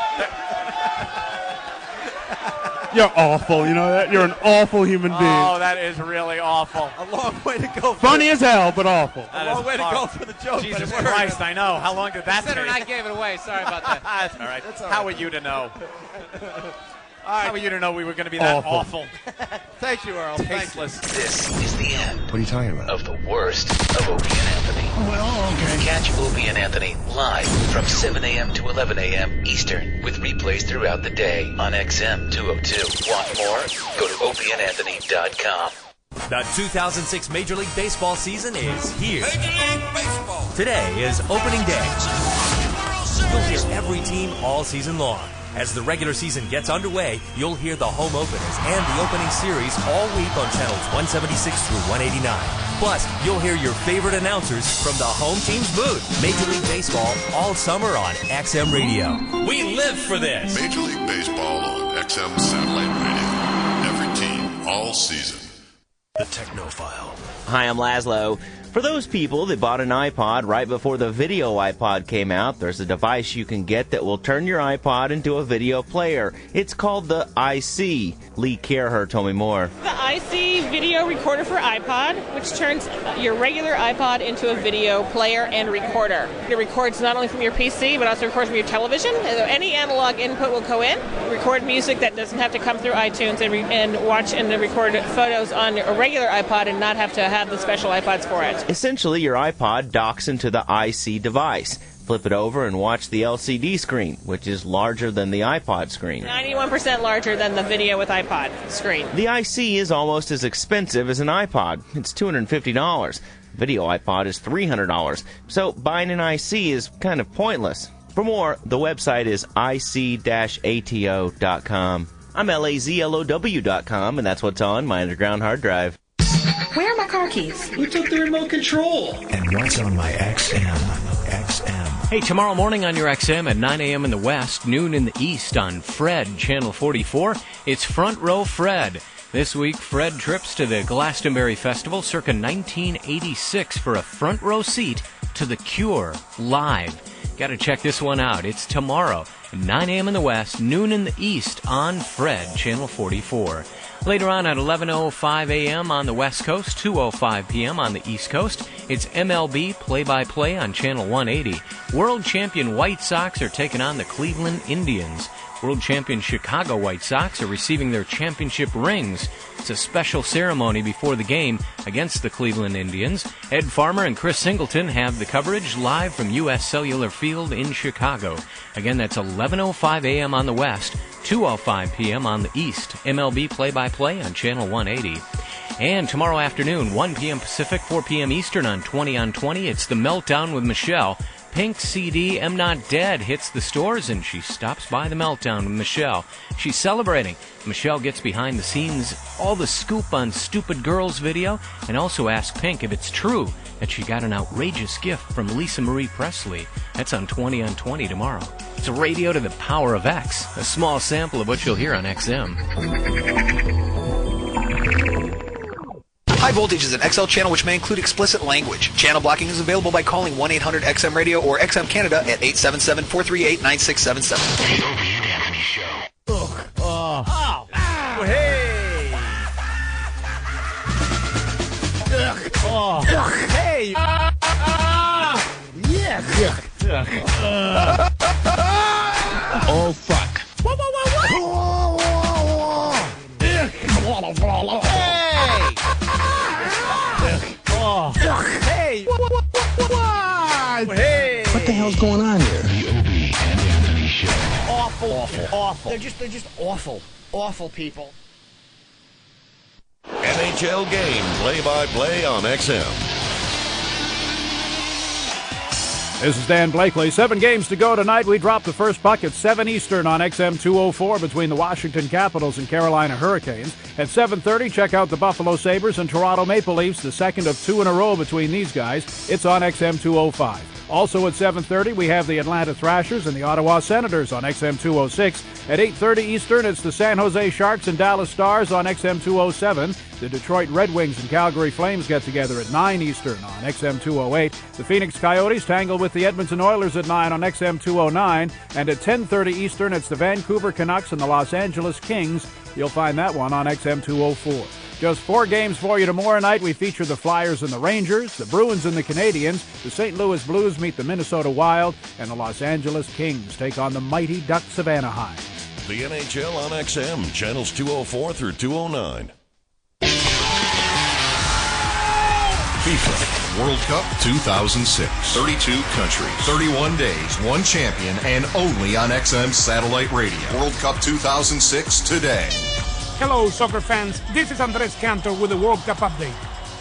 You're awful. You know that? You're an awful human being. Oh, that is really awful. A long way to go. Funny as hell, but awful. That A long is way to go horrible. for the joke. Jesus but it worked. Christ, I know. How long did that Considering I take? gave it away. Sorry about that. That's all right. That's all How right. are you to know? How are you to know we were going to be that awful? Thank you, Earl. Tasteless. This is the end. What are you talking about? Of the worst of Opie and Anthony. Well, okay. Catch Opie and Anthony live from 7 a.m. to 11 a.m. Eastern with replays throughout the day on XM 202. Want more? Go to opieandanthony.com. The 2006 Major League Baseball season is here. Major League Baseball. Today is opening day. You'll hear every team all season long. As the regular season gets underway, you'll hear the home openers and the opening series all week on channels 176 through 189. Plus, you'll hear your favorite announcers from the home team's booth. Major League Baseball all summer on XM Radio. We live for this. Major League Baseball on XM Satellite Radio. Every team, all season. The Technophile. Hi, I'm Laszlo. For those people that bought an iPod right before the video iPod came out, there's a device you can get that will turn your iPod into a video player. It's called the IC. Lee Kerher told me more. The IC video recorder for iPod, which turns your regular iPod into a video player and recorder. It records not only from your PC, but also records from your television. Any analog input will go in, record music that doesn't have to come through iTunes, and watch and record photos on a regular iPod and not have to have the special iPods for it. Essentially, your iPod docks into the IC device. Flip it over and watch the LCD screen, which is larger than the iPod screen. 91% larger than the video with iPod screen. The IC is almost as expensive as an iPod. It's $250. Video iPod is $300. So buying an IC is kind of pointless. For more, the website is ic-ato.com. I'm lazlow.com, and that's what's on my underground hard drive. Where are my car keys? Who took the remote control? And what's on my XM? Hey, tomorrow morning on your XM at 9 a.m. in the West, noon in the East on Fred, Channel 44, it's Front Row Fred. This week, Fred trips to the Glastonbury Festival circa 1986 for a front row seat to The Cure live. Got to check this one out. It's tomorrow, 9 a.m. in the West, noon in the East on Fred, Channel 44. Later on at 11:05 a.m. on the West Coast, 2:05 p.m. on the East Coast, it's MLB play-by-play on Channel 180. World champion White Sox are taking on the Cleveland Indians. World champion Chicago White Sox are receiving their championship rings. It's a special ceremony before the game against the Cleveland Indians. Ed Farmer and Chris Singleton have the coverage live from U.S. Cellular Field in Chicago. Again, that's 11:05 a.m. on the West, 2:05 p.m. on the East. MLB play-by-play on Channel 180. And tomorrow afternoon, 1 p.m. Pacific, 4 p.m. Eastern on 20 on 20, it's The Meltdown with Michelle. Pink's CD, I'm Not Dead, hits the stores, and she stops by The Meltdown with Michelle. She's celebrating. Michelle gets behind the scenes, all the scoop on Stupid Girls video, and also asks Pink if it's true that she got an outrageous gift from Lisa Marie Presley. That's on 20 on 20 tomorrow. It's a radio to the power of X, a small sample of what you'll hear on XM. High Voltage is an XL channel which may include explicit language. Channel blocking is available by calling 1-800-XM-RADIO or XM Canada at 877-438-9677. The Opie and Anthony Show. Ugh. Oh, hey! Ugh. Oh. Ugh. Hey! Yeah. Oh, fuck. Whoa, whoa, whoa, whoa! Hey! Oh. Hey! What? Hey! What the hell's going on here? The Opie and Anthony Show. Awful. They're just awful people. NHL game play-by-play on XM. This is Dan Blakely. 7 games to go tonight. We drop the first puck at 7 Eastern on XM 204 between the Washington Capitals and Carolina Hurricanes. At 7:30, check out the Buffalo Sabres and Toronto Maple Leafs, the second of 2 in a row between these guys. It's on XM 205. Also at 7:30, we have the Atlanta Thrashers and the Ottawa Senators on XM 206. At 8:30 Eastern, it's the San Jose Sharks and Dallas Stars on XM 207. The Detroit Red Wings and Calgary Flames get together at 9 Eastern on XM 208. The Phoenix Coyotes tangle with the Edmonton Oilers at 9 on XM 209. And at 10:30 Eastern, it's the Vancouver Canucks and the Los Angeles Kings. You'll find that one on XM 204. Just 4 games for you tomorrow night. We feature the Flyers and the Rangers, the Bruins and the Canadiens, the St. Louis Blues meet the Minnesota Wild, and the Los Angeles Kings take on the Mighty Ducks of Anaheim. The NHL on XM, channels 204 through 209. FIFA World Cup 2006. 32 countries, 31 days, one champion, and only on XM Satellite Radio. World Cup 2006 today. Hello, soccer fans. This is Andres Cantor with the World Cup update.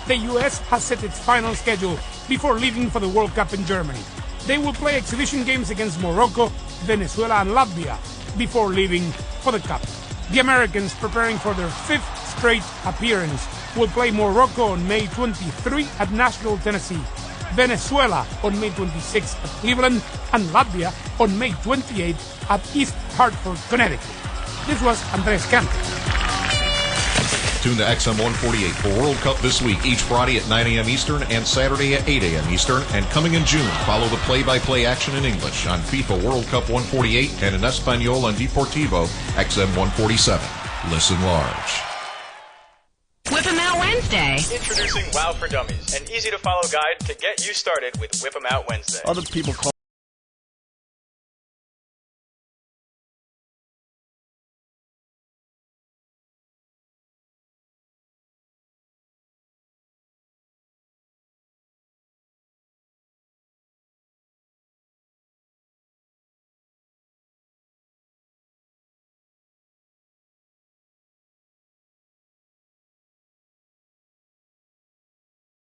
The U.S. has set its final schedule before leaving for the World Cup in Germany. They will play exhibition games against Morocco, Venezuela, and Latvia before leaving for the Cup. The Americans, preparing for their 5th straight appearance, will play Morocco on May 23 at Nashville, Tennessee, Venezuela on May 26 at Cleveland, and Latvia on May 28 at East Hartford, Connecticut. This was Andres Cantor. Tune to XM 148 for World Cup this week, each Friday at 9 a.m. Eastern and Saturday at 8 a.m. Eastern. And coming in June, follow the play-by-play action in English on FIFA World Cup 148 and in Espanol on Deportivo XM 147. Listen large. Whip 'em Out Wednesday. Introducing WOW for Dummies, an easy-to-follow guide to get you started with Whip 'em Out Wednesday. Other people call